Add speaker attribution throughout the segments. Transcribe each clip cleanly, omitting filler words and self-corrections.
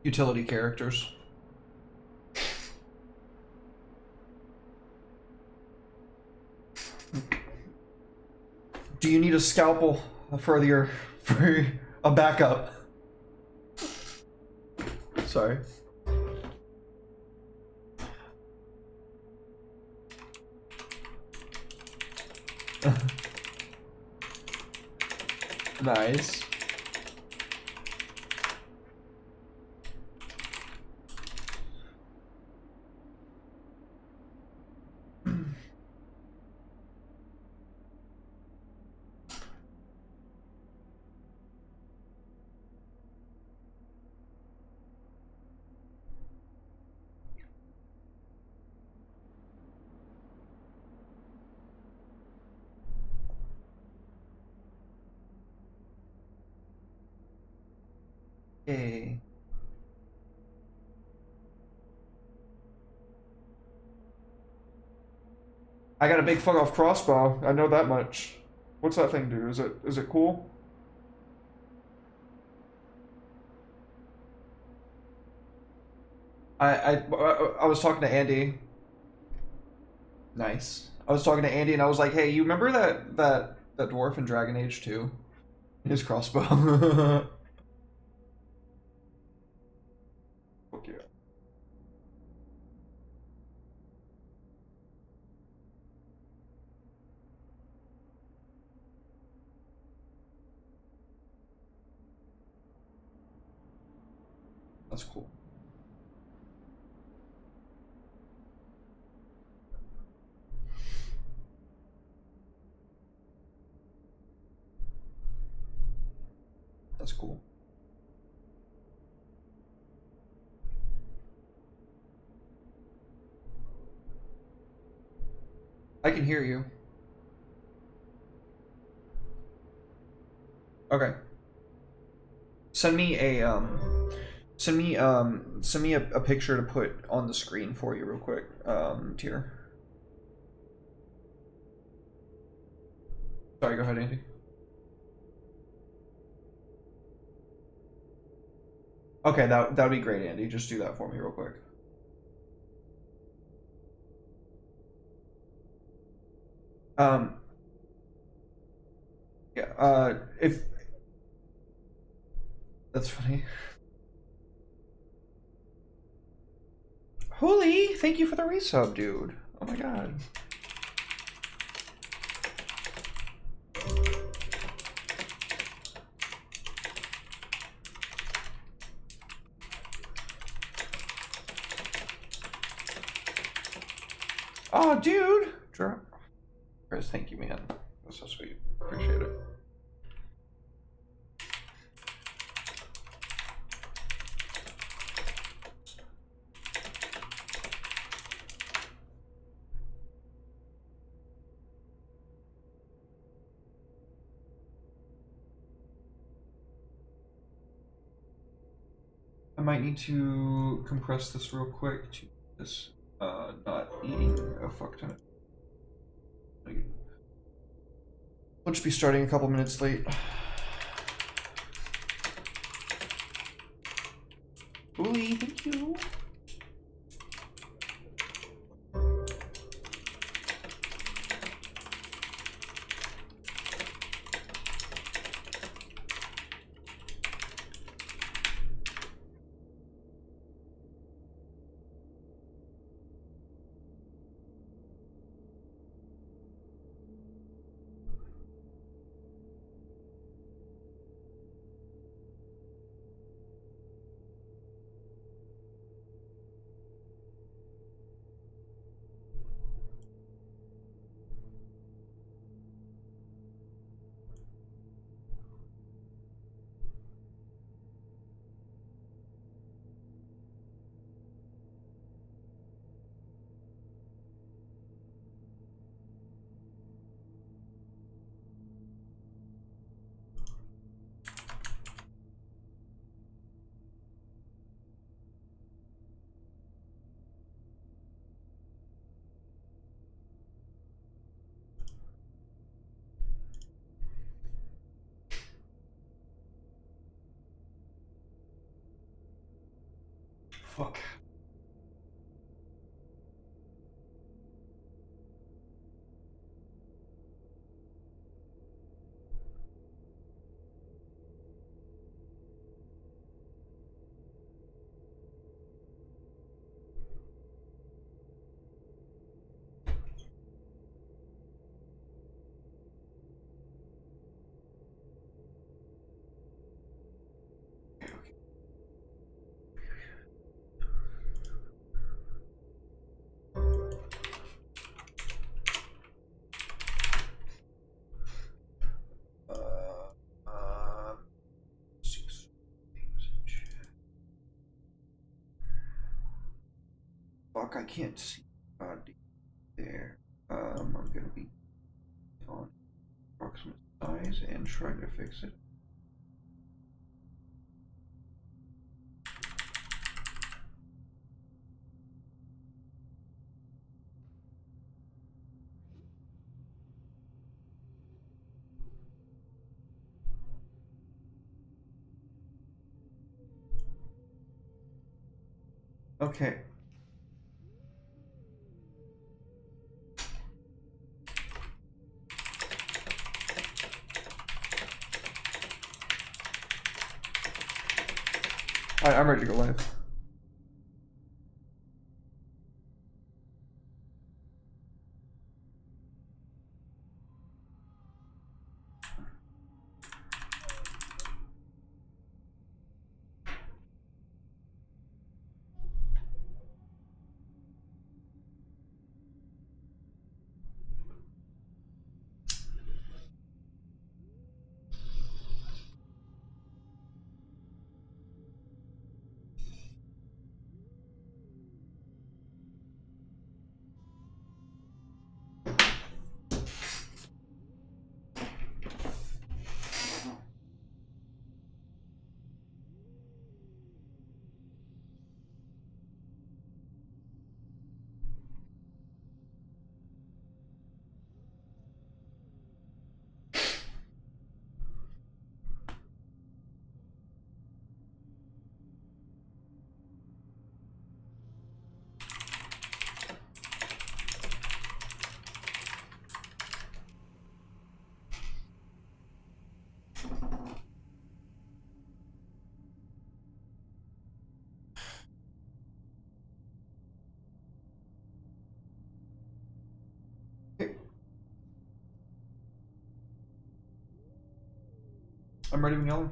Speaker 1: Utility characters. Do you need a scalpel for a backup? Sorry. Nice. Okay. I got a big fuck off crossbow. I know that much. What's that thing do? Is it cool? I was talking to Andy. Nice. I was talking to Andy and I was like, "Hey, you remember that dwarf in Dragon Age 2? His crossbow." Fuck yeah. That's cool. That's cool. I can hear you. Okay. Send me a a picture to put on the screen for you real quick. Tier. Sorry, go ahead, Andy. Okay, that would be great, Andy. Just do that for me real quick. Um, yeah, if that's funny. Holy, thank you for the resub, dude. Oh my god. Oh, dude. Chris, thank you, man. That's so sweet. Appreciate it. I might need to compress this real quick to this not eating a fuck ton. We'll just be starting a couple minutes late. Ooey, thank you. Fuck. Fuck, I can't see there. I'm gonna be on approximate size and try to fix it. Okay. Alright, I'm ready to go live. I'm ready when y'all are.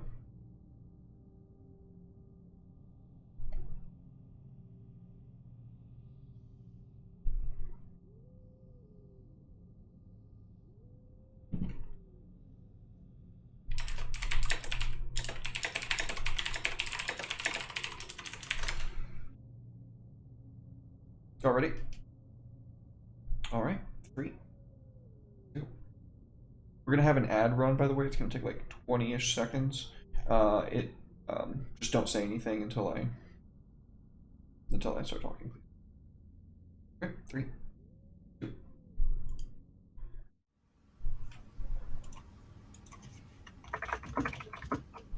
Speaker 1: Y'all ready? Alright, 3, 2. We're gonna have an ad run, by the way. It's gonna take like 20-ish seconds. Just don't say anything until I start talking, please. Okay, 3, 2.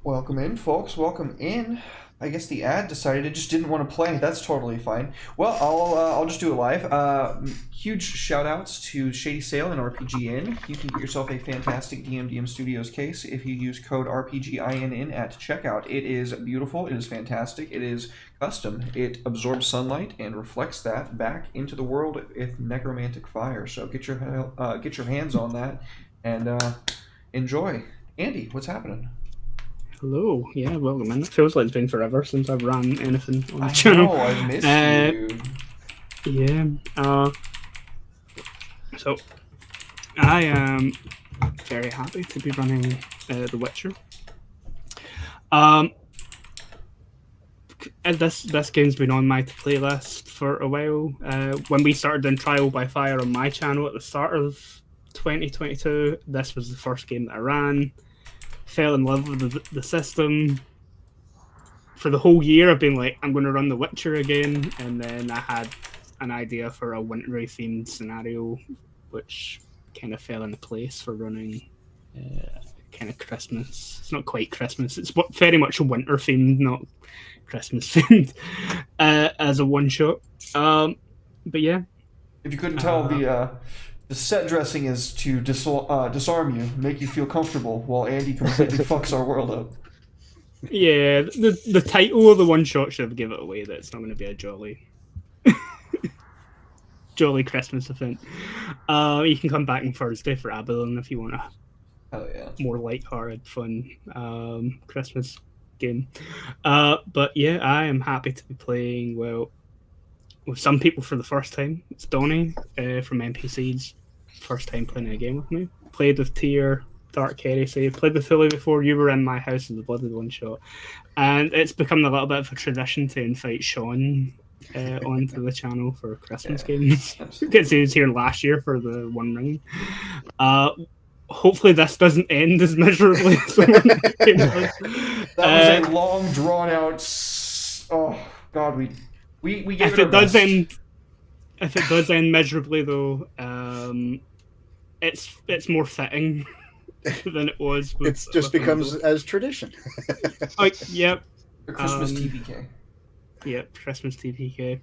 Speaker 1: Welcome in, folks. Welcome in. I guess the ad decided it just didn't want to play. That's totally fine. Well, I'll just do it live. Huge shout outs to Shady Sale and RPGN. You can get yourself a fantastic DMDM Studios case if you use code RPGINN at checkout. It is beautiful. It is fantastic. It is custom. It absorbs sunlight and reflects that back into the world with necromantic fire. So get your hands on that and enjoy. Andy, what's happening?
Speaker 2: Hello, yeah, welcome in. It feels like it's been forever since I've run anything on the channel.
Speaker 1: I know, I missed you.
Speaker 2: Yeah, so I am very happy to be running The Witcher. This game's been on my playlist for a while. When we started in Trial by Fire on my channel at the start of 2022, this was the first game that I ran. Fell in love with the system. For the whole year, I've been like, I'm going to run The Witcher again, and then I had an idea for a wintry themed scenario, which kind of fell into place for running kind kind of Christmas. It's not quite Christmas. It's very much winter themed, not Christmas themed, as a one shot. But yeah,
Speaker 1: If you couldn't tell, the set dressing is to disarm you, make you feel comfortable, while Andy completely fucks our world up.
Speaker 2: yeah. The title of the one shot should have given it away that it's not going to be a jolly Christmas event. You can come back on Thursday for Abaddon if you want a more light-hearted, fun Christmas game. But yeah, I am happy to be playing with some people for the first time. It's Donnie from NPC's first time playing a game with me. Played with Tier, Dark Heresy, played with Philly before. You were in my house as the Blooded One Shot, and it's become a little bit of a tradition to invite Sean onto the channel for Christmas games because he was here last year for the One Ring. Hopefully this doesn't end as miserably as
Speaker 1: that was a long drawn out. Oh God, we gave
Speaker 2: if it does end. If it does end miserably, though, it's more fitting than it was.
Speaker 3: It just becomes as tradition.
Speaker 2: Yep.
Speaker 1: A Christmas TPK.
Speaker 2: Yep, Christmas TPK.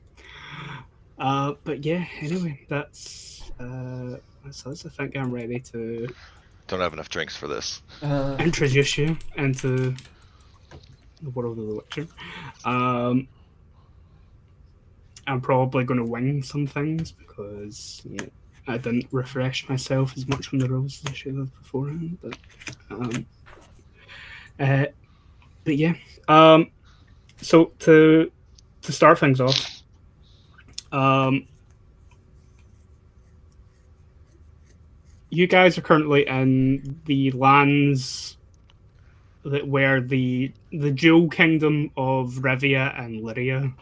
Speaker 2: But yeah, anyway, that's us. I think I'm ready to.
Speaker 4: Don't have enough drinks for this.
Speaker 2: Introduce you into the world of The Witcher. I'm probably going to wing some things because I didn't refresh myself as much on the rules as I should have beforehand. But yeah. So to start things off, you guys are currently in the lands where the dual kingdom of Rivia and Lyria.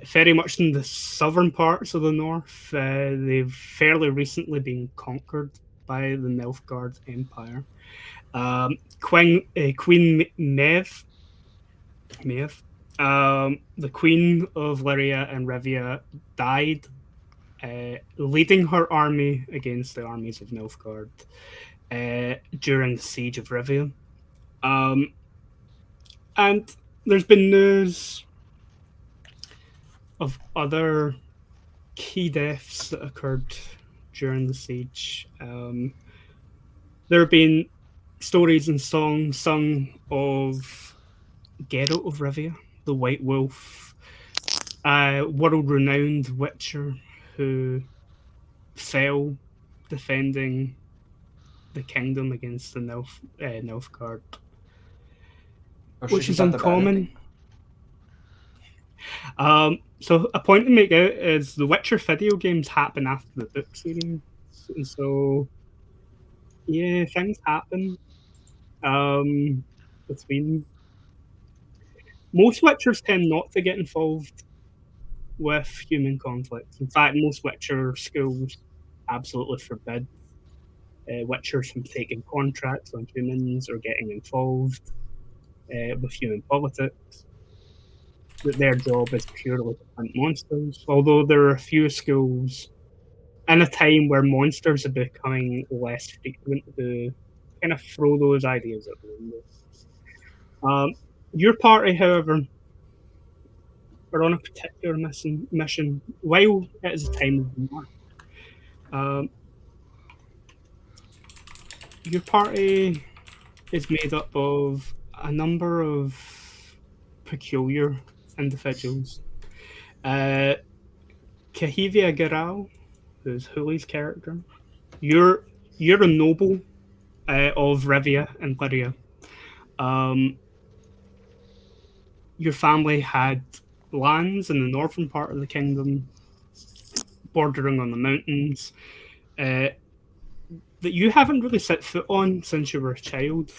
Speaker 2: Very much in the southern parts of the north, they've fairly recently been conquered by the Nilfgaard Empire. Queen Maeve, the Queen of Lyria and Rivia, died leading her army against the armies of Nilfgaard during the Siege of Rivia. And there's been news of other key deaths that occurred during the siege. There have been stories and songs sung of Geralt of Rivia, the White Wolf, a world-renowned witcher who fell defending the kingdom against the Nilfgaard, which is uncommon. So a point to make out is the Witcher video games happen after the book series, and so yeah, things happen between. Most Witchers tend not to get involved with human conflict. In fact, most Witcher schools absolutely forbid Witchers from taking contracts on humans or getting involved with human politics. That their job is purely to hunt monsters, although there are a few schools in a time where monsters are becoming less frequent to kind of throw those ideas out the window. Your party, however, are on a particular mission while it is a time of war. Your party is made up of a number of peculiar individuals. Kahivia Garal, who's Huli's character. You're a noble of Rivia and Lyria. Your family had lands in the northern part of the kingdom, bordering on the mountains, that you haven't really set foot on since you were a child.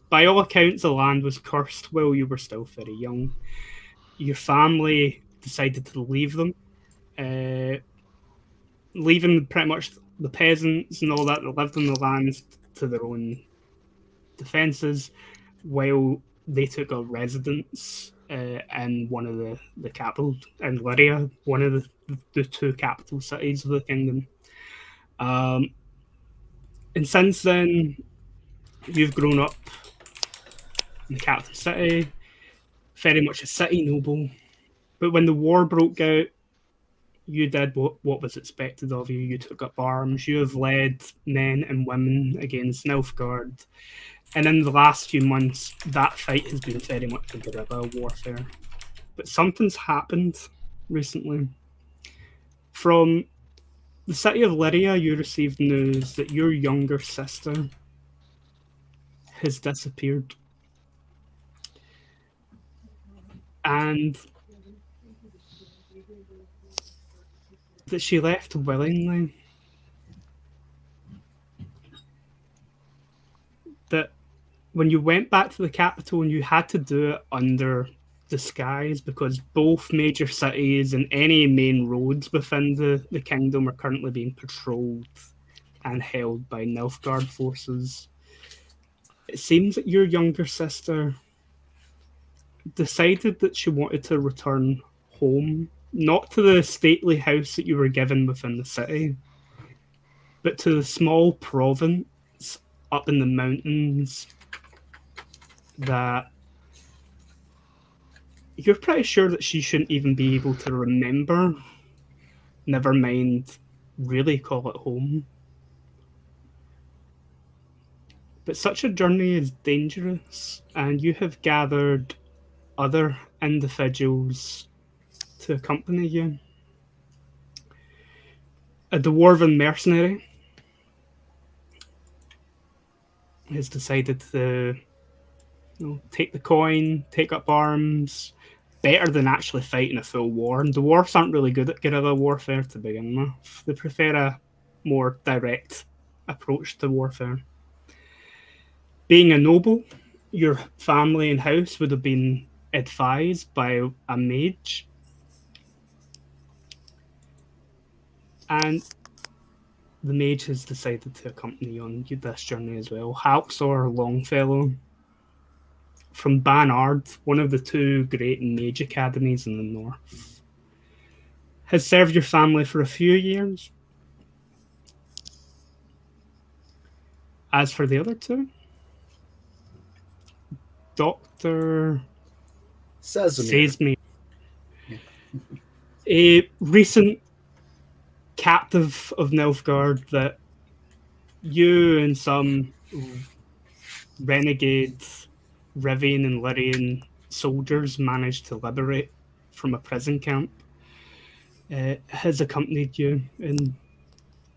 Speaker 2: By all accounts, the land was cursed while you were still very young. Your family decided to leave them, leaving pretty much the peasants and all that lived on the lands to their own defences, while they took up residence in one of the capitals, in Lyria, one of the two capital cities of the kingdom. And since then, you've grown up in the capital city, very much a city noble. But when the war broke out, you did what was expected of you. You took up arms. You have led men and women against Nilfgaard. And in the last few months, that fight has been very much a guerrilla warfare. But something's happened recently. From the city of Lyria, you received news that your younger sister has disappeared. And that she left willingly. That when you went back to the capital and you had to do it under disguise because both major cities and any main roads within the kingdom are currently being patrolled and held by Nilfgaard forces. It seems that your younger sister decided that she wanted to return home, not to the stately house that you were given within the city, but to the small province up in the mountains that you're pretty sure that she shouldn't even be able to remember, never mind really call it home. But such a journey is dangerous, and you have gathered other individuals to accompany you. A dwarven mercenary has decided to take the coin, take up arms, better than actually fighting a full war. And dwarves aren't really good at guerrilla warfare to begin with. They prefer a more direct approach to warfare. Being a noble, your family and house would have been advised by a mage. And the mage has decided to accompany you on this journey as well. Halxor Longfellow from Banard, one of the two great mage academies in the north, has served your family for a few years. As for the other two, Dr. Sesame, a recent captive of Nilfgaard that you and some renegade Rivian and Lyrian soldiers managed to liberate from a prison camp, has accompanied you. And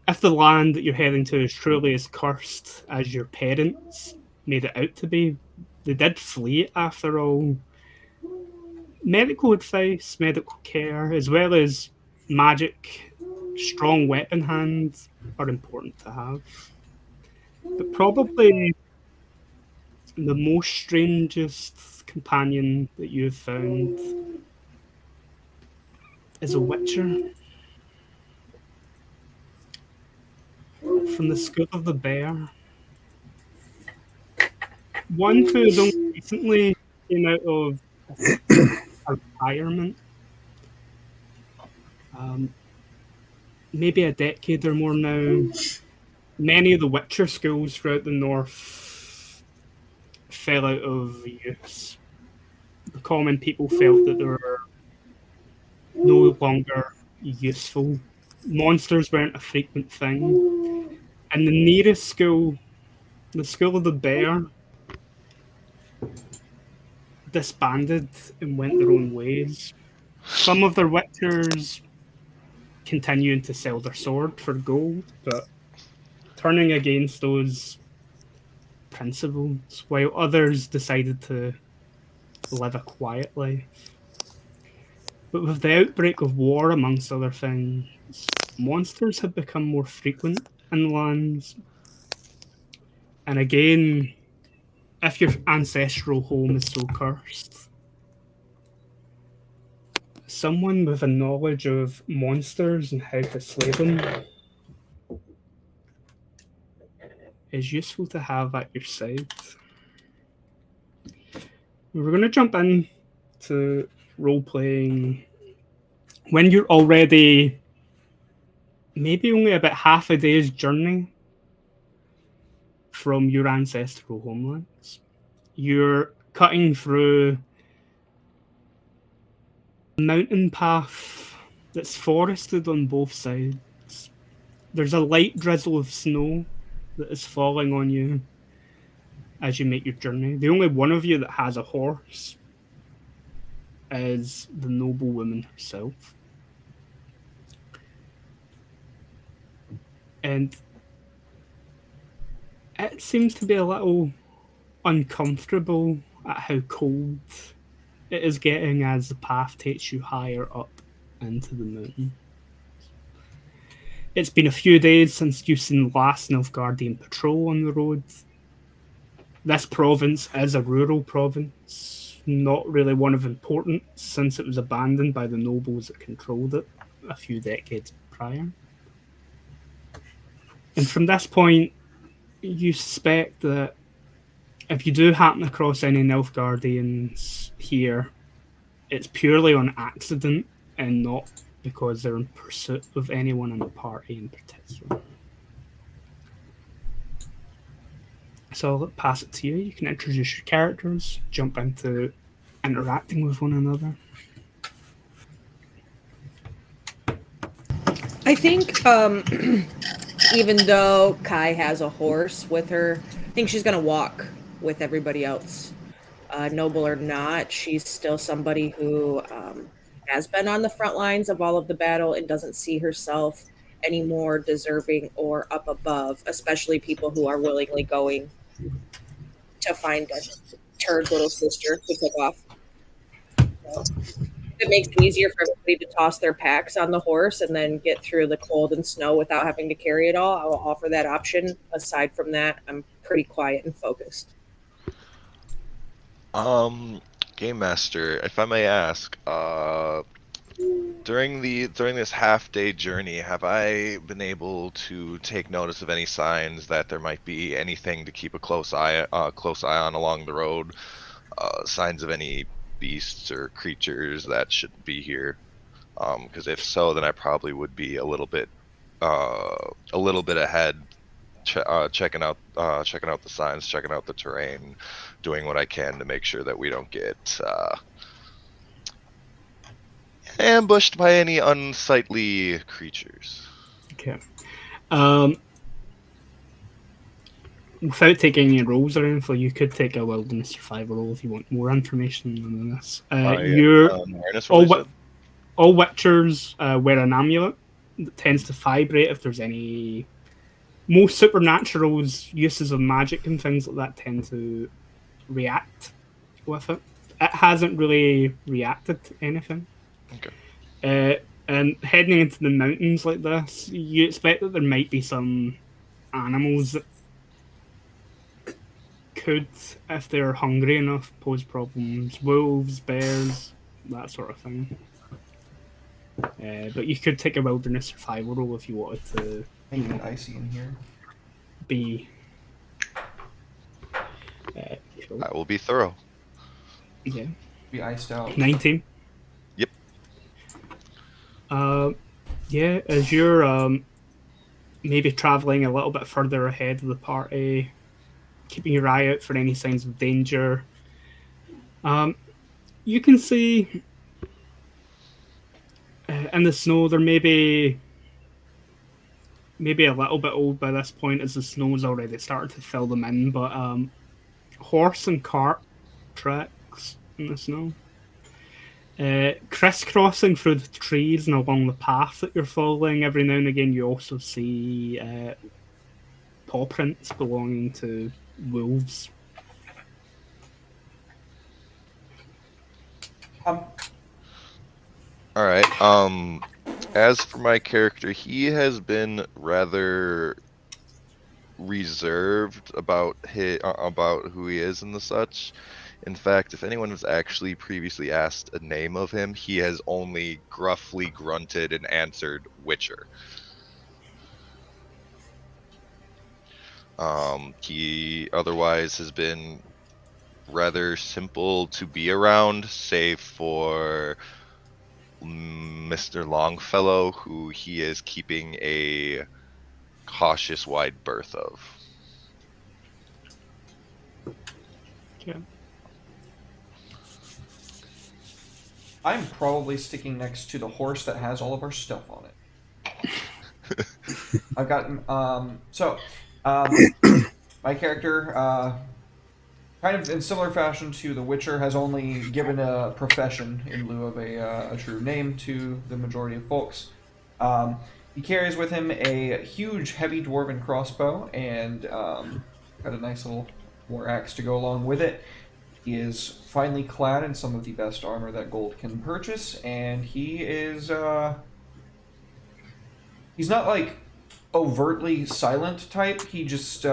Speaker 2: if the land that you're heading to is truly as cursed as your parents made it out to be, they did flee after all. Medical advice, medical care, as well as magic, strong weapon hands are important to have. But probably the most strangest companion that you've found is a witcher from the School of the Bear. One who has only recently came out of a retirement. Maybe a decade or more now. Many of the Witcher schools throughout the north fell out of use. The common people felt that they were no longer useful. Monsters weren't a frequent thing. And the nearest school, the School of the Bear, disbanded and went their own ways. Some of their Witchers continuing to sell their sword for gold, but turning against those principles, while others decided to live a quiet life. But with the outbreak of war, amongst other things, monsters had become more frequent in the lands. And again, if your ancestral home is so cursed, someone with a knowledge of monsters and how to slay them is useful to have at your side. We're going to jump in to role-playing when you're already maybe only about half a day's journey from your ancestral homelands. You're cutting through a mountain path that's forested on both sides. There's a light drizzle of snow that is falling on you as you make your journey. The only one of you that has a horse is the noblewoman herself. And it seems to be a little uncomfortable at how cold it is getting as the path takes you higher up into the mountain. It's been a few days since you've seen the last Nilfgaardian patrol on the road. This province is a rural province, not really one of importance since it was abandoned by the nobles that controlled it a few decades prior. And from this point, you suspect that if you do happen across any Nilfgaardians here, it's purely on accident and not because they're in pursuit of anyone in the party in particular. So I'll pass it to you. You can introduce your characters, jump into interacting with one another.
Speaker 5: I think even though Kai has a horse with her, I think she's going to walk with everybody else. Noble or not, she's still somebody who has been on the front lines of all of the battle and doesn't see herself any more deserving or up above, especially people who are willingly going to find a turd little sister to pick off. So, it makes it easier for everybody to toss their packs on the horse and then get through the cold and snow without having to carry it all. I will offer that option. Aside from that, I'm pretty quiet and focused.
Speaker 4: Game Master, if I may ask, during this half-day journey, have I been able to take notice of any signs that there might be anything to keep a close eye on along the road? Signs of any beasts or creatures that shouldn't be here? Because if so, then I probably would be a little bit ahead, checking out the signs, checking out the terrain, doing what I can to make sure that we don't get ambushed by any unsightly creatures.
Speaker 2: Okay. Without taking any rolls or anything, you could take a wilderness survival roll if you want more information on this. All Witchers wear an amulet that tends to vibrate if there's any. Most supernaturals, uses of magic and things like that tend to react with it. It hasn't really reacted to anything.
Speaker 4: Okay.
Speaker 2: And heading into the mountains like this, you expect that there might be some animals that could, if they're hungry enough, pose problems. Wolves, bears, that sort of thing. But you could take a wilderness survival roll if you wanted to.
Speaker 1: Make it icy in here.
Speaker 2: Be.
Speaker 4: I will be thorough.
Speaker 2: Yeah.
Speaker 1: Be iced out.
Speaker 2: 19.
Speaker 4: Yep.
Speaker 2: Yeah, as you're maybe traveling a little bit further ahead of the party, keeping your eye out for any signs of danger, you can see in the snow there may be a little bit old by this point as the snow's already started to fill them in, but horse and cart tracks in the snow. Crisscrossing through the trees and along the path that you're following, every now and again you also see paw prints belonging to wolves.
Speaker 4: Alright, as for my character, he has been rather reserved about who he is and the such. In fact, if anyone has actually previously asked a name of him, he has only gruffly grunted and answered Witcher. He otherwise has been rather simple to be around, save for Mr. Longfellow, who he is keeping a cautious wide berth of.
Speaker 2: Okay.
Speaker 1: I'm probably sticking next to the horse that has all of our stuff on it. I've got my character, kind of in similar fashion to The Witcher, has only given a profession in lieu of a true name to the majority of folks. He carries with him a huge, heavy dwarven crossbow and got a nice little war axe to go along with it. He is finely clad in some of the best armor that gold can purchase, and he is he's not like overtly silent type. He just he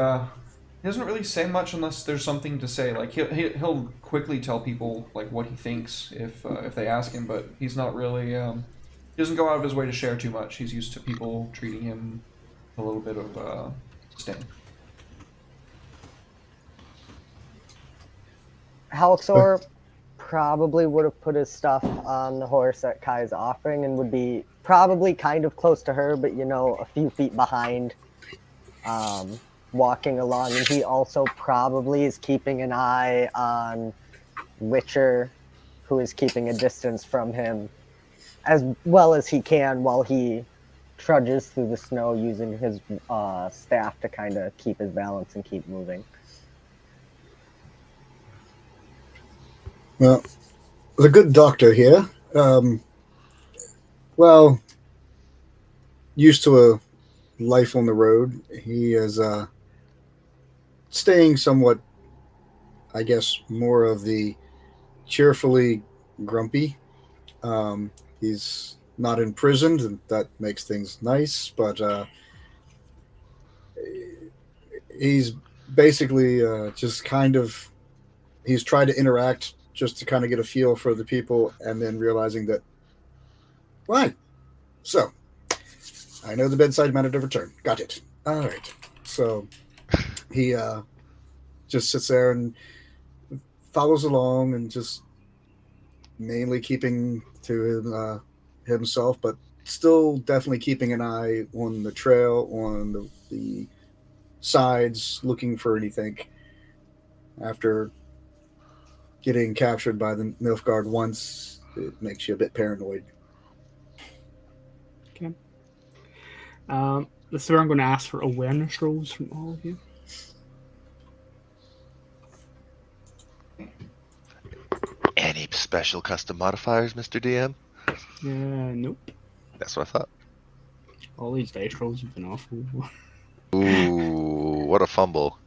Speaker 1: doesn't really say much unless there's something to say. Like he'll quickly tell people like what he thinks if they ask him, but he's not really he doesn't go out of his way to share too much. He's used to people treating him a little bit of disdain.
Speaker 6: Halixor probably would have put his stuff on the horse that Kai's offering and would be probably kind of close to her, but a few feet behind, walking along. And he also probably is keeping an eye on Witcher, who is keeping a distance from him as well as he can while he trudges through the snow using his staff to kind of keep his balance and keep moving.
Speaker 3: Well, the good doctor here, used to a life on the road. He is staying somewhat, I guess, more of the cheerfully grumpy. He's not imprisoned, and that makes things nice, but he's basically just kind of, he's tried to interact just to kind of get a feel for the people, and then realizing that, right, so I know the bedside manner to return. Got it. All right. So he just sits there and follows along and just mainly keeping to himself, but still definitely keeping an eye on the trail, on the sides, looking for anything. After getting captured by the Nilfgaard once, it makes you a bit paranoid.
Speaker 2: Okay. This is where I'm going to ask for awareness rolls from all of you.
Speaker 4: Any special custom modifiers, Mr. DM?
Speaker 2: Nope.
Speaker 4: That's what I thought.
Speaker 2: All these dice rolls have been awful.
Speaker 4: Ooh, what a fumble.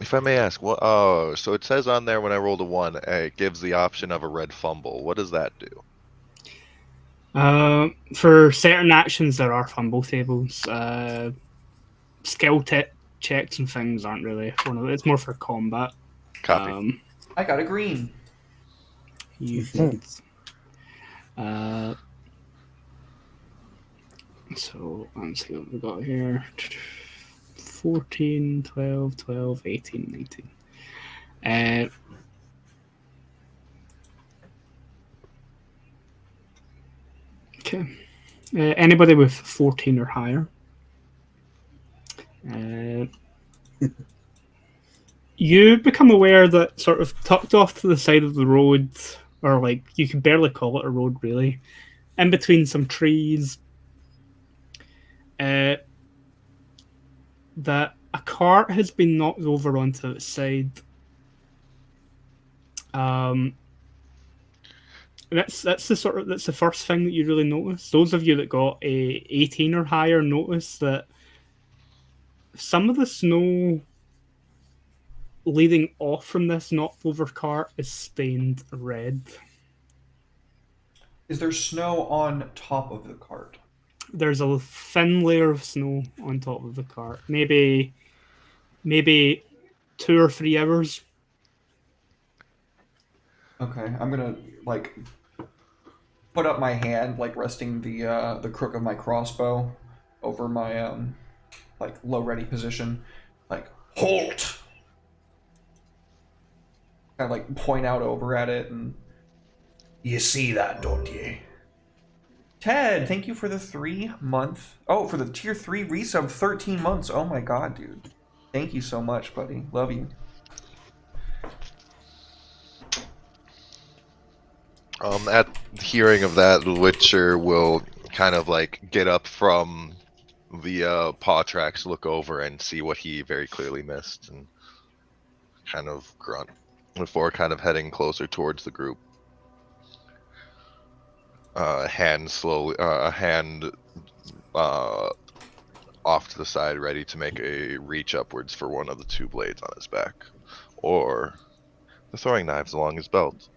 Speaker 4: If I may ask, what? Oh, so it says on there when I rolled a 1, it gives the option of a red fumble. What does that do?
Speaker 2: For certain actions, there are fumble tables. Skill checks and things aren't really one of it. It's more for combat.
Speaker 4: Copy.
Speaker 1: I got a green.
Speaker 2: You did. So let's see what we got here. 14, 12, 12, 18, 19. Okay. Anybody with 14 or higher. You become aware that sort of tucked off to the side of the road, or like you can barely call it a road really, in between some trees, that a cart has been knocked over onto its side. That's the first thing that you really notice. Those of you that got a 18 or higher notice that some of the snow leading off from this knocked over cart is stained red.
Speaker 1: Is there snow on top of the cart?
Speaker 2: There's a thin layer of snow on top of the cart. Maybe 2 or 3 hours.
Speaker 1: Okay, I'm gonna like put up my hand, like resting the crook of my crossbow over my like low ready position, like halt. Kind of like point out over at it, and you see that, don't you? Ted, thank you for the 3 month. Oh, for the tier 3 resub, 13 months. Oh my god, dude. Thank you so much, buddy. Love you.
Speaker 4: At hearing of that, the Witcher will kind of like get up from the paw tracks, look over and see what he very clearly missed, and kind of grunt before kind of heading closer towards the group. Hand slowly, hand off to the side, ready to make a reach upwards for one of the two blades on his back, or the throwing knives along his belt.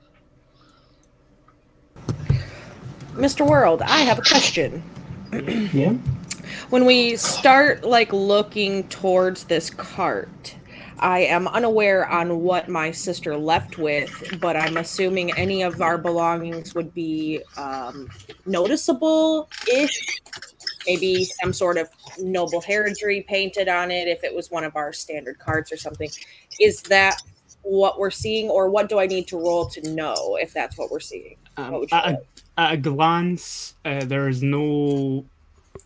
Speaker 5: Mr. World, I have a question.
Speaker 2: Yeah.
Speaker 5: When we start like looking towards this cart, I am unaware on what my sister left with, but I'm assuming any of our belongings would be noticeable-ish. Maybe some sort of noble heraldry painted on it if it was one of our standard carts or something. Is that what we're seeing, or what do I need to roll to know if that's what we're seeing? What would you like?
Speaker 2: At a glance, there is no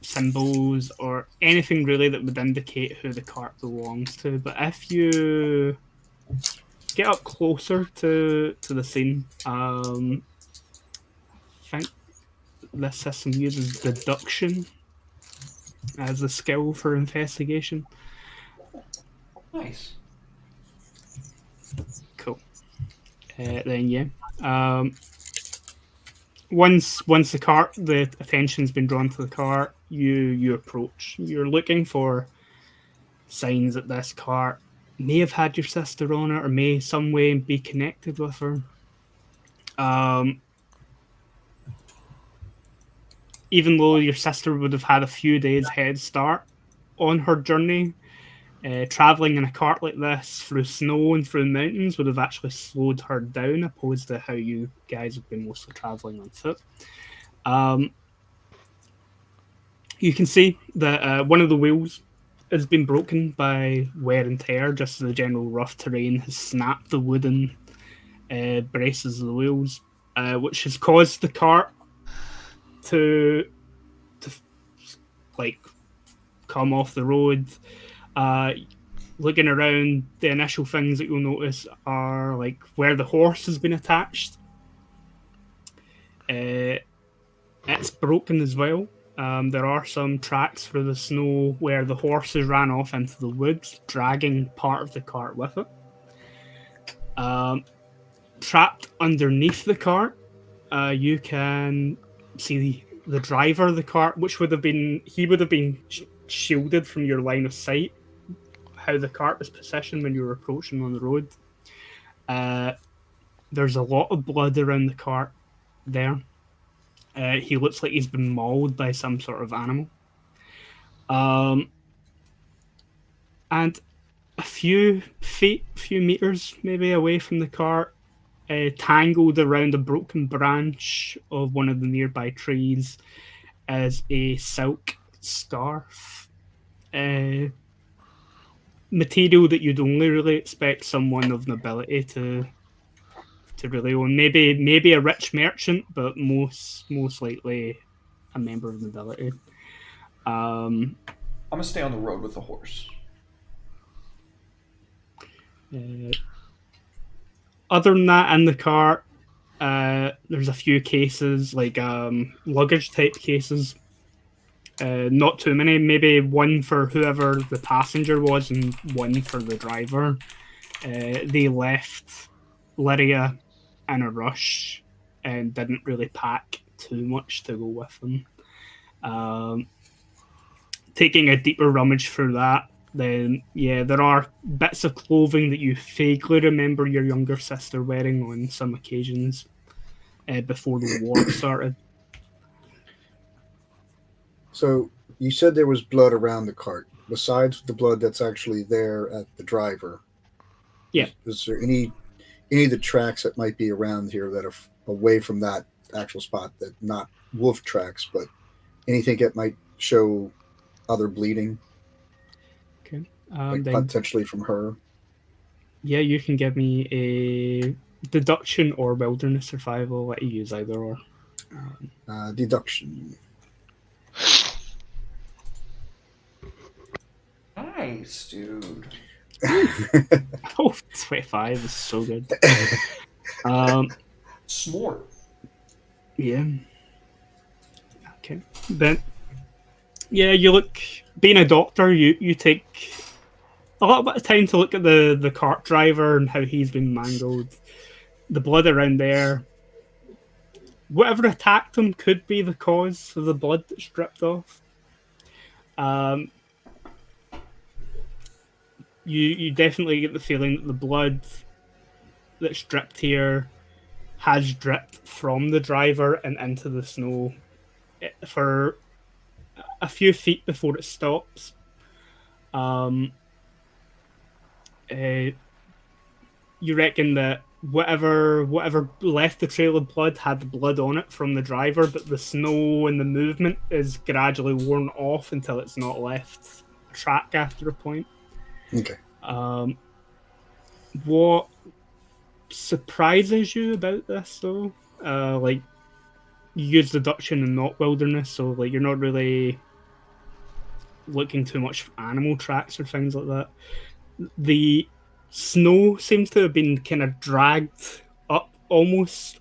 Speaker 2: symbols or anything really that would indicate who the cart belongs to. But if you get up closer to the scene, I think this system uses deduction as a skill for investigation.
Speaker 1: Nice.
Speaker 2: Cool. Then yeah. Once the attention's been drawn to the cart, you approach. You're looking for signs that this cart may have had your sister on it, or may some way be connected with her. Even though your sister would have had a few days head start on her journey, traveling in a cart like this through snow and through mountains would have actually slowed her down, opposed to how you guys have been mostly traveling on foot. You can see that one of the wheels has been broken by wear and tear, just as the general rough terrain has snapped the wooden braces of the wheels, which has caused the cart to like come off the road. Looking around, the initial things that you'll notice are like where the horse has been attached. It's broken as well. There are some tracks through the snow where the horses ran off into the woods, dragging part of the cart with it. Trapped underneath the cart, you can see the driver of the cart, which would have been shielded from your line of sight. How the cart was positioned when you were approaching on the road. There's a lot of blood around the cart there. He looks like he's been mauled by some sort of animal. And a few feet, few meters maybe away from the cart, tangled around a broken branch of one of the nearby trees, is a silk scarf. Material that you'd only really expect someone of nobility to really own. Maybe a rich merchant, but most likely a member of nobility.
Speaker 1: I'm gonna stay on the road with the horse.
Speaker 2: Other than that, in the cart, there's a few cases, like luggage type cases. Not too many, maybe one for whoever the passenger was and one for the driver. They left Lyria in a rush and didn't really pack too much to go with them. Taking a deeper rummage through that, then yeah, there are bits of clothing that you vaguely remember your younger sister wearing on some occasions before the war started.
Speaker 3: So you said there was blood around the cart, besides the blood that's actually there at the driver.
Speaker 2: Yeah.
Speaker 3: Is there any of the tracks that might be around here that are away from that actual spot, that not wolf tracks, but anything that might show other bleeding?
Speaker 2: Okay.
Speaker 3: Like
Speaker 2: Then,
Speaker 3: potentially from her.
Speaker 2: yeah, you can give me a deduction or wilderness survival. Let you use either or.
Speaker 3: Deduction.
Speaker 1: Nice, dude.
Speaker 2: Oh, 25 is so good.
Speaker 1: Smart.
Speaker 2: Yeah. Okay. Then, yeah, you look. Being a doctor, you take a little bit of time to look at the cart driver and how he's been mangled. The blood around there. Whatever attacked him could be the cause of the blood that's dripped off. You definitely get the feeling that the blood that's dripped here has dripped from the driver and into the snow for a few feet before it stops. You reckon that whatever left the trail of blood had the blood on it from the driver, but the snow and the movement is gradually worn off until it's not left a track after a point.
Speaker 3: Okay.
Speaker 2: What surprises you about this, though? Like, you use deduction and not wilderness, so like you're not really looking too much for animal tracks or things like that. The snow seems to have been kind of dragged up almost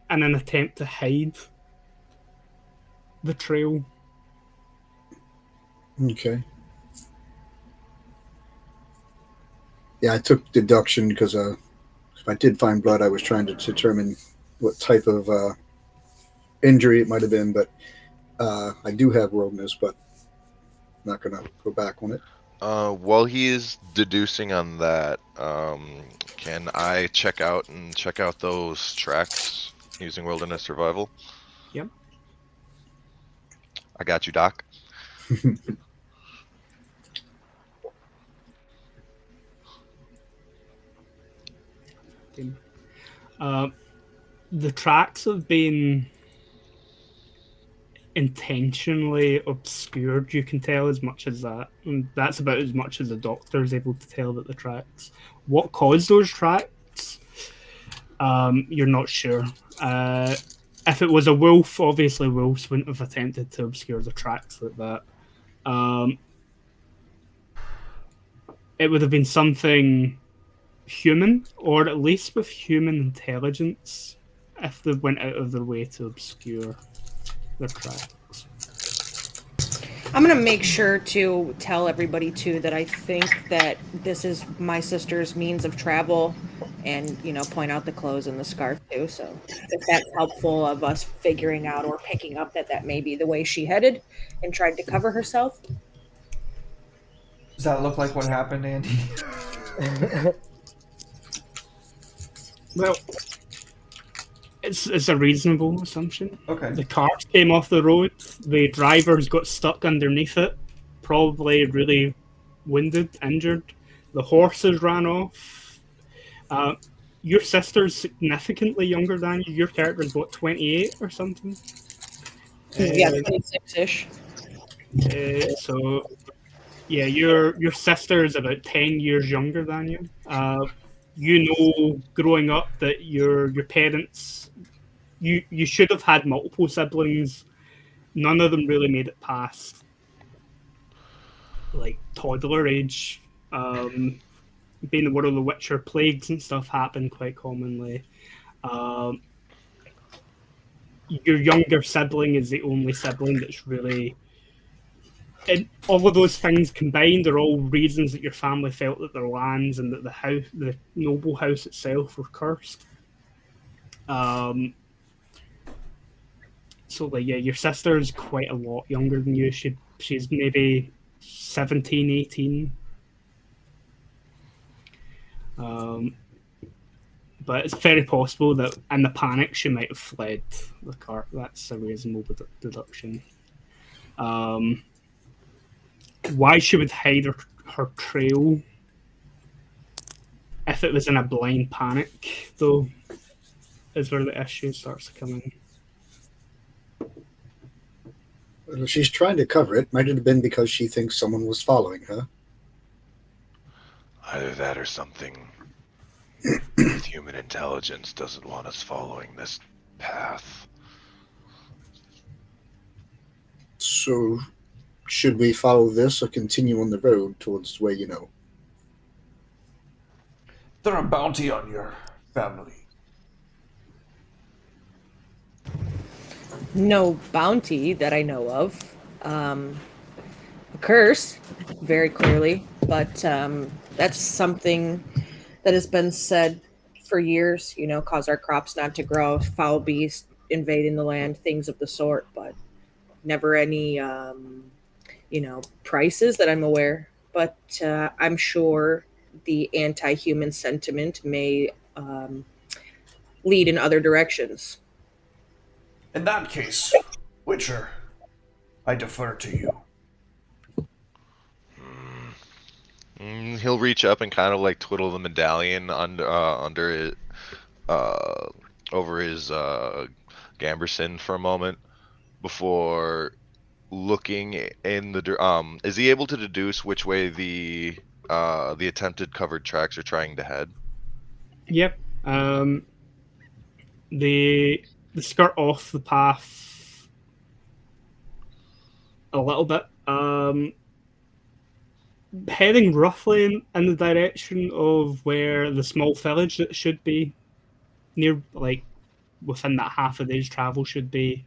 Speaker 2: in an attempt to hide the trail.
Speaker 3: Okay. Yeah, I took deduction because if I did find blood, I was trying to determine what type of injury it might have been. But I do have wilderness, but I'm not going to go back on it.
Speaker 4: While he is deducing on that, can I check out those tracks using wilderness survival?
Speaker 2: Yep.
Speaker 4: I got you, Doc.
Speaker 2: The tracks have been intentionally obscured, you can tell as much as that. And that's about as much as the doctor is able to tell about the tracks. What caused those tracks? You're not sure. If it was a wolf, obviously wolves wouldn't have attempted to obscure the tracks like that. It would have been something human, or at least with human intelligence, if they went out of their way to obscure their tracks.
Speaker 5: I'm going to make sure to tell everybody, too, that I think that this is my sister's means of travel and, point out the clothes and the scarf, too. So if that's helpful of us figuring out or picking up that may be the way she headed and tried to cover herself.
Speaker 1: Does that look like what happened, Andy?
Speaker 2: Well, it's a reasonable assumption.
Speaker 1: Okay.
Speaker 2: The cart came off the road. The drivers got stuck underneath it, probably really wounded, injured. The horses ran off. Your sister's significantly younger than you. Your character's, what, 28 or something?
Speaker 5: Yeah, 26-ish.
Speaker 2: So, yeah, your sister is about 10 years younger than you. You know, growing up, that your parents, you should have had multiple siblings. None of them really made it past like toddler age. Being the world of the Witcher, plagues and stuff happen quite commonly. Your younger sibling is the only sibling that's really. And all of those things combined are all reasons that your family felt that their lands and that the noble house itself were cursed. So, like, yeah, your sister's quite a lot younger than you. She's maybe 17, 18. But it's very possible that in the panic she might have fled the cart. That's a reasonable deduction. Why she would hide her trail if it was in a blind panic, though, is where the issue starts to come in.
Speaker 3: Well, she's trying to cover it. Might it have been because she thinks someone was following her?
Speaker 4: Either that or something with human intelligence doesn't want us following this path.
Speaker 3: So should we follow this or continue on the road towards where you know?
Speaker 1: There a bounty on your family.
Speaker 5: No bounty that I know of. A curse, very clearly, but that's something that has been said for years, cause our crops not to grow, foul beasts invading the land, things of the sort, but never any, prices that I'm aware. But I'm sure the anti-human sentiment may lead in other directions.
Speaker 1: In that case, Witcher, I defer to you.
Speaker 4: He'll reach up and kind of like twiddle the medallion under it, over his gamberson for a moment before looking in the is he able to deduce which way the attempted covered tracks are trying to head?
Speaker 2: Yep. They skirt off the path a little bit. Heading roughly in the direction of where the small village that should be near, like within that half a day's travel should be,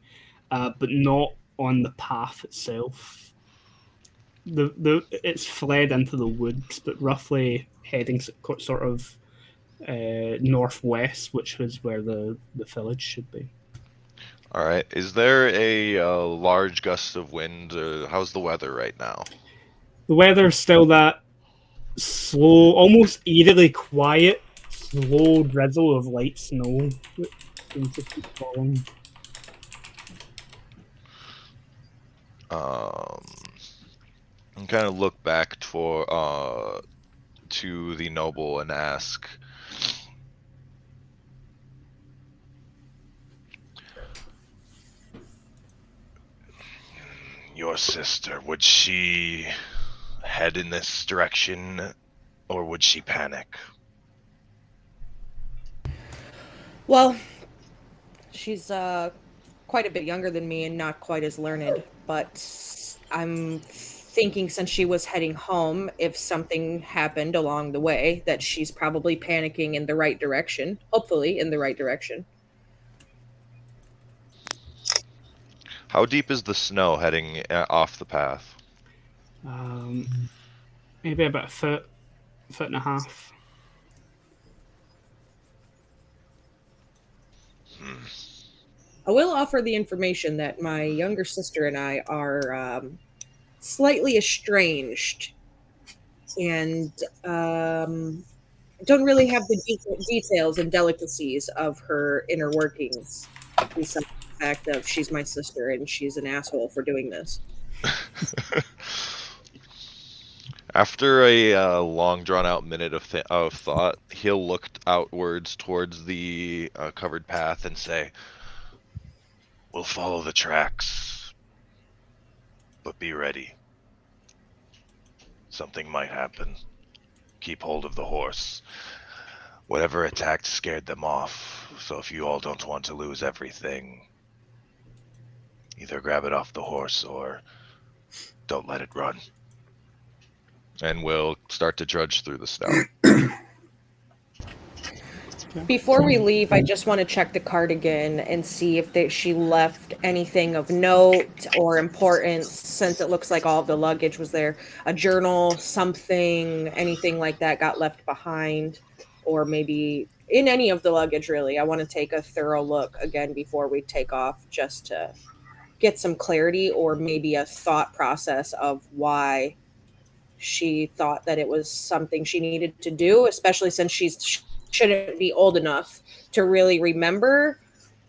Speaker 2: but not on the path itself. It's fled into the woods, but roughly heading sort of northwest, which is where the village should be.
Speaker 4: All right. Is there a large gust of wind? How's the weather right now?
Speaker 2: The weather's still that slow, almost eerily quiet, slow drizzle of light snow that seems to keep falling.
Speaker 4: And kind of look back to the noble and ask, your sister, would she head in this direction, or would she panic?
Speaker 5: Well, she's quite a bit younger than me and not quite as learned, but I'm thinking since she was heading home, if something happened along the way, that she's probably panicking in the right direction, hopefully in the right direction.
Speaker 4: How deep is the snow heading off the path?
Speaker 2: Maybe about a foot and a half.
Speaker 5: I will offer the information that my younger sister and I are slightly estranged and don't really have the details and delicacies of her inner workings, besides the fact of she's my sister and she's an asshole for doing this.
Speaker 4: After a long, drawn-out minute of thought, he'll look outwards towards the covered path and say, "We'll follow the tracks, but be ready. Something might happen. Keep hold of the horse. Whatever attacked scared them off, so if you all don't want to lose everything, either grab it off the horse or don't let it run." And we'll start to trudge through the snow.
Speaker 5: Before we leave, I just want to check the cart again and see if she left anything of note or importance, since it looks like all of the luggage was there. A journal, something, anything like that got left behind, or maybe in any of the luggage, really. I want to take a thorough look again before we take off, just to get some clarity or maybe a thought process of why she thought that it was something she needed to do, especially since she shouldn't be old enough to really remember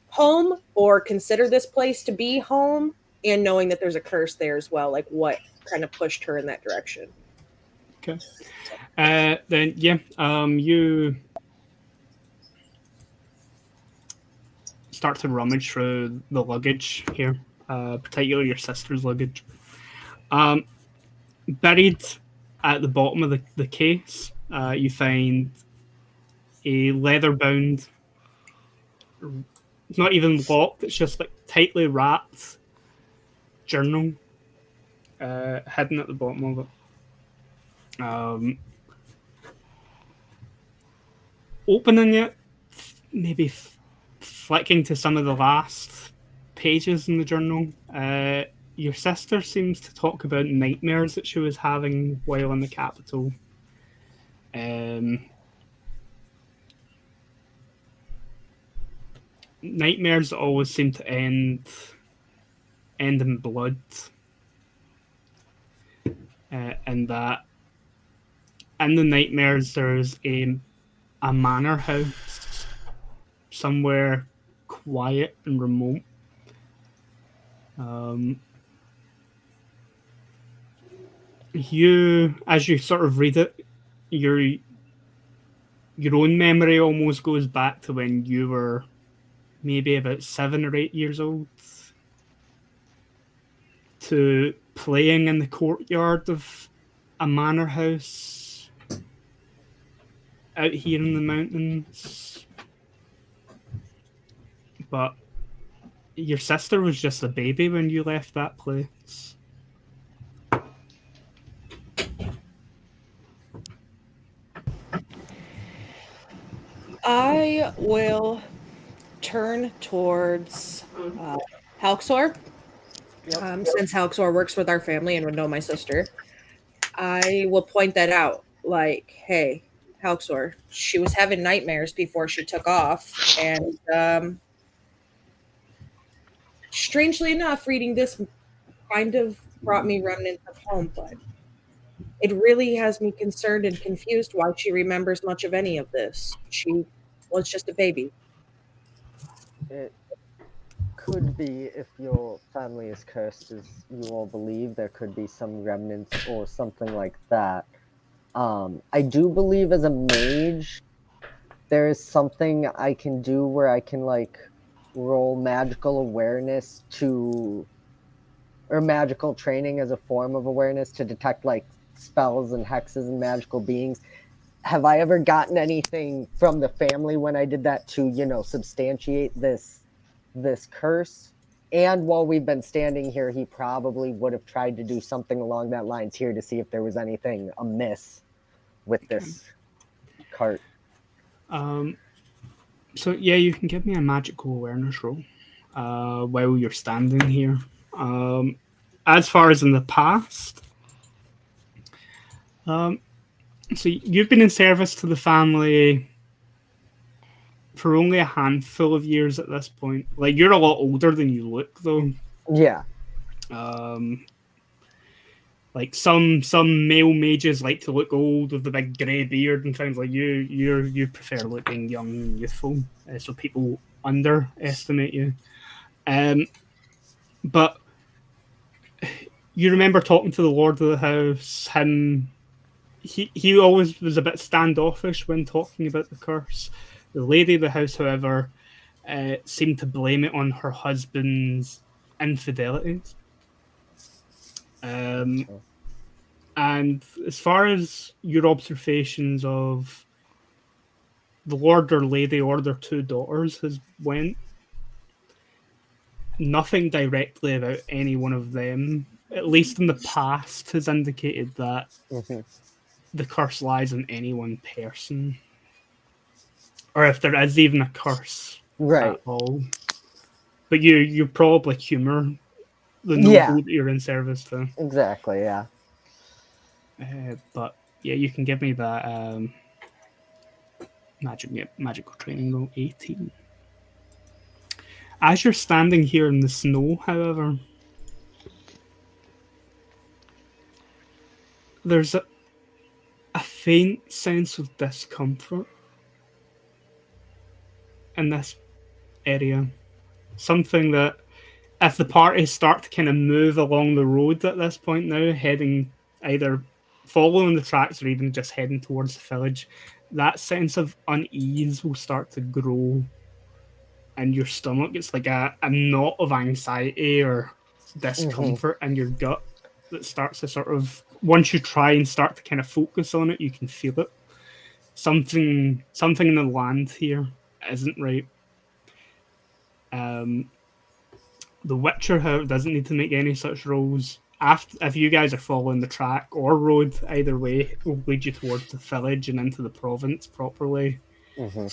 Speaker 5: home or consider this place to be home, and knowing that there's a curse there as well, like what kind of pushed her in that direction.
Speaker 2: Okay. Then you start to rummage through the luggage here, particularly your sister's luggage. Buried at the bottom of the case, you find a leather-bound, it's not even locked, it's just like tightly wrapped journal hidden at the bottom of it. Opening it, maybe flicking to some of the last pages in the journal. Your sister seems to talk about nightmares that she was having while in the capital. Nightmares always seem to end in blood, and that in the nightmares there's a manor house somewhere quiet and remote. You, as you sort of read it, your own memory almost goes back to when you were maybe about 7 or 8 years old, to playing in the courtyard of a manor house out here in the mountains. But your sister was just a baby when you left that place.
Speaker 5: I will turn towards Halxor. Since Halxor works with our family and would know my sister, I will point that out. Like, hey, Halxor, she was having nightmares before she took off. And strangely enough, reading this kind of brought me remnants of home, but it really has me concerned and confused why she remembers much of any of this. She was just a baby.
Speaker 6: It could be, if your family is cursed as you all believe, there could be some remnants or something like that. I do believe as a mage, there is something I can do where I can like roll magical awareness or magical training as a form of awareness to detect like spells and hexes and magical beings. Have I ever gotten anything from the family when I did that to, substantiate this curse? And while we've been standing here, he probably would have tried to do something along that lines here to see if there was anything amiss with this cart.
Speaker 2: So yeah, you can give me a magical awareness roll while you're standing here. As far as in the past, so you've been in service to the family for only a handful of years at this point. Like, you're a lot older than you look, though.
Speaker 6: Yeah.
Speaker 2: Like some male mages like to look old with the big grey beard and things. Like you prefer looking young and youthful, so people underestimate you. But you remember talking to the Lord of the House. He always was a bit standoffish when talking about the curse. The Lady of the House, however, seemed to blame it on her husband's infidelities. And as far as your observations of the Lord or Lady or their two daughters has went, nothing directly about any one of them, at least in the past, has indicated that the curse lies on any one person, or if there is even a curse at all. But you probably humor the noble that you're in service to.
Speaker 6: Exactly, yeah.
Speaker 2: But yeah, you can give me that magical training roll 18. As you're standing here in the snow, however, there's a faint sense of discomfort in this area. Something that, if the party start to kind of move along the road at this point now, heading either following the tracks or even just heading towards the village, that sense of unease will start to grow in your stomach. It's like a knot of anxiety or discomfort in your gut that starts to sort of, once you try and start to kind of focus on it, you can feel it. Something in the land here isn't right. The Witcher, however, doesn't need to make any such rolls. after, if you guys are following the track or road, either way, it will lead you towards the village and into the province properly.
Speaker 6: Hmm.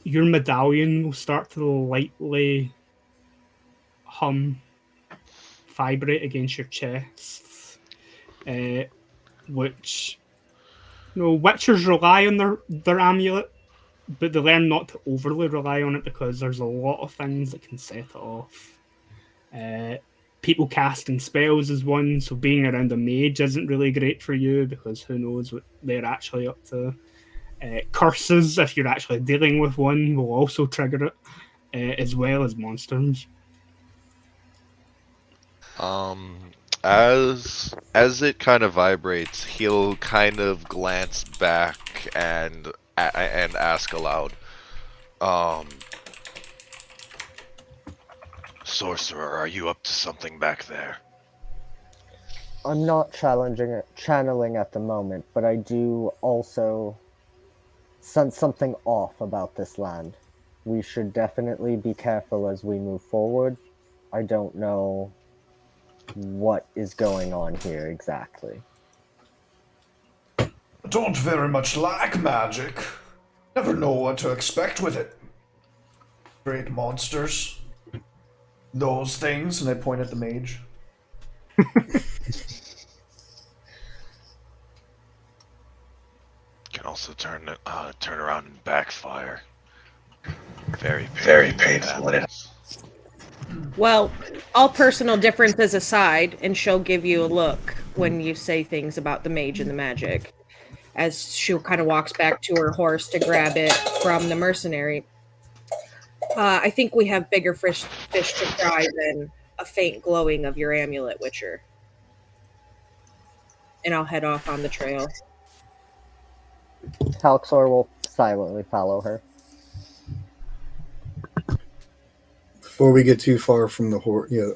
Speaker 2: Your medallion will start to lightly hum, vibrate against your chest, which, Witchers rely on their amulet, but they learn not to overly rely on it because there's a lot of things that can set it off. People casting spells is one, so being around a mage isn't really great for you because who knows what they're actually up to. Curses, if you're actually dealing with one, will also trigger it, as well as monsters.
Speaker 4: As it kind of vibrates, he'll kind of glance back and ask aloud, Sorcerer, are you up to something back there?
Speaker 6: I'm not channeling at the moment, but I do also sense something off about this land. We should definitely be careful as we move forward. I don't know what is going on here exactly.
Speaker 1: I don't very much like magic. Never know what to expect with it. Great monsters. Those things, and I point at the mage.
Speaker 4: Can also turn around and backfire. Very painful. When it happens.
Speaker 5: Well, all personal differences aside, and she'll give you a look when you say things about the mage and the magic, as she kind of walks back to her horse to grab it from the mercenary. I think we have bigger fish to fry than a faint glowing of your amulet, Witcher. And I'll head off on the trail.
Speaker 6: Halxor will silently follow her.
Speaker 3: Before we get too far from the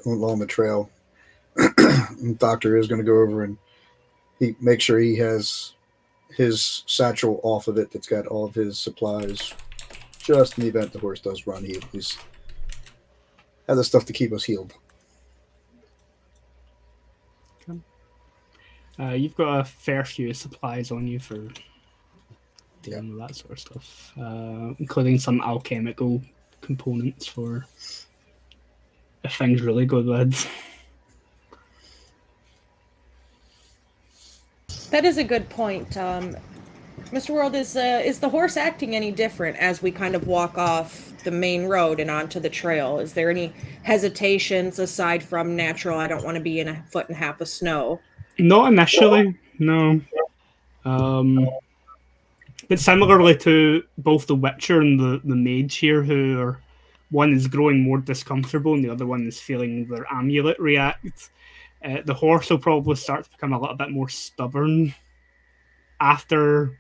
Speaker 3: along the trail, the doctor is going to go over and make sure he has his satchel off of it. That's got all of his supplies, just in the event the horse does run. He at least has the stuff to keep us healed.
Speaker 2: You've got a fair few supplies on you for dealing with that sort of stuff, including some alchemical components for if things really go bad.
Speaker 5: That is a good point. Mr. World, is the horse acting any different as we kind of walk off the main road and onto the trail? Is there any hesitations aside from natural, I don't want to be in a foot and a half of snow?
Speaker 2: Not initially, no. But similarly to both the Witcher and the mage here, who are, one is growing more discomfortable and the other one is feeling their amulet react, the horse will probably start to become a little bit more stubborn after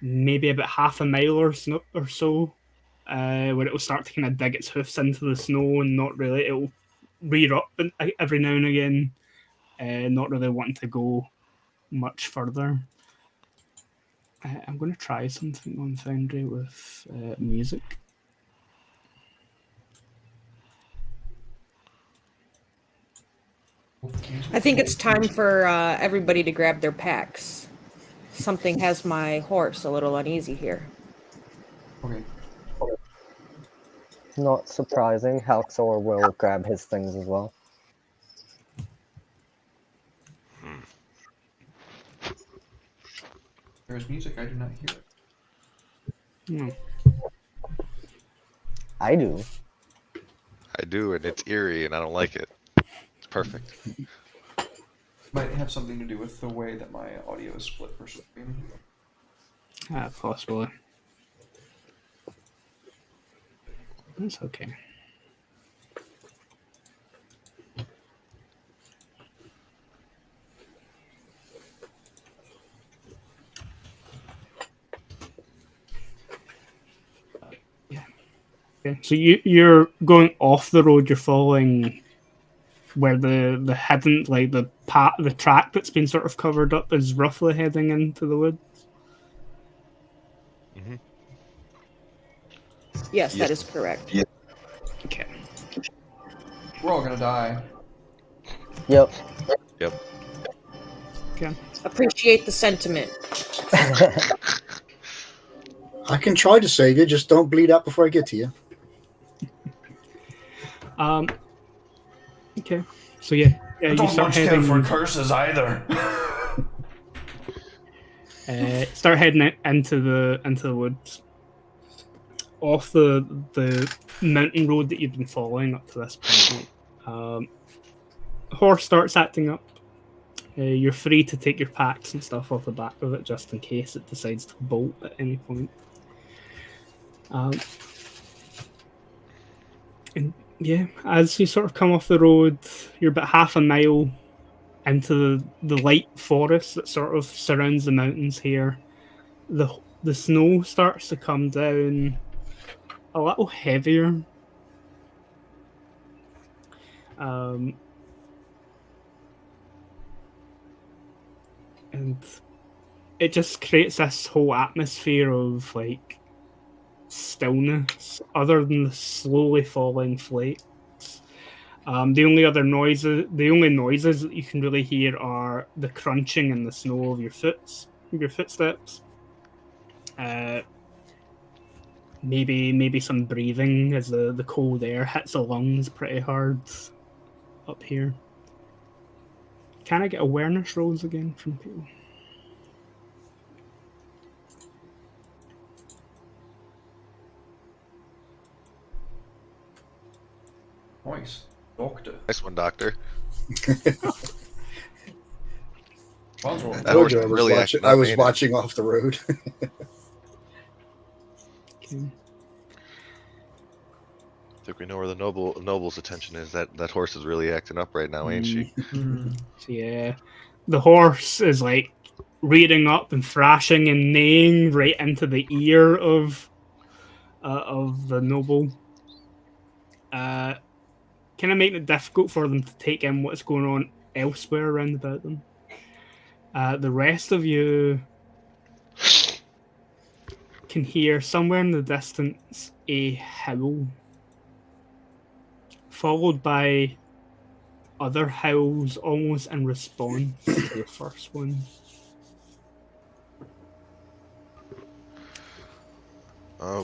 Speaker 2: maybe about half a mile or so, where it will start to kind of dig its hoofs into the snow and not really, it will rear up every now and again, not really wanting to go much further. I'm going to try something on Foundry with music.
Speaker 5: I think it's time for everybody to grab their packs. Something has my horse a little uneasy here.
Speaker 1: Okay.
Speaker 6: Not surprising, Halxor will grab his things as well.
Speaker 1: There is music, I do not hear it.
Speaker 2: Hmm.
Speaker 6: I do.
Speaker 4: I do, and it's eerie, and I don't like it. It's perfect.
Speaker 1: Might have something to do with the way that my audio is split for stream.
Speaker 2: Possibly. That's okay. Okay. So you're going off the road. You're following where the hidden, like the track that's been sort of covered up is roughly heading into the woods.
Speaker 4: Mm-hmm.
Speaker 5: Yes, that is correct.
Speaker 2: Okay.
Speaker 1: We're all gonna die.
Speaker 6: Yep.
Speaker 2: Okay.
Speaker 5: Appreciate the sentiment.
Speaker 3: I can try to save you, just don't bleed out before I get to you.
Speaker 2: Okay. So yeah, you
Speaker 1: Don't
Speaker 2: start
Speaker 1: much care for
Speaker 2: heading.
Speaker 1: curses either.
Speaker 2: Start heading into the woods. Off the mountain road that you've been following up to this point. Horse starts acting up. You're free to take your packs and stuff off the back of it just in case it decides to bolt at any point. And yeah, as you sort of come off the road, you're about half a mile into the light forest that sort of surrounds the mountains here. The snow starts to come down a little heavier. And it just creates this whole atmosphere of like stillness, other than the slowly falling flakes. The only noises that you can really hear are the crunching in the snow of your footsteps. Maybe some breathing as the cold air hits the lungs pretty hard up here. Can I get awareness rolls again from people?
Speaker 1: Nice. Doctor.
Speaker 4: Nice one, Doctor.
Speaker 1: Bonds roll.
Speaker 3: I
Speaker 4: That
Speaker 3: told
Speaker 4: horse
Speaker 3: you
Speaker 4: is really acting
Speaker 3: I
Speaker 4: up,
Speaker 3: was
Speaker 4: ain't it?
Speaker 3: watching off the road.
Speaker 2: Okay.
Speaker 4: I think we know where the noble's attention is. That horse is really acting up right now, ain't she?
Speaker 2: So yeah, the horse is like rearing up and thrashing and neighing right into the ear of the noble. Kind of making it difficult for them to take in what's going on elsewhere around about them. The rest of you can hear somewhere in the distance a howl, followed by other howls almost in response to the first one.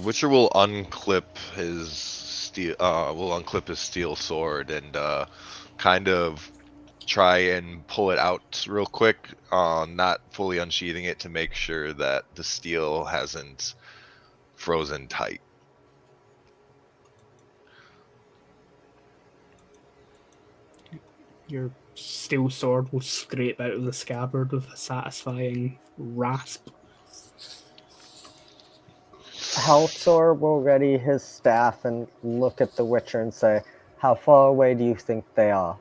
Speaker 4: Witcher will unclip his steel sword and kind of try and pull it out real quick, not fully unsheathing it to make sure that the steel hasn't frozen tight.
Speaker 2: Your steel sword will scrape out of the scabbard with a satisfying rasp.
Speaker 6: Halsor will ready his staff and look at the Witcher and say, "How far away do you think they are?"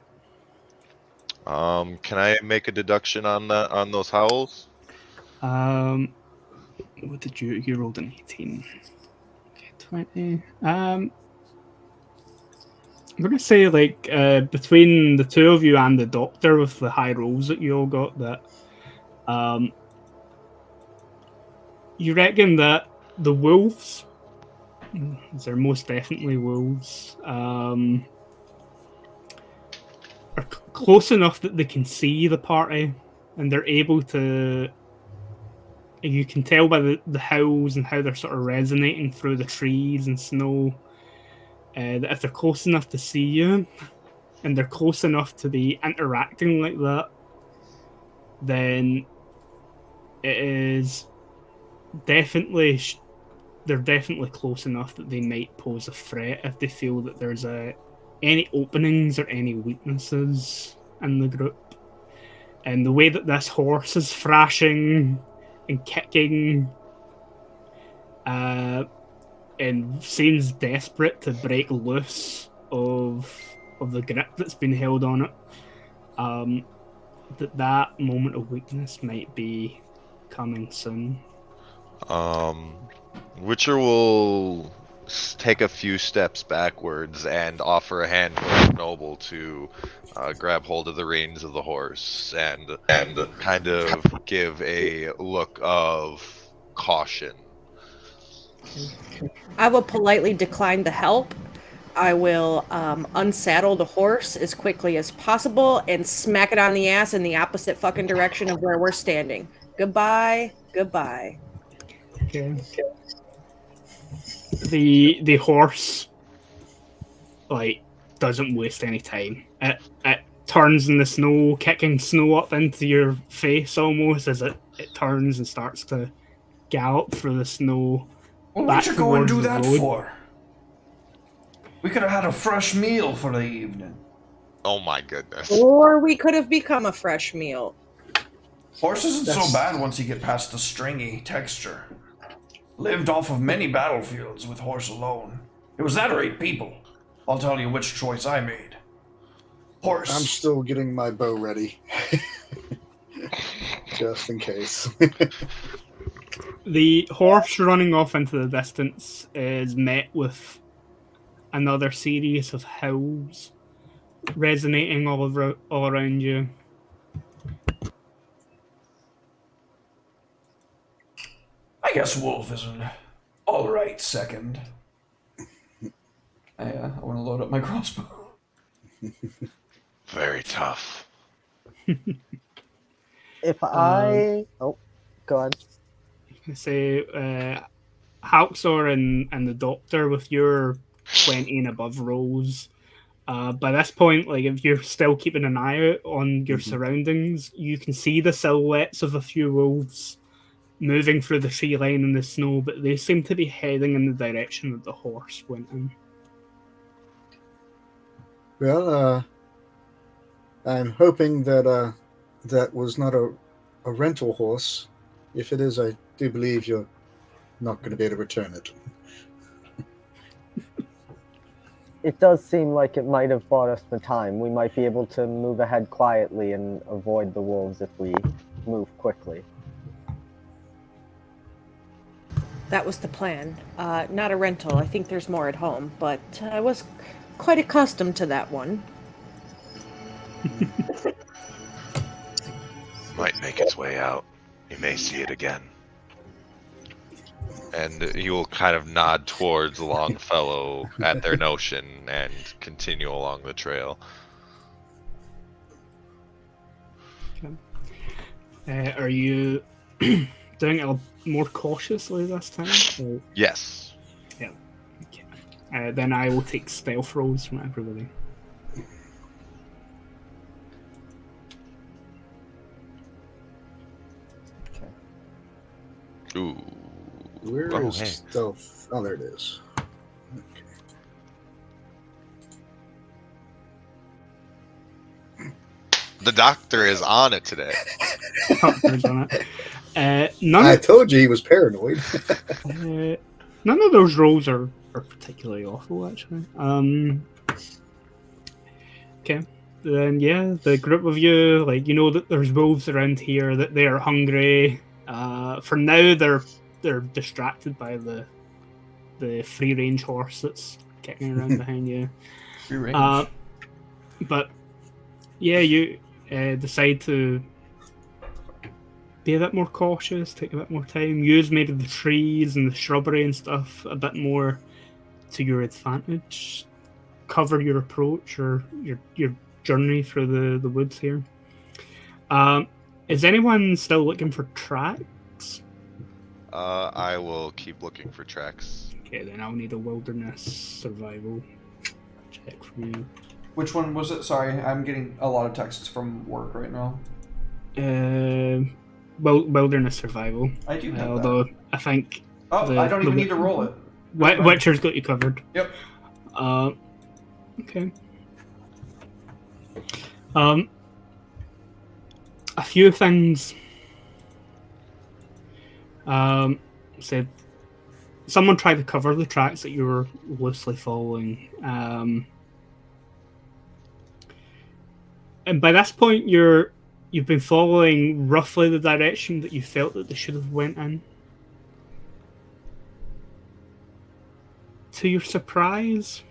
Speaker 4: Can I make a deduction on those howls?
Speaker 2: What did you rolled an 18? Okay, 20. I'm gonna say like between the two of you and the doctor with the high rolls that you all got, that you reckon that the wolves, they're most definitely wolves, are close enough that they can see the party, and they're able to. You can tell by the howls and how they're sort of resonating through the trees and snow, that if they're close enough to see you, and they're close enough to be interacting like that, then it is definitely they're definitely close enough that they might pose a threat if they feel that there's any openings or any weaknesses in the group. And the way that this horse is thrashing and kicking and seems desperate to break loose of the grip that's been held on it, that moment of weakness might be coming soon.
Speaker 4: Witcher will take a few steps backwards and offer a hand to the noble to grab hold of the reins of the horse and kind of give a look of caution.
Speaker 5: I will politely decline the help, I will unsaddle the horse as quickly as possible and smack it on the ass in the opposite fucking direction of where we're standing. Goodbye. Goodbye.
Speaker 2: Okay. The horse like doesn't waste any time. It turns in the snow, kicking snow up into your face almost as it turns and starts to gallop through the snow.
Speaker 1: Well,
Speaker 2: back
Speaker 1: what'd you go and
Speaker 2: towards
Speaker 1: do
Speaker 2: the
Speaker 1: that
Speaker 2: road.
Speaker 1: for? We could have had a fresh meal for the evening.
Speaker 4: Oh my goodness.
Speaker 5: Or we could have become a fresh meal.
Speaker 1: Horse isn't
Speaker 3: That's-
Speaker 1: so bad once you get past the stringy texture. Lived off of many battlefields with horse alone. It was that or 8 people. I'll tell you which choice I made. Horse.
Speaker 3: I'm still getting my bow ready. Just in case.
Speaker 2: The horse running off into the distance is met with another series of howls resonating all around you.
Speaker 1: I guess Wolf is an alright second. I want to load up my crossbow.
Speaker 4: Very tough.
Speaker 6: If I oh, go on.
Speaker 2: Say, Halxor and the Doctor with your 20 and above rolls. By this point, like if you're still keeping an eye out on your surroundings, you can see the silhouettes of a few wolves moving through the tree line in the snow, but they seem to be heading in the direction that the horse went in.
Speaker 3: Well, I'm hoping that that was not a rental horse. If it is, I do believe you're not going to be able to return it.
Speaker 6: It does seem like it might have bought us the time. We might be able to move ahead quietly and avoid the wolves if we move quickly.
Speaker 5: That was the plan. Not a rental. I think there's more at home, but I was quite accustomed to that one.
Speaker 4: Might make its way out. You may see it again. And you will kind of nod towards Longfellow at their notion and continue along the trail.
Speaker 2: Are you doing it more cautiously this time? Or-
Speaker 4: Yes.
Speaker 2: then I will take stealth rolls from everybody.
Speaker 4: Ooh.
Speaker 3: Where is
Speaker 4: Oh, hey.
Speaker 3: stealth? Oh, there it is.
Speaker 4: The doctor is on it today.
Speaker 2: Doctor's on it.
Speaker 3: I told you he was paranoid.
Speaker 2: None of those rolls are particularly awful, actually. Okay. Then, yeah, the group of you, like, you know that there's wolves around here, that they are hungry. For now, they're distracted by the free-range horse that's kicking around behind you.
Speaker 1: Free range.
Speaker 2: But, yeah, you decide to be a bit more cautious, take a bit more time, use maybe the trees and the shrubbery and stuff a bit more to your advantage. Cover your approach or your journey through the woods here. Is anyone still looking for tracks?
Speaker 4: I will keep looking for tracks.
Speaker 2: Okay, then I'll need a wilderness survival check from you.
Speaker 1: Which one was it? Sorry, I'm getting a lot of texts from work right now.
Speaker 2: Wilderness survival.
Speaker 1: I do have
Speaker 2: Although
Speaker 1: that.
Speaker 2: I think
Speaker 1: Oh,
Speaker 2: the-
Speaker 1: I don't even
Speaker 2: the-
Speaker 1: need to roll it.
Speaker 2: Witcher's got you covered.
Speaker 1: Yep.
Speaker 2: Okay. A few things. Said someone tried to cover the tracks that you were loosely following. And by this point, you've been following roughly the direction that you felt that they should have went in. To your surprise,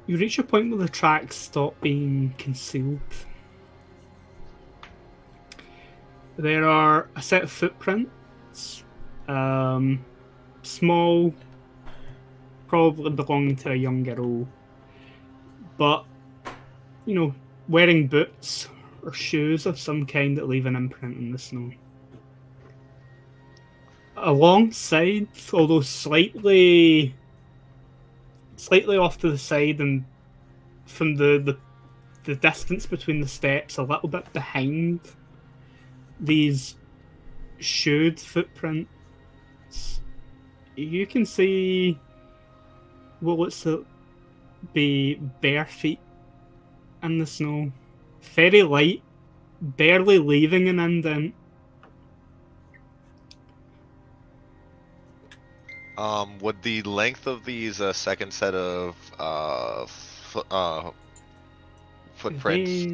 Speaker 2: you reach a point where the tracks stop being concealed. There are a set of footprints small, probably belonging to a young girl, but, you know, wearing boots or shoes of some kind that leave an imprint in the snow. Alongside, although slightly off to the side and from the distance between the steps, a little bit behind these shoed footprints, you can see what looks to be bare feet in the snow. Very light, barely leaving an indent.
Speaker 4: Would the length of these second set of footprints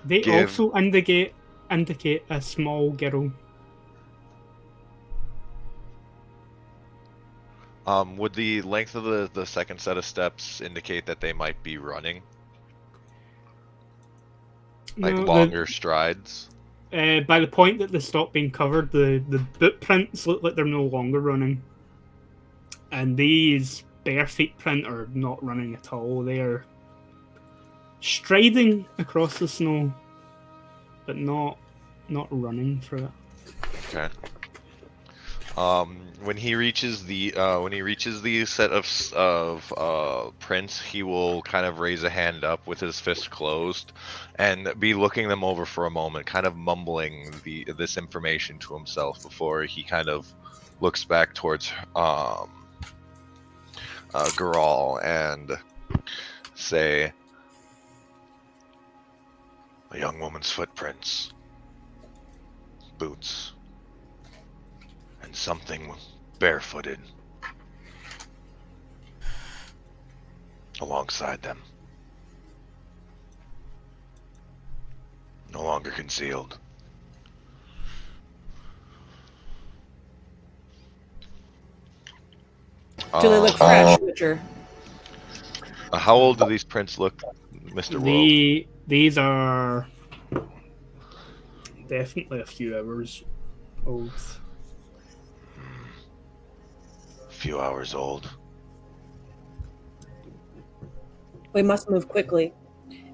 Speaker 2: They
Speaker 4: give-
Speaker 2: also indicate a small girl.
Speaker 4: would the length of the second set of steps indicate that they might be running? Like
Speaker 2: No,
Speaker 4: longer strides?
Speaker 2: by the point that they stop being covered, the boot prints look like they're no longer running. And these bare feet print are not running at all. They are striding across the snow, but not running through it.
Speaker 4: Okay. When he reaches the set of prints, he will kind of raise a hand up with his fist closed, and be looking them over for a moment, kind of mumbling this information to himself before he kind of looks back towards Garal and say, "A young woman's footprints, boots, and something barefooted alongside them. No longer concealed."
Speaker 5: Do they look fresh, Witcher?
Speaker 4: How old do these prints look, Mr. World?
Speaker 2: These are definitely a few hours old.
Speaker 4: A few hours old.
Speaker 5: We must move quickly.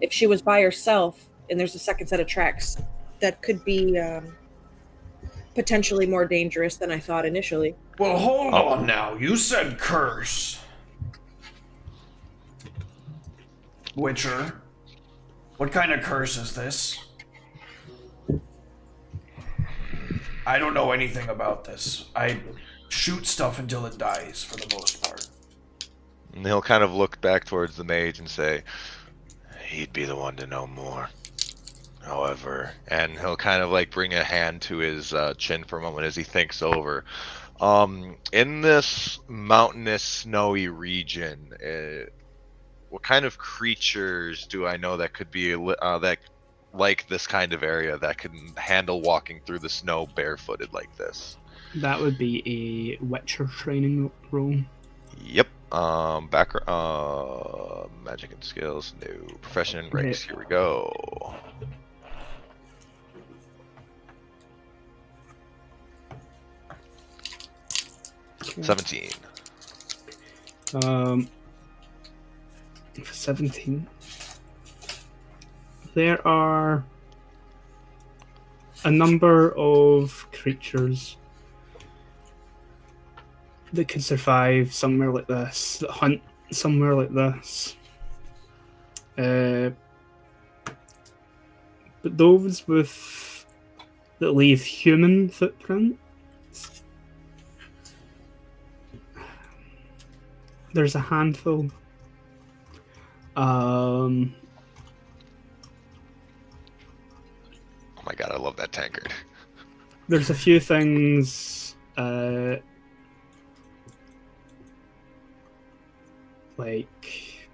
Speaker 5: If she was by herself and there's a second set of tracks, that could be potentially more dangerous than I thought initially.
Speaker 1: Well, hold on now. You said curse. Witcher, what kind of curse is this? I don't know anything about this. I shoot stuff until it dies, for the most part.
Speaker 4: And he'll kind of look back towards the mage and say, "He'd be the one to know more. However," and he'll kind of like bring a hand to his chin for a moment as he thinks over. In this mountainous, snowy region, what kind of creatures do I know that could be that like this kind of area that can handle walking through the snow barefooted like this?
Speaker 2: That would be a Witcher training role.
Speaker 4: Yep. Magic and skills, no. Profession and race, here we go.
Speaker 2: Okay.
Speaker 4: 17.
Speaker 2: 17. There are a number of creatures that could survive somewhere like this, that hunt somewhere like this. But those that leave human footprints, there's a handful.
Speaker 4: Oh my god, I love that tankard.
Speaker 2: There's a few things like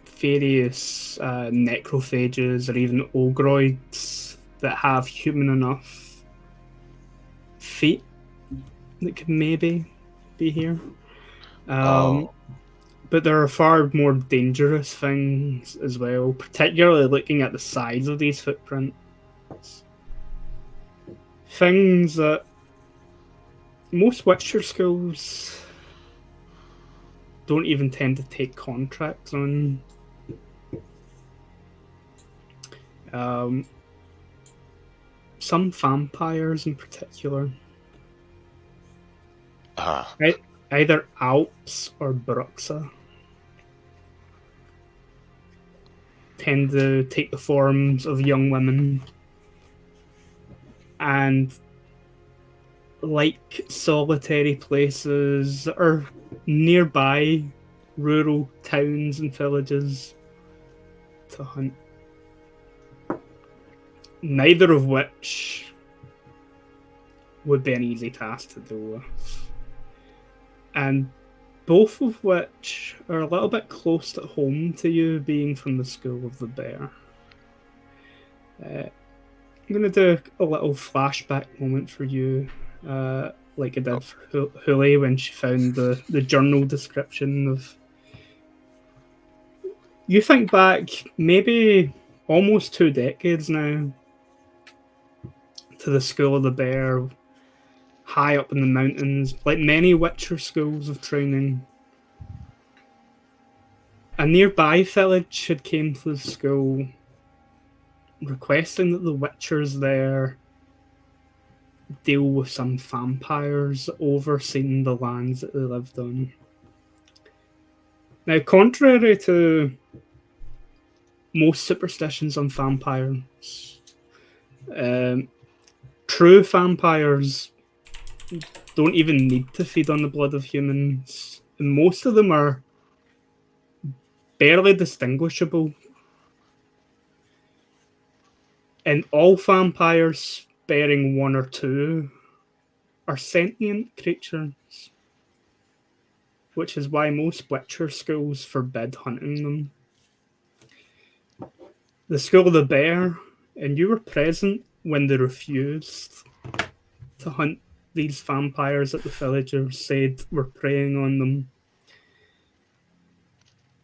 Speaker 2: various necrophages or even ogroids that have human enough feet that could maybe be here. But there are far more dangerous things as well, particularly looking at the size of these footprints. Things that most Witcher schools don't even tend to take contracts on some vampires in particular. Either Alps or Bruxa tend to take the forms of young women, and like solitary places or nearby rural towns and villages to hunt. Neither of which would be an easy task to deal with. And both of which are a little bit close to home to you, being from the School of the Bear. I'm going to do a little flashback moment for you, like I did for Huli when she found the journal description of... You think back maybe almost 2 decades now to the School of the Bear, high up in the mountains, like many Witcher schools of training. A nearby village had came to the school requesting that the Witchers there deal with some vampires overseeing the lands that they lived on. Now, contrary to most superstitions on vampires, true vampires don't even need to feed on the blood of humans, and most of them are barely distinguishable. And all vampires, bearing 1 or 2, are sentient creatures, which is why most Witcher schools forbid hunting them. The School of the Bear, and you were present when they refused to hunt these vampires that the villagers said were preying on them.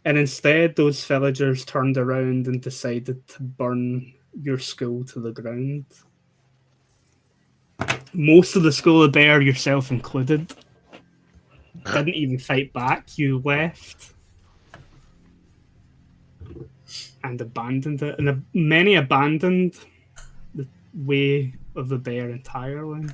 Speaker 2: And instead, those villagers turned around and decided to burn your school to the ground. Most of the School of the Bear, yourself included, didn't even fight back. You left and abandoned it. And many abandoned the way of the bear entirely.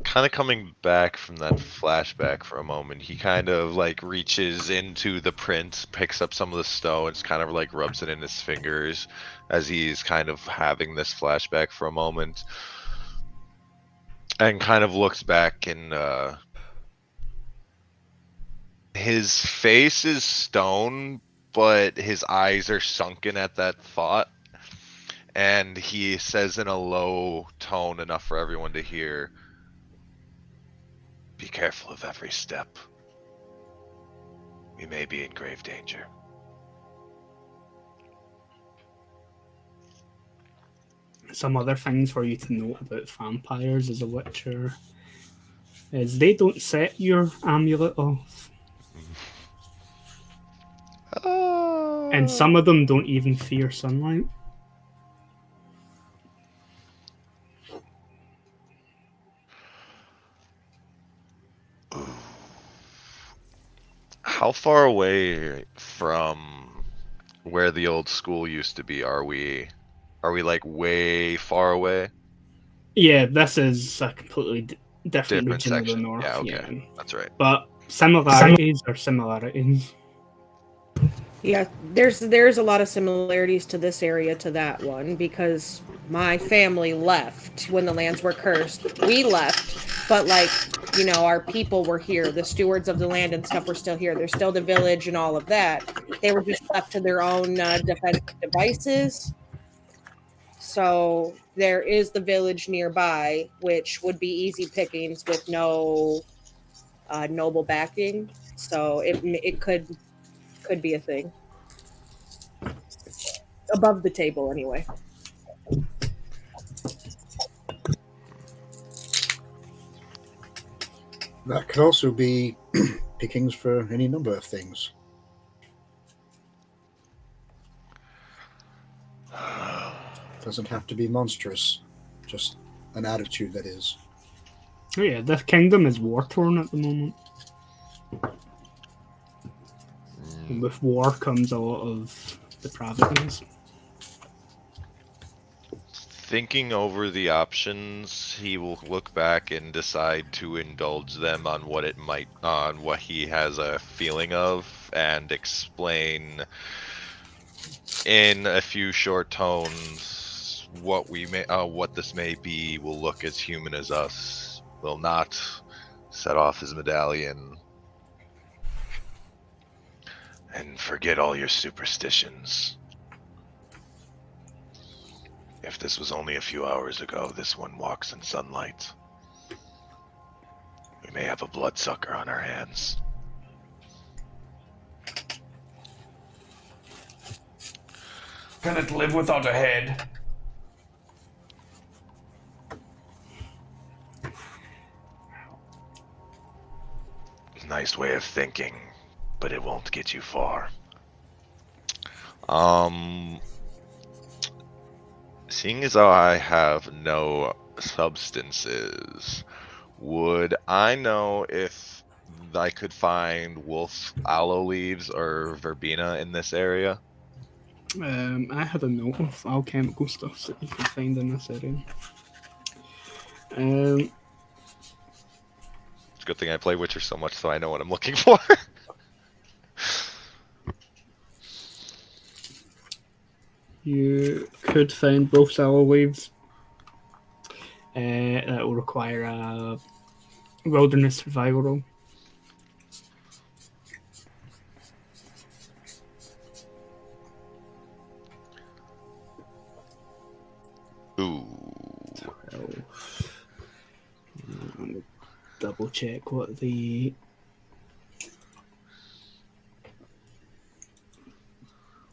Speaker 4: Kind of coming back from that flashback for a moment, he kind of like reaches into the print, picks up some of the stones, kind of like rubs it in his fingers as he's kind of having this flashback for a moment, and kind of looks back, and his face is stone, but his eyes are sunken at that thought, and he says in a low tone enough for everyone to hear, "Be careful of every step. We may be in grave danger."
Speaker 2: Some other things for you to note about vampires as a Witcher is they don't set your amulet off. And some of them don't even fear sunlight.
Speaker 4: How far away from where the old school used to be are we? Are we like way far away?
Speaker 2: Yeah, this is a completely different region
Speaker 4: section.
Speaker 2: of the north.
Speaker 4: Yeah, okay. That's right.
Speaker 2: But similarities are similarities.
Speaker 5: Yeah, there's a lot of similarities to this area to that one, because my family left when the lands were cursed. We left, but like, you know, our people were here. The stewards of the land and stuff were still here. There's still the village and all of that. They were just left to their own defensive devices. So there is the village nearby, which would be easy pickings with no noble backing. So it could be a thing. Above the table, anyway.
Speaker 3: That could also be pickings for any number of things. Doesn't have to be monstrous, just an attitude, that is.
Speaker 2: Oh yeah, this kingdom is war-torn at the moment. And with war comes a lot of depravities.
Speaker 4: Thinking over the options, he will look back and decide to indulge them on what he has a feeling of, and explain in a few short tones what this may be. Will look as human as us, will not set off his medallion, and forget all your superstitions. If this was only a few hours ago, this one walks in sunlight. We may have a bloodsucker on our hands.
Speaker 1: Can it live without a head?
Speaker 4: Nice way of thinking, but it won't get you far. Seeing as though I have no substances, would I know if I could find wolf aloe leaves or verbena in this area?
Speaker 2: I had a note of alchemical stuff that you can find in this area.
Speaker 4: It's a good thing I play Witcher so much so I know what I'm looking for.
Speaker 2: You could find both sallow leaves. That will require a wilderness survival roll.
Speaker 4: Ooh.
Speaker 2: Let me double check what the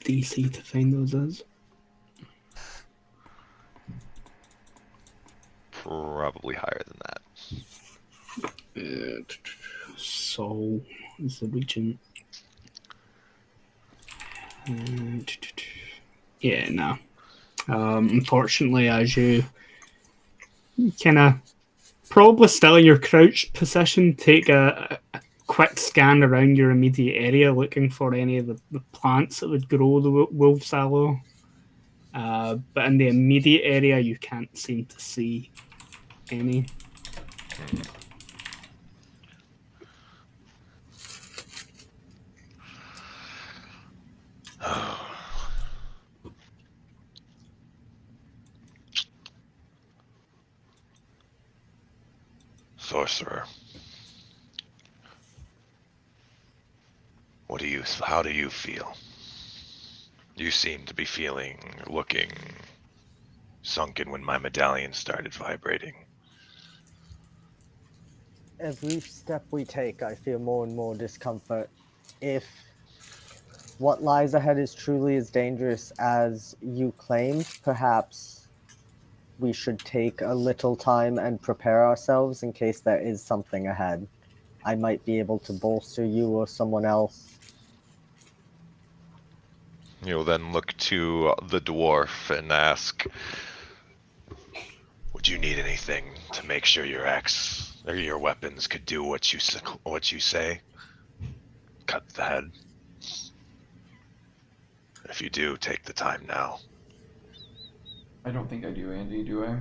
Speaker 2: DC to find those is.
Speaker 4: Probably higher than that.
Speaker 2: Soul is the region. Yeah, no. Unfortunately, as you kind of probably still in your crouched position, take a quick scan around your immediate area looking for any of the plants that would grow the wolf's aloe. But in the immediate area, you can't seem to see any.
Speaker 4: Sorcerer. How do you feel? You seem to be looking sunken when my medallion started vibrating.
Speaker 6: Every step we take, I feel more and more discomfort. If what lies ahead is truly as dangerous as you claim, perhaps we should take a little time and prepare ourselves in case there is something ahead. I might be able to bolster you or someone else.
Speaker 4: You'll then look to the dwarf and ask, would you need anything to make sure your axe or your weapons could do what you say? Cut the head. If you do, take the time now.
Speaker 1: I don't think I do, Andy, do I?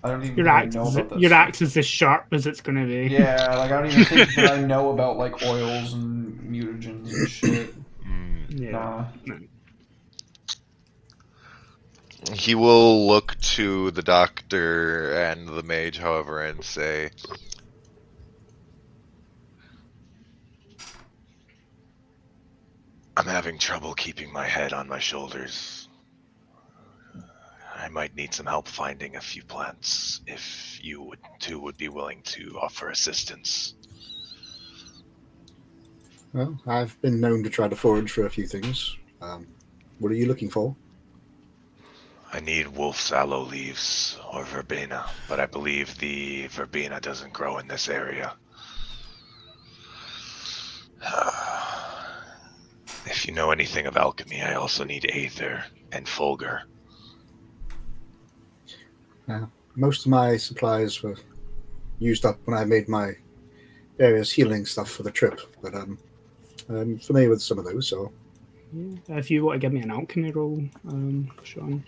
Speaker 1: I don't even
Speaker 2: Your
Speaker 1: think I know about this.
Speaker 2: your axe is as sharp as it's going to be.
Speaker 1: Yeah, like I don't even think that I know about like oils and mutagens and shit.
Speaker 2: Yeah.
Speaker 1: Nah.
Speaker 4: He will look to the doctor and the mage, however, and say, I'm having trouble keeping my head on my shoulders. I might need some help finding a few plants, if you would be willing to offer assistance.
Speaker 3: Well, I've been known to try to forage for a few things. What are you looking for?
Speaker 4: I need wolf's aloe leaves or verbena, but I believe the verbena doesn't grow in this area. If you know anything of alchemy, I also need aether and fulgur.
Speaker 3: Most of my supplies were used up when I made my various healing stuff for the trip, but I'm familiar with some of those. So
Speaker 2: Yeah. If you want to give me an alchemy roll, Sean.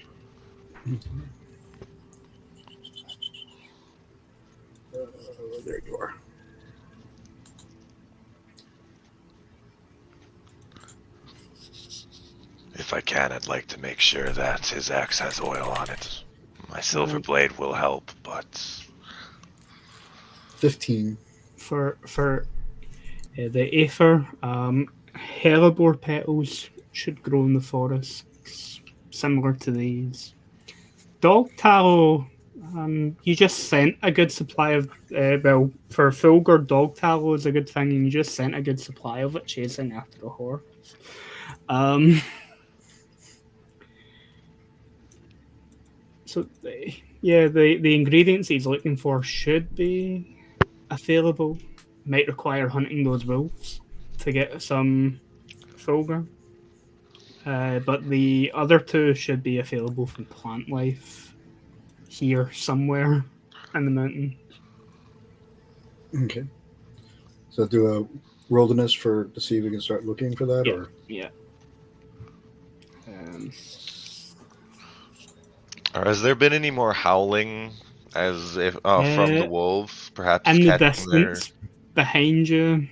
Speaker 3: there you are.
Speaker 4: If I can, I'd like to make sure that his axe has oil on it. My silver blade will help, but
Speaker 3: 15.
Speaker 2: For the aether, hellebore petals should grow in the forests, similar to these. Dog tallow, you just sent a good supply of. Well, for Fulgur, dog tallow is a good thing, and you just sent a good supply of it, chasing after a horse. So, the ingredients he's looking for should be available. Might require hunting those wolves to get some Fulgur. But the other two should be available from plant life here somewhere in the mountain.
Speaker 3: Okay. So do a wilderness to see if we can start looking for that,
Speaker 2: Yeah.
Speaker 3: or
Speaker 2: Yeah.
Speaker 4: or has there been any more howling as if from the wolves, perhaps
Speaker 2: In the
Speaker 4: catching their...
Speaker 2: distance behind you,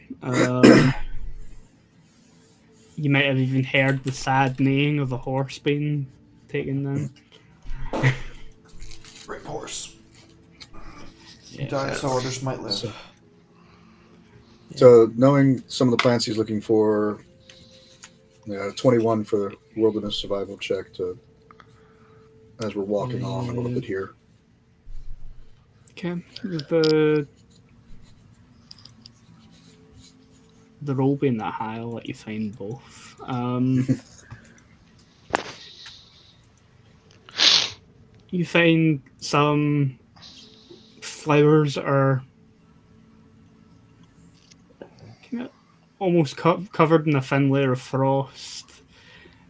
Speaker 2: you might have even heard the sad neighing of a horse being taken down.
Speaker 1: Brave horse.
Speaker 2: Yeah.
Speaker 1: Died so others might live.
Speaker 3: So knowing some of the plants he's looking for, 21 for the wilderness survival check as we're walking on a little bit here.
Speaker 2: Okay. The roll being that high, I'll let you find both. You find some flowers are kind of almost covered in a thin layer of frost.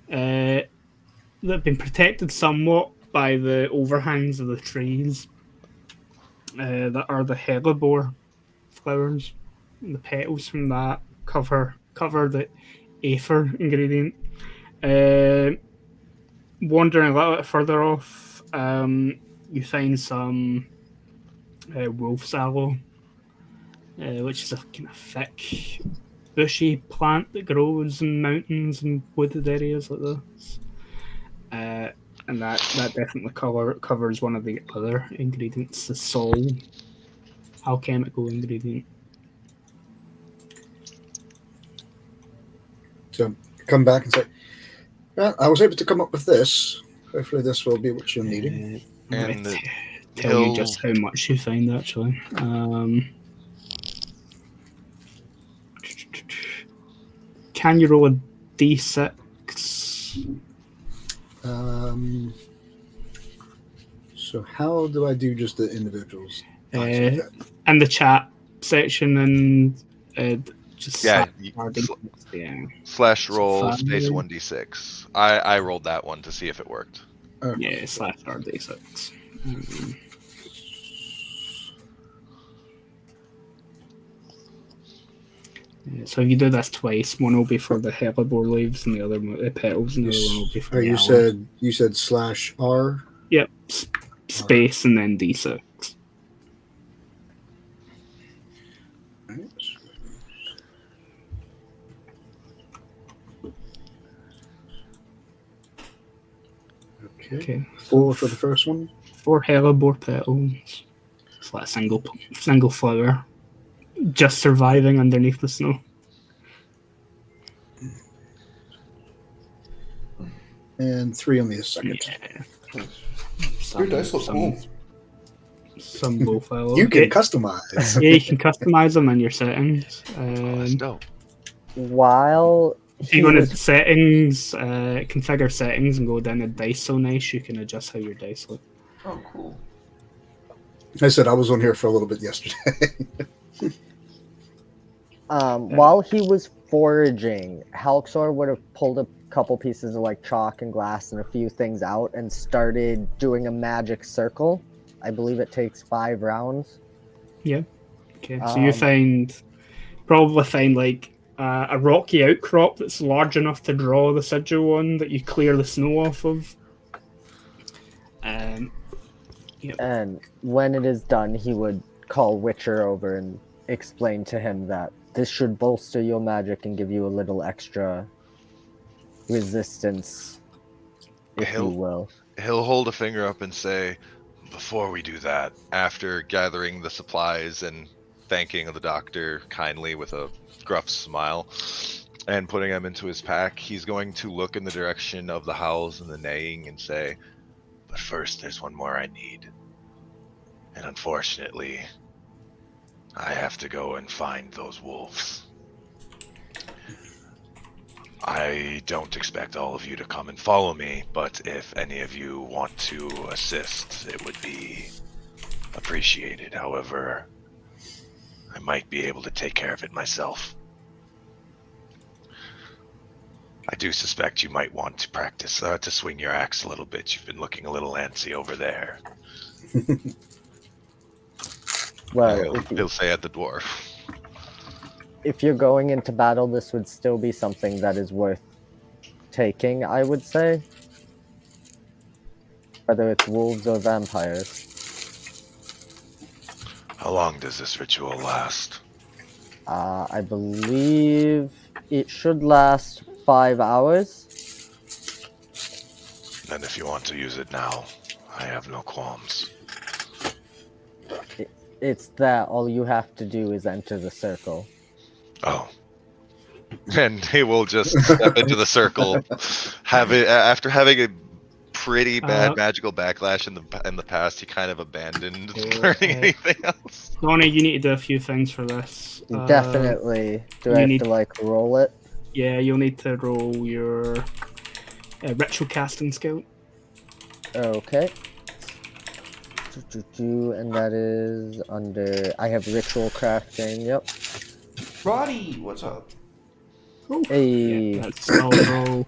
Speaker 2: That have been protected somewhat by the overhangs of the trees. That are the hellebore flowers. And the petals from that cover the aether ingredient. Wandering a little bit further off, you find some wolf's aloe, which is a kind of thick, bushy plant that grows in mountains and wooded areas like this. And that definitely covers one of the other ingredients, the sol, alchemical ingredient.
Speaker 3: So come back and say, well, I was able to come up with this. Hopefully this will be what you're needing.
Speaker 4: And
Speaker 2: Tell you just how much you find, actually. Can you roll a d6?
Speaker 3: So how do I do just the individuals?
Speaker 2: In the chat section, and just
Speaker 4: Yeah, slash roll space 1d6. I rolled that one to see if it worked.
Speaker 2: Yeah, slash RD6. So if you do this twice, one will be for the hellebore leaves and the other petals, and the other one will be for the aloe.
Speaker 3: You said slash R?
Speaker 2: Yep, space and then D6. Okay.
Speaker 3: 4 for the first one.
Speaker 2: 4 hellebore petals. It's like a single flower, just surviving underneath the snow.
Speaker 3: And 3 on the second.
Speaker 2: Yeah.
Speaker 1: Your dice look cool.
Speaker 2: Some bullfell.
Speaker 3: You can customize.
Speaker 2: Yeah, you can customize them in your settings.
Speaker 4: That's dope.
Speaker 6: While
Speaker 2: If you go to settings, configure settings, and go down to dice so nice, you can adjust how your dice look.
Speaker 1: Oh, cool.
Speaker 3: I said I was on here for a little bit yesterday.
Speaker 6: While he was foraging, Halxor would have pulled a couple pieces of like chalk and glass and a few things out and started doing a magic circle I believe it takes 5 rounds.
Speaker 2: Okay, so you
Speaker 6: Um,
Speaker 2: probably find like a rocky outcrop that's large enough to draw the sigil on that you clear the snow off of. Yep.
Speaker 6: And when it is done, he would call Witcher over and explain to him that this should bolster your magic and give you a little extra resistance, if you will.
Speaker 4: He'll hold a finger up and say, before we do that, after gathering the supplies and thanking the doctor kindly with a gruff smile and putting them into his pack, he's going to look in the direction of the howls and the neighing and say, but first there's one more I need. And unfortunately, I have to go and find those wolves. I don't expect all of you to come and follow me, but if any of you want to assist, it would be appreciated. However, I might be able to take care of it myself. I do suspect you might want to practice to swing your axe a little bit. You've been looking a little antsy over there.
Speaker 6: Well,
Speaker 4: He'll say at the dwarf.
Speaker 6: if you're going into battle, this would still be something that is worth taking, I would say. Whether it's wolves or vampires.
Speaker 4: How long does this ritual last?
Speaker 6: I believe it should last 5 hours.
Speaker 4: And if you want to use it now, I have no qualms.
Speaker 6: It's that all you have to do is enter the circle.
Speaker 4: Oh. And he will just step into the circle, have it after having a pretty bad magical backlash in the past. He kind of abandoned learning anything else.
Speaker 2: Donnie, you need to do a few things for this.
Speaker 6: Definitely. Do I have to like roll it?
Speaker 2: Yeah, you'll need to roll your ritual casting skill.
Speaker 6: Okay. And that is under. I have ritual crafting. Yep.
Speaker 1: Roddy, what's up?
Speaker 6: Hey.
Speaker 2: Yeah, that's all roll.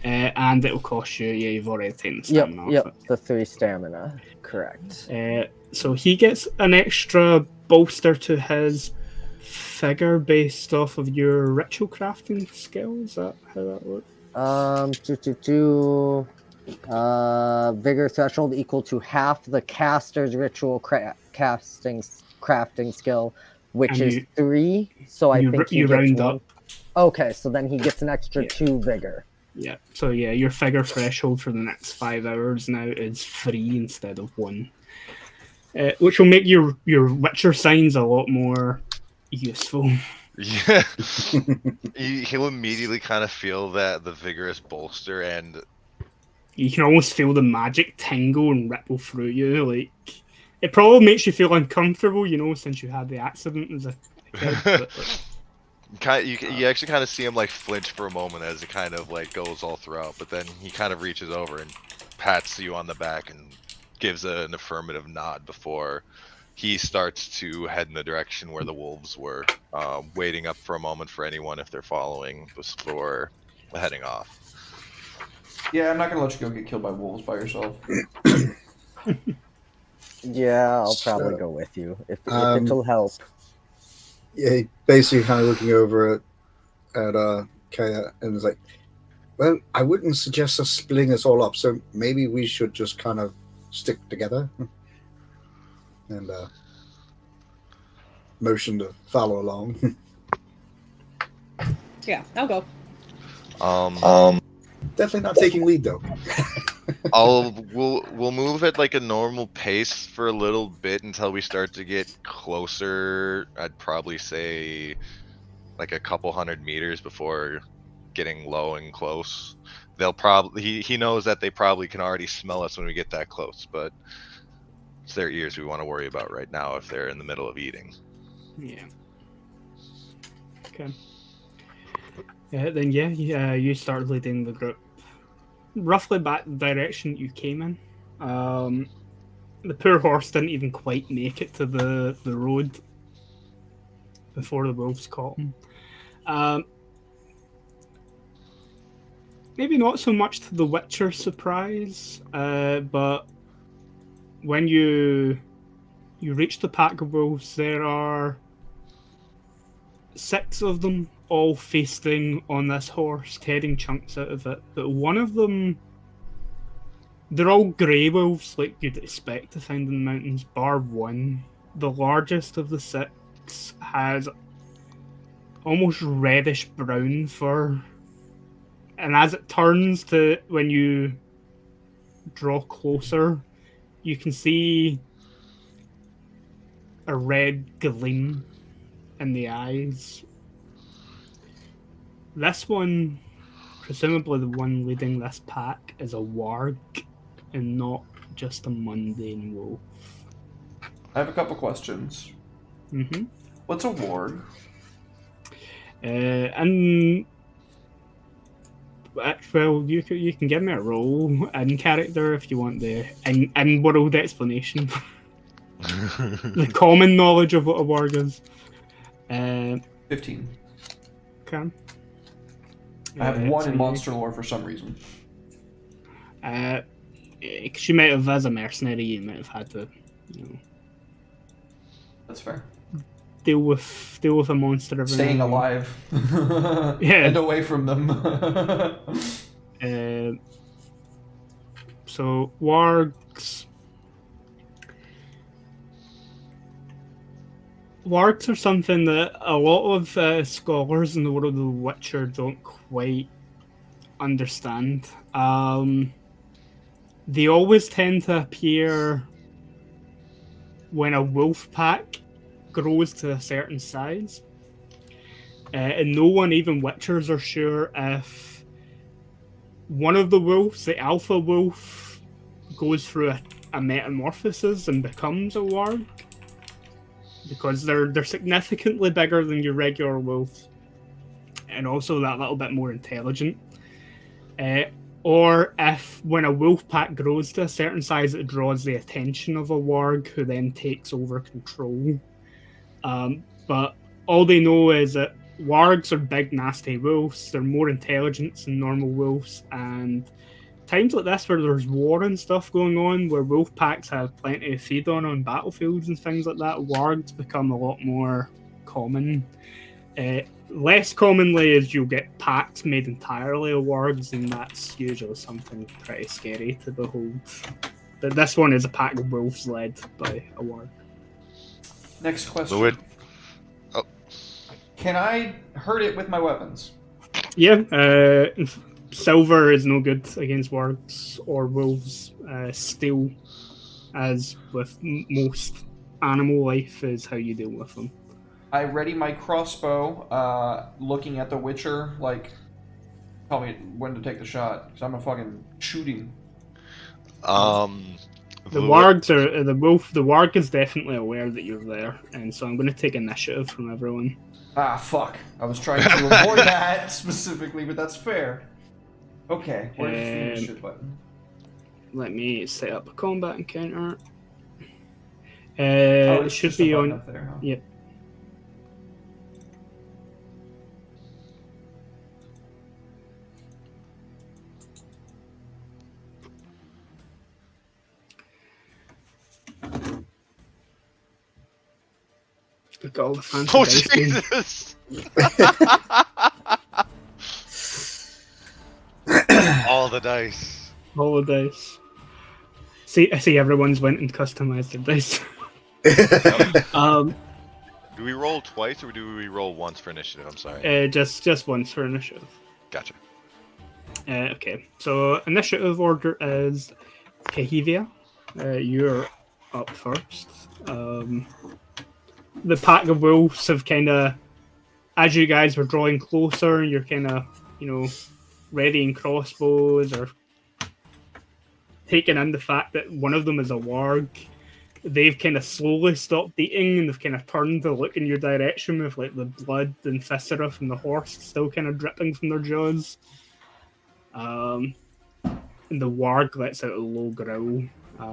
Speaker 2: And it'll cost you. Yeah, you've already taken the stamina.
Speaker 6: Yep. The 3 stamina. Correct.
Speaker 2: So he gets an extra bolster to his figure based off of your ritual crafting skill. Is that how that works?
Speaker 6: Vigor threshold equal to half the caster's ritual crafting skill, which is 3. So I think
Speaker 2: you round up.
Speaker 6: Okay, so then he gets an extra 2 vigor.
Speaker 2: Yeah. So yeah, your figure threshold for the next 5 hours now is 3 instead of 1, which will make your Witcher signs a lot more useful.
Speaker 4: Yeah. He'll immediately kind of feel that the vigorous bolster, and
Speaker 2: you can almost feel the magic tingle and ripple through you. Like, it probably makes you feel uncomfortable, since you had the accident as a kid. But,
Speaker 4: you actually kind of see him like flinch for a moment as it kind of like goes all throughout, but then he kind of reaches over and pats you on the back and gives an affirmative nod before he starts to head in the direction where the wolves were, waiting up for a moment for anyone if they're following before heading off.
Speaker 1: Yeah, I'm not gonna let you go get killed by wolves by yourself.
Speaker 6: Yeah, I'll probably go with you if it'll help.
Speaker 3: Yeah, he basically kind of looking over at Kaya and is like, well, I wouldn't suggest us splitting this all up, so maybe we should just kind of stick together. And motion to follow along.
Speaker 5: Yeah, I'll go.
Speaker 3: Definitely not taking lead though.
Speaker 4: We'll move at like a normal pace for a little bit until we start to get closer. I'd probably say like a couple 100 meters before getting low and close. They'll probably he knows that they probably can already smell us when we get that close, but it's their ears we want to worry about right now if they're in the middle of eating.
Speaker 2: Yeah. Okay. Then you start leading the group roughly back the direction you came in. The poor horse didn't even quite make it to the road before the wolves caught him. Maybe not so much to the Witcher's surprise, but when you reach the pack of wolves, there are 6 of them, all feasting on this horse, tearing chunks out of it. But one of them, they're all grey wolves, like you'd expect to find in the mountains, bar one. The largest of the 6 has almost reddish brown fur, and as it turns to when you draw closer, you can see a red gleam in the eyes. This one, presumably the one leading this pack, is a warg and not just a mundane wolf.
Speaker 1: I have a couple questions.
Speaker 2: Mm-hmm.
Speaker 1: What's a warg?
Speaker 2: And well, you can give me a roll in character if you want the in world explanation. The common knowledge of what a warg is.
Speaker 1: 15.
Speaker 2: Okay.
Speaker 1: I have 1
Speaker 2: so
Speaker 1: in monster lore for some reason.
Speaker 2: Because you might have, as a mercenary, you might have had to,
Speaker 1: That's fair.
Speaker 2: deal with a monster every
Speaker 1: Staying
Speaker 2: now and
Speaker 1: alive.
Speaker 2: Yeah.
Speaker 1: And away from them.
Speaker 2: So wargs. Wargs are something that a lot of scholars in the world of The Witcher don't quite understand. They always tend to appear when a wolf pack grows to a certain size. And no one, even Witchers, are sure if one of the wolves, the alpha wolf, goes through a metamorphosis and becomes a warg. Because they're significantly bigger than your regular wolf, and also that little bit more intelligent. Or if when a wolf pack grows to a certain size, it draws the attention of a warg who then takes over control. But all they know is that wargs are big, nasty wolves. They're more intelligent than normal wolves, and times like this where there's war and stuff going on, where wolf packs have plenty to feed on battlefields and things like that, wargs become a lot more common. Less commonly is you'll get packs made entirely of wargs, and that's usually something pretty scary to behold. But this one is a pack of wolves led by a warg.
Speaker 1: Next question.
Speaker 4: Fluid.
Speaker 1: Can I hurt it with my weapons?
Speaker 2: Yeah, silver is no good against wargs or wolves. Steel, as with most animal life, is how you deal with them.
Speaker 1: I ready my crossbow, looking at the Witcher, like, tell me when to take the shot, because I'm a fucking shooting.
Speaker 2: The wargs are the wolf. The warg is definitely aware that you're there, and so I'm going to take initiative from everyone.
Speaker 1: Ah, fuck. I was trying to avoid that specifically, but that's fair. Okay, where's the initiative button?
Speaker 2: Let me set up a combat encounter.
Speaker 1: Oh,
Speaker 2: It
Speaker 1: it's
Speaker 2: should
Speaker 1: just a
Speaker 2: be
Speaker 1: button
Speaker 2: on.
Speaker 1: up there, huh?
Speaker 2: Yep. Look at all the fancy
Speaker 4: Oh
Speaker 2: dice game.
Speaker 4: Jesus! All the dice.
Speaker 2: All the dice. I see everyone's went and customized their dice.
Speaker 4: Do we roll twice or do we roll once for initiative? I'm sorry.
Speaker 2: Just once for initiative.
Speaker 4: Gotcha.
Speaker 2: Okay, so initiative order is Kahivia. You're up first. The pack of wolves have kind of, as you guys were drawing closer, you're kind of, readying crossbows or taking in the fact that one of them is a warg. They've kind of slowly stopped eating and they've kind of turned to look in your direction with like the blood and viscera from the horse still kind of dripping from their jaws. And the warg lets out a low growl,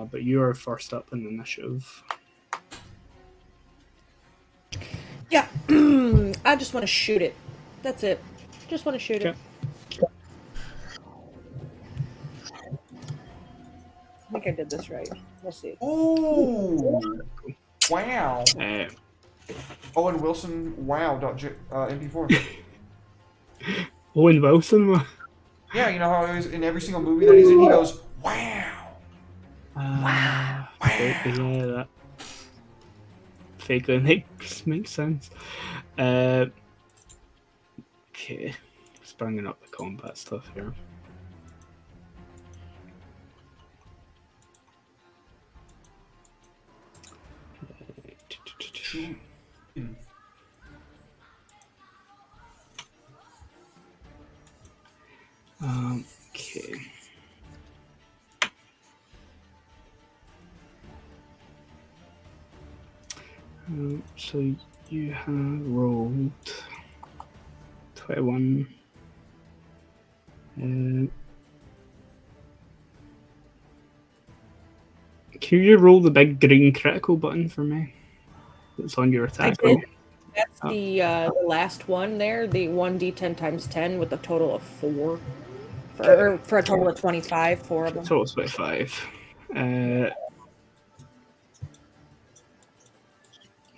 Speaker 2: but you are first up in the initiative.
Speaker 5: Yeah, I just want to shoot it. That's it. Just want to shoot it. think I did this right. We'll see.
Speaker 1: Ooh! Wow.
Speaker 2: Uh,
Speaker 1: Owen Wilson, wow. MP4.
Speaker 2: Owen Wilson.
Speaker 1: Yeah, you know how always in every single movie that he's in, he goes, wow.
Speaker 2: Wow. Yeah, that vaguely makes sense. Okay, just bringing up the combat stuff here. Okay. So you have rolled 21. Can you roll the big green critical button for me? That's on your attack
Speaker 5: I did.
Speaker 2: roll.
Speaker 5: That's the last one there, the 1d10 times 10 with a total of 4. For a total of 25, 4 of them.
Speaker 2: Total 25.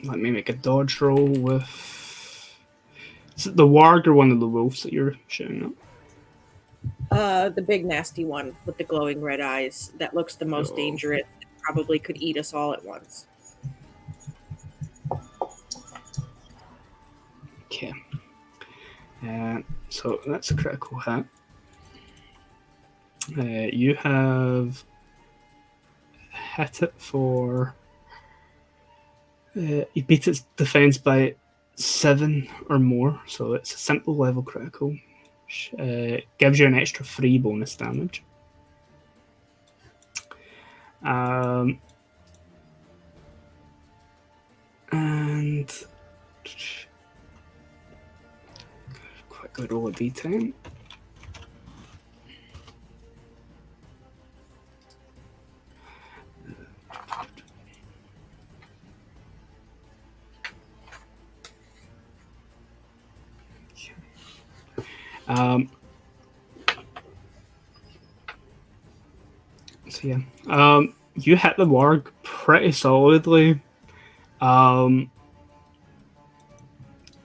Speaker 2: Let me make a dodge roll with. Is it the warg or one of the wolves that you're shooting at?
Speaker 5: The big nasty one with the glowing red eyes that looks the most
Speaker 2: Oh.
Speaker 5: dangerous. Probably could eat us all at once.
Speaker 2: Okay. So that's a critical hit. You have hit it for. You beat its defense by 7 or more, so it's a simple level critical. Gives you an extra 3 bonus damage. And quickly roll a d10. So yeah, you hit the warg pretty solidly.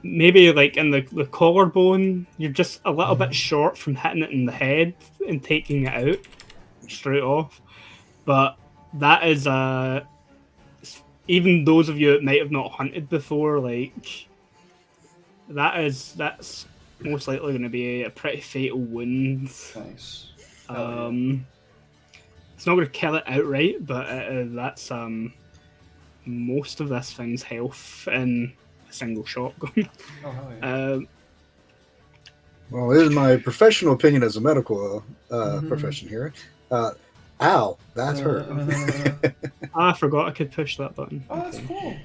Speaker 2: Maybe like in the collarbone, you're just a little bit short from hitting it in the head and taking it out straight off. But that is even those of you that might have not hunted before, like that's most likely going to be a pretty fatal wound.
Speaker 1: Nice.
Speaker 2: It's not going to kill it outright, but that's most of this thing's health in a single shotgun.
Speaker 1: Oh, hell yeah.
Speaker 3: Well, it is my professional opinion as a medical profession here. Ow, that's hurt.
Speaker 2: I forgot I could push that button.
Speaker 1: Oh, that's cool.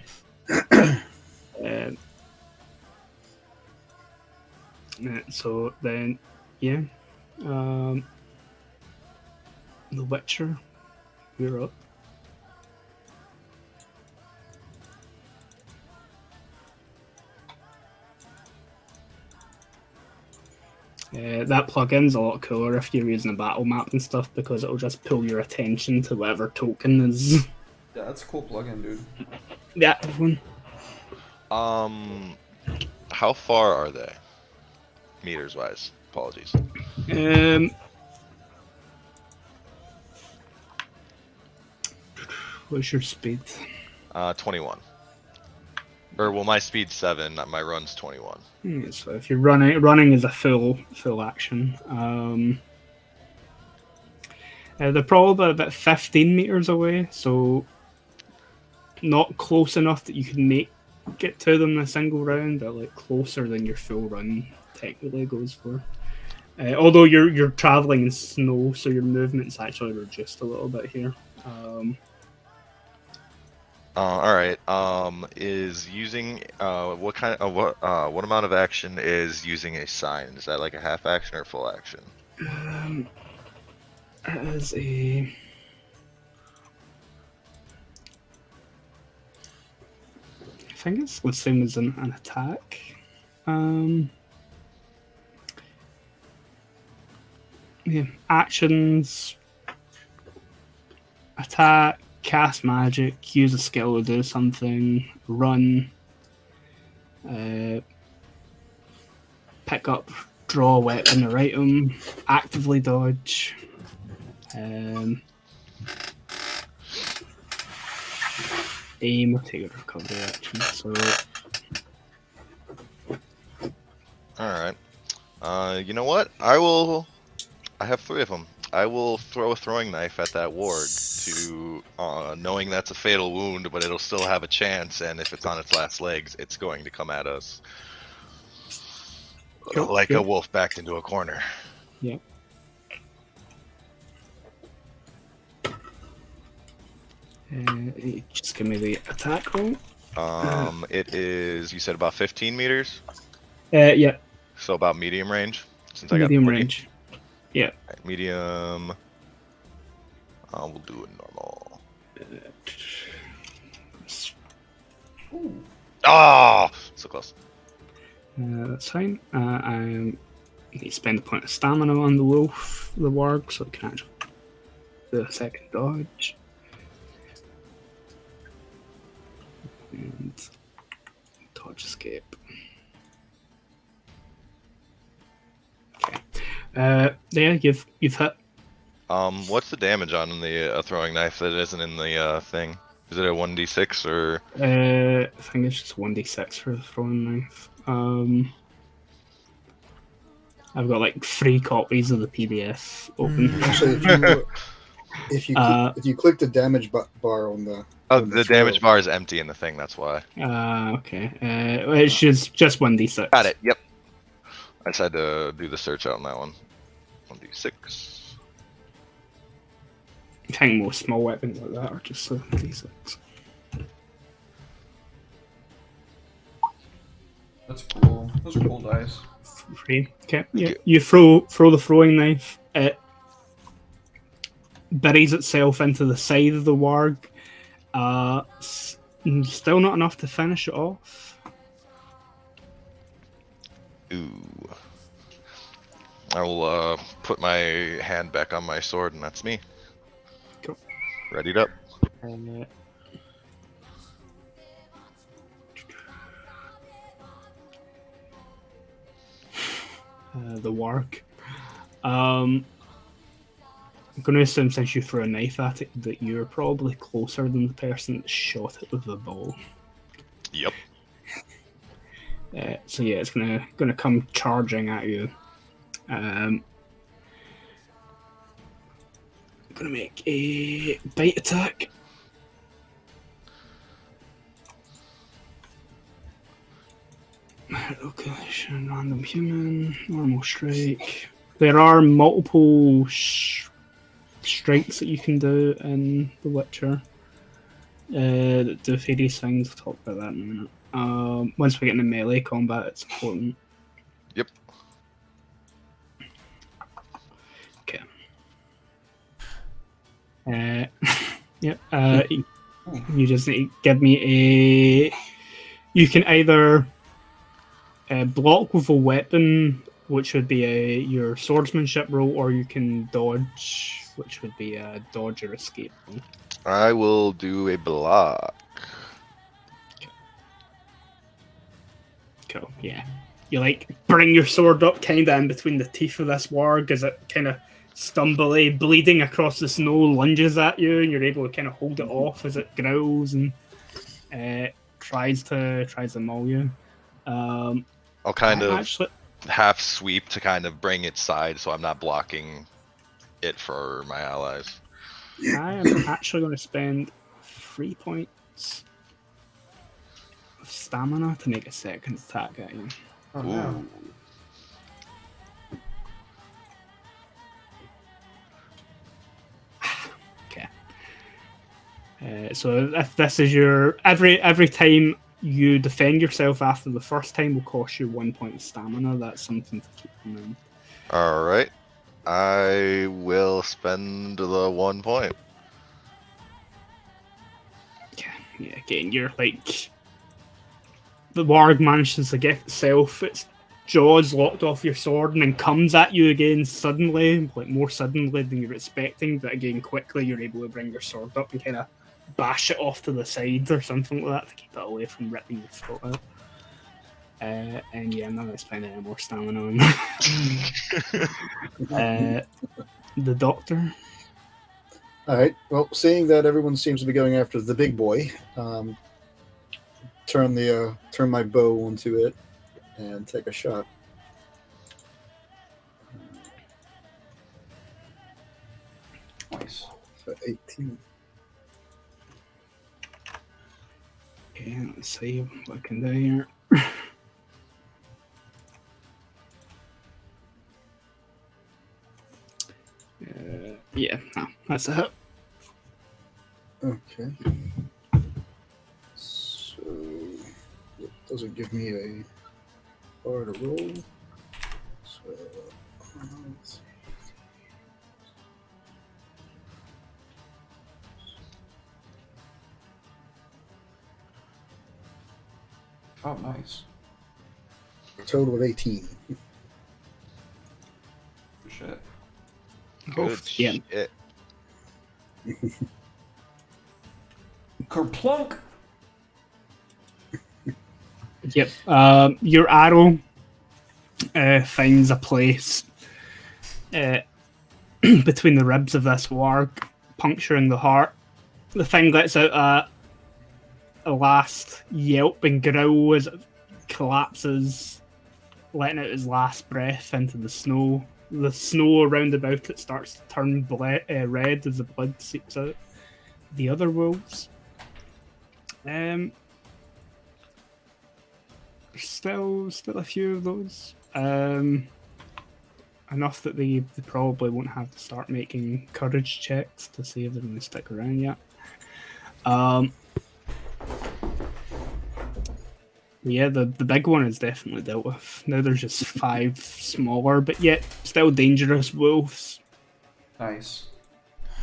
Speaker 2: So then, yeah. The Witcher, you're up. That plugin's a lot cooler if you're using a battle map and stuff because it'll just pull your attention to whatever token is.
Speaker 1: Yeah, that's a cool plugin, dude.
Speaker 2: Yeah, one.
Speaker 4: How far are they? Meters wise. Apologies.
Speaker 2: What's your speed?
Speaker 4: 21. Or well, my speed's 7. My run's 21.
Speaker 2: So if you're running is a full action. They're probably about 15 meters away, so not close enough that you can get to them in a single round, but like closer than your full run technically goes for. Although you're traveling in snow, so your movement's actually reduced a little bit here.
Speaker 4: All right. Is using what amount of action is using a sign? Is that like a half action or full action?
Speaker 2: As a I think it's the same as an attack. Yeah, actions. attack, cast magic, use a skill to do something, run, pick up, draw a weapon or item, actively dodge, aim or take a recovery action. So
Speaker 4: All right. You know what? I have 3 of them. I will throw a throwing knife at that warg to, knowing that's a fatal wound, but it'll still have a chance. And if it's on its last legs, it's going to come at us
Speaker 2: Cool,
Speaker 4: like
Speaker 2: cool.
Speaker 4: a wolf backed into a corner.
Speaker 2: yeah. Just give me the attack roll.
Speaker 4: It is, you said about 15 meters,
Speaker 2: Yeah,
Speaker 4: so about medium range. Since I got
Speaker 2: medium
Speaker 4: 40.
Speaker 2: range. Yeah.
Speaker 4: Right, medium. We'll do it normal. Ah, so close.
Speaker 2: That's fine. I need to spend a point of stamina on the wolf, the warg, so it can actually do a second dodge. And dodge escape. Okay. Yeah, you've hit.
Speaker 4: What's the damage on the throwing knife that isn't in the thing? Is it a 1d6 or?
Speaker 2: I think it's just 1d6 for the throwing knife. I've got like 3 copies of the PDF open.
Speaker 3: Actually, if you click the damage bar on the
Speaker 4: Oh,
Speaker 3: on
Speaker 4: the
Speaker 3: throw-
Speaker 4: damage bar is empty in the thing. That's why.
Speaker 2: Okay. It's just 1d6.
Speaker 4: Got it. Yep. I just had to do the search out on that one. 1d6.
Speaker 2: I think most small weapons like that are just 1d6.
Speaker 1: That's cool. Those are cool dice.
Speaker 2: 3. Okay. Yeah. You throw the throwing knife. It buries itself into the side of the warg. Still not enough to finish it off.
Speaker 4: Ooh. I will put my hand back on my sword, and that's me.
Speaker 2: Cool.
Speaker 4: Readied up.
Speaker 2: The warg. I'm going to assume since you threw a knife at it that you're probably closer than the person that shot it with the ball.
Speaker 4: Yep.
Speaker 2: So yeah, it's gonna come charging at you. Gonna make a bite attack. Location, random human, normal strike. There are multiple strikes that you can do in The Witcher. That do various things. I'll talk about that in a minute. Once we get into melee combat, it's important.
Speaker 4: Yep.
Speaker 2: Okay. Yep. You just need to give me a. You can either block with a weapon, which would be your swordsmanship roll, or you can dodge, which would be a dodge or escape roll.
Speaker 4: I will do a block.
Speaker 2: Cool. Yeah. You like bring your sword up kind of in between the teeth of this warg as it kind of stumbly, bleeding across the snow, lunges at you, and you're able to kind of hold it off as it growls and tries to maul you.
Speaker 4: I'll kind of
Speaker 2: Actually,
Speaker 4: half sweep to kind of bring its side so I'm not blocking it for my allies.
Speaker 2: I am actually going to spend 3 points of stamina to make a second attack at you.
Speaker 1: Oh, no.
Speaker 4: Ooh.
Speaker 2: Okay. So if this is your every time you defend yourself after the first time will cost you 1 point of stamina. That's something to keep in mind.
Speaker 4: All right. I will spend the 1 point.
Speaker 2: Yeah, again, you're like the warg manages to get itself. It's jaws locked off your sword and then comes at you again suddenly, like more suddenly than you're expecting. But again, quickly you're able to bring your sword up and kind of bash it off to the side or something like that to keep it away from ripping your throat out. And yeah, I'm not going to spend any more stamina on that. The doctor.
Speaker 3: All right. Well, seeing that everyone seems to be going after the big boy, turn my bow onto it and take a shot.
Speaker 1: Nice.
Speaker 3: So 18.
Speaker 2: Okay, let's see what I can do here. Yeah, no, that's a hit.
Speaker 3: Okay. So it doesn't give me a bar to roll. So let's see.
Speaker 1: Oh, nice.
Speaker 3: A total of 18.
Speaker 1: Shit.
Speaker 4: Good
Speaker 2: Yeah.
Speaker 4: shit.
Speaker 1: Kerplunk!
Speaker 2: Yep. Your arrow finds a place between the ribs of this warg, puncturing the heart. The thing lets out a last yelp and growl as it collapses, letting out his last breath into the snow. The snow around about it starts to turn red as the blood seeps out. The other wolves. There's still a few of those. Enough that they probably won't have to start making courage checks to see if they're going to stick around yet. Yeah, the big one is definitely dealt with. Now there's just 5 smaller, but yet still dangerous wolves
Speaker 1: Nice.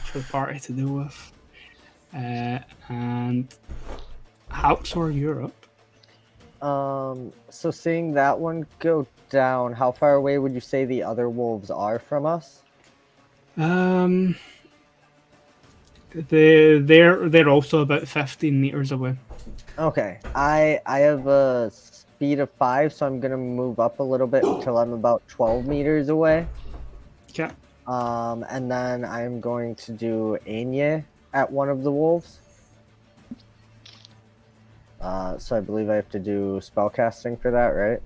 Speaker 2: for the party to deal with. And Halxor Europe.
Speaker 6: So seeing that one go down, how far away would you say the other wolves are from us?
Speaker 2: They're also about 15 meters away.
Speaker 6: Okay, I have a speed of 5, so I'm gonna move up a little bit until I'm about 12 meters away.
Speaker 2: Okay.
Speaker 6: And then I'm going to do Anya at one of the wolves. So I believe I have to do spellcasting for that, right?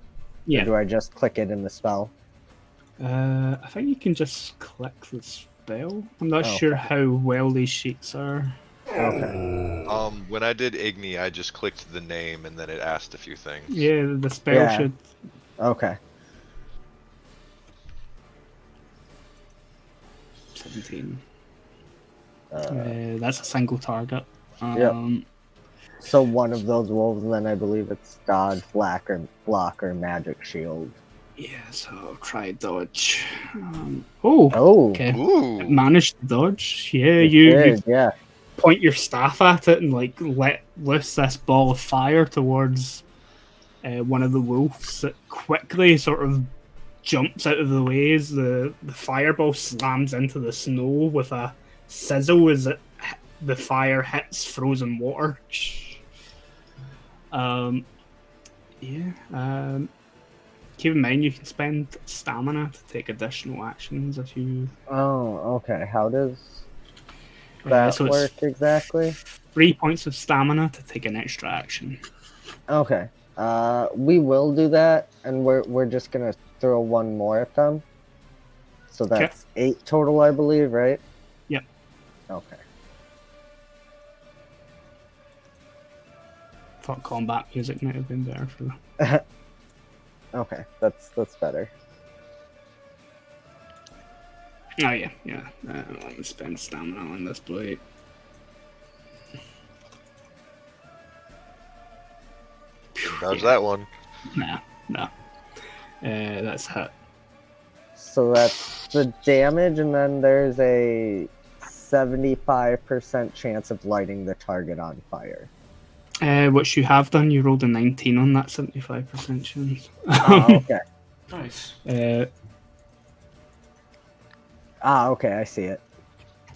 Speaker 2: Yeah.
Speaker 6: Or do I just click it in the spell?
Speaker 2: I think you can just click the spell. I'm not
Speaker 6: Oh.
Speaker 2: sure how well these sheets are.
Speaker 6: Okay.
Speaker 4: When I did Igni, I just clicked the name and then it asked a few things.
Speaker 2: Yeah, the spell
Speaker 6: Yeah.
Speaker 2: should.
Speaker 6: Okay.
Speaker 2: 17.
Speaker 6: Uh,
Speaker 2: That's a single target.
Speaker 6: Yep. So one of those wolves, and then I believe it's dodge, block, or magic shield.
Speaker 2: Yeah, so I'll try dodge. Oh,
Speaker 6: Oh,
Speaker 2: okay.
Speaker 4: Ooh.
Speaker 2: Managed to dodge. Yeah,
Speaker 6: it
Speaker 2: you
Speaker 6: did, yeah.
Speaker 2: point your staff at it and like let loose this ball of fire towards one of the wolves that quickly sort of jumps out of the way as the fireball slams into the snow with a sizzle as the fire hits frozen water. Keep in mind you can spend stamina to take additional actions if you.
Speaker 6: Oh, okay. How does that
Speaker 2: so
Speaker 6: work
Speaker 2: it's
Speaker 6: exactly?
Speaker 2: 3 points of stamina to take an extra action.
Speaker 6: Okay. We will do that, and we're just gonna throw one more at them. So that's 8 total, I believe, right?
Speaker 2: Yep.
Speaker 6: Okay.
Speaker 2: Thought combat music might have been better for that.
Speaker 6: Okay, that's better.
Speaker 2: Oh yeah. Let me spend stamina on this blade.
Speaker 4: Dodge that one.
Speaker 2: No. That's hit.
Speaker 6: So that's the damage, and then there's a 75% chance of lighting the target on fire.
Speaker 2: Which you have done. You rolled a 19 on that 75% chance.
Speaker 6: Oh, okay.
Speaker 1: Nice.
Speaker 6: Okay, I see it.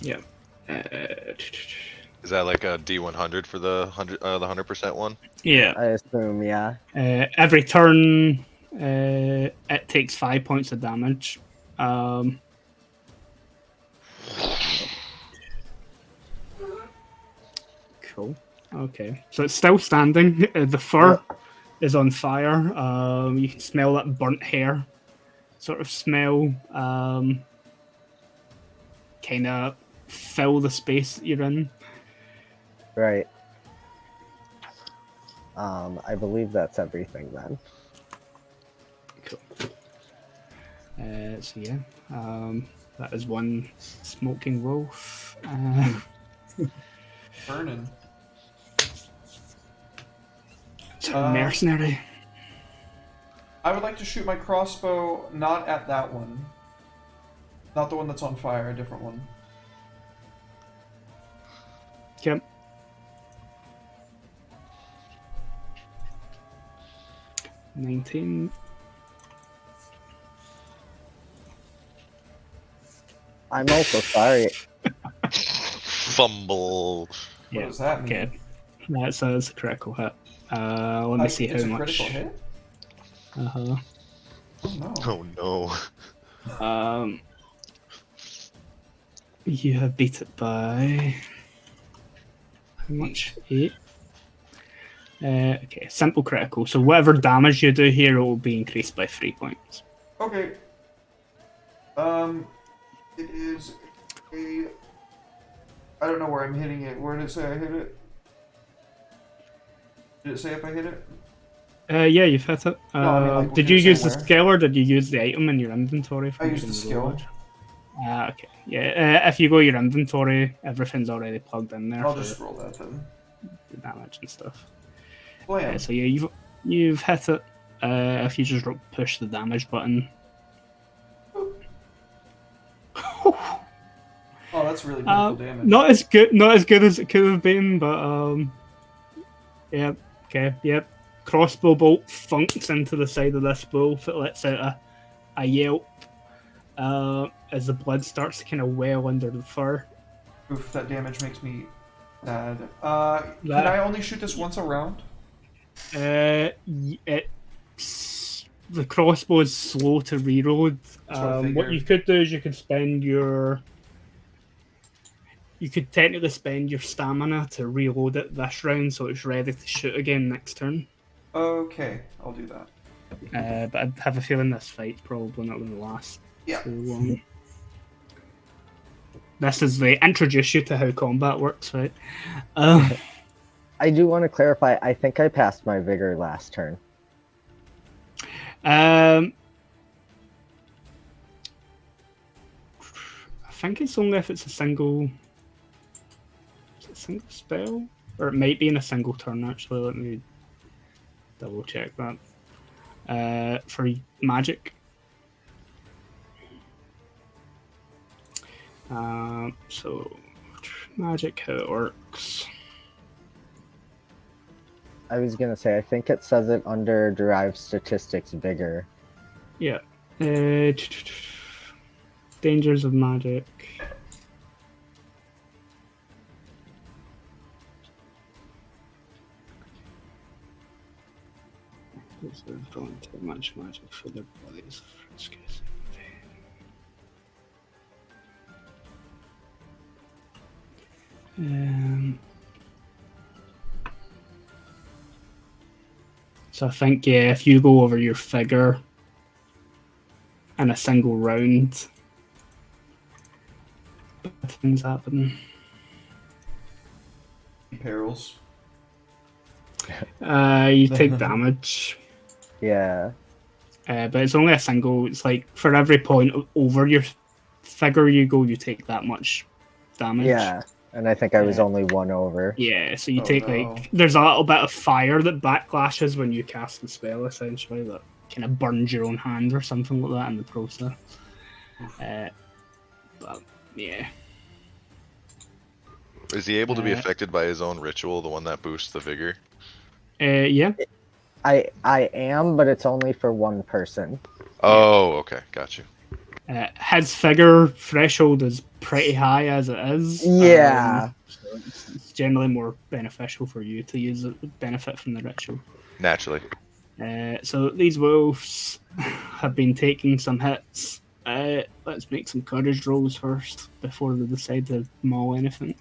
Speaker 2: Yeah.
Speaker 4: Is that like a D100 for the 100% one?
Speaker 2: Yeah.
Speaker 6: I assume, yeah.
Speaker 2: Every turn, it takes 5 points of damage. Cool. Okay. So it's still standing. The fur is on fire. You can smell that burnt hair sort of smell. Kind of fill the space that you're in.
Speaker 6: Right. I believe that's everything then.
Speaker 2: Cool. So yeah, that is one smoking wolf.
Speaker 1: Burning.
Speaker 2: It's a mercenary.
Speaker 1: I would like to shoot my crossbow not at that one. Not the one that's on fire, a different one.
Speaker 2: Yep. $19.
Speaker 6: I'm also sorry.
Speaker 4: Fumble.
Speaker 1: What does that mean?
Speaker 2: Okay. That's a critical hit. Let me see
Speaker 1: it's
Speaker 2: how
Speaker 1: a
Speaker 2: much.
Speaker 1: critical hit?
Speaker 2: Uh-huh.
Speaker 1: Oh no.
Speaker 4: Oh no.
Speaker 2: You have beat it by how much? 8. Okay, simple critical. So whatever damage you do here, it will be increased by 3 points.
Speaker 1: Okay. It is a... I don't know where I'm hitting it. Where did it say I hit it? Did it say if I hit it?
Speaker 2: Yeah, you've hit it.
Speaker 1: No, I mean, like,
Speaker 2: did you
Speaker 1: did it
Speaker 2: use
Speaker 1: say
Speaker 2: the
Speaker 1: where?
Speaker 2: skill or did you use the item in your inventory?
Speaker 1: I used the skill.
Speaker 2: Okay. Yeah. If you go your inventory, everything's already plugged in there
Speaker 1: I'll
Speaker 2: for
Speaker 1: just roll that then.
Speaker 2: the damage and stuff.
Speaker 1: Blam.
Speaker 2: So yeah, you've hit it. If you just push the damage button.
Speaker 1: Oh, that's really beautiful damage.
Speaker 2: Not as good as it could have been, but yeah. Okay. Yep. Crossbow bolt funks into the side of this wolf. It lets out a yelp as the blood starts to kind of well under the fur.
Speaker 1: Oof, that damage makes me sad. Can I only shoot this once a round?
Speaker 2: The crossbow is slow to reload.
Speaker 1: That's what I
Speaker 2: What
Speaker 1: figured.
Speaker 2: you could do is you could technically spend your stamina to reload it this round, so it's ready to shoot again next turn.
Speaker 1: Okay, I'll do that.
Speaker 2: But I have a feeling this fight's probably not going to last
Speaker 1: Yeah.
Speaker 2: too long. This is they introduce you to how combat works, right?
Speaker 6: I do want to clarify, I think I passed my vigor last turn.
Speaker 2: I think it's only if it's a single spell, or it might be in a single turn. Actually, let me double check that. For magic, so magic, how it works.
Speaker 6: I was going to say, I think it says it under derived statistics vigor.
Speaker 2: Yeah. Dangers of magic. This is going too much magic for their bodies. Excuse me. So I think, yeah, if you go over your figure in a single round, bad things happen.
Speaker 1: Perils.
Speaker 2: You take damage.
Speaker 6: Yeah.
Speaker 2: But it's only a single. It's like for every point over your figure you go, you take that much damage.
Speaker 6: Yeah. And I think I was only one over.
Speaker 2: Yeah, so you
Speaker 1: Oh,
Speaker 2: take
Speaker 1: no.
Speaker 2: like there's a little bit of fire that backlashes when you cast the spell, essentially, that kind of burns your own hand or something like that in the process. But yeah.
Speaker 4: Is he able to be affected by his own ritual, the one that boosts the vigor?
Speaker 2: Yeah.
Speaker 6: I am, but it's only for one person.
Speaker 4: Oh, okay, got you.
Speaker 2: His figure threshold is pretty high as it is.
Speaker 6: Yeah.
Speaker 2: So it's generally more beneficial for you to use it, benefit from the ritual.
Speaker 4: Naturally.
Speaker 2: So these wolves have been taking some hits. Let's make some courage rolls first before they decide to maul anything.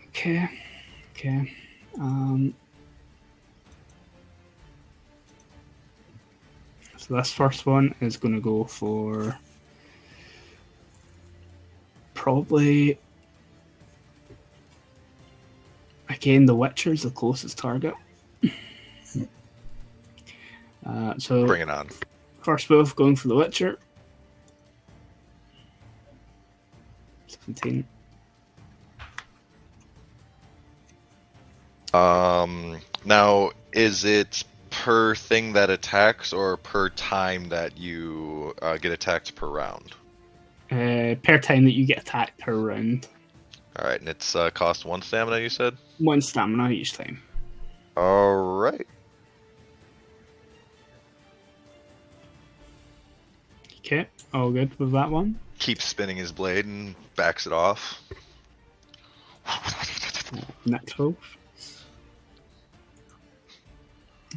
Speaker 2: Okay. So this first one is going to go for probably, again, the Witcher is the closest target. So
Speaker 4: Bring it on.
Speaker 2: first wolf going for the Witcher. 17.
Speaker 4: Now, is it per thing that attacks or per time that you get attacked per round?
Speaker 2: Per time that you get attacked per round.
Speaker 4: All right, and it's cost 1 stamina, you said?
Speaker 2: 1 stamina each time.
Speaker 4: All right.
Speaker 2: Okay, all good with that one.
Speaker 4: Keeps spinning his blade and backs it off.
Speaker 2: Next wolf.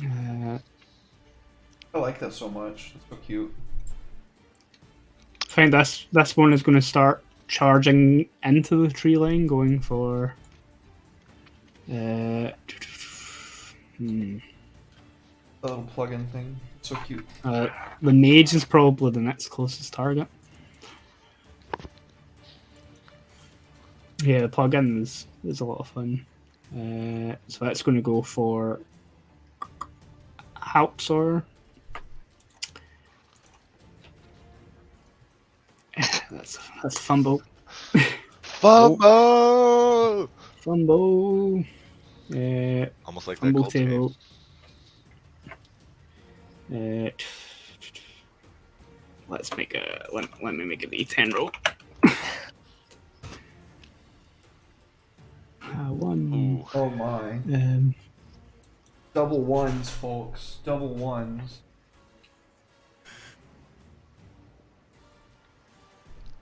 Speaker 1: I like that so much. It's so cute.
Speaker 2: I think this one is going to start charging into the tree line, going for.
Speaker 1: The little plug-in thing. It's so cute.
Speaker 2: The mage is probably the next closest target. Yeah, the plug-in is a lot of fun. So that's going to go for Halpsor. That's fumble.
Speaker 4: Fumble!
Speaker 2: Fumble.
Speaker 4: Almost like that
Speaker 2: Fumble
Speaker 4: Colts game.
Speaker 2: table. Let's make a let me make a D10 roll. One.
Speaker 4: Ooh.
Speaker 1: Oh my. Double ones, folks. Double ones.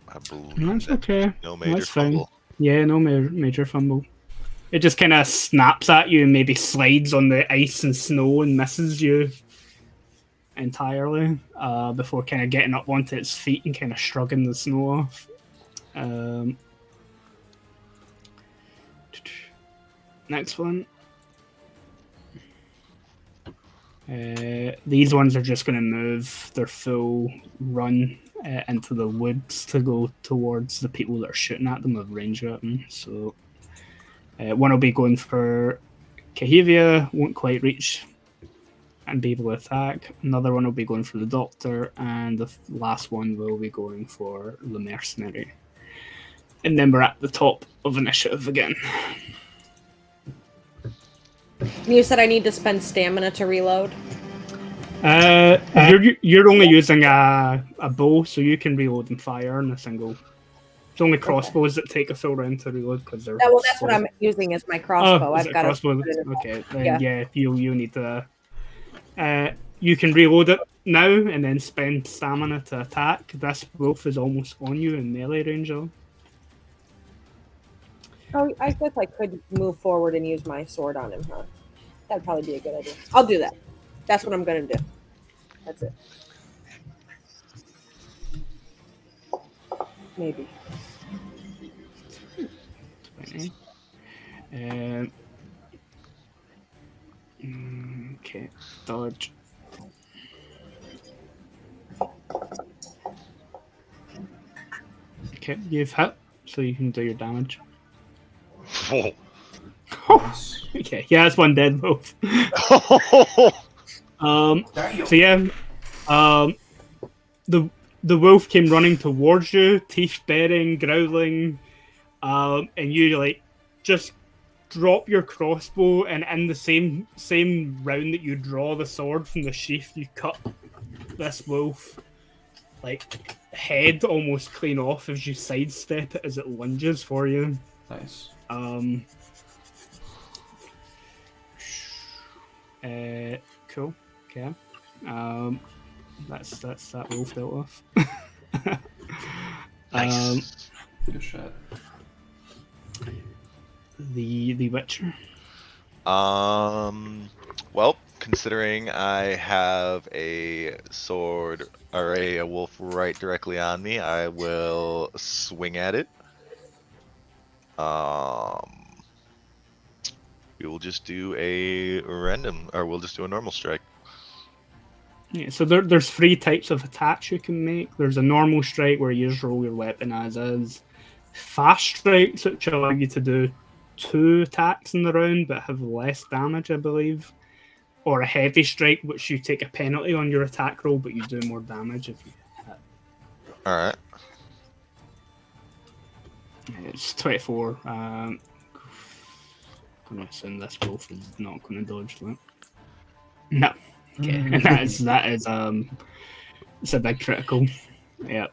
Speaker 4: I believe
Speaker 2: That's
Speaker 4: that
Speaker 2: okay.
Speaker 4: no major
Speaker 2: That's fine.
Speaker 4: fumble.
Speaker 2: Yeah, no major fumble. It just kind of snaps at you and maybe slides on the ice and snow and misses you entirely before kind of getting up onto its feet and kind of shrugging the snow off. Next one. These ones are just going to move their full run into the woods to go towards the people that are shooting at them with range weapon. So one will be going for Kahivia, won't quite reach and be able to attack. Another one will be going for the Doctor, and the last one will be going for the Mercenary. And then we're at the top of initiative again.
Speaker 5: You said I need to spend stamina to reload.
Speaker 2: You're only using a bow, so you can reload and fire in a single. It's only crossbows that take a full round to reload because they're.
Speaker 5: Yeah, well, that's what I'm using as my crossbow.
Speaker 2: Oh, is
Speaker 5: I've
Speaker 2: it
Speaker 5: got
Speaker 2: crossbow?
Speaker 5: it.
Speaker 2: Okay, then yeah, you need to. You can reload it now and then spend stamina to attack. This wolf is almost on you in melee range, though.
Speaker 5: Oh, I guess I could move forward and use my sword on him, huh? That'd probably be a good idea. I'll do that. That's what I'm gonna do. That's it. Maybe.
Speaker 2: 20. Okay, dodge. Okay, you've hit, so you can do your damage.
Speaker 1: Nice.
Speaker 2: Okay, yeah, that's one dead wolf.
Speaker 1: Damn.
Speaker 2: So yeah, the wolf came running towards you, teeth baring, growling, and you like just drop your crossbow, and in the same round that you draw the sword from the sheath, you cut this wolf like head almost clean off as you sidestep it as it lunges for you.
Speaker 1: Nice.
Speaker 2: Cool. Okay. That's that wolf dealt with.
Speaker 4: Nice.
Speaker 1: Good shot.
Speaker 2: The Witcher.
Speaker 4: Well, considering I have a sword or a wolf right directly on me, I will swing at it. We will just do a random, or we'll just do a normal strike.
Speaker 2: Yeah, so there's 3 types of attacks you can make. There's a normal strike where you just roll your weapon as is. Fast strikes, which allow you to do 2 attacks in the round but have less damage, I believe. Or a heavy strike, which you take a penalty on your attack roll, but you do more damage if you hit.
Speaker 4: All right.
Speaker 2: It's 24. I'm going to assume this wolf is not going to dodge that. No. Okay, and that is it's a big critical. Yep.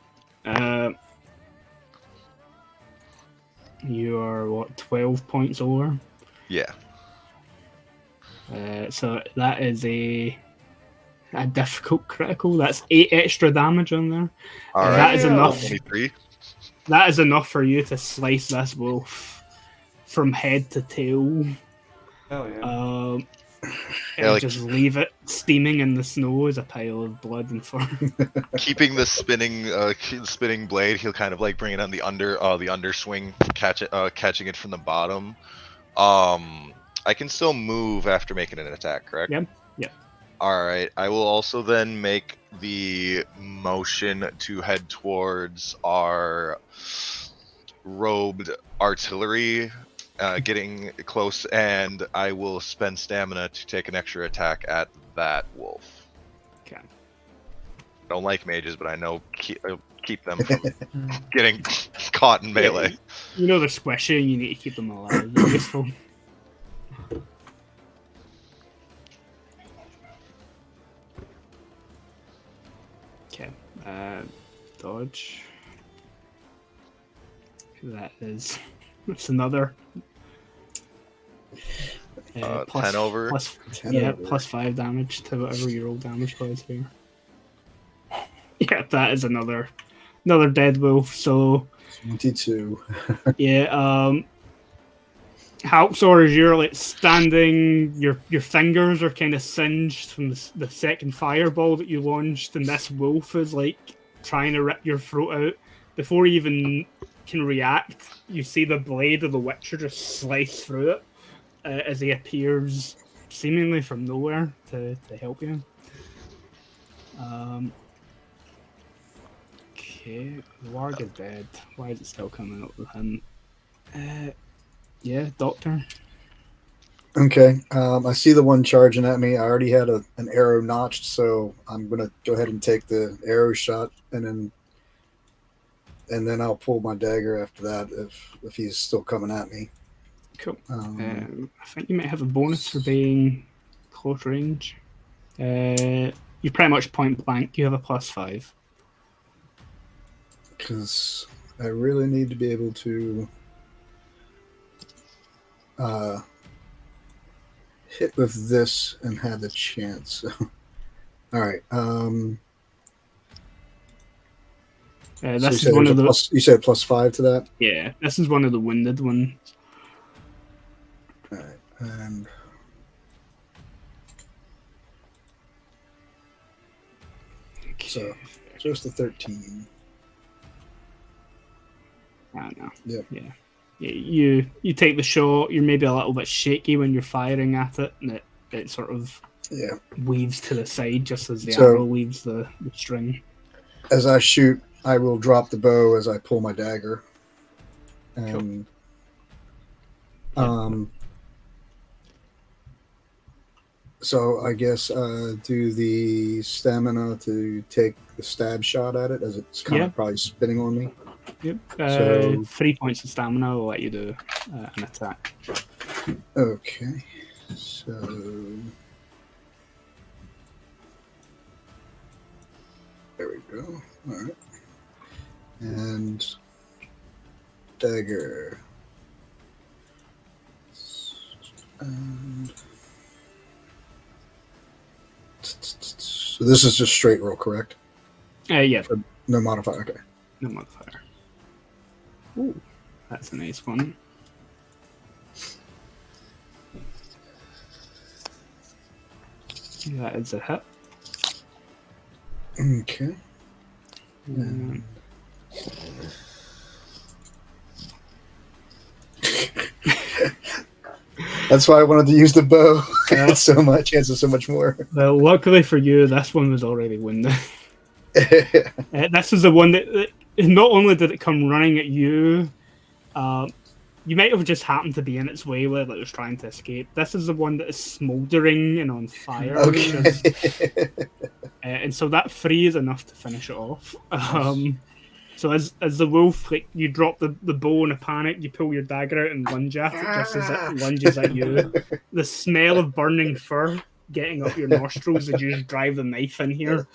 Speaker 2: You are what, 12 points over?
Speaker 4: Yeah.
Speaker 2: So that is a difficult critical. That's 8 extra damage on there.
Speaker 4: All right.
Speaker 2: That is enough.
Speaker 4: 23.
Speaker 2: That is enough for you to slice this wolf from head to tail.
Speaker 1: Hell yeah.
Speaker 2: And
Speaker 4: like-
Speaker 2: just leave it steaming in the snow as a pile of blood and fur.
Speaker 4: Keeping the spinning blade, he'll kind of like bring it on the underswing, catching it from the bottom. I can still move after making an attack, correct?
Speaker 2: Yep. Yep.
Speaker 4: All right. I will also then make the motion to head towards our robed artillery, getting close, and I will spend stamina to take an extra attack at that wolf.
Speaker 2: Okay.
Speaker 4: Don't like mages, but I know keep them from getting caught in melee.
Speaker 2: You know they're squishy and you need to keep them alive. They're useful. Okay. Dodge. That is. That's another.
Speaker 4: 10 over.
Speaker 2: Plus,
Speaker 3: 10
Speaker 2: yeah,
Speaker 3: over.
Speaker 2: plus 5 damage to whatever your roll damage was here. Yeah, that is another dead wolf. So
Speaker 3: 22.
Speaker 2: yeah, Halxor, as you're like standing, your fingers are kind of singed from the second fireball that you launched, and this wolf is like trying to rip your throat out. Before you even can react, you see the blade of the Witcher just slice through it as he appears seemingly from nowhere to help you. Okay, Warg is dead. Why is it still coming up with him? Yeah, Doctor.
Speaker 3: Okay. I see the one charging at me. I already had an arrow notched, so I'm gonna go ahead and take the arrow shot, and then I'll pull my dagger after that if he's still coming at me.
Speaker 2: Cool. I think you might have a bonus for being close range. You're pretty much point blank. You have a +5.
Speaker 3: Because I really need to be able to hit with this and have the chance. So. All right.
Speaker 2: This
Speaker 3: So
Speaker 2: is one of the
Speaker 3: you said +5 to that.
Speaker 2: yeah. This is one of the wounded ones.
Speaker 3: All right, and so just a 13.
Speaker 2: I don't know.
Speaker 3: Yep.
Speaker 2: Yeah. You take the shot. You're maybe a little bit shaky when you're firing at it, and it sort of
Speaker 3: Yeah.
Speaker 2: weaves to the side just as the
Speaker 3: So-
Speaker 2: arrow leaves the string.
Speaker 3: As I shoot, I will drop the bow as I pull my dagger. And so I guess do the stamina to take the stab shot at it as it's kind
Speaker 2: Yeah.
Speaker 3: of probably spinning on me.
Speaker 2: Yep.
Speaker 3: So-
Speaker 2: 3 points of stamina will let you do an attack.
Speaker 3: Okay. So there we go. All right. And dagger. And So this is just straight roll, correct?
Speaker 2: Yeah,
Speaker 3: No modifier. Okay.
Speaker 2: no modifier. Ooh, that's a nice one. That is a hit.
Speaker 3: Okay.
Speaker 2: Um,
Speaker 3: That's why I wanted to use the bow. It's so much. Chances so much more.
Speaker 2: well, luckily for you, this one was already wounded. This is the one that not only did it come running at you, you might have just happened to be in its way while it was trying to escape. This is the one that is smouldering and on fire.
Speaker 3: Okay.
Speaker 2: And so that 3 is enough to finish it off. So as the wolf, like, you drop the bow in a panic, you pull your dagger out and lunge at it just as it lunges at you. The smell of burning fur getting up your nostrils as you just drive the knife in here.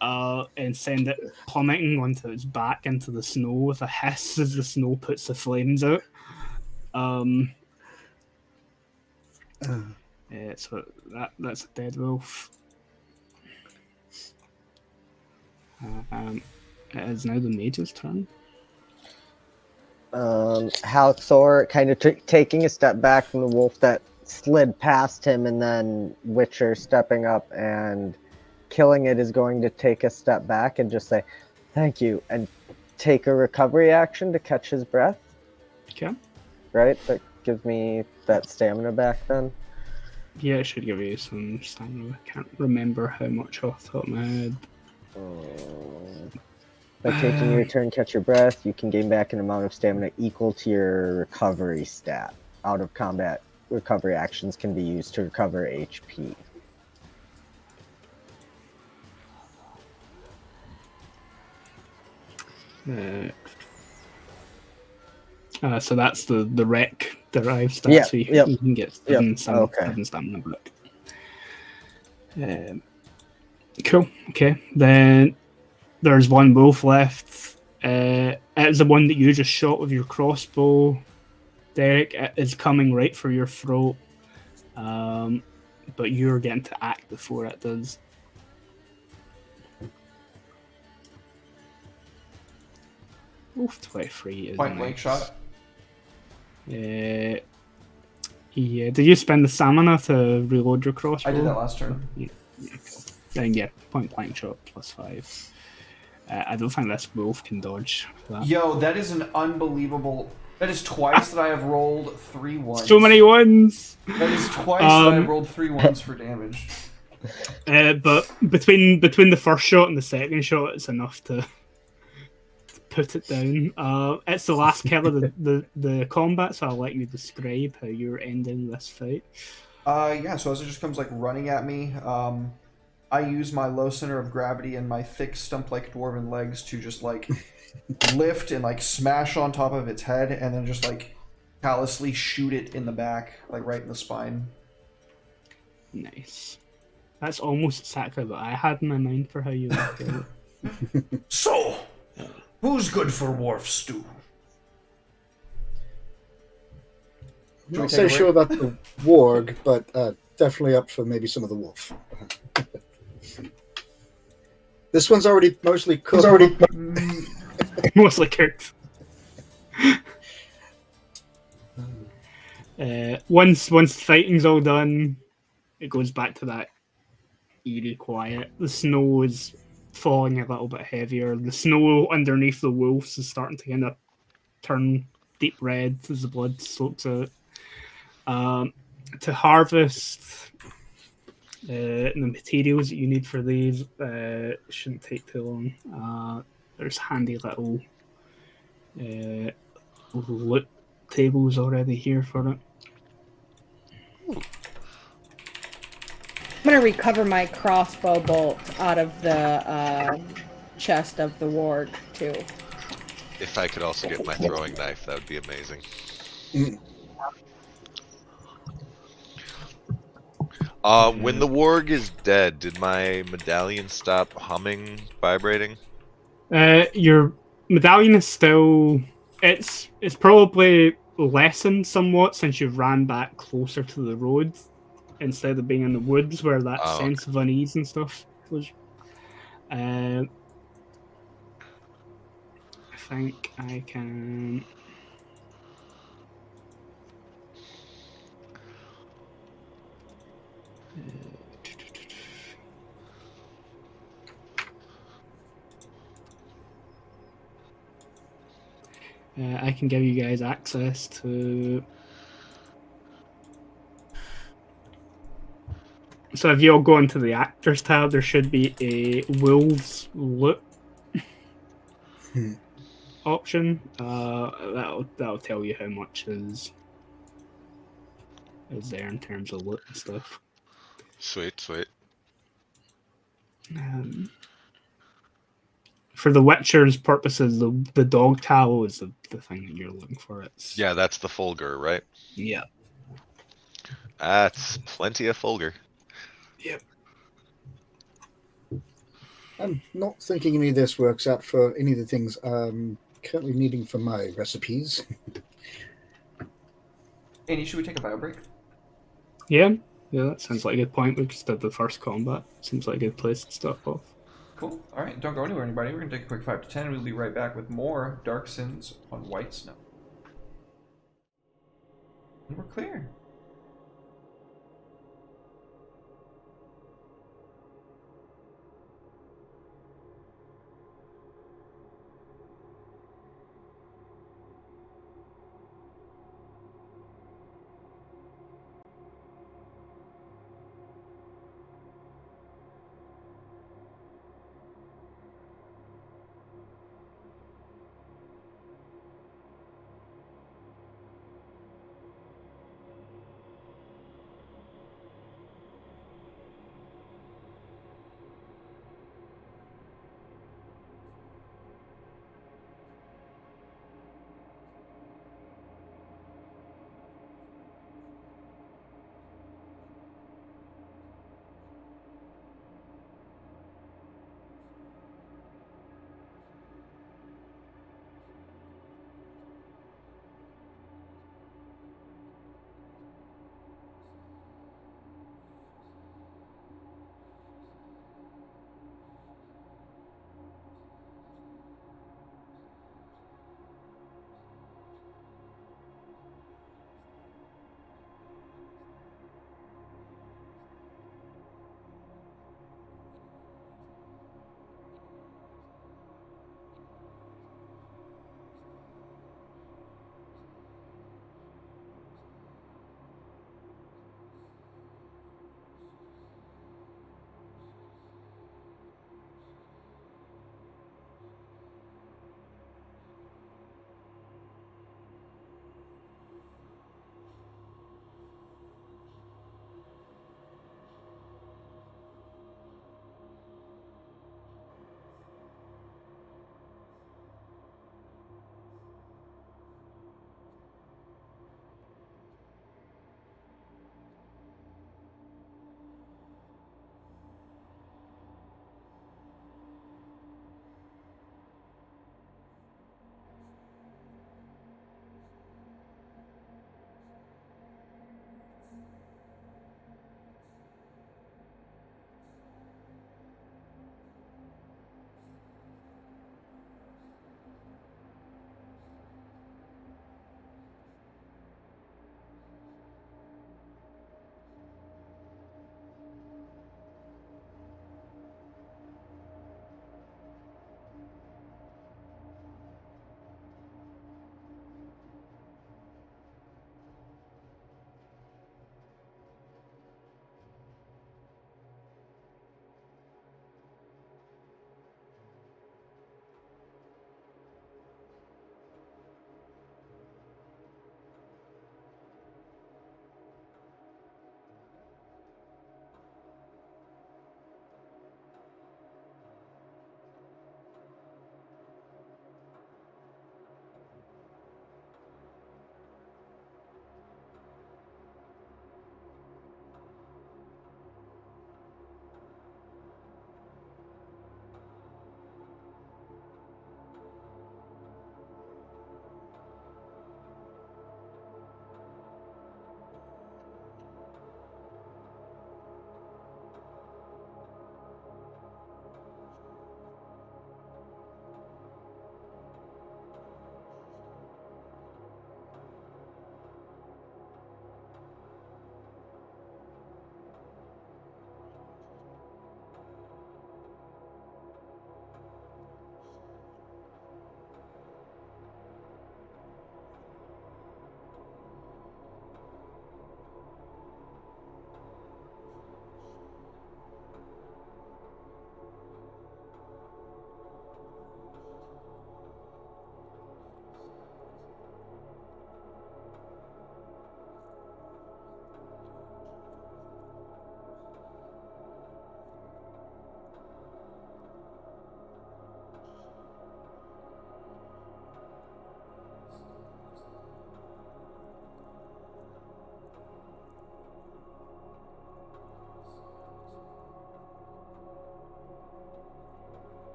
Speaker 2: And send it plummeting onto its back into the snow with a hiss as the snow puts the flames out. So that's a dead wolf. It is now the mage's turn.
Speaker 6: Halthor kind of taking a step back from the wolf that slid past him, and then Witcher stepping up and killing it is going to take a step back and just say, "Thank you," and take a recovery action to catch his breath.
Speaker 2: Okay.
Speaker 6: Right? That gives me that stamina back then.
Speaker 2: Yeah, it should give you some stamina. I can't remember how much off the top of my head.
Speaker 6: By taking your turn, catch your breath, you can gain back an amount of stamina equal to your recovery stat. Out of combat, recovery actions can be used to recover HP.
Speaker 2: So that's the wreck derived stat, so you can get 7 stamina back. Cool. Okay. Then there's one wolf left. It's the one that you just shot with your crossbow, Derek. It is coming right for your throat. But you're getting to act before it does. Wolf 23 is
Speaker 1: Point blank shot.
Speaker 2: Yeah. Did you spend the stamina to reload your crossbow?
Speaker 1: I did that last turn.
Speaker 2: Yeah, cool. Then yeah, point blank shot +5. I don't think this wolf can dodge that.
Speaker 1: Yo, that is an unbelievable. That is twice that I have rolled 3 ones.
Speaker 2: So many ones.
Speaker 1: That is twice that I've rolled 3 ones for damage.
Speaker 2: But between the first shot and the second shot, it's enough to put it down. It's the last kill of the combat, so I'll let you describe how you're ending this fight.
Speaker 1: Yeah, so as it just comes like running at me, I use my low center of gravity and my thick stump-like dwarven legs to just like lift and like smash on top of its head, and then just like callously shoot it in the back, like right in the spine.
Speaker 2: Nice. That's almost exactly what I had in my mind for how you would do it.
Speaker 1: So, who's good for wharf stew?
Speaker 3: I'm not so sure about the warg, but definitely up for maybe some of the wolf. This one's already mostly cooked.
Speaker 2: Mostly cooked. Once the fighting's all done, it goes back to that eerie quiet. The snow is falling a little bit heavier. The snow underneath the wolves is starting to kind of turn deep red as the blood soaks out. To harvest the materials that you need for these shouldn't take too long. There's handy little loot tables already here for it.
Speaker 5: I'm gonna recover my crossbow bolt out of the chest of the warg too.
Speaker 4: If I could also get my throwing knife, that would be amazing. When the warg is dead, did my medallion stop humming, vibrating?
Speaker 2: Your medallion is still... It's probably lessened somewhat since you've ran back closer to the road instead of being in the woods where that sense of unease and stuff. was. I think I can. I can give you guys access to. So if you'll go into the actors tab, there should be a wolves look
Speaker 3: Hmm.
Speaker 2: option. That'll tell you how much is there in terms of loot and stuff.
Speaker 4: Sweet, sweet.
Speaker 2: For the Witcher's purposes, the dog towel is the thing that you're looking for. It's
Speaker 4: Yeah, that's the Fulgur, right?
Speaker 2: yeah.
Speaker 4: That's plenty of Fulgur.
Speaker 2: Yep.
Speaker 3: I'm not thinking any of this works out for any of the things I'm currently needing for my recipes.
Speaker 1: Andy, should we take a bio break?
Speaker 2: Yeah, that sounds like a good point. We just did the first combat. Seems like a good place to start off.
Speaker 1: Cool. All right, don't go anywhere, anybody. We're gonna take a quick 5 to 10. We'll be right back with more Dark Sins on White Snow. And we're clear.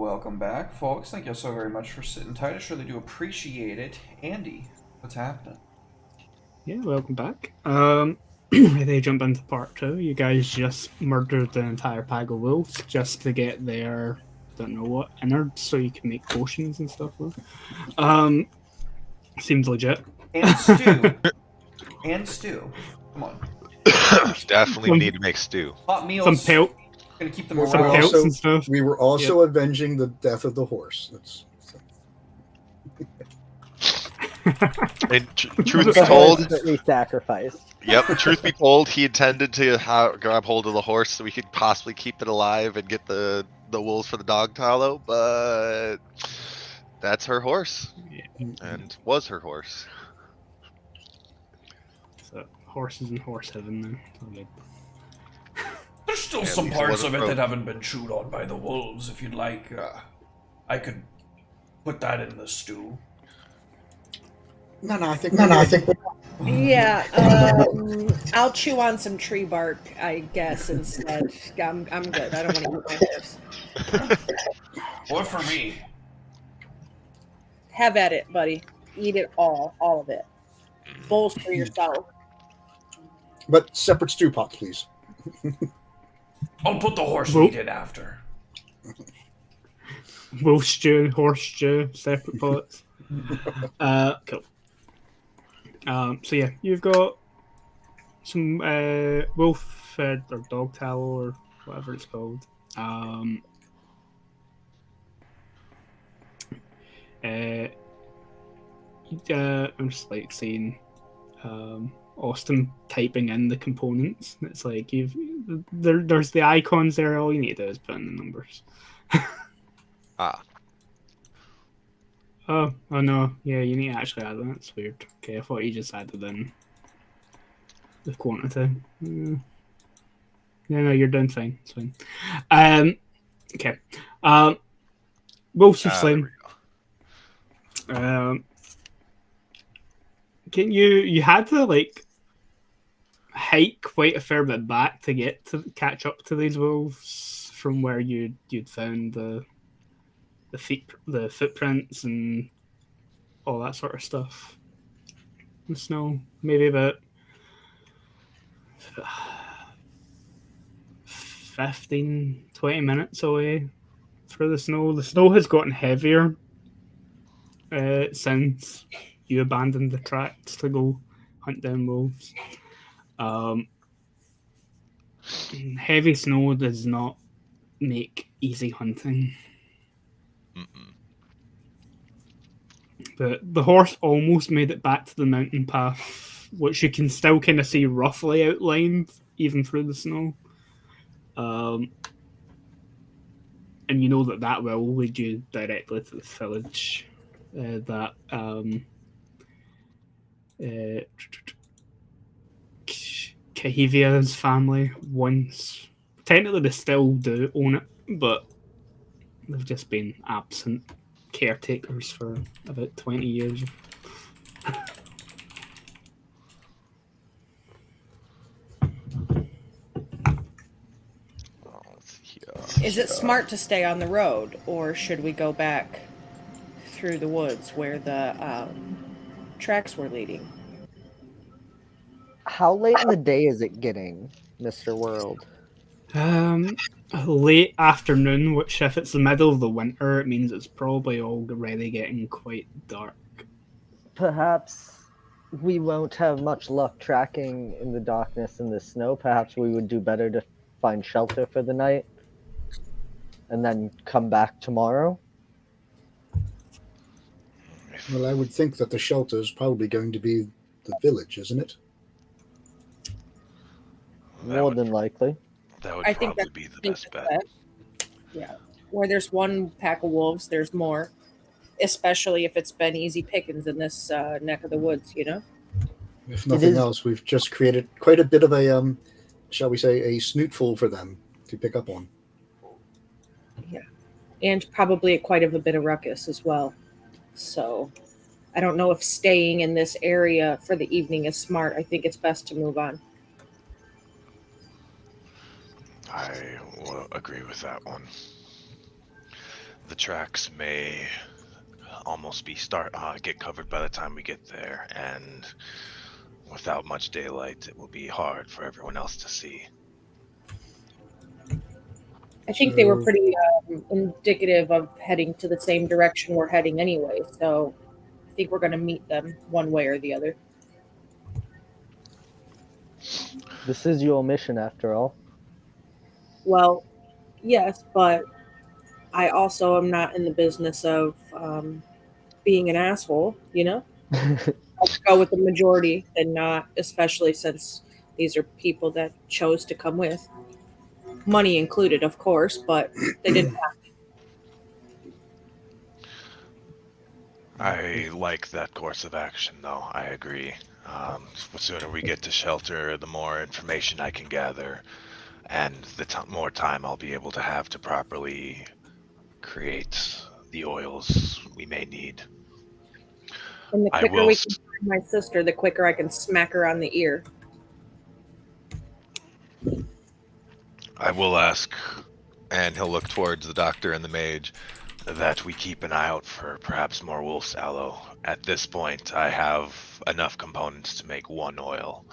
Speaker 1: Welcome back, folks. Thank you so very much for sitting tight. I surely do appreciate it. Andy, what's happening?
Speaker 2: Yeah, welcome back. They jump into part 2. You guys just murdered the entire pack of wolves just to get their, don't know what, innards so you can make potions and stuff with. Seems legit.
Speaker 1: And stew. And stew. Come on.
Speaker 4: Definitely need to make stew.
Speaker 1: Hot meals.
Speaker 2: Some pelt,
Speaker 1: Gonna keep them
Speaker 3: Well,
Speaker 2: some
Speaker 3: we're
Speaker 1: around.
Speaker 2: pelts
Speaker 3: also-
Speaker 2: and stuff.
Speaker 3: We were also avenging the death of the horse.
Speaker 4: And truth be
Speaker 6: The
Speaker 4: told,
Speaker 6: horse that we sacrificed.
Speaker 4: yep. Truth be told, he intended to grab hold of the horse so we could possibly keep it alive and get the wolves for the dog tallow, but that's her horse and was her horse.
Speaker 2: So, horses and horse heaven then. All good.
Speaker 1: There's still
Speaker 4: Yeah,
Speaker 1: some
Speaker 4: because it
Speaker 1: parts
Speaker 4: wasn't
Speaker 1: of it that
Speaker 4: broke.
Speaker 1: haven't been chewed on by the wolves. If you'd like, I could put that in the stew.
Speaker 3: No, I think.
Speaker 5: Yeah, I'll chew on some tree bark, I guess, instead. I'm good. I don't want to eat my horse.
Speaker 1: Or for me.
Speaker 5: Have at it, buddy. Eat it all of it. Bowls for yourself.
Speaker 3: But separate stew pot, please.
Speaker 1: I'll put the horse
Speaker 2: Well-
Speaker 1: meat in after.
Speaker 2: Wolf stew, horse stew, separate pots. Cool. So yeah, you've got some wolf fed or dog tallow or whatever it's called. I'm just like seeing Austin typing in the components. It's like there's the icons there. All you need to do is put in the numbers.
Speaker 4: Ah,
Speaker 2: Oh no, yeah, you need to actually add that. That's weird. Okay, I thought you just added in the quantity. No, you're doing fine. It's fine. Okay. Wolves of
Speaker 4: there
Speaker 2: Flame.
Speaker 4: we go.
Speaker 2: Can you had to like hike quite a fair bit back to get to catch up to these wolves from where you'd found the footprints and all that sort of stuff. The snow, maybe about 15, 20 minutes away through the snow. The snow has gotten heavier since you abandoned the tracks to go hunt down wolves. Heavy snow does not make easy hunting.
Speaker 4: Mm-mm.
Speaker 2: But the horse almost made it back to the mountain path, which you can still kind of see roughly outlined, even through the snow. And you know that will lead you directly to the village that Cahivia's family once. Technically, they still do own it, but they've just been absent caretakers for about 20 years.
Speaker 4: Oh, let's see here.
Speaker 5: Is it smart to stay on the road, or should we go back through the woods where the tracks were leading?
Speaker 6: How late in the day is it getting, Mr. World?
Speaker 2: Late afternoon, which if it's the middle of the winter, it means it's probably already getting quite dark.
Speaker 6: Perhaps we won't have much luck tracking in the darkness and the snow. Perhaps we would do better to find shelter for the night and then come back tomorrow.
Speaker 3: Well, I would think that the shelter is probably going to be the village, isn't it?
Speaker 4: That
Speaker 6: More
Speaker 4: would,
Speaker 6: than likely.
Speaker 4: that would
Speaker 5: I think
Speaker 4: probably
Speaker 5: that's
Speaker 4: be the
Speaker 5: think
Speaker 4: best
Speaker 5: that's
Speaker 4: bet.
Speaker 5: best. Yeah. Where there's one pack of wolves, there's more. Especially if it's been easy pickings in this neck of the woods, you know?
Speaker 3: If nothing
Speaker 6: is-
Speaker 3: else, we've just created quite a bit of a, shall we say, a snootful for them to pick up on.
Speaker 5: And probably quite of a bit of ruckus as well. So I don't know if staying in this area for the evening is smart. I think it's best to move on.
Speaker 4: I will agree with that one. The tracks may almost get covered by the time we get there, and without much daylight, it will be hard for everyone else to see.
Speaker 5: I think they were
Speaker 3: So-
Speaker 5: pretty indicative of heading to the same direction we're heading anyway, so I think we're going to meet them one way or the other.
Speaker 6: This is your mission, after all.
Speaker 5: Well, yes, but I also am not in the business of being an asshole, you know? I'll go with the majority and not, especially since these are people that chose to come with. Money included, of course, but they didn't have
Speaker 4: I like that course of action, though. I agree. The sooner we get to shelter, the more information I can gather, and the more time I'll be able to have to properly create the oils we may need.
Speaker 5: And the
Speaker 4: I
Speaker 5: quicker
Speaker 4: will
Speaker 5: we can find my sister, the quicker I can smack her on the ear.
Speaker 4: I will ask, and he'll look towards the doctor and the mage, that we keep an eye out for perhaps more wolf's aloe. At this point, I have enough components to make one oil,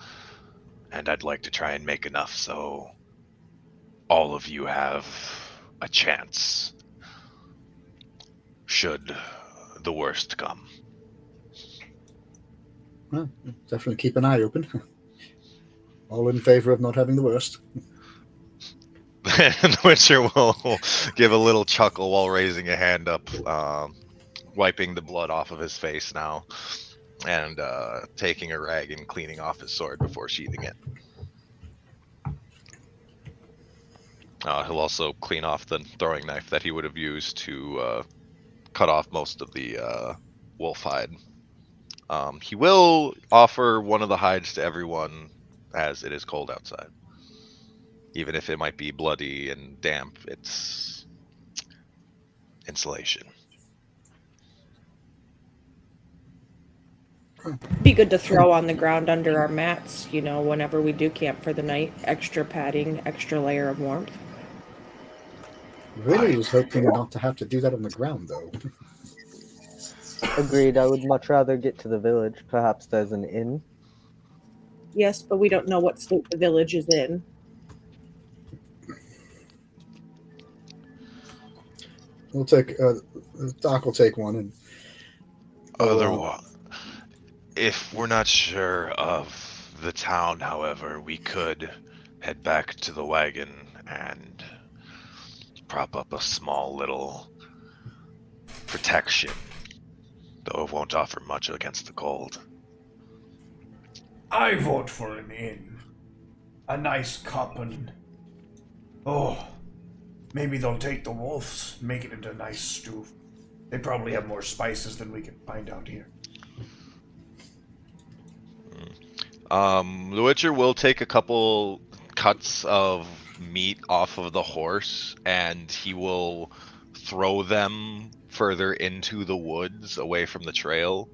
Speaker 4: and I'd like to try and make enough so all of you have a chance, should the worst come.
Speaker 3: Well, definitely keep an eye open. All in favor of not having the worst.
Speaker 4: The Witcher will give a little chuckle while raising a hand up, wiping the blood off of his face now, and taking a rag and cleaning off his sword before sheathing it. He'll also clean off the throwing knife that he would have used to cut off most of the wolf hide. He will offer one of the hides to everyone as it is cold outside. Even if it might be bloody and damp, it's insulation.
Speaker 5: Be good to throw on the ground under our mats, you know, whenever we do camp for the night. Extra padding, extra layer of warmth.
Speaker 3: Really was hoping not to have to do that on the ground, though.
Speaker 6: Agreed, I would much rather get to the village. Perhaps there's an inn.
Speaker 5: Yes, but we don't know what state the village is in.
Speaker 3: We'll take Doc will take one, and
Speaker 4: Otherwise, if we're not sure of the town, however, we could head back to the wagon and prop up a small little protection, though it won't offer much against the cold.
Speaker 1: I vote for an inn. A nice cup and... Oh, maybe they'll take the wolves, make it into a nice stew. They probably have more spices than we can find out here.
Speaker 4: The Witcher will take a couple cuts of meat off of the horse, and he will throw them further into the woods, away from the trail,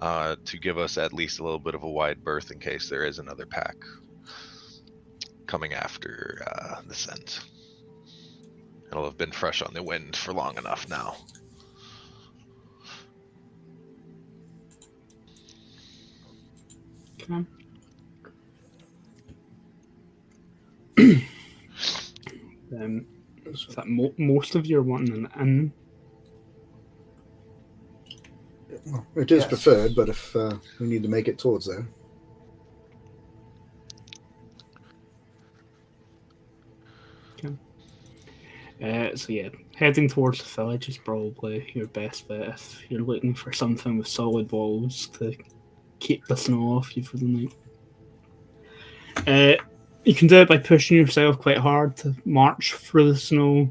Speaker 4: to give us at least a little bit of a wide berth in case there is another pack coming after the scent. It'll have been fresh on the wind for long enough now.
Speaker 2: Okay. Is that most of you are wanting an inn?
Speaker 3: well, it is
Speaker 1: Yes.
Speaker 3: preferred, but if we need to make it towards there.
Speaker 2: So yeah, heading towards the village is probably your best bet if you're looking for something with solid walls to keep the snow off you for the night. You can do it by pushing yourself quite hard to march through the snow.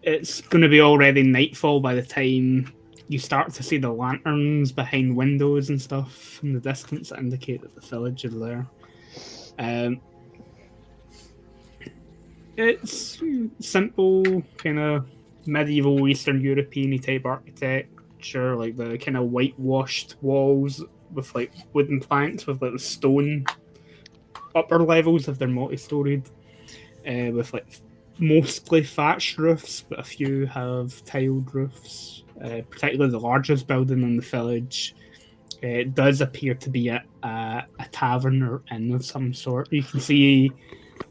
Speaker 2: It's going to be already nightfall by the time you start to see the lanterns behind windows and stuff in the distance that indicate that the village is there. It's simple, kind of medieval Eastern European type architecture, like the kind of whitewashed walls with like wooden planks with like the stone upper levels if they're multi-storied, with like mostly thatched roofs, but a few have tiled roofs. Particularly the largest building in the village. It does appear to be a tavern or inn of some sort. You can see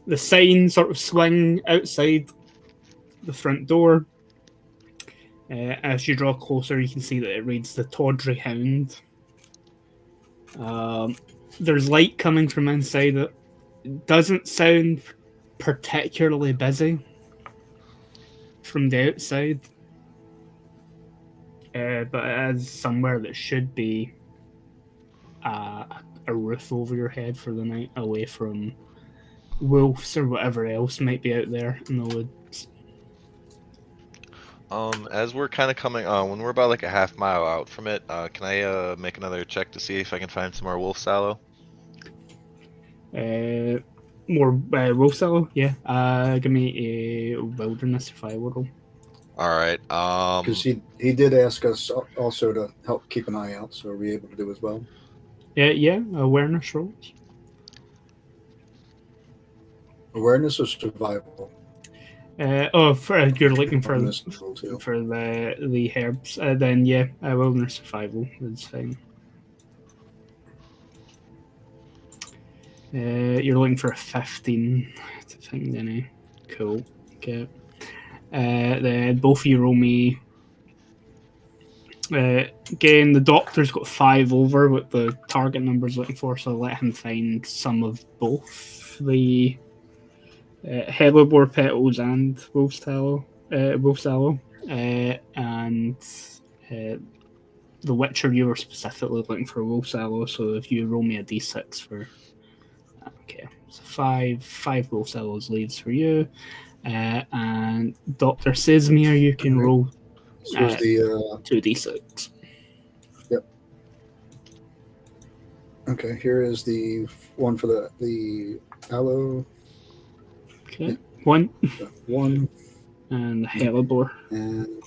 Speaker 2: the sign sort of swing outside the front door. As you draw closer, you can see that it reads the Tawdry Hound. There's light coming from inside it. It doesn't sound particularly busy from the outside, but it is somewhere that should be a roof over your head for the night, away from wolves or whatever else might be out there in the woods.
Speaker 4: As we're kind of coming when we're about like a half mile out from it, can I make another check to see if I can find some more wolf sallow?
Speaker 2: More wolf sallow, yeah. Give me a wilderness survival roll.
Speaker 4: All right.
Speaker 3: Because he did ask us also to help keep an eye out, so are we able to do as well?
Speaker 2: Yeah. Awareness rolls.
Speaker 3: Awareness or survival?
Speaker 2: You're looking for
Speaker 3: Awareness roll too.
Speaker 2: for the herbs. Then yeah, wilderness survival is fine. You're looking for a 15 to find any. Cool. Okay. Then both of you roll me. Again, the doctor's got 5 over what the target number's looking for, so I'll let him find some of both the hellebore petals and wolf sallow, and the witcher, you were specifically looking for wolf sallow, so if you roll me a d6 for... Okay, so 5 wolf sallows leads for you, and Dr. Sismere, you can roll
Speaker 3: So is the
Speaker 2: 2d6.
Speaker 3: Yep. Okay, here is the one for the aloe.
Speaker 2: Okay, 1,
Speaker 3: 1
Speaker 2: and the hellebore.
Speaker 3: and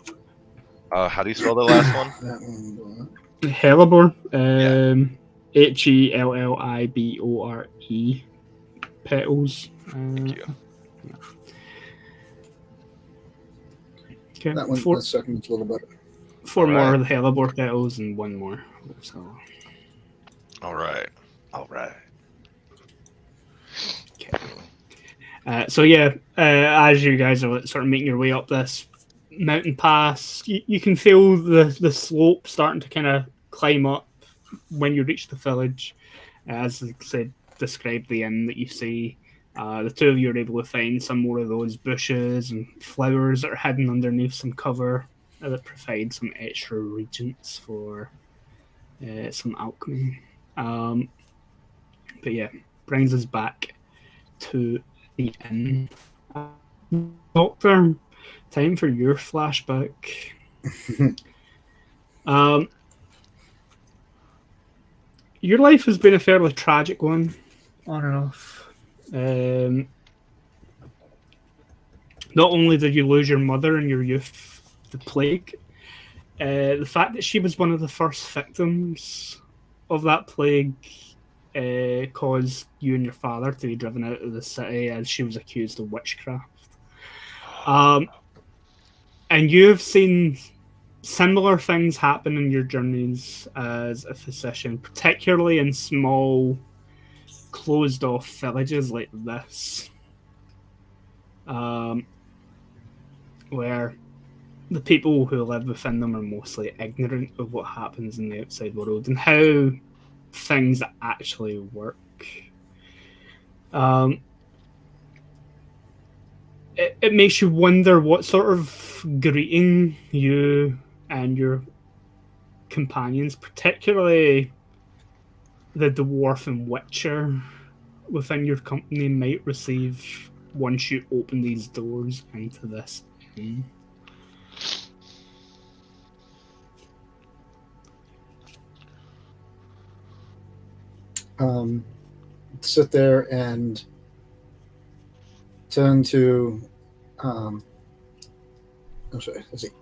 Speaker 4: How do you spell the last one?
Speaker 3: that one.
Speaker 2: Hellebore,
Speaker 4: Yeah.
Speaker 2: Hellibore petals.
Speaker 4: Thank you.
Speaker 2: Okay,
Speaker 3: That one,
Speaker 2: four,
Speaker 3: that second is a little better.
Speaker 2: 4 more
Speaker 4: Alright.
Speaker 2: of the hellebore petals and 1 more. So,
Speaker 4: All right.
Speaker 2: so yeah, as you guys are sort of making your way up this mountain pass, you can feel the slope starting to kind of climb up when you reach the village. As I said, describe the inn that you see. The two of you are able to find some more of those bushes and flowers that are hidden underneath some cover that provide some extra regents for some alchemy. But yeah, brings us back to the inn. Doctor, time for your flashback. Your life has been a fairly tragic one, on and off. Not only did you lose your mother in your youth, the plague, the fact that she was one of the first victims of that plague caused you and your father to be driven out of the city as she was accused of witchcraft. And you've seen similar things happen in your journeys as a physician, particularly in small, closed-off villages like this, where the people who live within them are mostly ignorant of what happens in the outside world and how things actually work. It makes you wonder what sort of greeting you and your companions, particularly the dwarf and witcher within your company, might receive once you open these doors into this inn.
Speaker 3: Sit there and turn to I'm sorry, is it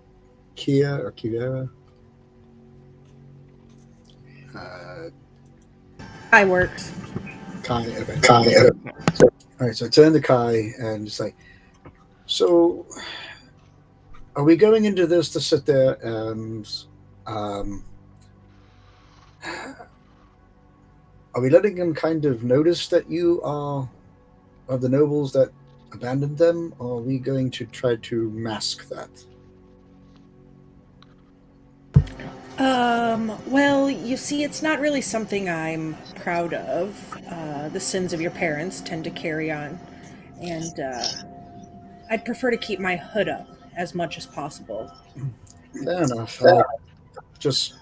Speaker 3: Kia or Kivera?
Speaker 5: Kai works.
Speaker 3: Kai. Okay. Kai. All right, so I turn to Kai and just like, So, are we going into this to sit there and um, are we letting them kind of notice that you are the nobles that abandoned them, or are we going to try to mask that?
Speaker 5: Well, you see, it's not really something I'm proud of. The sins of your parents tend to carry on, and I'd prefer to keep my hood up as much as possible.
Speaker 3: Fair enough. Just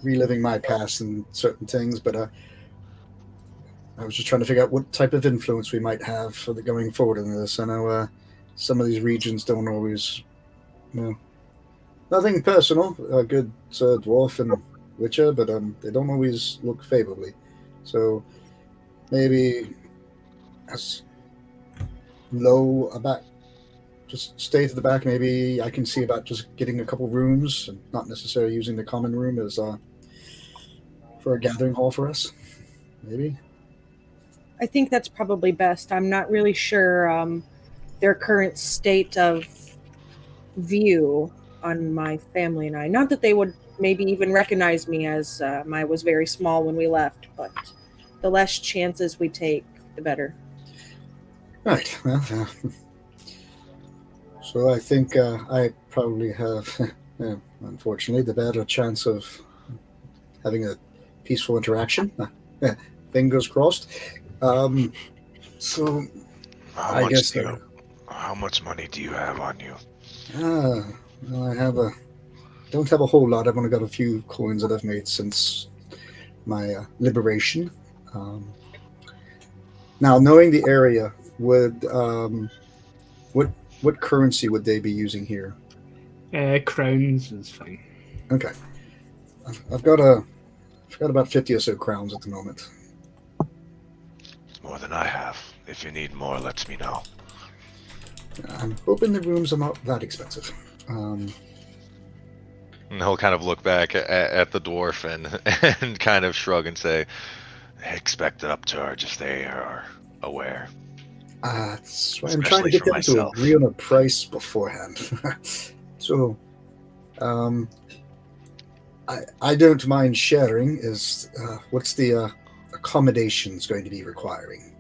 Speaker 3: reliving my past and certain things, but I was just trying to figure out what type of influence we might have for the going forward in this. I know some of these regions don't always, you know, nothing personal. Good dwarf and witcher, but they don't always look favorably. So maybe as low about, just stay to the back. Maybe I can see about just getting a couple rooms and not necessarily using the common room as for a gathering hall for us. Maybe.
Speaker 5: I think that's probably best. I'm not really sure their current state of view on my family and I. Not that they would maybe even recognize me, as I was very small when we left, but the less chances we take, the better.
Speaker 3: Right. Well, so I think I probably have, unfortunately, the better chance of having a peaceful interaction. Fingers crossed. So
Speaker 4: How
Speaker 3: I
Speaker 4: much
Speaker 3: guess
Speaker 4: do you, how much money do you have on you?
Speaker 3: well, don't have a whole lot. I've only got a few coins that I've made since my liberation. Um, Now, knowing the area, would what currency would they be using here?
Speaker 2: Crowns is fine.
Speaker 3: Okay, I've got about 50 or so crowns at the moment.
Speaker 4: It's more than I have. If you need more, let me know.
Speaker 3: I'm hoping the rooms are not that expensive.
Speaker 4: And he'll kind of look back at the dwarf and kind of shrug and say, expect an upcharge if they are aware.
Speaker 3: That's why I'm trying to
Speaker 4: Especially
Speaker 3: get
Speaker 4: for
Speaker 3: them
Speaker 4: myself.
Speaker 3: to agree on a price beforehand. So, I don't mind sharing. Is what's the accommodations going to be requiring?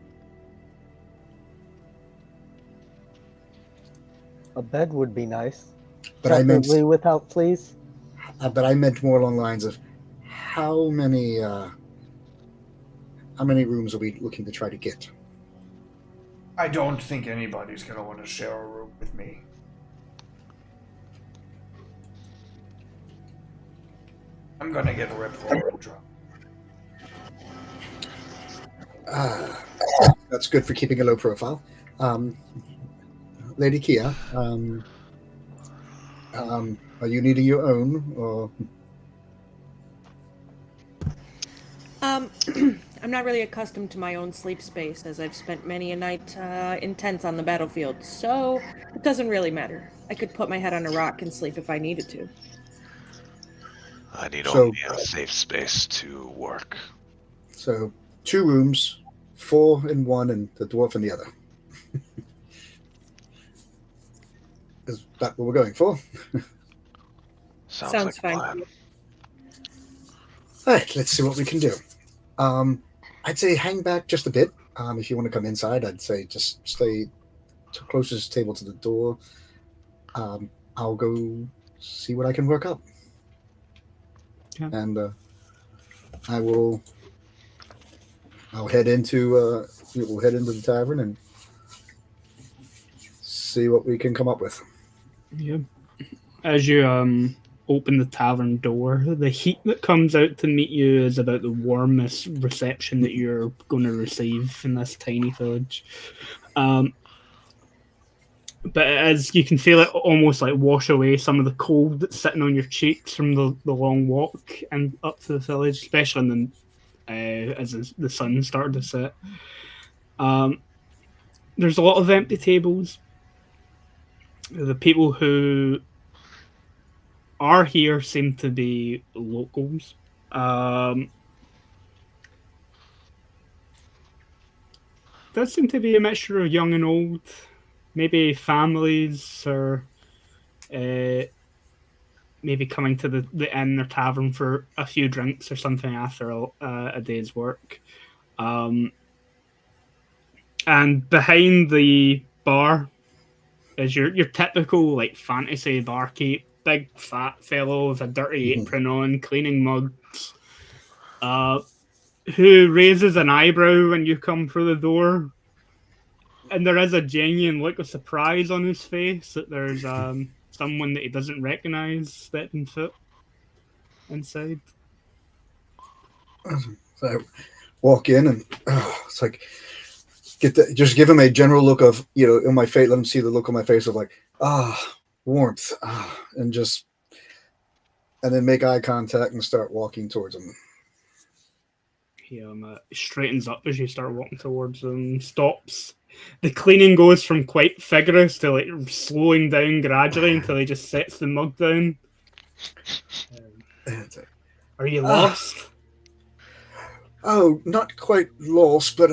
Speaker 6: A bed would be nice.
Speaker 3: But I meant,
Speaker 6: Preferably without fleas.
Speaker 3: I meant more along the lines of how many rooms are we looking to try to get?
Speaker 1: I don't think anybody's gonna want to share a room with me. I'm gonna get ripped roll and drop.
Speaker 3: That's good for keeping a low profile. Lady Kia, are you needing your own, or
Speaker 5: I'm not really accustomed to my own sleep space, as I've spent many a night in tents on the battlefield, so it doesn't really matter. I could put my head on a rock and sleep if I needed to.
Speaker 4: I need
Speaker 3: So-
Speaker 4: only a safe space to work.
Speaker 3: so 2 rooms, 4 in one, and the dwarf in the other? Is that what we're going for?
Speaker 4: Sounds
Speaker 5: Sounds
Speaker 4: like a
Speaker 5: fine.
Speaker 4: plan.
Speaker 3: All right, let's see what we can do. I'd say hang back just a bit. If you want to come inside, I'd say just stay closest table to the door. I'll go see what I can work up,
Speaker 2: Yeah.
Speaker 3: and I'll head into we'll head into the tavern and see what we can come up with.
Speaker 2: Yeah. As you open the tavern door, the heat that comes out to meet you is about the warmest reception that you're going to receive in this tiny village. But as you can feel it almost like wash away some of the cold that's sitting on your cheeks from the long walk and up to the village, especially in as the sun started to set. There's a lot of empty tables. The people who are here seem to be locals. Does seem to be a mixture of young and old. maybe families or maybe coming to the inn or tavern for a few drinks or something after a day's work. And behind the bar is your typical like fantasy barkeep, big fat fellow with a dirty apron on, cleaning mugs, who raises an eyebrow when you come through the door, and there is a genuine look of surprise on his face that there's someone that he doesn't recognize stepping foot inside.
Speaker 3: So I walk in and it's like just give him a general look of, in my face. Let him see the look on my face of like, warmth, and then make eye contact and start walking towards him.
Speaker 2: He straightens up as you start walking towards him, stops. The cleaning goes from quite vigorous to like slowing down gradually until he just sets the mug down. Are you lost?
Speaker 3: Oh, not quite lost, but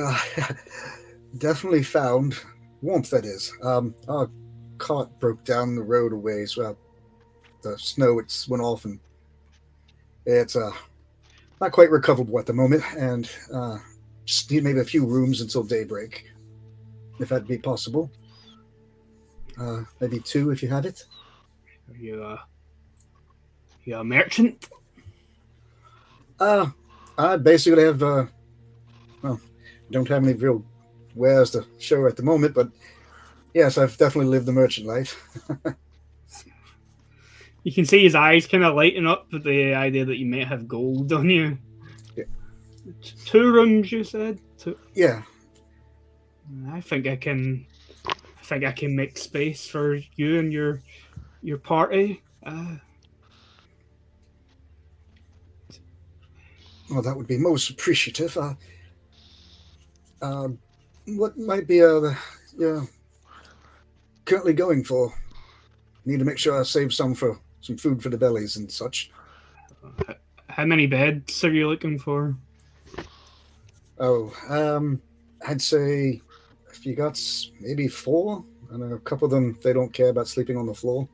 Speaker 3: definitely found warmth. That is, our cart broke down the road a ways. Well, the snow went off, and it's not quite recoverable at the moment, and just need maybe a few rooms until daybreak, if that'd be possible. Maybe 2 if you have it.
Speaker 2: Are you a merchant?
Speaker 3: I basically have don't have any real wares to show at the moment, but yes, I've definitely lived the merchant life.
Speaker 2: You can see his eyes kind of lighten up with the idea that you may have gold on you.
Speaker 3: Yeah.
Speaker 2: 2 rooms, you said? 2.
Speaker 3: Yeah.
Speaker 2: I think I can make space for you and your party.
Speaker 3: Well, that would be most appreciative. What might be currently going for? Need to make sure I save some food for the bellies and such.
Speaker 2: How many beds are you looking for?
Speaker 3: Oh, I'd say if you got maybe 4, and a couple of them, they don't care about sleeping on the floor.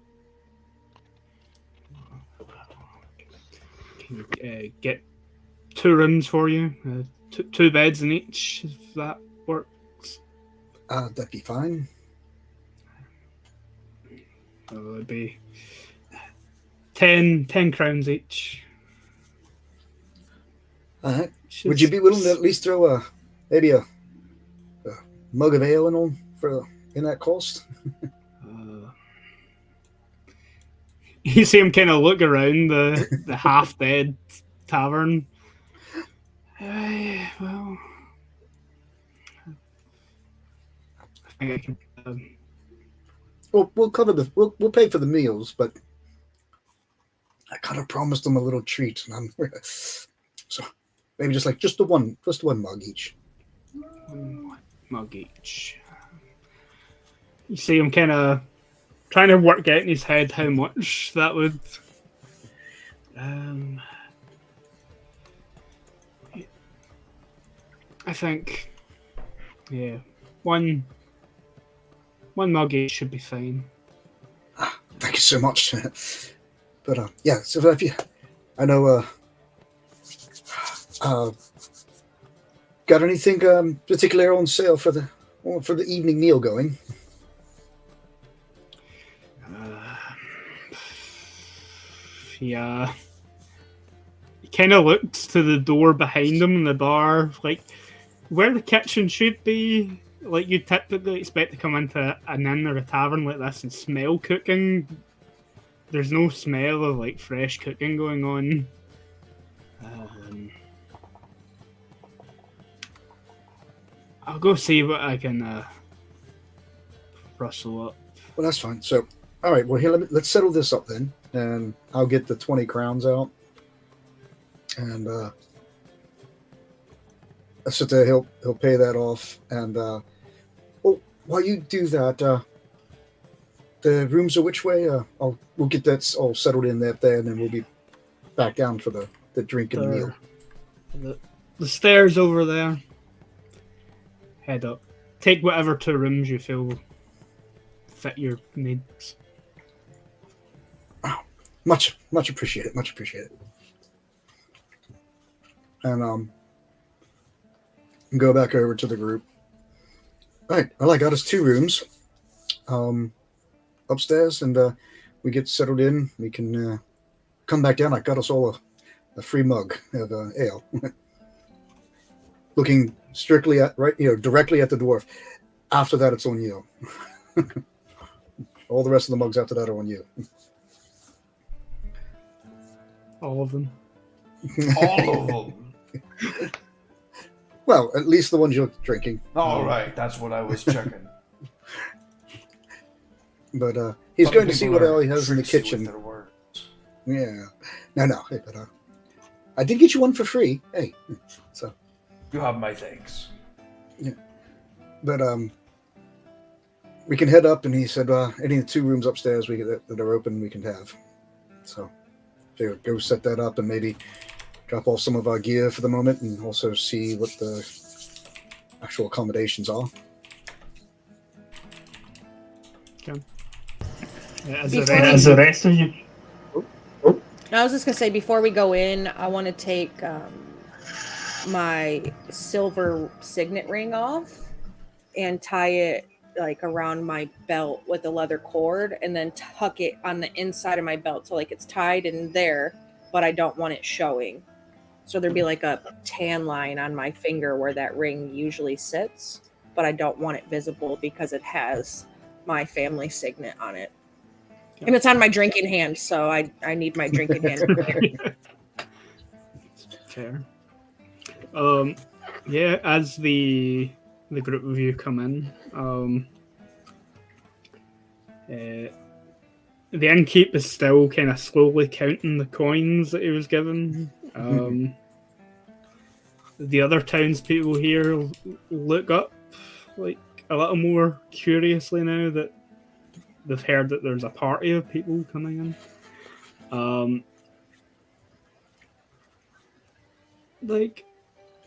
Speaker 2: Can you get 2 rooms for you? 2 beds in each, if that works.
Speaker 3: That'd be fine.
Speaker 2: So it'd be 10 crowns each.
Speaker 3: All right. Would you be willing to at least throw maybe a mug of ale in that cost?
Speaker 2: You see him kind of look around the half-dead tavern. Well, I think I can.
Speaker 3: We'll cover we'll pay for the meals, but I kind of promised them a little treat, and so maybe just the one mug each.
Speaker 2: 1 mug each. You see him kind of trying to work out in his head how much that would. I think, yeah, one mug each should be fine.
Speaker 3: Thank you so much. But yeah, so if you, I know, got anything particular on sale for the evening meal going?
Speaker 2: Yeah. He kind of looks to the door behind him in the bar, like where the kitchen should be. Like you typically expect to come into an inn or a tavern like this and smell cooking. There's no smell of like fresh cooking going on. I'll go see what I can rustle up.
Speaker 3: Well, that's fine. So, all right. Well, here let's settle this up then, and I'll get the 20 crowns out, and I sit there. He'll pay that off, and while you do that, the rooms are which way? We'll get that all settled in there, and then we'll be back down for the drink and meal.
Speaker 2: The stairs over there. Head up. Take whatever 2 rooms you feel fit your needs.
Speaker 3: Much appreciated. Much appreciated. And go back over to the group. All right. Well, I got us 2 rooms upstairs, and we get settled in. We can come back down. I got us all a free mug of ale. Looking strictly at directly at the dwarf. After that, it's on you. All the rest of the mugs after that are on you.
Speaker 2: All of them.
Speaker 1: All of them.
Speaker 3: Well, at least the ones you're drinking.
Speaker 1: All right, that's what I was checking.
Speaker 3: But he's
Speaker 1: Some
Speaker 3: going to see
Speaker 1: people
Speaker 3: what
Speaker 1: are
Speaker 3: all he has in the
Speaker 1: tricksy with
Speaker 3: kitchen.
Speaker 1: their words.
Speaker 3: Yeah. No. Hey, but I did get you one for free. Hey, so.
Speaker 1: You have my thanks.
Speaker 3: But we can head up, and he said any of the 2 rooms upstairs that are open we can have. So go set that up and maybe drop off some of our gear for the moment, and also see what the actual accommodations are.
Speaker 2: Okay.
Speaker 5: As
Speaker 2: the rest of you.
Speaker 5: I was just gonna say, before we go in, I want to take my silver signet ring off and tie it like around my belt with a leather cord, and then tuck it on the inside of my belt, so like it's tied in there, but I don't want it showing. So there'd be like a tan line on my finger where that ring usually sits, but I don't want it visible because it has my family signet on it. And it's on my drinking hand, so I need my drinking hand prepared.
Speaker 2: Fair. Yeah, as the group of you come in, the innkeep is still kind of slowly counting the coins that he was given. The other townspeople here look up like a little more curiously now that they've heard that there's a party of people coming in. Like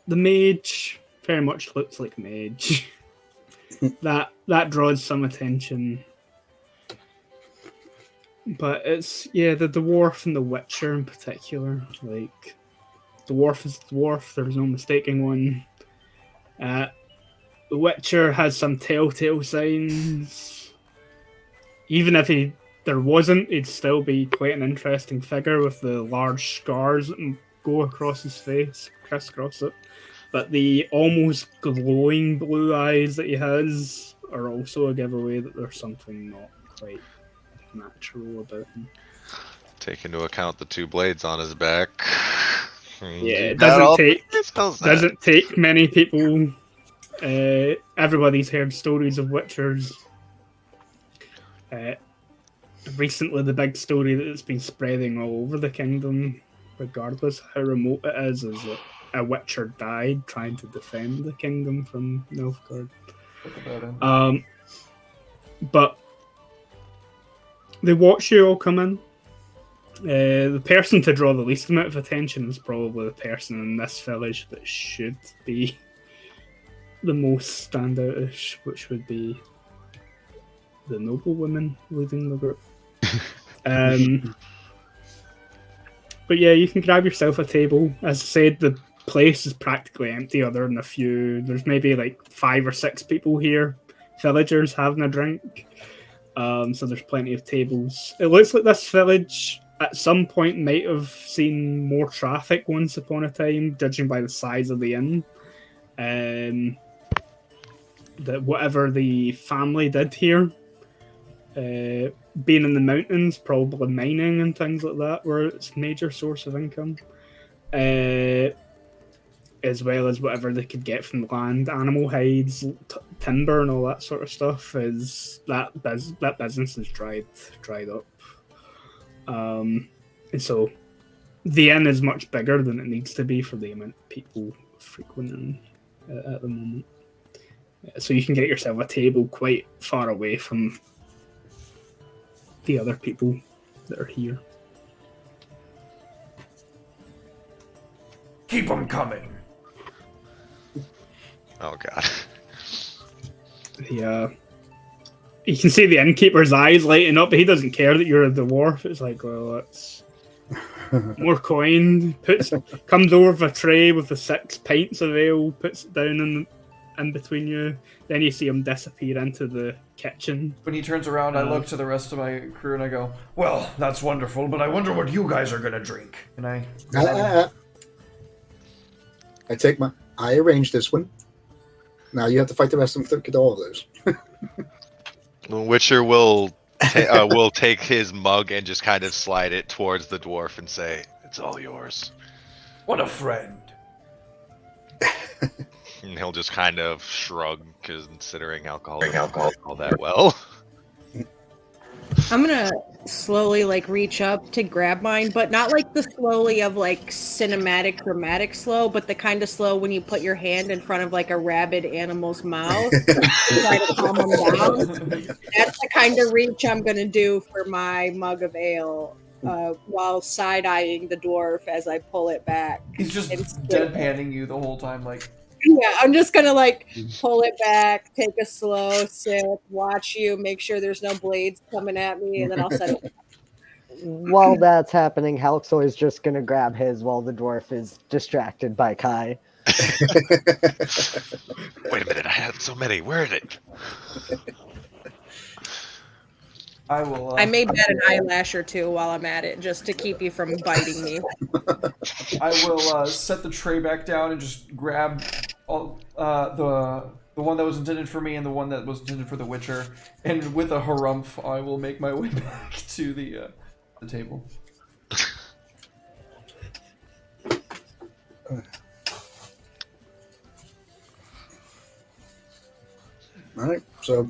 Speaker 2: the mage very much looks like a mage. that draws some attention. But it's the dwarf and the witcher in particular. Like dwarf is dwarf, there's no mistaking one. The witcher has some telltale signs. Even if there wasn't, he'd still be quite an interesting figure with the large scars that go across his face, crisscross it. But the almost glowing blue eyes that he has are also a giveaway that there's something not quite natural about him.
Speaker 4: Take into account the 2 blades on his back.
Speaker 2: Yeah, it doesn't take many people. Everybody's heard stories of witchers. Recently, the big story that's been spreading all over the kingdom, regardless how remote it is that a witcher died trying to defend the kingdom from Nilfgaard. But they watch you all come in. The person to draw the least amount of attention is probably the person in this village that should be the most standoutish, which would be the noblewoman leading the group. But yeah, you can grab yourself a table. As I said, the place is practically empty other than a few. There's maybe like 5 or 6 people here, villagers having a drink. So there's plenty of tables. It looks like this village at some point might have seen more traffic once upon a time, judging by the size of the inn. That whatever the family did here, being in the mountains, probably mining and things like that were its major source of income, as well as whatever they could get from the land, animal hides, timber, and all that sort of stuff. Is that business is dried up, and so the inn is much bigger than it needs to be for the amount of people frequenting at the moment. So you can get yourself a table quite far away from the other people that are here.
Speaker 1: Keep them coming.
Speaker 4: Oh god.
Speaker 2: You can see the innkeeper's eyes lighting up, but he doesn't care that you're a dwarf. It's like, well, that's more coin. Comes over with a tray with the 6 pints of ale, puts it down in between you. Then you see him disappear into the kitchen.
Speaker 1: When he turns around, I look to the rest of my crew and I go, "Well, that's wonderful, but I wonder what you guys are gonna drink." And I
Speaker 3: arranged this one. Now you have to fight the rest of them to get all of those.
Speaker 4: Witcher will take his mug and just kind of slide it towards the dwarf and say, "It's all yours."
Speaker 1: What a friend.
Speaker 4: And he'll just kind of shrug, considering alcohol all that well.
Speaker 5: I'm gonna slowly like reach up to grab mine, but not like the slowly of like cinematic dramatic slow, but the kind of slow when you put your hand in front of like a rabid animal's mouth to try to calm them down. That's the kind of reach I'm gonna do for my mug of ale, while side-eyeing the dwarf as I pull it back.
Speaker 1: He's just deadpanning you the whole time, like.
Speaker 5: Yeah, I'm just gonna like pull it back, take a slow sip, watch you, make sure there's no blades coming at me, and then I'll set it.
Speaker 6: While that's happening, Halxor is just gonna grab his while the dwarf is distracted by Kai.
Speaker 4: Wait a minute, I have so many. Where is it?
Speaker 1: I will.
Speaker 5: I may bet an eyelash or two while I'm at it, just to keep you from biting me.
Speaker 1: I will set the tray back down and just grab all, the one that was intended for me and the one that was intended for the Witcher, and with a harumph, I will make my way back to the table.
Speaker 3: All right, so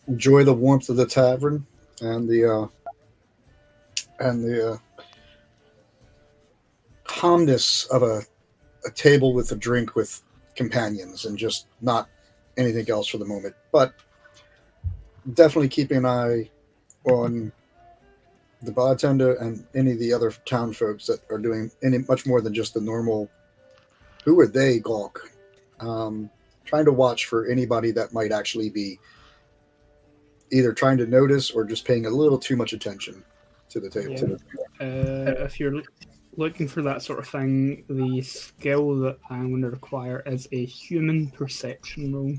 Speaker 3: enjoy the warmth of the tavern and the calmness of a table with a drink with companions, and just not anything else for the moment. But definitely keeping an eye on the bartender and any of the other town folks that are doing any much more than just the normal "who are they" gawk. Trying to watch for anybody that might actually be either trying to notice or just paying a little too much attention to the table.
Speaker 2: Yeah. If you're looking for that sort of thing, the skill that I'm going to require is a human perception roll.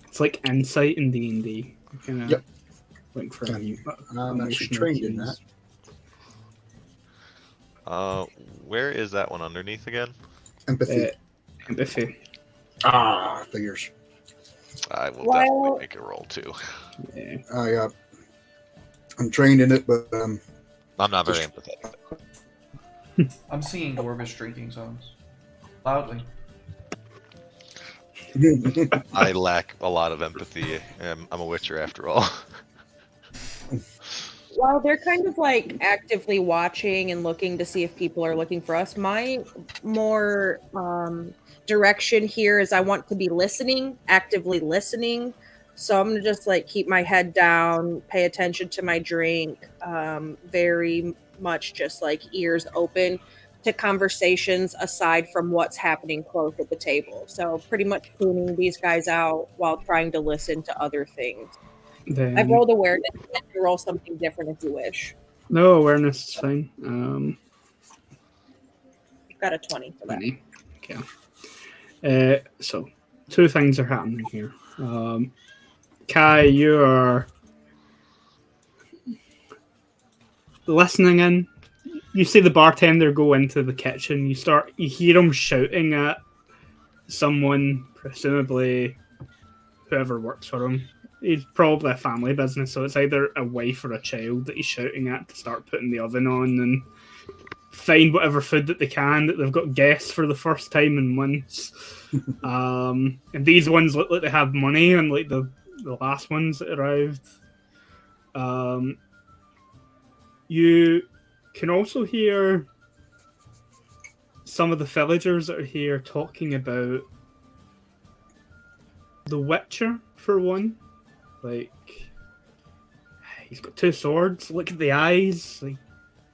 Speaker 2: It's like insight in D&D.
Speaker 3: Yep.
Speaker 2: Looking for
Speaker 3: I'm actually trained in that.
Speaker 4: Where is that one underneath again?
Speaker 3: Empathy.
Speaker 2: Empathy.
Speaker 3: Figures.
Speaker 4: I will definitely make a roll too.
Speaker 2: Yeah.
Speaker 3: I'm trained in it, but
Speaker 4: I'm not very empathetic.
Speaker 1: I'm seeing Dwarvish drinking zones. Loudly.
Speaker 4: I lack a lot of empathy. I'm a Witcher after all.
Speaker 5: While they're kind of like actively watching and looking to see if people are looking for us, my more direction here is I want to be listening, actively listening. So I'm gonna just like keep my head down, pay attention to my drink, very much just like ears open to conversations aside from what's happening close at the table. So pretty much tuning these guys out while trying to listen to other things.
Speaker 2: Then,
Speaker 5: I've rolled awareness. You can roll something different if you wish.
Speaker 2: No, awareness is fine.
Speaker 5: You've got a 20 for that.
Speaker 2: 20. Okay. So, two things are happening here. Kai, you are listening in. You see the bartender go into the kitchen. You hear him shouting at someone, presumably whoever works for him. He's probably a family business, so it's either a wife or a child that he's shouting at to start putting the oven on and find whatever food that they can, that they've got guests for the first time in months. And these ones look like they have money, unlike the last ones that arrived. You can also hear some of the villagers that are here talking about the Witcher, for one. Like, he's got 2 swords, look at the eyes, like,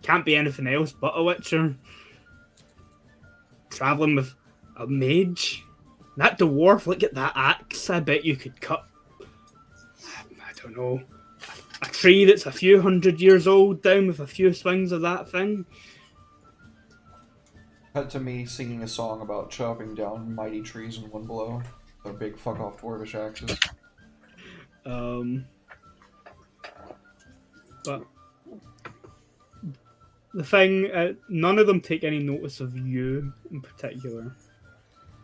Speaker 2: can't be anything else but a Witcher. Traveling with a mage. That dwarf, look at that axe, I bet you could cut don't know, a tree that's a few hundred years old down with a few swings of that thing.
Speaker 1: Cut to me singing a song about chopping down mighty trees in one blow. Their big fuck off dwarvish axes.
Speaker 2: But the thing, none of them take any notice of you in particular.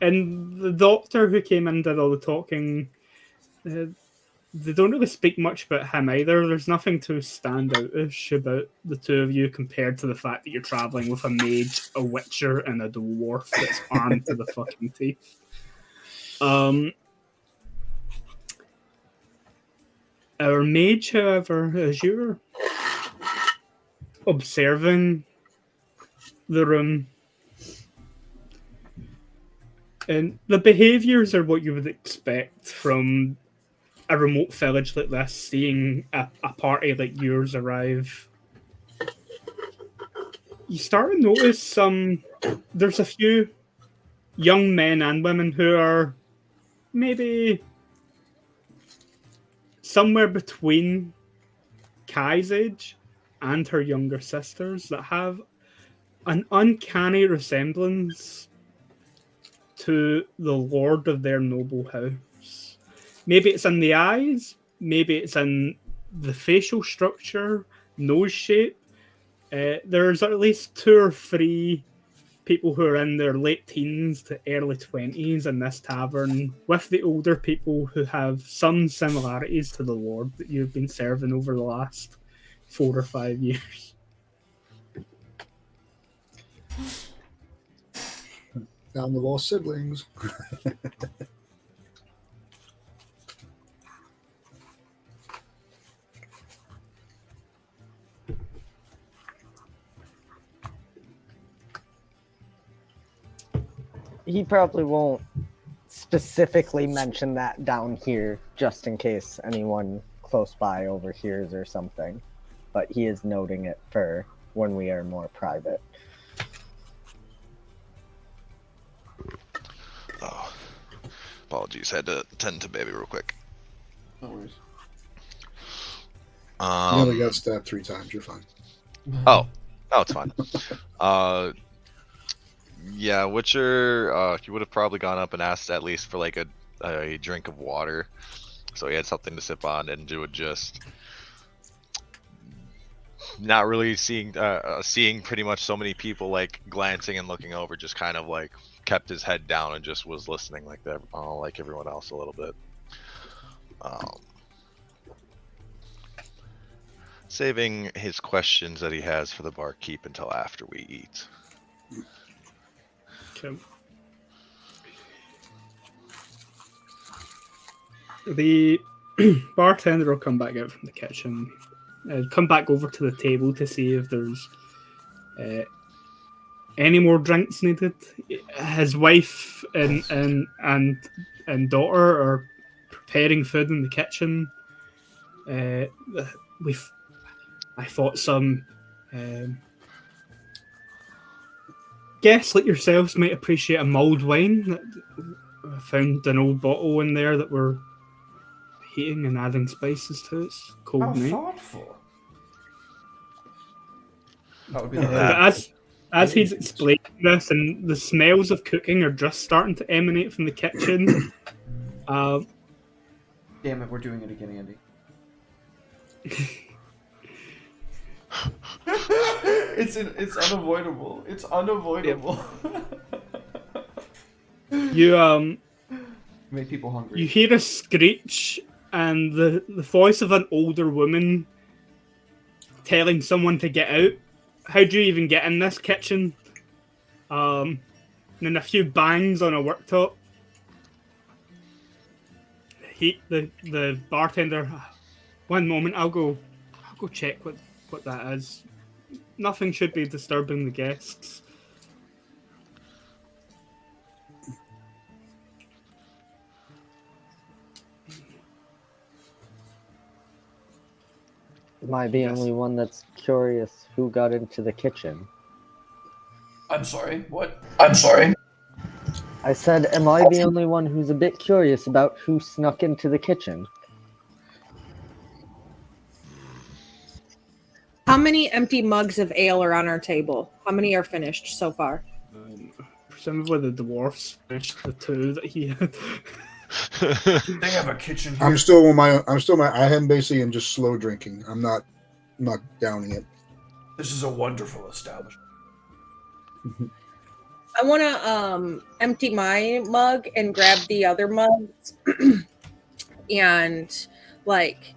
Speaker 2: And the doctor who came in did all the talking. They don't really speak much about him either. There's nothing too standoutish about the two of you compared to the fact that you're traveling with a mage, a witcher, and a dwarf that's armed to the fucking teeth. Our mage, however, as you're observing the room, and the behaviours are what you would expect from a remote village like this, seeing a party like yours arrive. You start to notice there's a few young men and women who are maybe somewhere between Kai's age and her younger sisters that have an uncanny resemblance to the lord of their noble house. Maybe it's in the eyes, maybe it's in the facial structure, nose shape. There's at least 2 or 3 people who are in their late teens to early 20s in this tavern, with the older people who have some similarities to the lord that you've been serving over the last 4 or 5 years.
Speaker 3: Found the lost siblings.
Speaker 6: He probably won't specifically mention that down here, just in case anyone close by overhears or something. But he is noting it for when we are more private.
Speaker 4: Oh, apologies. Had to tend to baby real quick.
Speaker 1: No worries.
Speaker 3: You only got stabbed 3 times. You're fine.
Speaker 4: Oh, it's fine. Yeah, Witcher, he would have probably gone up and asked at least for like a drink of water, so he had something to sip on, and would just not really seeing pretty much so many people like glancing and looking over, just kind of like kept his head down and just was listening like that, like everyone else a little bit. Saving his questions that he has for the barkeep until after we eat.
Speaker 2: Okay. The bartender will come back out from the kitchen, come back over to the table to see if there's any more drinks needed. His wife and daughter are preparing food in the kitchen. I thought some guests like yourselves might appreciate a mulled wine. I found an old bottle in there that we're heating and adding spices to. It's cold
Speaker 1: How
Speaker 2: night.
Speaker 1: thoughtful. That would be
Speaker 2: But as he's explaining this, and the smells of cooking are just starting to emanate from the kitchen.
Speaker 1: Damn it, we're doing it again, Andy. It's unavoidable. It's unavoidable.
Speaker 2: You
Speaker 1: Make people hungry.
Speaker 2: you hear a screech and the voice of an older woman telling someone to get out. How do you even get in this kitchen? And then a few bangs on a worktop. The bartender. One moment, I'll go check what that is. Nothing should be disturbing the guests.
Speaker 6: Am I the only one that's curious who got into the kitchen?
Speaker 1: I'm sorry, what? I'm sorry.
Speaker 6: I said, am I the only one who's a bit curious about who snuck into the kitchen?
Speaker 5: many empty mugs of ale are on our table? How many are finished so far?
Speaker 2: Presumably the dwarfs finished the 2 that he had.
Speaker 1: They have a kitchen here.
Speaker 3: I'm still I am basically in just slow drinking. I'm not downing it.
Speaker 1: This is a wonderful establishment.
Speaker 5: I want to empty my mug and grab the other mugs and like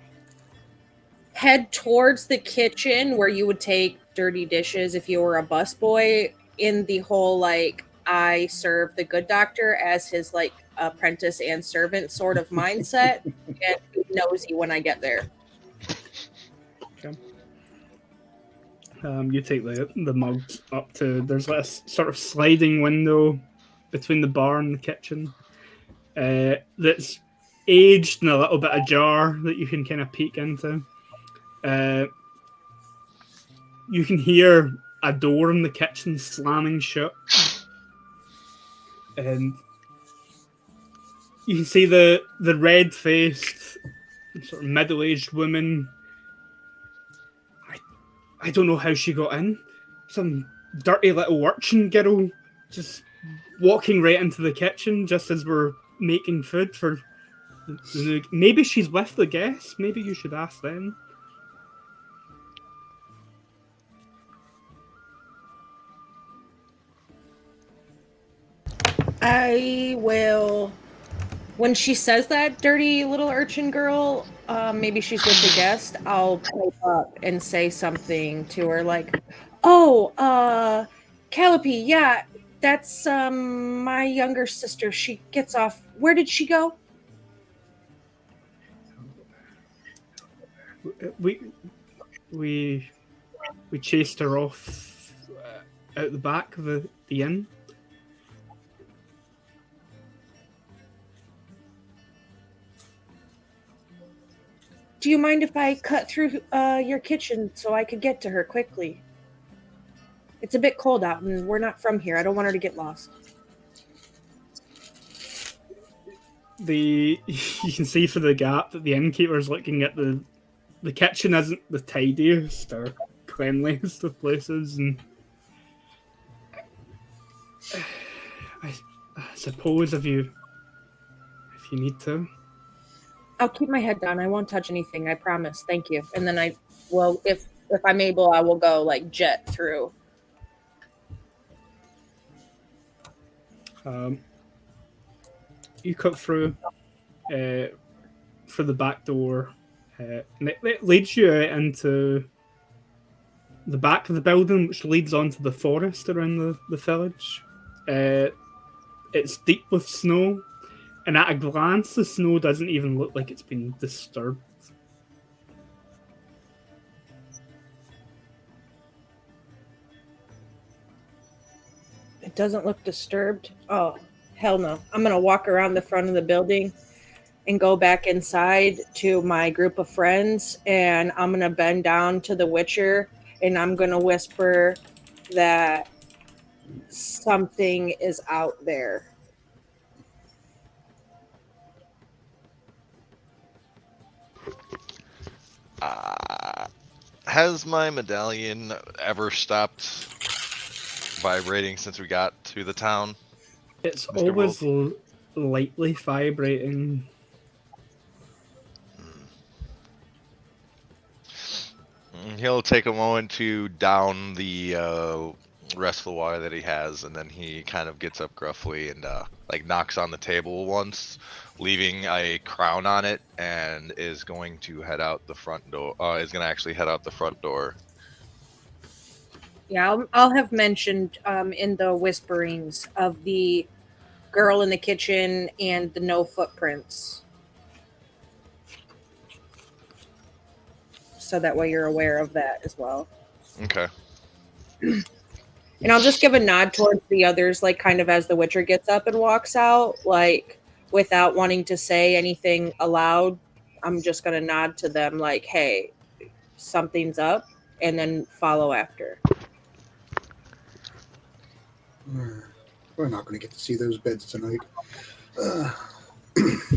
Speaker 5: head towards the kitchen where you would take dirty dishes if you were a busboy, in the whole like I serve the good doctor as his like apprentice and servant sort of mindset, and be nosy when I get there.
Speaker 2: Okay. You take the mugs up to, there's like a sort of sliding window between the bar and the kitchen that's aged and a little bit ajar that you can kind of peek into. You can hear a door in the kitchen slamming shut, and you can see the red-faced, sort of middle-aged woman. I don't know how she got in. Some dirty little urchin girl just walking right into the kitchen just as we're making food for maybe she's with the guests. Maybe you should ask them.
Speaker 5: I will. When she says that, dirty little urchin girl, maybe she's with the guest, I'll pipe up and say something to her like, "Oh, Calliope, yeah, that's my younger sister. She gets off. Where did she go?"
Speaker 2: We chased her off out the back of the inn.
Speaker 5: Do you mind if I cut through your kitchen so I could get to her quickly? It's a bit cold out and we're not from here. I don't want her to get lost.
Speaker 2: You can see through the gap that the innkeeper's looking at the kitchen isn't the tidiest or cleanliest of places, and I suppose if you need to.
Speaker 5: I'll keep my head down. I won't touch anything. I promise. Thank you. And then I will, if I'm able, I will go like jet through.
Speaker 2: You cut through the back door, and it leads you out into the back of the building, which leads onto the forest around the village. It's deep with snow. And at a glance, the snow doesn't even look like it's been disturbed.
Speaker 5: It doesn't look disturbed? Oh, hell no. I'm going to walk around the front of the building and go back inside to my group of friends, and I'm going to bend down to the Witcher, and I'm going to whisper that something is out there.
Speaker 4: Has my medallion ever stopped vibrating since we got to the town?
Speaker 2: It's
Speaker 4: Mr.
Speaker 2: always lightly vibrating.
Speaker 4: He'll take a moment to down the rest of the water that he has, and then he kind of gets up gruffly and like knocks on the table once, leaving a crown on it, and is going to head out the front door. Is going to actually head out the front door.
Speaker 5: Yeah, I'll have mentioned in the whisperings of the girl in the kitchen and the no footprints. So that way you're aware of that as well.
Speaker 4: Okay.
Speaker 5: And I'll just give a nod towards the others, like kind of as the Witcher gets up and walks out, like without wanting to say anything aloud. I'm just going to nod to them like, hey, something's up, and then follow after.
Speaker 3: We're not going to get to see those beds tonight.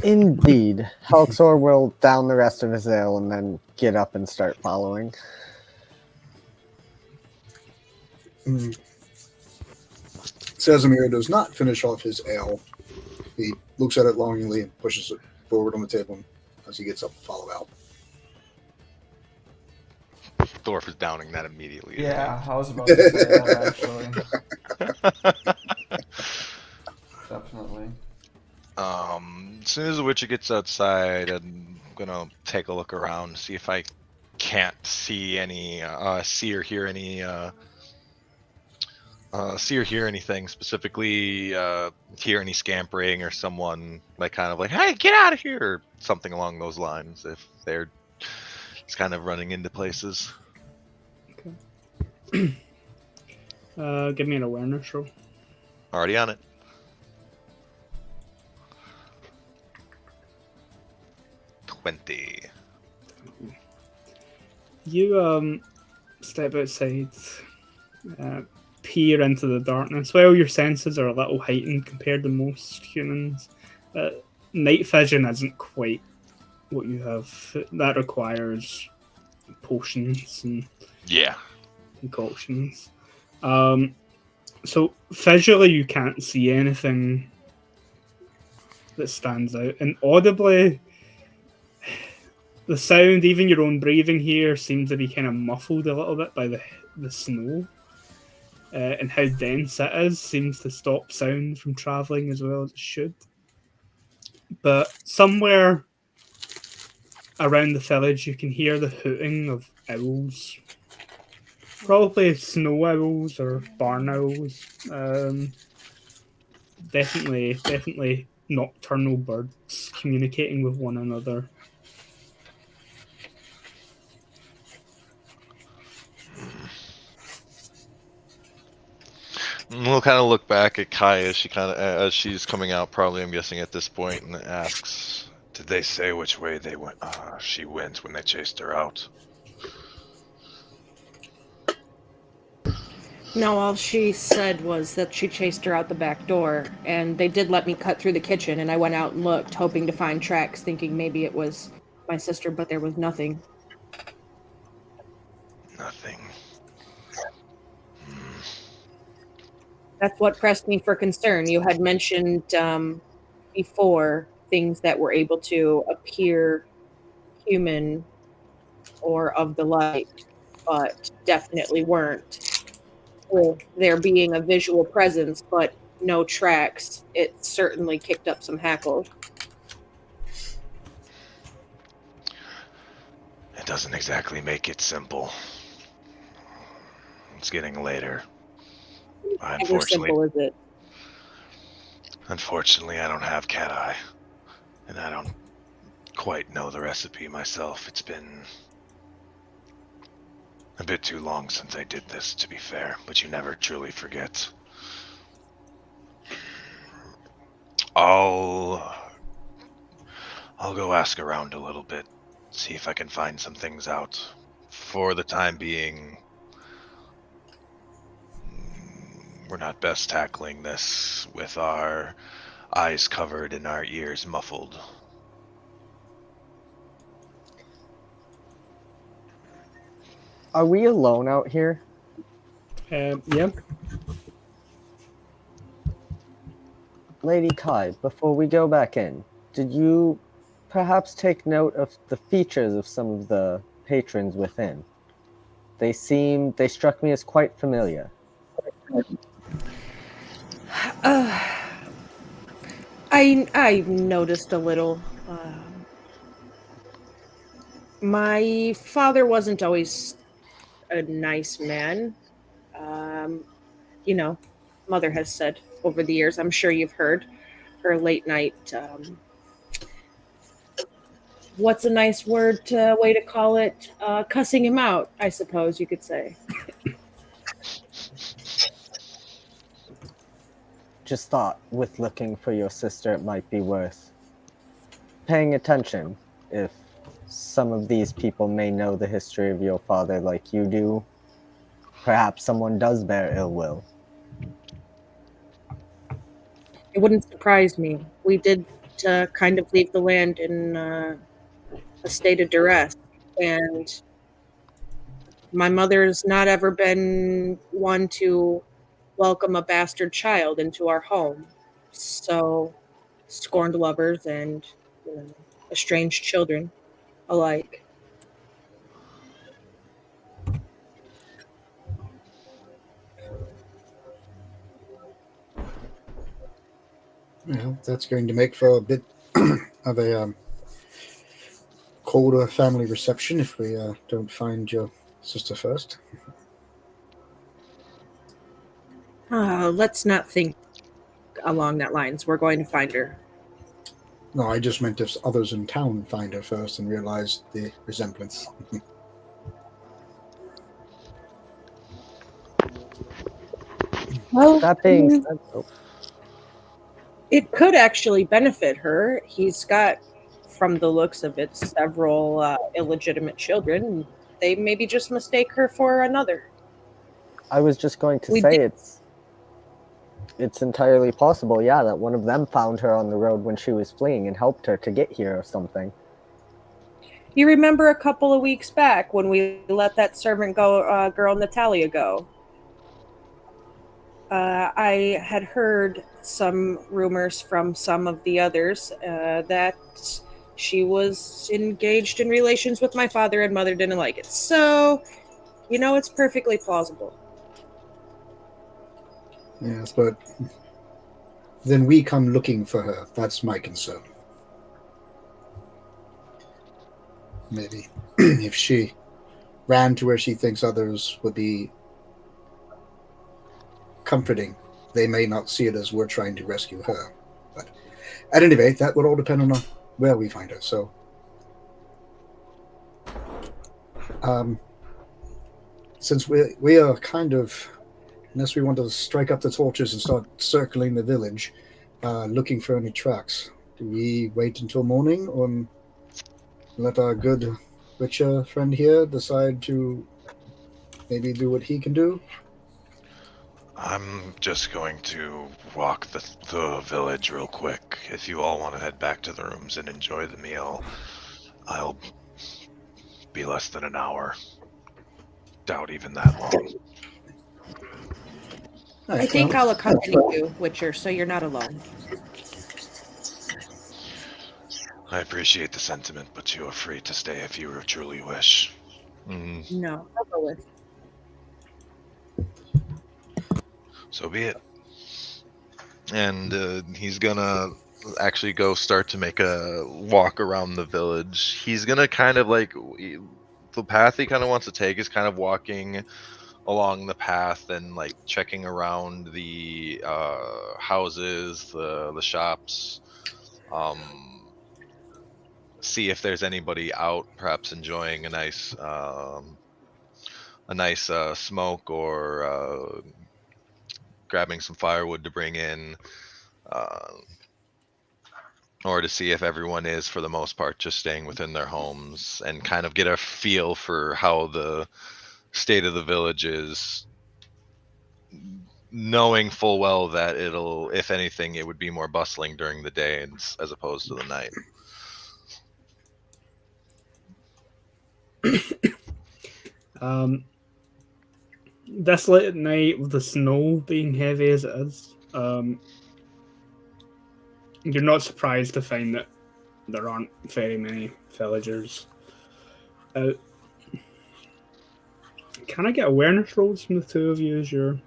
Speaker 6: Indeed. Helxor will down the rest of his ale and then get up and start following.
Speaker 3: Casimir does not finish off his ale. He looks at it longingly and pushes it forward on the table as he gets up to follow out.
Speaker 4: Thorf is downing that immediately.
Speaker 1: Yeah, I was about to say that actually. Definitely.
Speaker 4: As soon as the Witcher gets outside, I'm gonna take a look around, see if I can't see any, see or hear anything, specifically hear any scampering or someone like kind of like, hey, get out of here, or something along those lines, if they're just kind of running into places.
Speaker 2: Give me an awareness roll.
Speaker 4: Already on it.
Speaker 2: You step outside, peer into the darkness. Well, your senses are a little heightened compared to most humans. Night vision isn't quite what you have. That requires potions and
Speaker 4: Yeah.
Speaker 2: concoctions. So visually, you can't see anything that stands out, and audibly, the sound, even your own breathing here, seems to be kind of muffled a little bit by the snow. And how dense it is seems to stop sound from travelling as well as it should. But somewhere around the village, you can hear the hooting of owls. Probably snow owls or barn owls. Definitely nocturnal birds communicating with one another.
Speaker 4: We'll kind of look back at Kai as she's coming out, probably, I'm guessing, at this point, and asks, "Did they say which way they went? She went when they chased her out."
Speaker 5: No, all she said was that she chased her out the back door, and they did let me cut through the kitchen, and I went out and looked, hoping to find tracks, thinking maybe it was my sister, but there was nothing.
Speaker 4: Nothing.
Speaker 5: That's what pressed me for concern. You had mentioned before things that were able to appear human or of the light, but definitely weren't. With there being a visual presence, but no tracks, it certainly kicked up some hackles.
Speaker 4: It doesn't exactly make it simple. It's getting later.
Speaker 5: How simple is it?
Speaker 4: Unfortunately, I don't have cat eye, and I don't quite know the recipe myself. It's been a bit too long since I did this, to be fair, but you never truly forget. I'll go ask around a little bit, see if I can find some things out. For the time being, we're not best tackling this with our eyes covered and our ears muffled.
Speaker 6: Are we alone out here?
Speaker 2: Yeah.
Speaker 6: Lady Kai, before we go back in, did you perhaps take note of the features of some of the patrons within? They struck me as quite familiar.
Speaker 5: I noticed a little. My father wasn't always a nice man. Mother has said over the years, I'm sure you've heard her late night, what's a nice way to call it? Cussing him out, I suppose you could say.
Speaker 6: Just thought with looking for your sister, it might be worth paying attention if some of these people may know the history of your father like you do. Perhaps someone does bear ill will.
Speaker 5: It wouldn't surprise me. We did kind of leave the land in a state of duress, and My mother's not ever been one to welcome a bastard child into our home. So, scorned lovers and you know, estranged children alike.
Speaker 3: Well, that's going to make for a bit of a colder family reception if we don't find your sister first.
Speaker 5: Let's not think along that lines. We're going to find her.
Speaker 3: No, I just meant if others in town find her first and realize the resemblance.
Speaker 5: Well,
Speaker 6: That being said, oh,
Speaker 5: it could actually benefit her. He's got, from the looks of it, several illegitimate children. They maybe just mistake her for another.
Speaker 6: I was just going to
Speaker 5: We
Speaker 6: say
Speaker 5: did-
Speaker 6: it's entirely possible, yeah, that one of them found her on the road when she was fleeing and helped her to get here or something.
Speaker 5: You remember a couple of weeks back when we let that servant girl Natalia go? I had heard some rumors from some of the others that she was engaged in relations with my father and mother didn't like it. So, it's perfectly plausible.
Speaker 3: Yes, but then we come looking for her. That's my concern. Maybe if she ran to where she thinks others would be comforting, they may not see it as we're trying to rescue her. But at any rate, that would all depend on where we find her. So, since we are kind of, unless we want to strike up the torches and start circling the village, looking for any tracks, do we wait until morning or let our good Witcher friend here decide to maybe do what he can do?
Speaker 4: I'm just going to walk the village real quick. If you all want to head back to the rooms and enjoy the meal, I'll be less than an hour. Doubt even that long.
Speaker 5: I think I'll accompany you, Witcher, so you're not alone.
Speaker 4: I appreciate the sentiment, but you are free to stay if you truly wish.
Speaker 5: No, I'll go with.
Speaker 4: So be it. And he's gonna actually go start to make a walk around the village. He's gonna kind of like the path he kind of wants to take is kind of walking along the path and like checking around the houses, the shops, see if there's anybody out, perhaps enjoying a nice smoke or grabbing some firewood to bring in, or to see if everyone is, for the most part, just staying within their homes and kind of get a feel for how the state of the village is, knowing full well that it'll, if anything, it would be more bustling during the day as opposed to the night.
Speaker 2: This late at night with the snow being heavy as it is, you're not surprised to find that there aren't very many villagers out. Can I get awareness rolls from the two of you as you're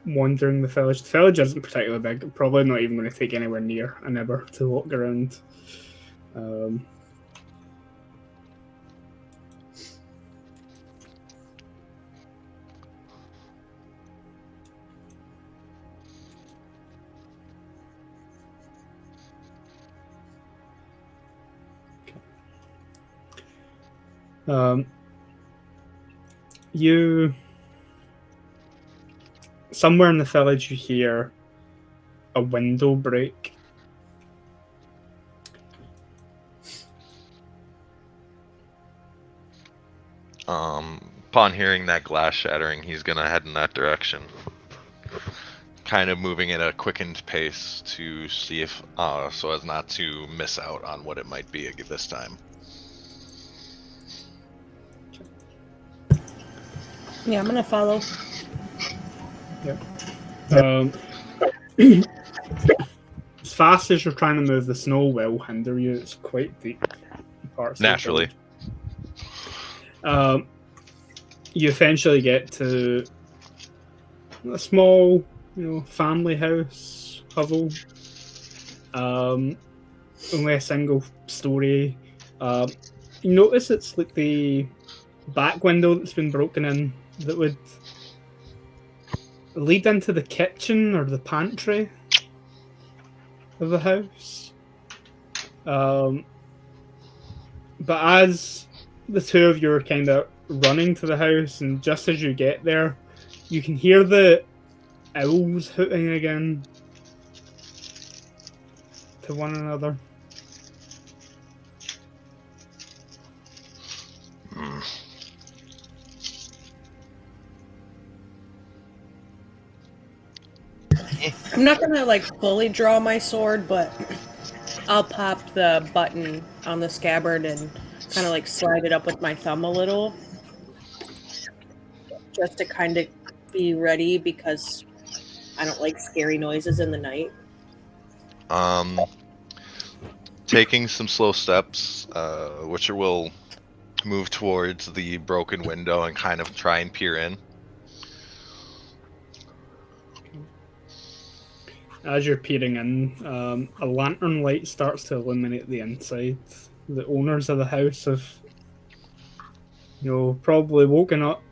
Speaker 2: wandering the village? The village isn't particularly big. I'm probably not even going to take anywhere near an hour to walk around. You somewhere in the village you hear a window break.
Speaker 4: Upon hearing that glass shattering, he's gonna head in that direction, kind of moving at a quickened pace to see if so as not to miss out on what it might be this time.
Speaker 5: Yeah, I'm gonna follow.
Speaker 2: Um, as fast as you're trying to move, the snow will hinder you. It's quite deep parts of the
Speaker 4: Naturally.
Speaker 2: village. You eventually get to a small, family house hovel. Only a single story. You notice it's like the back window that's been broken in that would lead into the kitchen or the pantry of the house. But as the two of you are kind of running to the house, and just as you get there, you can hear the owls hooting again to one another.
Speaker 5: I'm not gonna like fully draw my sword, but I'll pop the button on the scabbard and kind of like slide it up with my thumb a little, just to kind of be ready because I don't like scary noises in the night.
Speaker 4: Taking some slow steps, Witcher will move towards the broken window and kind of try and peer in.
Speaker 2: As you're peering in, a lantern light starts to illuminate the inside. The owners of the house have, probably woken up,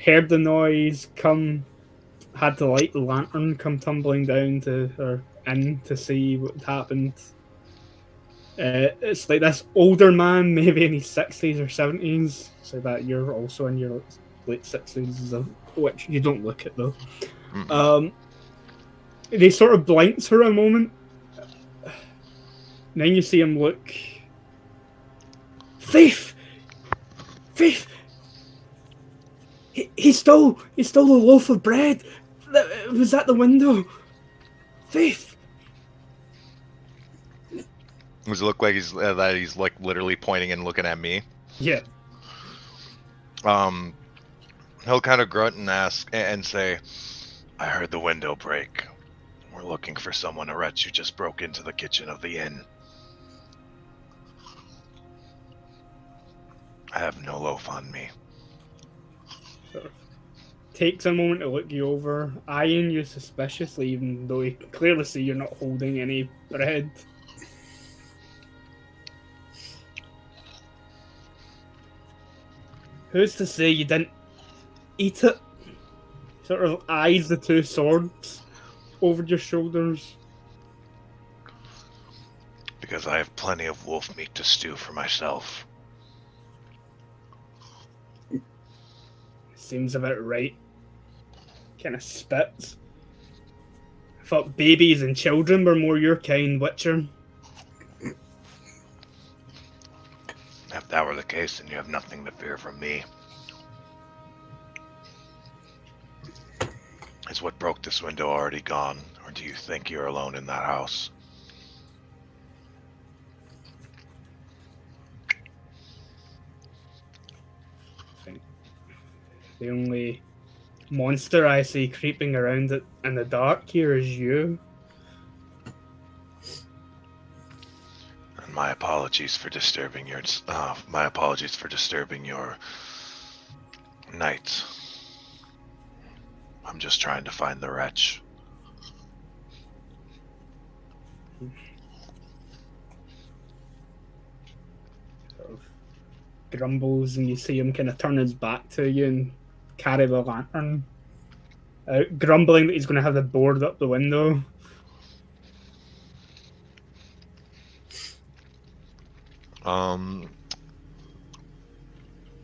Speaker 2: heard the noise, had to light the lantern, come tumbling down in to see what happened. It's like this older man, maybe in his 60s or 70s, so that you're also in your late 60s, which you don't look at though. They sort of blinks for a moment. And then you see him look. Thief! Thief! He stole a loaf of bread that was at the window. Thief!
Speaker 4: Does it look like he's like literally pointing and looking at me?
Speaker 2: Yeah.
Speaker 4: He'll kind of grunt and ask and say, "I heard the window break. We're looking for someone, a wretch who just broke into the kitchen of the inn. I have no loaf on me."
Speaker 2: Sort of takes a moment to look you over, eyeing you suspiciously, even though he can clearly see you're not holding any bread. Who's to say you didn't eat it? Sort of eyes the two swords over your shoulders.
Speaker 4: Because I have plenty of wolf meat to stew for myself.
Speaker 2: Seems about right. Kind of spits. I thought babies and children were more your kind, Witcher.
Speaker 4: If that were the case, then you have nothing to fear from me. Is what broke this window already gone, or do you think you're alone in that house?
Speaker 2: The only monster I see creeping around it in the dark here is you.
Speaker 4: And my apologies for disturbing your night. I'm just trying to find the wretch.
Speaker 2: Sort of grumbles, and you see him kind of turn his back to you and carry the lantern out, grumbling that he's going to have to board up the window.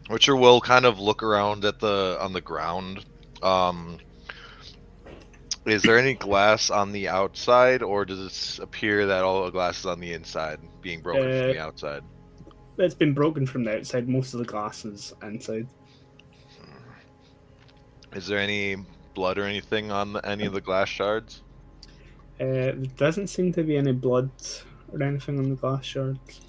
Speaker 4: Witcher will kind of look around on the ground. Is there any glass on the outside, or does it appear that all the glass is on the inside, being broken from the outside?
Speaker 2: It's been broken from the outside. Most of the glass is inside.
Speaker 4: Is there any blood or anything on any of the glass shards?
Speaker 2: There doesn't seem to be any blood or anything on the glass shards.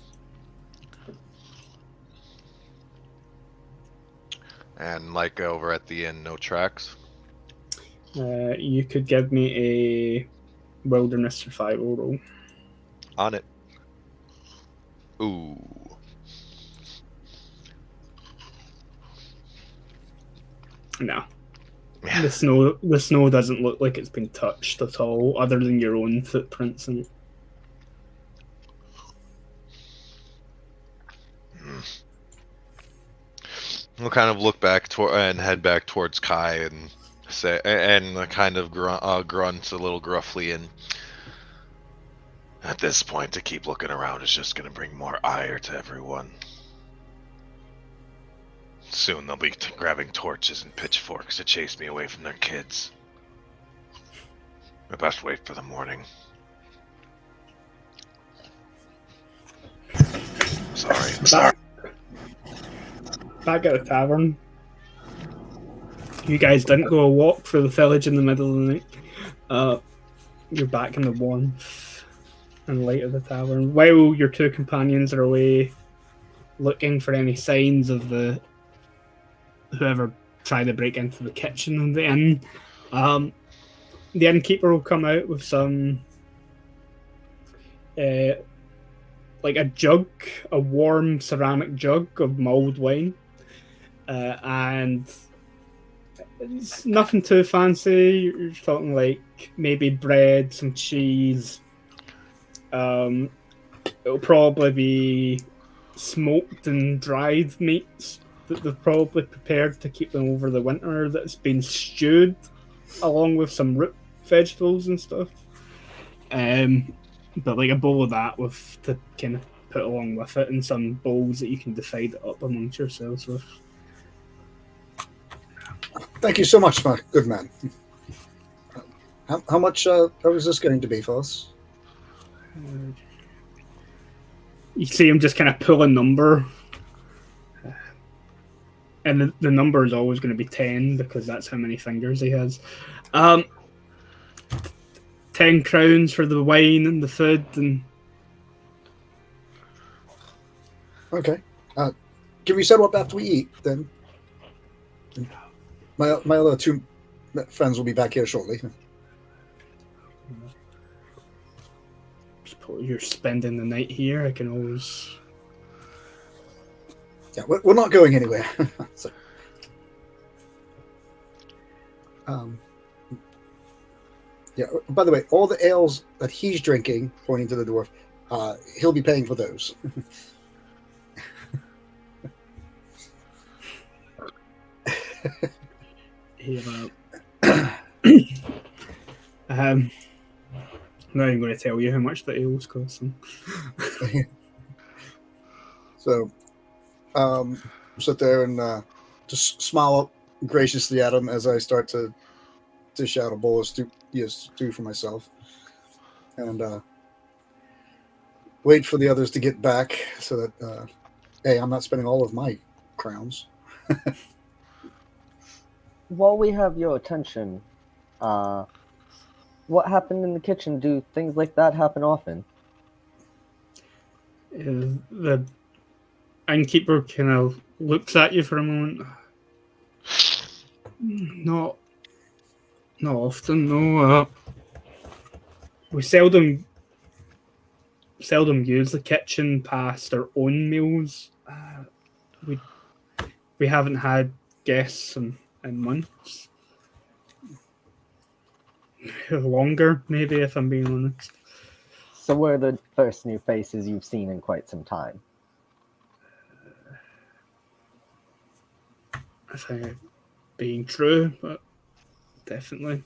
Speaker 4: And like over at the inn, no tracks.
Speaker 2: You could give me a wilderness survival roll.
Speaker 4: On it. Ooh.
Speaker 2: No.
Speaker 4: Yeah.
Speaker 2: The snow doesn't look like it's been touched at all, other than your own footprints in it.
Speaker 4: We'll kind of look back and head back towards Kai and say, and kind of grunts a little gruffly. And at this point, to keep looking around is just going to bring more ire to everyone. Soon they'll be grabbing torches and pitchforks to chase me away from their kids. We best wait for the morning. Sorry.
Speaker 2: Back at the tavern, you guys didn't go a walk through the village in the middle of the night. You're back in the warmth and light of the tavern. While your two companions are away looking for any signs of the whoever tried to break into the kitchen of the inn, the innkeeper will come out with some like a jug, a warm ceramic jug of mulled wine. And it's nothing too fancy. You're talking like maybe bread, some cheese. It'll probably be smoked and dried meats that they've probably prepared to keep them over the winter, that's been stewed along with some root vegetables and stuff. But like a bowl of that with to kind of put along with it, and some bowls that you can divide it up amongst yourselves with.
Speaker 3: Thank you so much, my good man. How much how is this going to be for us?
Speaker 2: You see him just kind of pull a number, and the number is always going to be 10 because that's how many fingers he has. 10 crowns for the wine and the food, and
Speaker 3: Okay. Can we settle up after we eat then? My other two friends will be back here shortly.
Speaker 2: suppose you're spending the night here. I can always.
Speaker 3: Yeah, we're not going anywhere. So, yeah. By the way, all the ales that he's drinking, pointing to the dwarf, he'll be paying for those.
Speaker 2: I'm not even going to tell you how much the ales cost them.
Speaker 3: So, sit there and just smile up graciously at him as I start to dish out a bowl of stew for myself, and wait for the others to get back so that hey, I'm not spending all of my crowns.
Speaker 6: While we have your attention, what happened in the kitchen? Do things like that happen often?
Speaker 2: The innkeeper kind of looks at you for a moment. Not often, no. We seldom use the kitchen past our own meals. We haven't had guests in months. Longer, maybe, if I'm being honest.
Speaker 6: So we're the first new faces you've seen in quite some time.
Speaker 2: I think it being true, but definitely.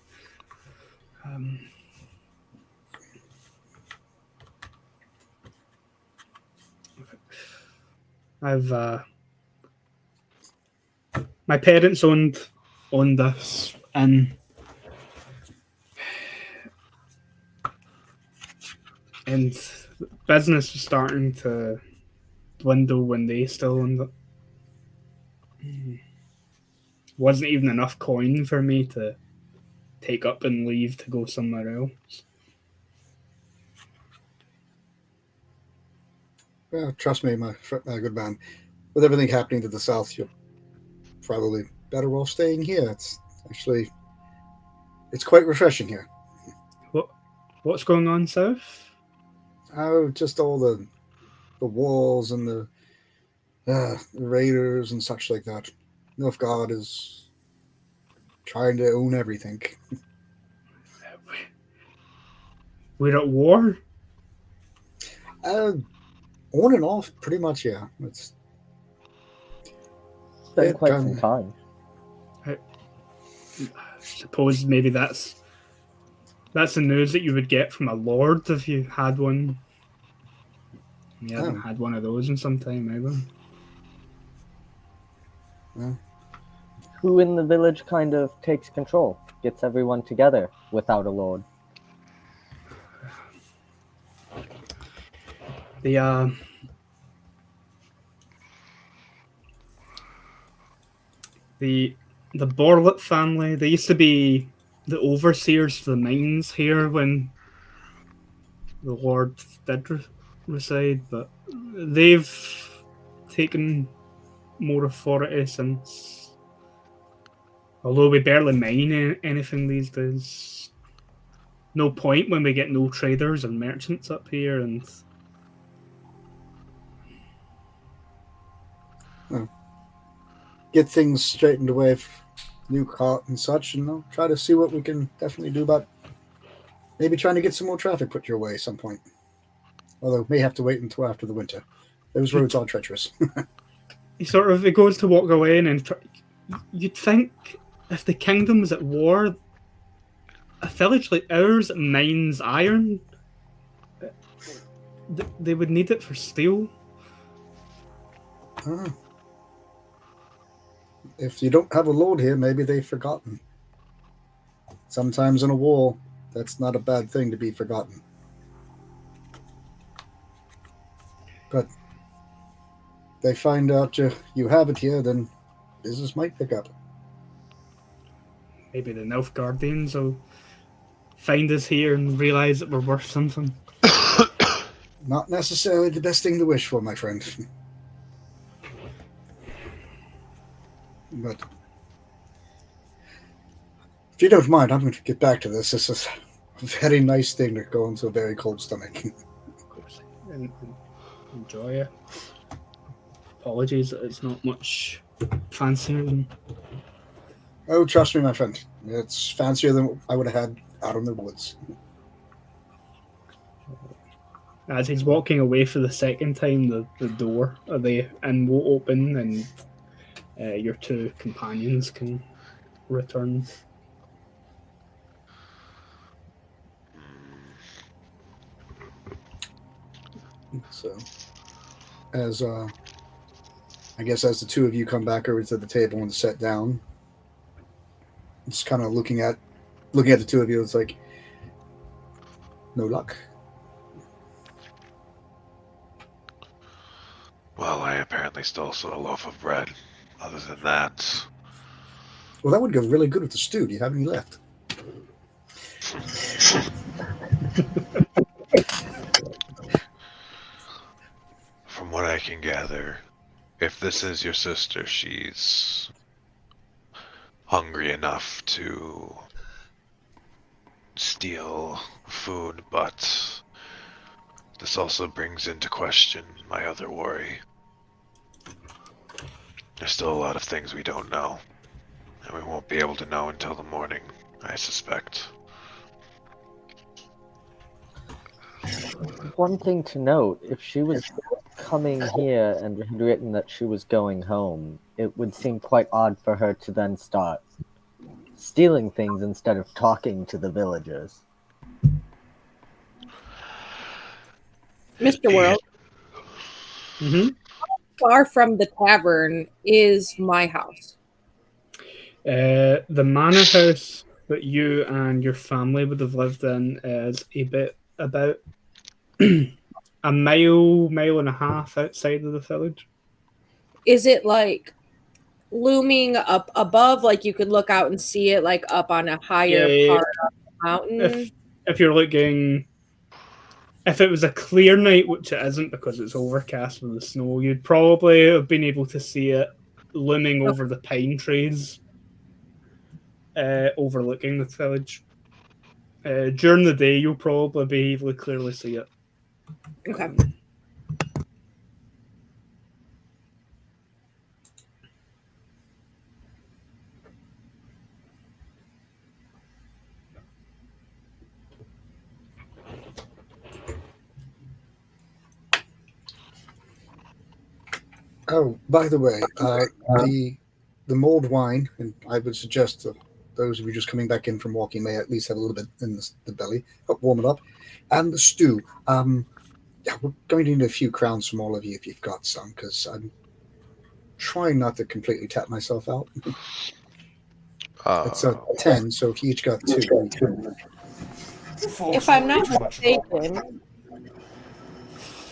Speaker 2: I've my parents owned this, and business was starting to dwindle when they still owned it. Wasn't even enough coin for me to take up and leave to go somewhere else.
Speaker 3: Well, trust me, my good man. With everything happening to the south, probably better off staying here. It's quite refreshing here.
Speaker 2: What's going on, South?
Speaker 3: Oh, just all the walls and the raiders and such like that. Nilfgaard is trying to own everything.
Speaker 2: We're at war?
Speaker 3: On and off, pretty much, yeah.
Speaker 6: It's been
Speaker 3: It
Speaker 6: quite
Speaker 3: can-
Speaker 6: some time.
Speaker 2: Suppose maybe that's the news that you would get from a lord if you had one. You haven't
Speaker 3: Oh.
Speaker 2: had one of those in some time either.
Speaker 6: Who in the village kind of takes control, gets everyone together without a lord?
Speaker 2: The Borlet family, they used to be the overseers for the mines here when the Lord did reside, but they've taken more authority since. Although we barely mine anything these days. No point when we get no traders and merchants up here, and
Speaker 3: Get things straightened away, new cart and such, and I'll try to see what we can definitely do about maybe trying to get some more traffic put your way at some point. Although may have to wait until after the winter. Those roads are treacherous.
Speaker 2: he goes to walk away, and you'd think if the kingdom was at war, a village like ours that mines iron, they would need it for steel.
Speaker 3: If you don't have a lord here, maybe they've forgotten. Sometimes in a war, that's not a bad thing to be forgotten. But they find out you have it here, then business might pick up.
Speaker 2: Maybe the Nilfgaardians will find us here and realise that we're worth something.
Speaker 3: Not necessarily the best thing to wish for, my friend. But if you don't mind, I'm going to get back to this. This is a very nice thing to go into a very cold stomach.
Speaker 2: Of course. And enjoy it. Apologies that it's not much fancier than.
Speaker 3: Oh, trust me, my friend. It's fancier than I would have had out in the woods.
Speaker 2: As he's walking away for the second time, the door of the inn will open and your two companions can return.
Speaker 3: So, as I guess as the two of you come back over to the table and sit down, just kind of looking at the two of you, it's like, no luck.
Speaker 4: Well, I apparently stole a loaf of bread. Other than that,
Speaker 3: Well, that would go really good with the stew. Do you have any left?
Speaker 4: from what I can gather, if this is your sister, she's hungry enough to steal food, but this also brings into question my other worry. There's still a lot of things we don't know, and we won't be able to know until the morning, I suspect.
Speaker 6: One thing to note, if she was coming here and had written that she was going home, it would seem quite odd for her to then start stealing things instead of talking to the villagers.
Speaker 5: Mr. World,
Speaker 2: Mm-hmm.
Speaker 5: far from the tavern is my house.
Speaker 2: The manor house that you and your family would have lived in is about a mile and a half outside of the village.
Speaker 5: Is it like looming up above, like you could look out and see it like up on a higher
Speaker 2: Yeah.
Speaker 5: part of the mountain?
Speaker 2: If you're looking, if it was a clear night, which it isn't because it's overcast with the snow, you'd probably have been able to see it looming over the pine trees, overlooking the village. During the day, you'll probably be able to clearly see it.
Speaker 5: Okay.
Speaker 3: Oh, by the way, the mulled wine, and I would suggest that those of you just coming back in from walking may at least have a little bit in the belly, help warm it up, and the stew. Yeah, we're going to need a few crowns from all of you if you've got some, because I'm trying not to completely tap myself out. It's a 10, so if you each got 2.
Speaker 1: Folks
Speaker 5: If I'm
Speaker 1: worry
Speaker 5: not
Speaker 1: too much about
Speaker 5: mistaken,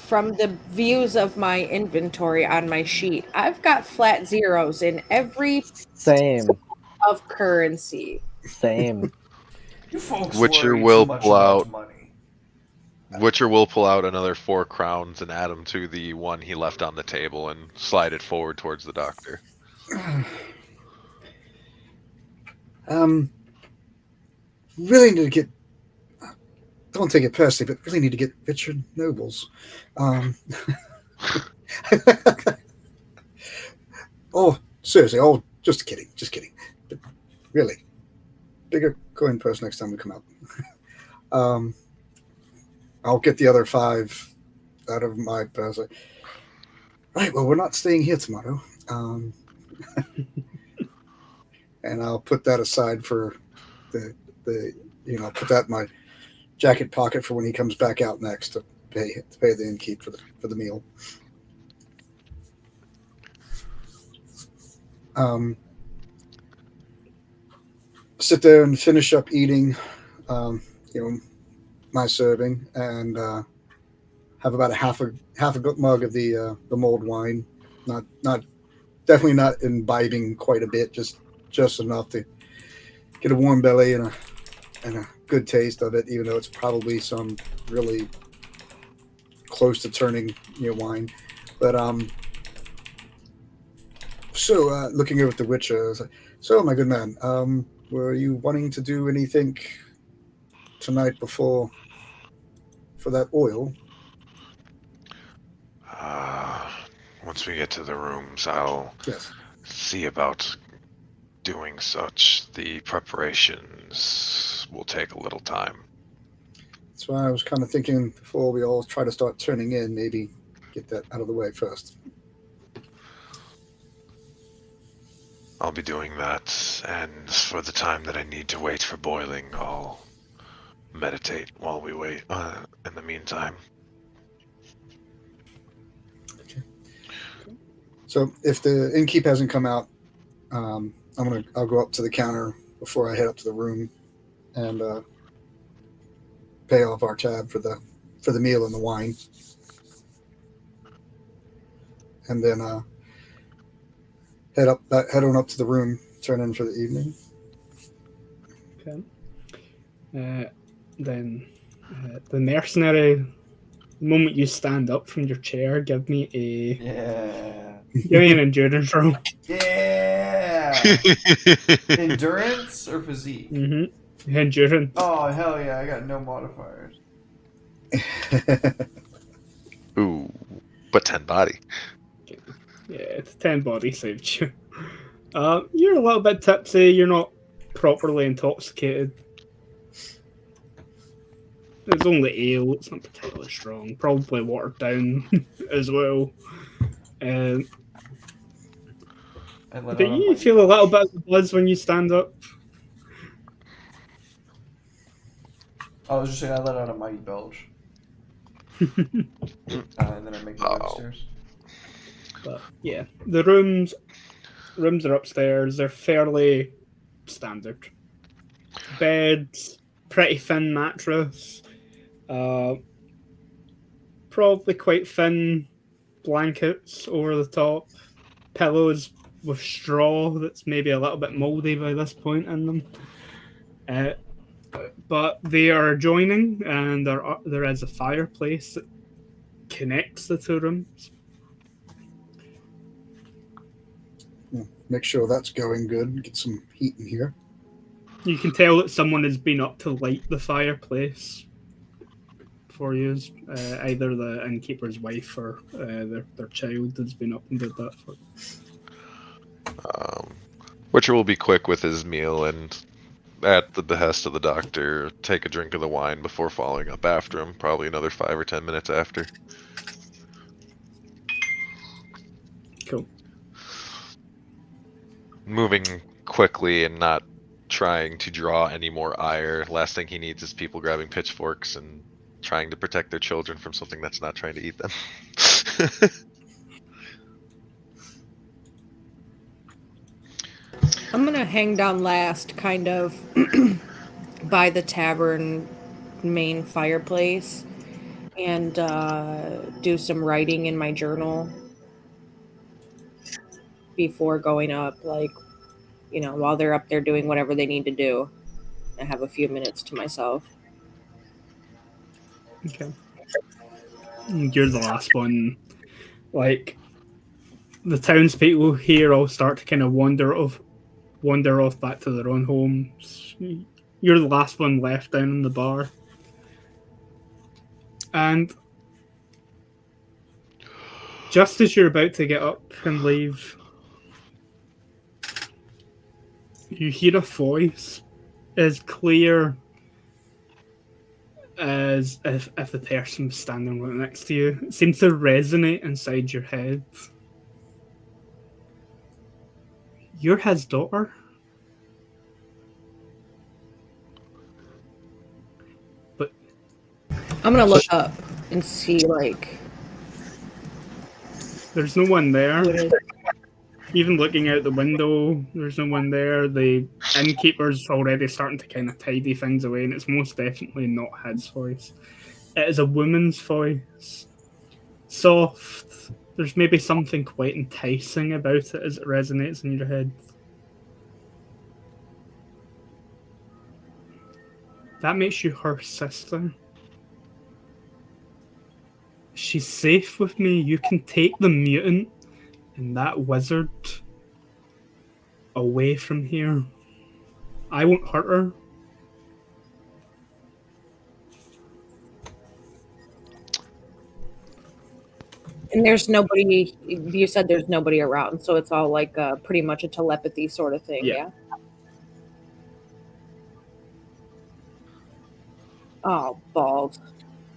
Speaker 5: from the views of my inventory on my sheet, I've got flat zeros in every
Speaker 6: Same.
Speaker 5: of currency.
Speaker 6: Same.
Speaker 1: You folks
Speaker 4: Witcher
Speaker 1: worry
Speaker 4: will
Speaker 1: too much
Speaker 4: pull
Speaker 1: about
Speaker 4: out-
Speaker 1: money.
Speaker 4: Witcher will pull out another 4 crowns and add them to the one he left on the table and slide it forward towards the doctor.
Speaker 3: Really need to get. Don't take it personally, but really need to get Richard Nobles. Oh, seriously. Oh, just kidding. Just kidding. But really, bigger coin purse next time we come out. I'll get the other 5 out of my purse. Right. Well, we're not staying here tomorrow. And I'll put that aside for the put that in my jacket pocket for when he comes back out next to pay the innkeep for the meal. Sit there and finish up eating, my serving, and have about a half a mug of the mulled wine. Not definitely not imbibing quite a bit, just enough to get a warm belly and a good taste of it, even though it's probably some really close to turning wine. But so looking over at the Witcher, I was like, so my good man, were you wanting to do anything tonight for that oil?
Speaker 7: Once we get to the rooms, I'll
Speaker 3: Yes.
Speaker 7: see about doing such. The preparations will take a little time.
Speaker 3: That's why I was kind of thinking before we all try to start turning in, maybe get that out of the way first.
Speaker 7: I'll be doing that, and for the time that I need to wait for boiling, I'll meditate while we wait in the meantime.
Speaker 3: So if the innkeep hasn't come out, I'll go up to the counter before I head up to the room and pay off our tab for the meal and the wine, and then head on up to the room, turn in for the evening.
Speaker 2: Okay. Then the mercenary. The moment you stand up from your chair, give me an endurance roll.
Speaker 1: Yeah. Endurance or physique?
Speaker 2: Mm-hmm. Endurance.
Speaker 1: Oh hell yeah! I got no modifiers.
Speaker 4: Ooh, but 10 body.
Speaker 2: Yeah, it's 10 body saved you. You're a little bit tipsy. You're not properly intoxicated. It's only ale. It's not particularly strong. Probably watered down as well.
Speaker 1: I let
Speaker 2: But
Speaker 1: out a
Speaker 2: you
Speaker 1: mighty
Speaker 2: feel a little
Speaker 1: belch.
Speaker 2: bit of buzz when you stand up.
Speaker 1: I was just saying I let out a mighty belch. And then I make my way upstairs.
Speaker 2: But yeah, the rooms are upstairs. They're fairly standard. Beds, pretty thin mattress. Probably quite thin blankets over the top. Pillows with straw that's maybe a little bit mouldy by this point in them. But they are adjoining, and there is a fireplace that connects the two rooms.
Speaker 3: Make sure that's going good. Get some heat in here.
Speaker 2: You can tell that someone has been up to light the fireplace for you. Either the innkeeper's wife or their child has been up and did that for.
Speaker 4: Witcher will be quick with his meal and, at the behest of the doctor, take a drink of the wine before following up after him. Probably another 5 or 10 minutes after.
Speaker 2: Cool.
Speaker 4: Moving quickly and not trying to draw any more ire. Last thing he needs is people grabbing pitchforks and trying to protect their children from something that's not trying to eat them.
Speaker 5: I'm gonna hang down last, kind of, by the tavern main fireplace, and do some writing in my journal before going up. Like, while they're up there doing whatever they need to do, I have a few minutes to myself.
Speaker 2: Okay. You're the last one. Like, the townspeople here all start to kind of wander off back to their own homes. You're the last one left down in the bar. And just as you're about to get up and leave, you hear a voice as clear as if the person was standing right next to you. It seems to resonate inside your head. You're his daughter. But
Speaker 5: I'm gonna look up and see, like,
Speaker 2: there's no one there.
Speaker 5: what is
Speaker 2: Even looking out the window, there's no one there. The innkeeper's already starting to kind of tidy things away, and it's most definitely not his voice. It is a woman's voice. Soft. There's maybe something quite enticing about it as it resonates in your head. That makes you her sister. She's safe with me. You can take the mutant and that wizard away from here. I won't hurt her.
Speaker 5: And there's nobody. You said there's nobody around, so it's all like pretty much a telepathy sort of thing.
Speaker 2: Yeah.
Speaker 5: Yeah. Oh, balls.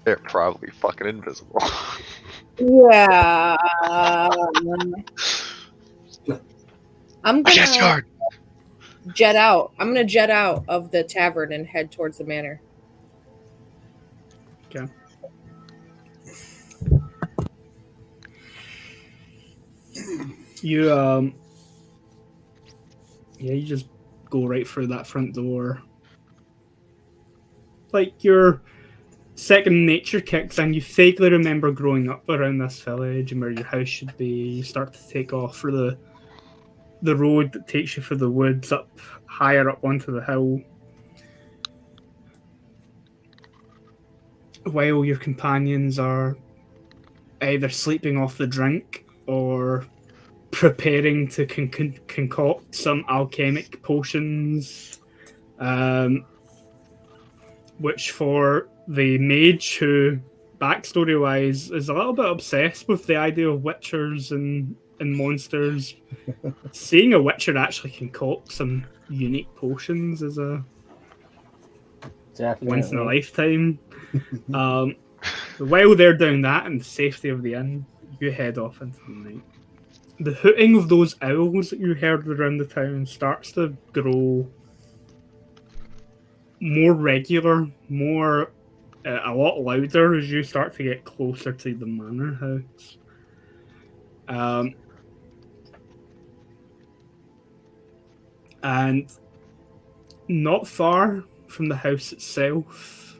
Speaker 4: They're probably fucking invisible.
Speaker 5: Yeah. I'm
Speaker 4: I guess
Speaker 5: gonna
Speaker 4: yard.
Speaker 5: jet out. I'm gonna jet out of the tavern and head towards the manor.
Speaker 2: Okay. You you just go right through that front door. Like your second nature kicks in. You vaguely remember growing up around this village and where your house should be. You start to take off for the road that takes you through the woods up higher up onto the hill. While your companions are either sleeping off the drink or preparing to concoct some alchemic potions, which for the mage, who, backstory-wise, is a little bit obsessed with the idea of witchers and monsters, seeing a witcher actually concoct some unique potions is a once in a lifetime. While they're doing that in the safety of the inn, you head off into the night. The hooting of those owls that you heard around the town starts to grow more regular, more a lot louder as you start to get closer to the manor house. And not far from the house itself,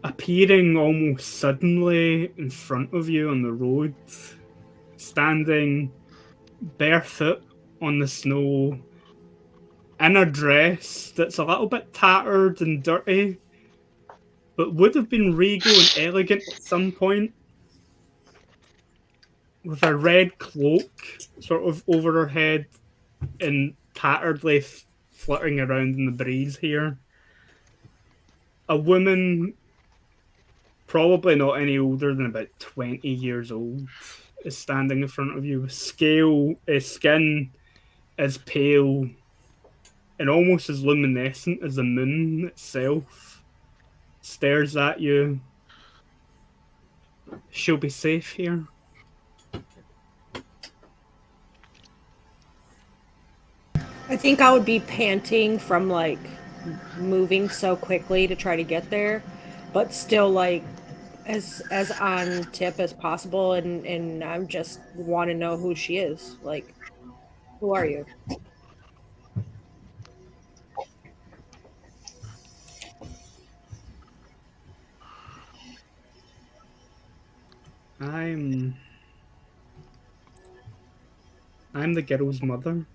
Speaker 2: appearing almost suddenly in front of you on the road, standing barefoot on the snow, in a dress that's a little bit tattered and dirty, but would have been regal and elegant at some point. with a red cloak sort of over her head and tatteredly fluttering around in the breeze here. A woman, probably not any older than about 20 years old, is standing in front of you with skin as pale and almost as luminescent as the moon itself. Stares at you. She'll be safe here.
Speaker 5: I think I would be panting from like moving so quickly to try to get there, but still like as on tip as possible, and I'm just want to know who she is. Like, who are you?
Speaker 2: I'm the girl's mother.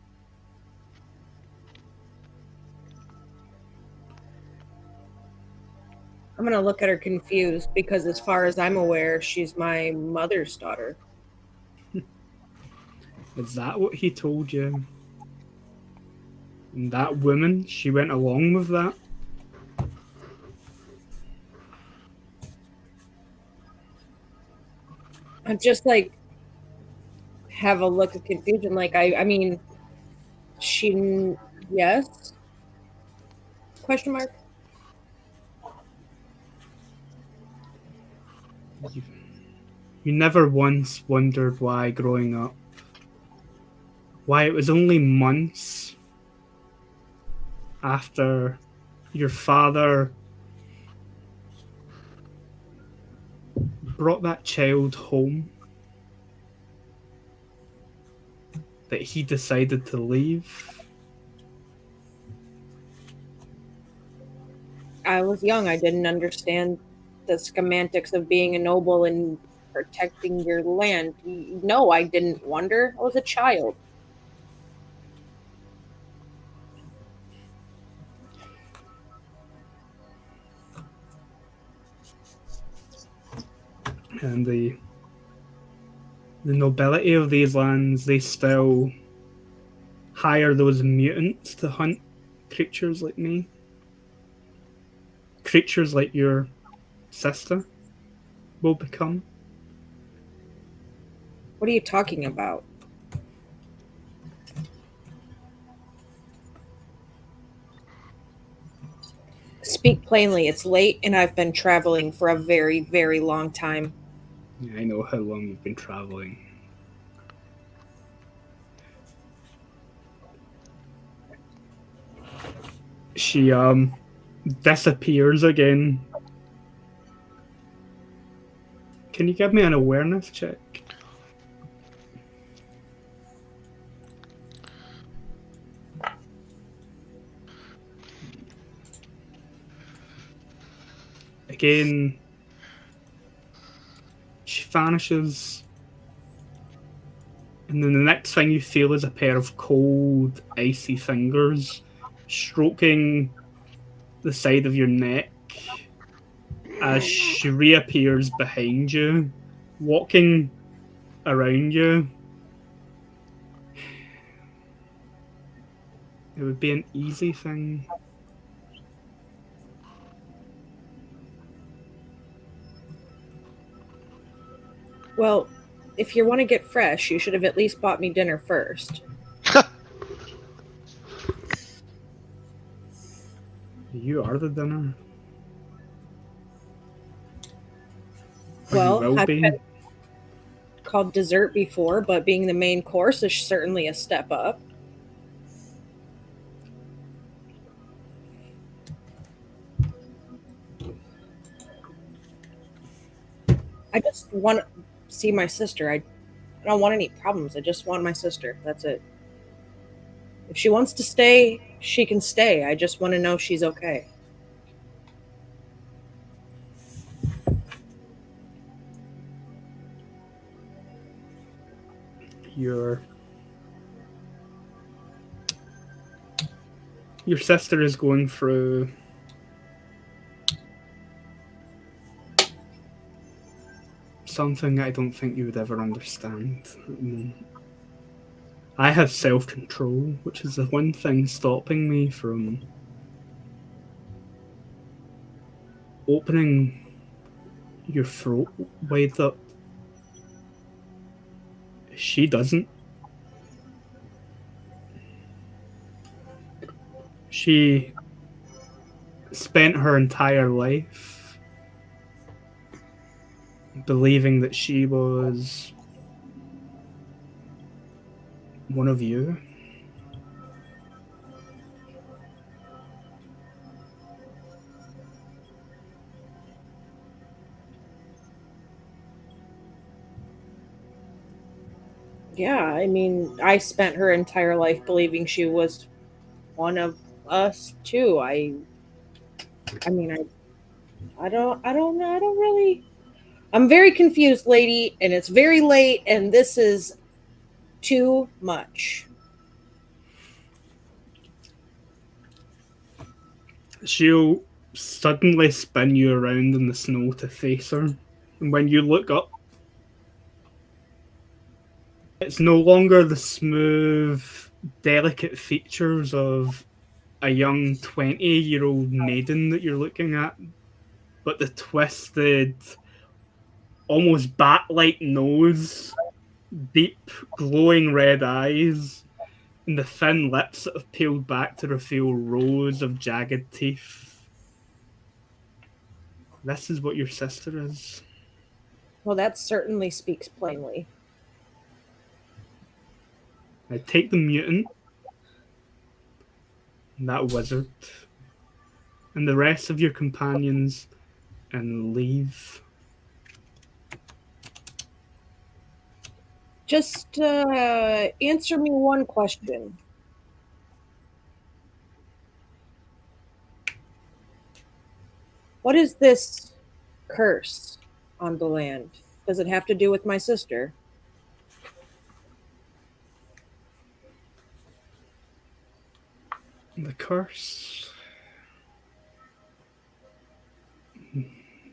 Speaker 5: I'm gonna look at her confused because, as far as I'm aware, she's my mother's daughter.
Speaker 2: Is that what he told you? And that woman, she went along with that?
Speaker 5: I'm just like have a look of confusion. Like I mean, she yes? Question mark.
Speaker 2: You never once wondered why growing up. Why it was only months after your father brought that child home that he decided to leave.
Speaker 5: I was young. I didn't understand the schematics of being a noble and protecting your land. No, I didn't wonder. I was a child.
Speaker 2: And the nobility of these lands, they still hire those mutants to hunt creatures like me. Creatures like your sister will become.
Speaker 5: What are you talking about? Speak plainly. It's late and I've been traveling for a very, very long time.
Speaker 2: Yeah, I know how long you've been traveling. She disappears again. Can you give me an awareness check? Again, she vanishes. And then the next thing you feel is a pair of cold, icy fingers stroking the side of your neck as she reappears behind you, walking around you. It would be an easy thing.
Speaker 5: Well, if you want to get fresh, you should have at least bought me dinner first.
Speaker 2: You are the dinner.
Speaker 5: Well,
Speaker 2: you will
Speaker 5: I've
Speaker 2: be.
Speaker 5: been called dessert before, but being the main course is certainly a step up. I just want to see my sister. I don't want any problems. I just want my sister. That's it. If she wants to stay, she can stay. I just want to know she's okay.
Speaker 2: Your sister is going through something I don't think you would ever understand. I have self-control, which is the one thing stopping me from opening your throat wide up. She doesn't. She spent her entire life believing that she was one of you.
Speaker 5: Yeah, I mean, I spent her entire life believing she was one of us too. I mean, I don't know. I don't really. I'm very confused, lady, and it's very late, and this is too much.
Speaker 2: She'll suddenly spin you around in the snow to face her. And when you look up, it's no longer the smooth, delicate features of a young 20-year-old maiden that you're looking at, but the twisted, almost bat-like nose, deep, glowing red eyes, and the thin lips that have peeled back to reveal rows of jagged teeth. This is what your sister is.
Speaker 5: Well, that certainly speaks plainly.
Speaker 2: I take the mutant, that wizard, and the rest of your companions and leave.
Speaker 5: Just answer me one question. What is this curse on the land? Does it have to do with my sister?
Speaker 2: The curse.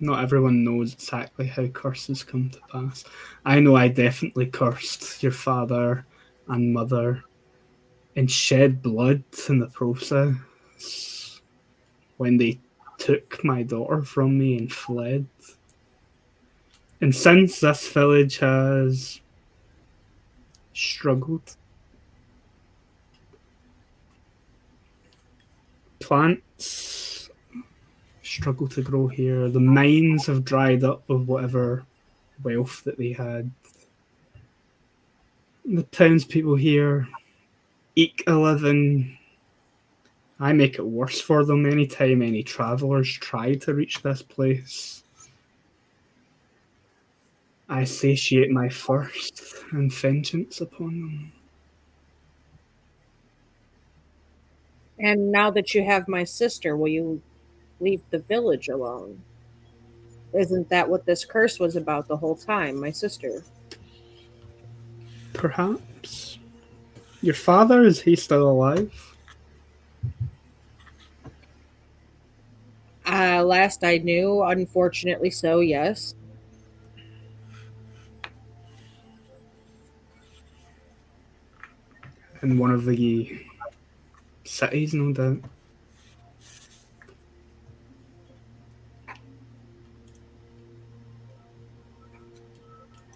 Speaker 2: Not everyone knows exactly how curses come to pass. I know I definitely cursed your father and mother and shed blood in the process when they took my daughter from me and fled. And since this village has struggled, plants struggle to grow here. The mines have dried up of whatever wealth that they had. The townspeople here eke a living. I make it worse for them anytime any travellers try to reach this place. I satiate my thirst and vengeance upon them.
Speaker 5: And now that you have my sister, will you leave the village alone? Isn't that what this curse was about the whole time, my sister?
Speaker 2: Perhaps. Your father, is he still alive?
Speaker 5: Last I knew, unfortunately so, yes.
Speaker 2: In one of the cities, no doubt.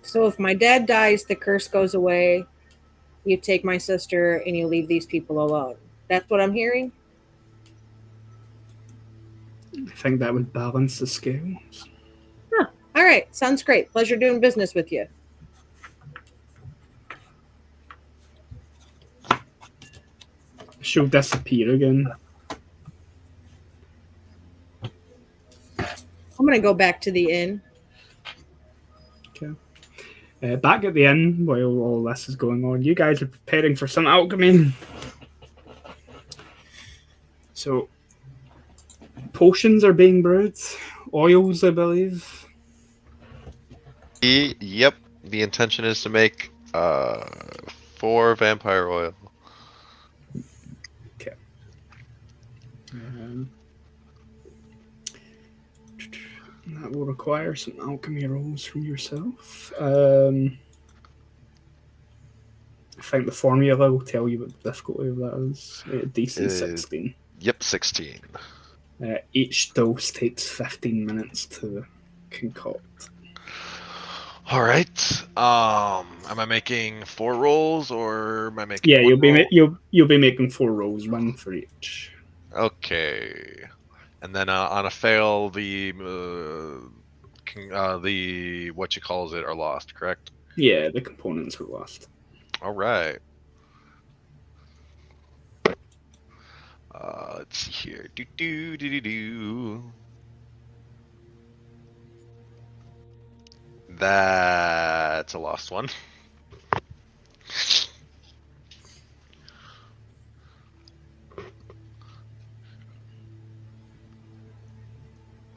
Speaker 5: So if my dad dies, the curse goes away. You take my sister and you leave these people alone. That's what I'm hearing?
Speaker 2: I think that would balance the scales.
Speaker 5: Huh. All right. Sounds great. Pleasure doing business with you.
Speaker 2: She'll disappear again.
Speaker 5: I'm going to go back to the inn.
Speaker 2: Okay. Back at the inn, while all this is going on, you guys are preparing for some alchemy. So, potions are being brewed, oils, I believe.
Speaker 8: Yep. The intention is to make 4 vampire oil.
Speaker 2: Okay. That will require some alchemy rolls from yourself. I think the formula will tell you what the difficulty of that is. DC 16.
Speaker 8: Yep, 16.
Speaker 2: Each dose takes 15 minutes to concoct.
Speaker 8: All right. Am I making 4 rolls or am I making?
Speaker 2: Yeah,
Speaker 8: one
Speaker 2: you'll
Speaker 8: roll?
Speaker 2: you'll be making 4 rolls, 1 for each.
Speaker 8: Okay. And then on a fail, the what you calls it are lost, correct?
Speaker 2: Yeah, the components are lost.
Speaker 8: All right. Let's see here. Do. That's a lost one.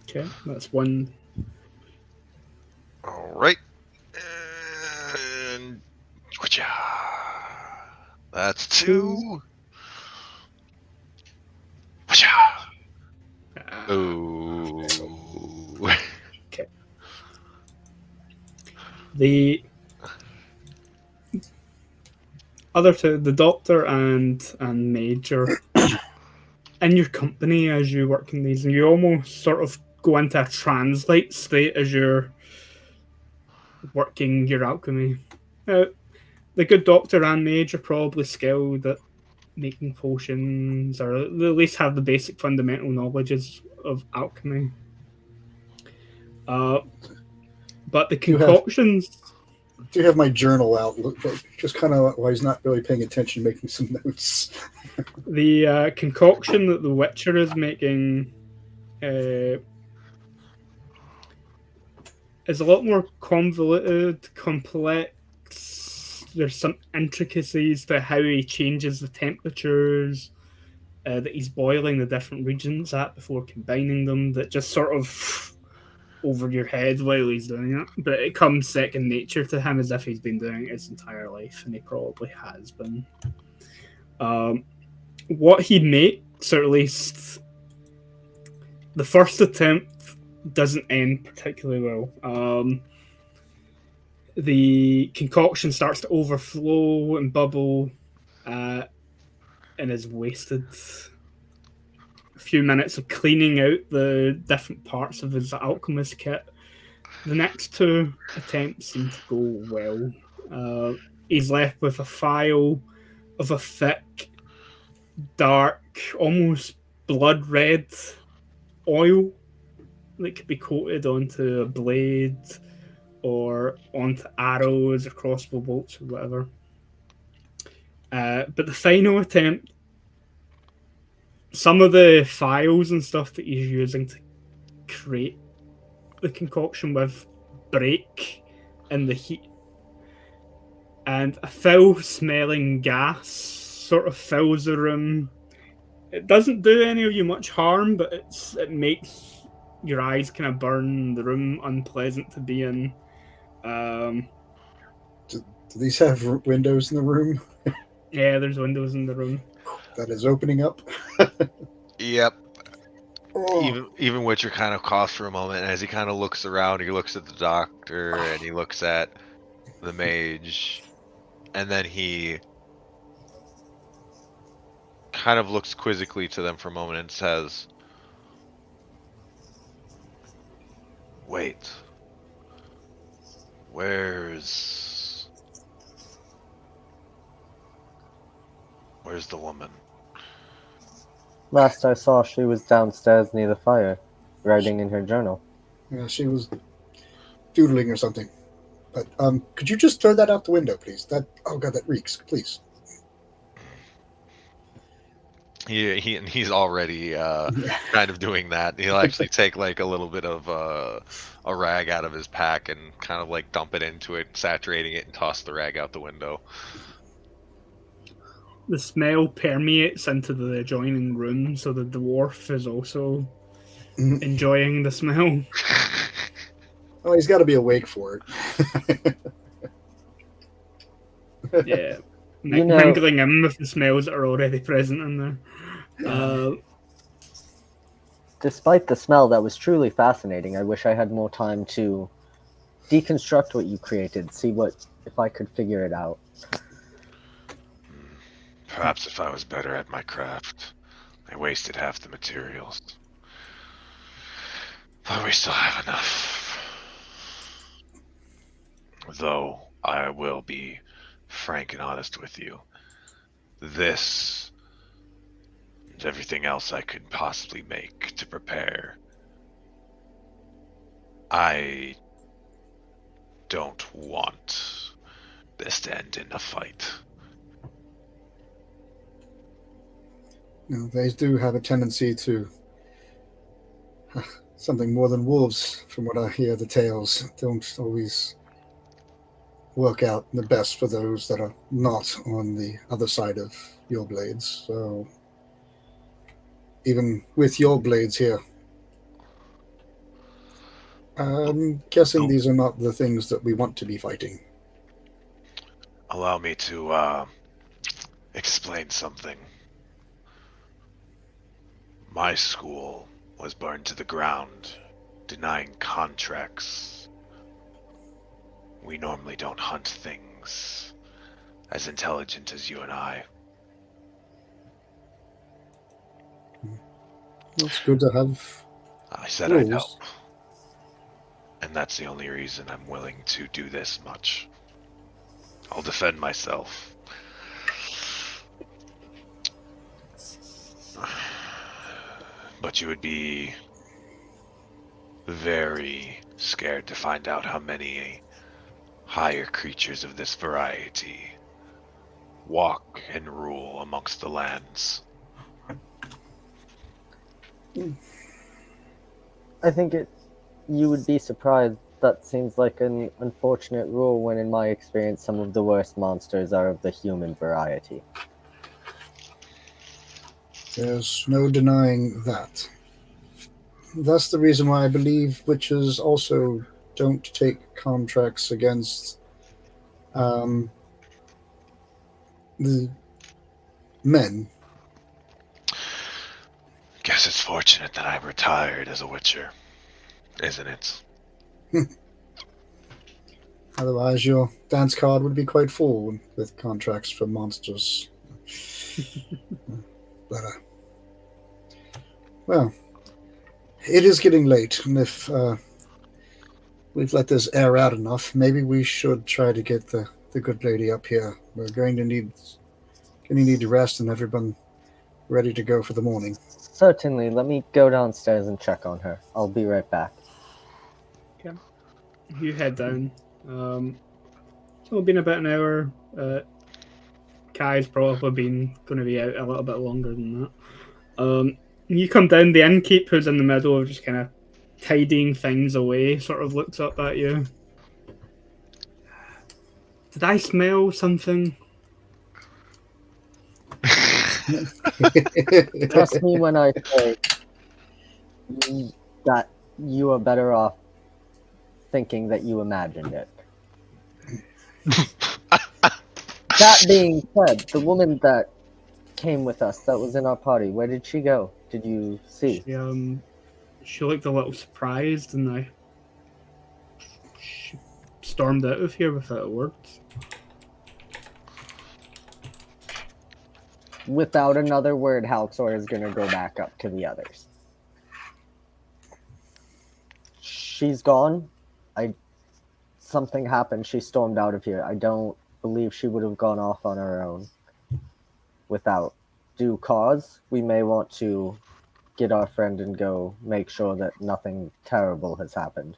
Speaker 2: Okay, that's 1.
Speaker 8: All right. And that's 2. Ooh.
Speaker 2: Okay. The other two, the doctor and Major, in your company as you work in these, and you almost sort of go into a translate state as you're working your alchemy. The good doctor and Major probably skilled at making potions, or at least have the basic fundamental knowledges of alchemy. But the concoctions.
Speaker 3: Do you have my journal out? Just kind of while he's not really paying attention, making some notes.
Speaker 2: The concoction that the Witcher is making is a lot more convoluted, complex. There's some intricacies to how he changes the temperatures that he's boiling the different regions at before combining them, that just sort of over your head while he's doing it. But it comes second nature to him, as if he's been doing it his entire life, and he probably has been. What he makes, or at least the first attempt, doesn't end particularly well. The concoction starts to overflow and bubble and is wasted. A few minutes of cleaning out the different parts of his alchemist kit. The next 2 attempts seem to go well. He's left with a phial of a thick, dark, almost blood red oil that could be coated onto a blade or onto arrows or crossbow bolts or whatever. But the final attempt, some of the files and stuff that he's using to create the concoction with break in the heat. And a foul-smelling gas sort of fills the room. It doesn't do any of you much harm, but it makes your eyes kind of burn, the room unpleasant to be in.
Speaker 3: Do these have windows in the room?
Speaker 2: Yeah, there's windows in the room.
Speaker 3: That is opening up.
Speaker 8: Yep.
Speaker 3: Oh.
Speaker 8: Even Witcher kind of coughs for a moment, and as he kind of looks around, he looks at the doctor and he looks at the mage, and then he kind of looks quizzically to them for a moment and says, "Wait, where's the woman?"
Speaker 6: Last I saw, she was downstairs near the fire, writing in her journal.
Speaker 3: Yeah, she was doodling or something. But could you just throw that out the window, please? Oh god, that reeks. Please.
Speaker 8: He's already kind of doing that. He'll actually take like a little bit of a rag out of his pack and kind of like dump it into it, saturating it, and toss the rag out the window.
Speaker 2: The smell permeates into the adjoining room, so the dwarf is also enjoying the smell.
Speaker 3: Oh, he's got to be awake for it.
Speaker 2: Yeah. Mingling in with the smells that are already present in there.
Speaker 6: despite the smell, that was truly fascinating. I wish I had more time to deconstruct what you created, see if I could figure it out.
Speaker 7: Perhaps if I was better at my craft. I wasted half the materials. But we still have enough. Though, I will be frank and honest with you. This and everything else I could possibly make to prepare. I don't want this to end in a fight.
Speaker 3: They do have a tendency to something more than wolves, from what I hear. The tales don't always work out the best for those that are not on the other side of your blades. So even with your blades here, I'm guessing these are not the things that we want to be fighting.
Speaker 7: Allow me to explain something. My school was burned to the ground, denying contracts. We normally don't hunt things as intelligent as you and I.
Speaker 3: It's good to have
Speaker 7: I said I'd help.
Speaker 3: rules.
Speaker 7: And that's the only reason I'm willing to do this much. I'll defend myself. But you would be very scared to find out how many higher creatures of this variety walk and rule amongst the lands.
Speaker 6: I think you would be surprised. That seems like an unfortunate rule when, in my experience, some of the worst monsters are of the human variety.
Speaker 3: There's no denying that. That's the reason why I believe witches also don't take contracts against the men.
Speaker 7: Guess it's fortunate that I retired as a witcher, isn't it?
Speaker 3: Otherwise, your dance card would be quite full with contracts for monsters. But, well, it is getting late, and if we've let this air out enough, maybe we should try to get the good lady up here. We're going to need to rest and everyone ready to go for the morning.
Speaker 6: Certainly, let me go downstairs and check on her. I'll be right back.
Speaker 2: Okay. You head down. It's only been about an hour. Kai's probably been going to be out a little bit longer than that. You come down, the innkeep who's in the middle of just kind of tidying things away sort of looks up at you. Did I smell something?
Speaker 6: Trust me when I say that you are better off thinking that you imagined it. That being said, the woman that came with us, that was in our party, where did she go? Did you see?
Speaker 2: She looked a little surprised, and she stormed out of here without a word.
Speaker 6: Without another word, Halxor is going to go back up to the others. She's gone. Something happened. She stormed out of here. I don't believe she would have gone off on her own without due cause. We may want to get our friend and go make sure that nothing terrible has happened.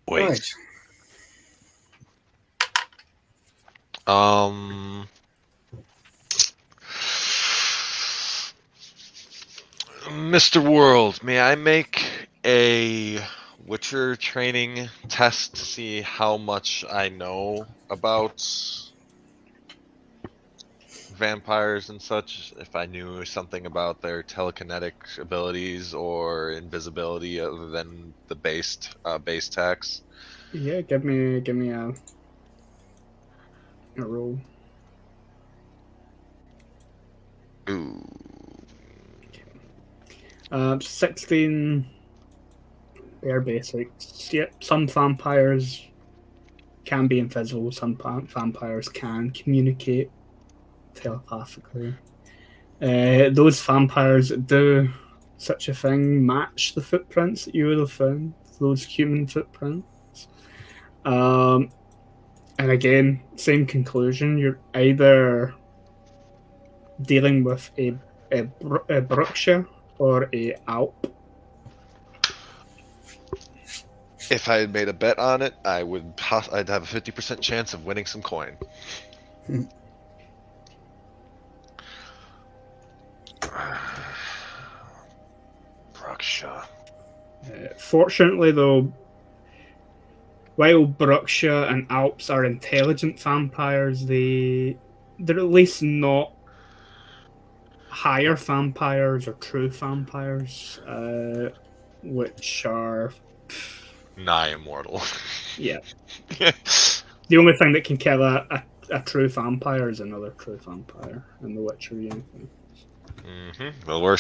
Speaker 7: Wait.
Speaker 3: Right.
Speaker 8: Mr. World, may I make a Witcher training test to see how much I know about vampires and such? If I knew something about their telekinetic abilities or invisibility other than the base tax?
Speaker 2: Yeah, give me a roll.
Speaker 8: Ooh.
Speaker 2: 16 bare basics. Yep, some vampires can be invisible, some vampires can communicate telepathically. Those vampires that do such a thing match the footprints that you would have found, those human footprints. And again, same conclusion. You're either dealing with a Bruxa or a Alp.
Speaker 8: If I had made a bet on it, I'd have a 50% chance of winning some coin.
Speaker 7: Bruxa.
Speaker 2: Fortunately, though, while Bruxa and Alps are intelligent vampires, they're at least not higher vampires or true vampires, which are
Speaker 8: Nigh immortal.
Speaker 2: yeah. The only thing that can kill a true vampire is another true vampire in The Witcher universe.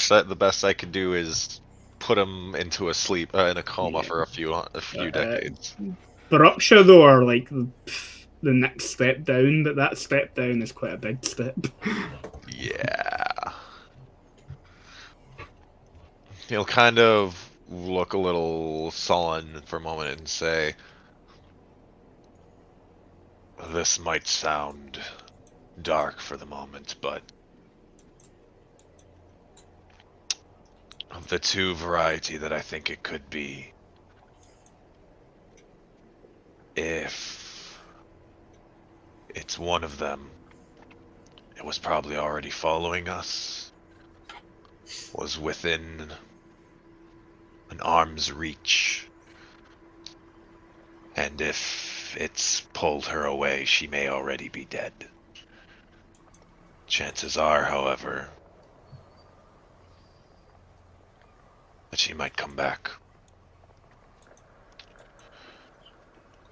Speaker 8: The best I could do is put him into a sleep in a coma for a few decades.
Speaker 2: Bruxa, though, are like the next step down, but that step down is quite a big step.
Speaker 8: Yeah. He'll kind of look a little sullen for a moment and say,
Speaker 7: This might sound dark for the moment, but of the two variety that I think it could be, if it's one of them, it was probably already following us, was within an arm's reach, and if it's pulled her away, she may already be dead. Chances are, however, that she might come back.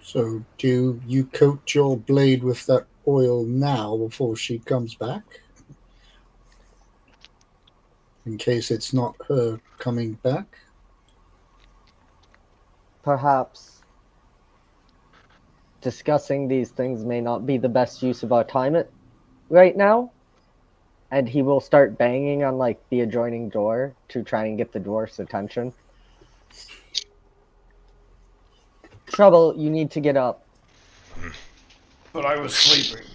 Speaker 3: So, do you coat your blade with that oil now before she comes back? In case it's not her coming back?
Speaker 6: Perhaps discussing these things may not be the best use of our time right now. And he will start banging on like the adjoining door to try and get the dwarf's attention. Trouble, you need to get up.
Speaker 1: But I was sleeping.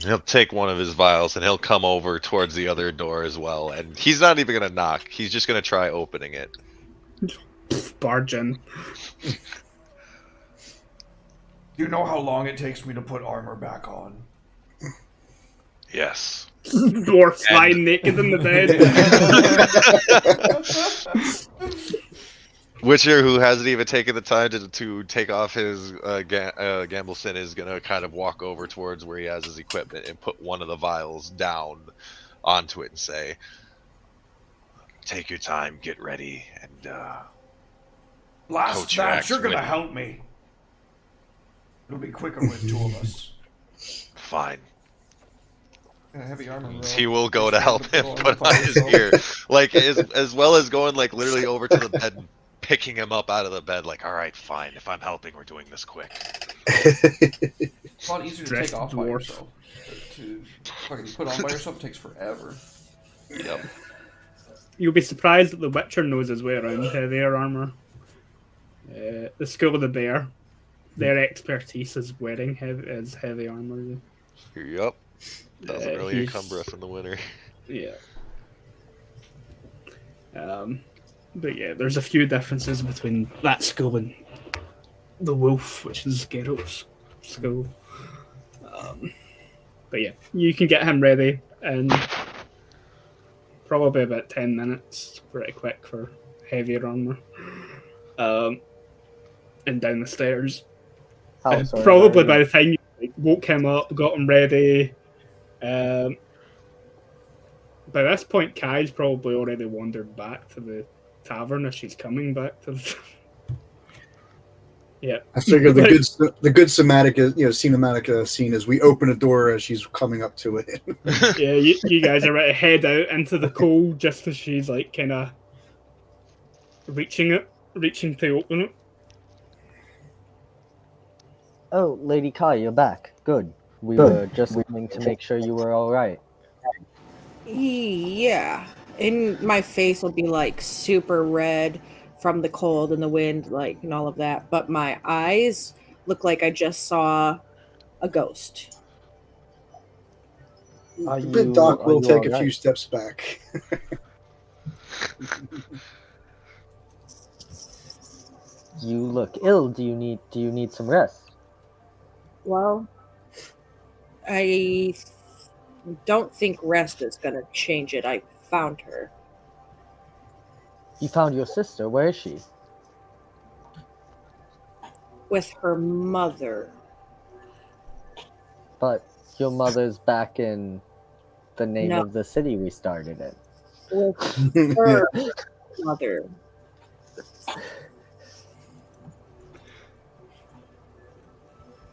Speaker 8: he'll take one of his vials and he'll come over towards the other door as well. And he's not even going to knock. He's just going to try opening it.
Speaker 2: Barge in.
Speaker 1: You know how long it takes me to put armor back on?
Speaker 7: Yes.
Speaker 2: Dwarf lying naked in the bed.
Speaker 8: Witcher, who hasn't even taken the time to take off his Gambleson, is going to kind of walk over towards where he has his equipment and put one of the vials down onto it and say,
Speaker 7: Take your time, get ready, and
Speaker 1: Last
Speaker 7: Coach your
Speaker 1: match, you're
Speaker 7: axe
Speaker 1: gonna
Speaker 7: with-
Speaker 1: help me. It'll be quicker with two of us.
Speaker 7: fine.
Speaker 1: Heavy armor. Bro.
Speaker 8: he will go to help him put on his gear. Like, as well as going, like, literally over to the bed and picking him up out of the bed, like,
Speaker 7: All right, fine. If I'm helping, we're doing this quick.
Speaker 1: It's a lot easier to
Speaker 2: Dressed
Speaker 1: take off by
Speaker 2: dwarf.
Speaker 1: yourself. To fucking put on by yourself takes forever.
Speaker 8: yep.
Speaker 2: You'll be surprised that the Witcher knows his way around heavier armor. The School of the Bear, their expertise is wearing heavy armor.
Speaker 8: Yep. Doesn't really
Speaker 2: he's-
Speaker 8: encumber us in the winter.
Speaker 2: Yeah. But yeah, there's a few differences between that school and the Wolf, which is Geralt's school. But yeah, you can get him ready in probably about 10 minutes, pretty quick for heavier armor. And down the stairs.
Speaker 6: How sorry,
Speaker 2: Probably by
Speaker 6: Barney?
Speaker 2: the time you woke him up, got him ready. By this point, Kai's probably already wandered back to the tavern if she's coming back to the Yeah.
Speaker 3: I figure the good cinematic scene is we open a door as she's coming up to it.
Speaker 2: Yeah, you guys are ready to head out into the cold just as she's like kind of reaching to open it.
Speaker 6: Oh, Lady Kai, you're back. Good. We were just going to make sure you were all right.
Speaker 5: Yeah. And my face will be like super red from the cold and the wind, like, and all of that. But my eyes look like I just saw a ghost.
Speaker 6: Are
Speaker 3: The
Speaker 6: you?
Speaker 3: big doc
Speaker 6: are
Speaker 3: will
Speaker 6: you
Speaker 3: take
Speaker 6: all
Speaker 3: a few
Speaker 6: right?
Speaker 3: steps back.
Speaker 6: You look ill. Do you need some rest?
Speaker 5: Well, I don't think rest is going to change it. I found her.
Speaker 6: You found your sister. Where is she?
Speaker 5: With her mother.
Speaker 6: But your mother's back in the name
Speaker 5: No.
Speaker 6: of the city we started in.
Speaker 5: With her mother.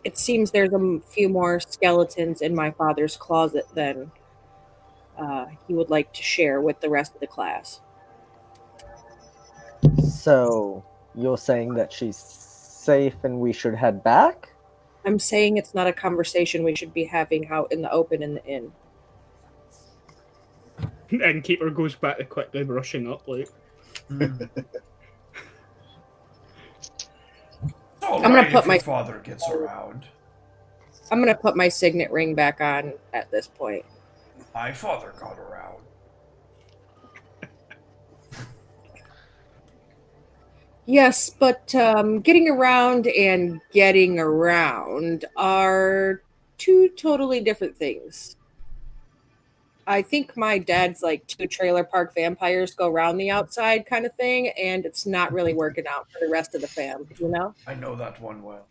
Speaker 5: It seems there's a few more skeletons in my father's closet than he would like to share with the rest of the class.
Speaker 6: So you're saying that she's safe and we should head back?
Speaker 5: I'm saying it's not a conversation we should be having out in the open in the inn.
Speaker 2: And Keeper goes back to quickly brushing up, like.
Speaker 1: I'm
Speaker 5: gonna put my
Speaker 1: father gets around.
Speaker 5: I'm gonna put my signet ring back on at this point.
Speaker 1: My father got around.
Speaker 5: Yes, but getting around and getting around are two totally different things. I think my dad's like two trailer park vampires go around the outside kind of thing, and it's not really working out for the rest of the fam, you know?
Speaker 1: I know that one well.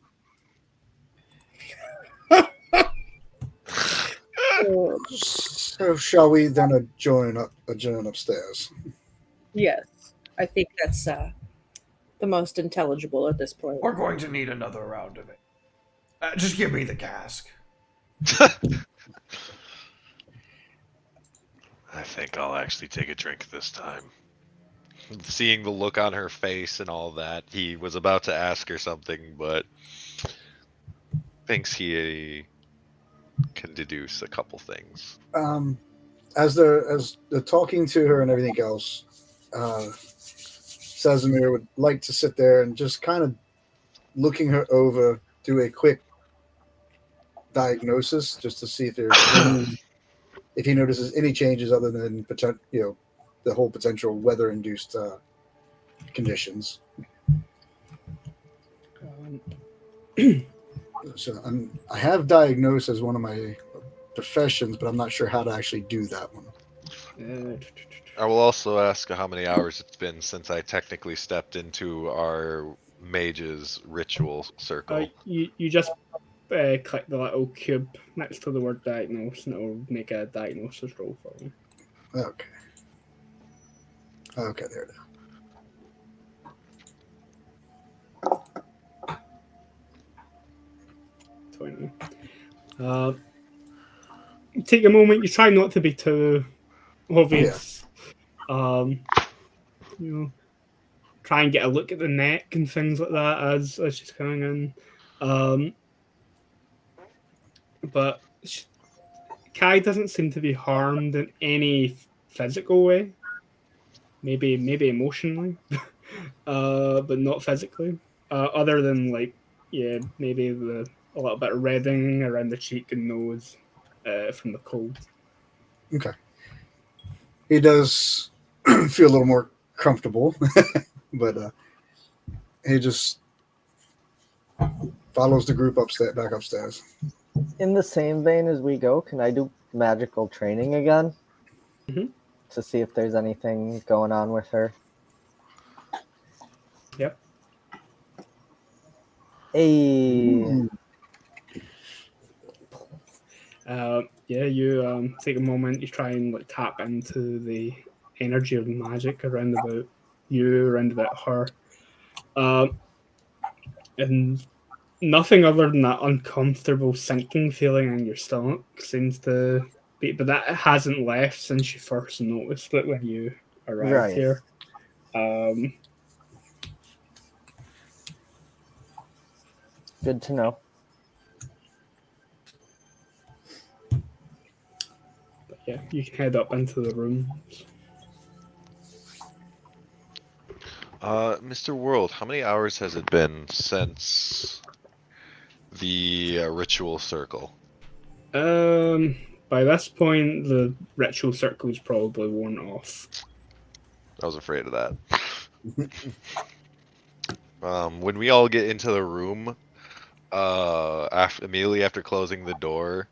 Speaker 3: So shall we then adjourn upstairs?
Speaker 5: Yes, I think that's the most intelligible at this point.
Speaker 1: We're going to need another round of it. Just give me the cask.
Speaker 7: I think I'll actually take a drink this time.
Speaker 8: Seeing the look on her face and all that, he was about to ask her something, but thinks he can deduce a couple things.
Speaker 3: As they're talking to her and everything else, Casimir would like to sit there and just kind of looking her over, do a quick diagnosis just to see if there's if he notices any changes other than the whole potential weather-induced conditions. So I have diagnosed as one of my professions, but I'm not sure how to actually do that one.
Speaker 8: I will also ask how many hours it's been since I technically stepped into our mage's ritual circle.
Speaker 2: You just click the little cube next to the word diagnose, and it'll make a diagnosis roll for you.
Speaker 3: Okay. Okay, there it is.
Speaker 2: Take a moment. You try not to be too obvious. Try and get a look at the neck and things like that as she's coming in. But Kai doesn't seem to be harmed in any physical way. Maybe emotionally, but not physically. Other than maybe a little bit of reddening around the cheek and nose from the cold.
Speaker 3: Okay. He does feel a little more comfortable, but he just follows the group back upstairs.
Speaker 6: In the same vein as we go, can I do magical training again?
Speaker 2: Mm-hmm.
Speaker 6: To see if there's anything going on with her?
Speaker 2: Yep.
Speaker 6: Hey.
Speaker 2: You take a moment, you try and tap into the energy of magic around about you, around about her. And nothing other than that uncomfortable sinking feeling in your stomach seems to be, but that hasn't left since you first noticed it when you arrived
Speaker 6: Right.
Speaker 2: here.
Speaker 6: Good to know.
Speaker 2: But yeah, you can head up into the room.
Speaker 8: Mr. World, how many hours has it been since the ritual circle?
Speaker 2: By this point, the ritual circle's probably worn off.
Speaker 8: I was afraid of that. When we all get into the room, immediately after closing the door,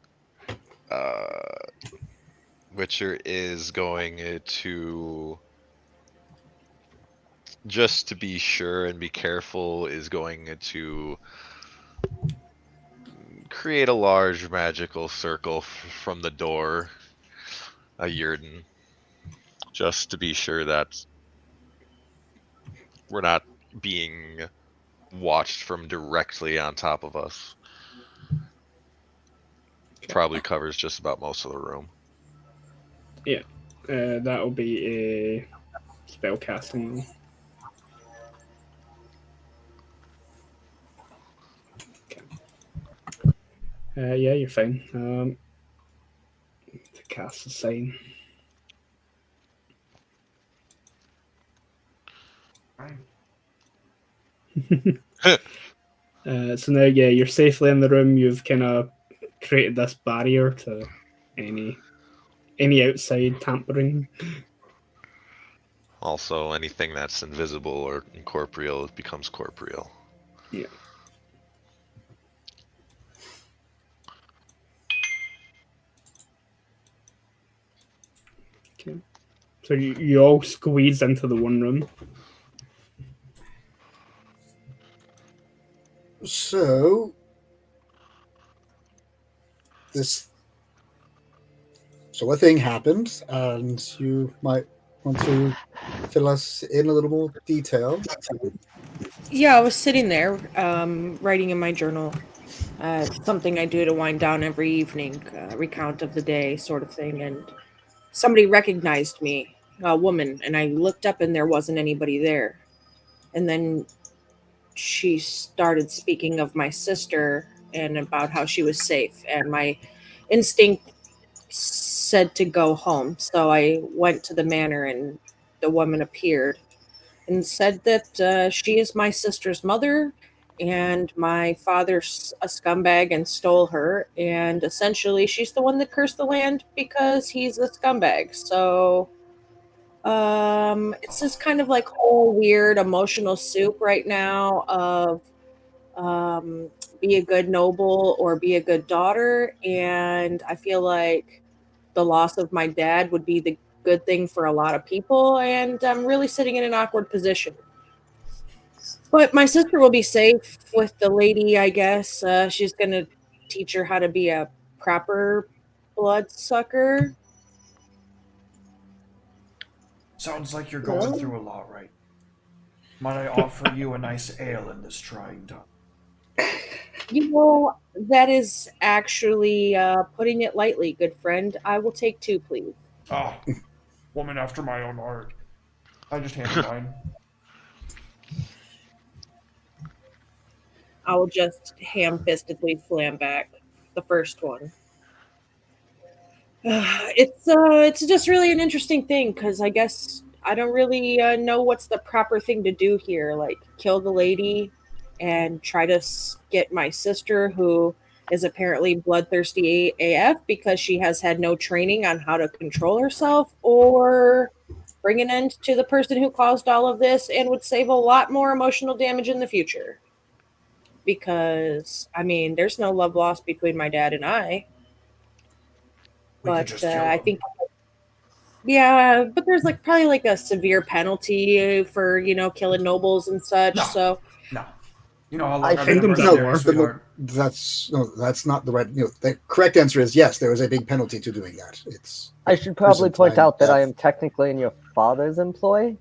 Speaker 8: Witcher is going to, just to be sure and be careful, is going to create a large magical circle from the door, a Yurden, just to be sure that we're not being watched from directly on top of us. Probably covers just about most of the room.
Speaker 2: Yeah, that'll be a spell casting. Okay. Yeah, you're fine. To cast the sign. So now, yeah, you're safely in the room. You've kind of created this barrier to any outside tampering.
Speaker 8: Also, anything that's invisible or incorporeal becomes corporeal.
Speaker 2: Yeah. Okay. So you all squeeze into the one room.
Speaker 3: So a thing happened, and you might want to fill us in a little more detail.
Speaker 5: Yeah, I was sitting there, writing in my journal. Something I do to wind down every evening, recount of the day, sort of thing. And somebody recognized me, a woman, and I looked up, and there wasn't anybody there. And then she started speaking of my sister and about how she was safe, and my instinct said to go home. So I went to the manor, and the woman appeared and said that she is my sister's mother, and my father's a scumbag and stole her, and essentially she's the one that cursed the land because he's a scumbag. So it's this kind of like whole weird emotional soup right now of be a good noble or be a good daughter, and I feel like the loss of my dad would be the good thing for a lot of people, and I'm really sitting in an awkward position. But my sister will be safe with the lady, I guess. She's going to teach her how to be a proper bloodsucker.
Speaker 1: Sounds like you're going through a lot, right? Might I offer you a nice ale in this trying time?
Speaker 5: You know, that is actually putting it lightly, good friend. I will take 2, please.
Speaker 1: Oh, woman after my own heart. I just handed mine.
Speaker 5: I will just ham-fistedly slam back the first one. It's just really an interesting thing, because I guess I don't really know what's the proper thing to do here. Like, kill the lady and try to get my sister, who is apparently bloodthirsty AF because she has had no training on how to control herself, or bring an end to the person who caused all of this and would save a lot more emotional damage in the future. Because, I mean, there's no love lost between my dad and I. But I think, yeah, but there's like probably like a severe penalty for, you know, killing nobles and such.
Speaker 1: No.
Speaker 5: So
Speaker 1: No. You know how long I've
Speaker 2: think
Speaker 1: been
Speaker 2: them
Speaker 1: there,
Speaker 2: that
Speaker 1: sweetheart.
Speaker 3: That's not the right. The correct answer is yes. There is a big penalty to doing that.
Speaker 6: I should probably
Speaker 3: prison
Speaker 6: point
Speaker 3: time,
Speaker 6: out that I
Speaker 3: death.
Speaker 6: am technically in your father's employ.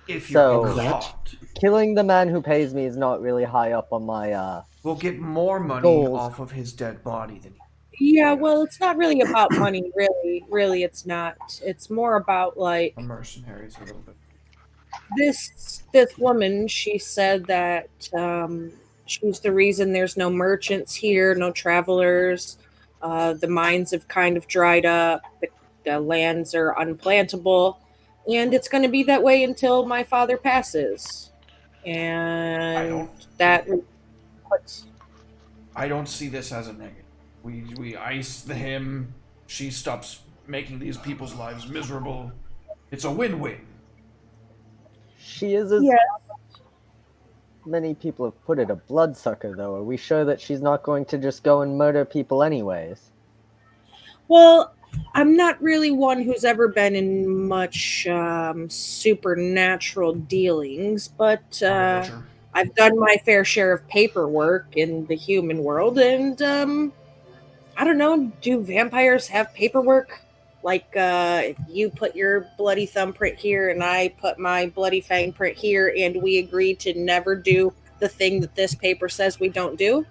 Speaker 1: If you're
Speaker 6: So-
Speaker 1: caught.
Speaker 6: killing the man who pays me is not really high up on my
Speaker 1: We'll get more money
Speaker 6: Goals.
Speaker 1: off of his dead body than
Speaker 5: Yeah, well, it's not really about money, really. Really, it's not. It's more about like
Speaker 1: a mercenary. It's a little bit.
Speaker 5: this woman. She said that she's the reason there's no merchants here, no travelers. The mines have kind of dried up. The lands are unplantable, and it's going to be that way until my father passes. And that puts
Speaker 1: I don't see this as a negative. We ice him. She stops making these people's lives miserable. It's a win-win.
Speaker 6: She is as
Speaker 5: Yeah.
Speaker 6: many people have put it, a bloodsucker, though. Are we sure that she's not going to just go and murder people anyways?
Speaker 5: Well, I'm not really one who's ever been in much supernatural dealings, but
Speaker 1: Butcher.
Speaker 5: I've done my fair share of paperwork in the human world, and I don't know, do vampires have paperwork? Like, you put your bloody thumbprint here, and I put my bloody fang print here, and we agree to never do the thing that this paper says we don't do?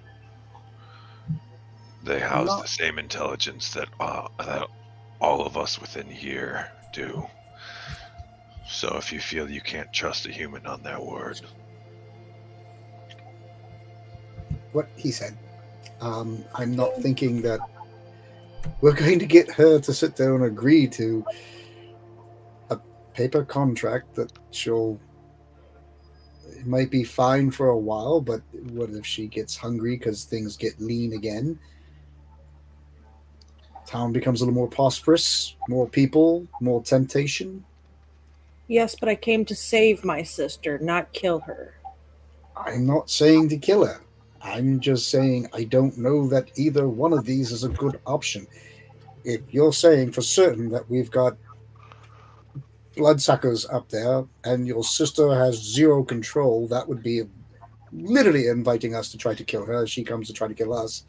Speaker 7: They house the same intelligence that all of us within here do. So if you feel you can't trust a human on their word,
Speaker 3: What he said. I'm not thinking that we're going to get her to sit there and agree to a paper contract that she'll. It might be fine for a while, but what if she gets hungry because things get lean again? Town becomes a little more prosperous, more people, more temptation.
Speaker 5: Yes, but I came to save my sister, not kill her.
Speaker 3: I'm not saying to kill her. I'm just saying I don't know that either one of these is a good option. If you're saying for certain that we've got bloodsuckers up there and your sister has zero control, that would be literally inviting us to try to kill her as she comes to try to kill us.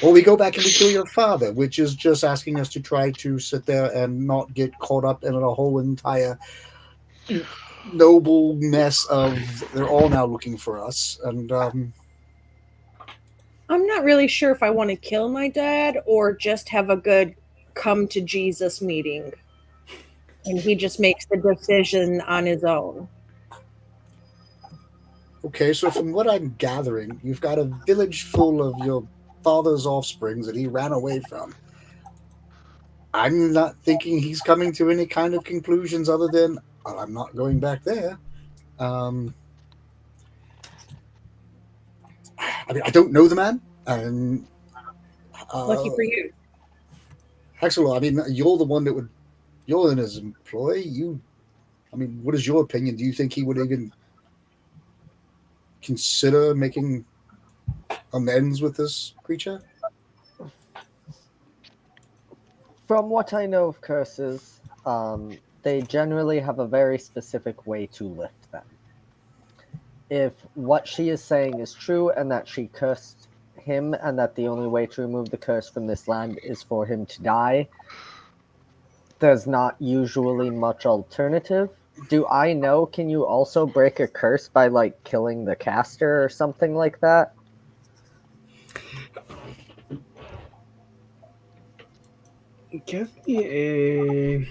Speaker 3: Or we go back and we kill your father, which is just asking us to try to sit there and not get caught up in a whole entire noble mess of they're all now looking for us. And
Speaker 5: I'm not really sure if I want to kill my dad or just have a good come to Jesus meeting. And he just makes the decision on his own.
Speaker 3: okay, so from what I'm gathering, you've got a village full of your father's offsprings that he ran away from. I'm not thinking he's coming to any kind of conclusions other than I'm not going back there. I mean, I don't know the man. And
Speaker 5: Lucky for you.
Speaker 3: Hexalor, I mean, you're the one that would. You're in his employ. I mean, what is your opinion? Do you think he would even consider making amends with this creature?
Speaker 6: From what I know of curses, they generally have a very specific way to lift them. If what she is saying is true and that she cursed him and that the only way to remove the curse from this land is for him to die, there's not usually much alternative. Do I know, can you also break a curse by, like, killing the caster or something like that?
Speaker 2: Give me a.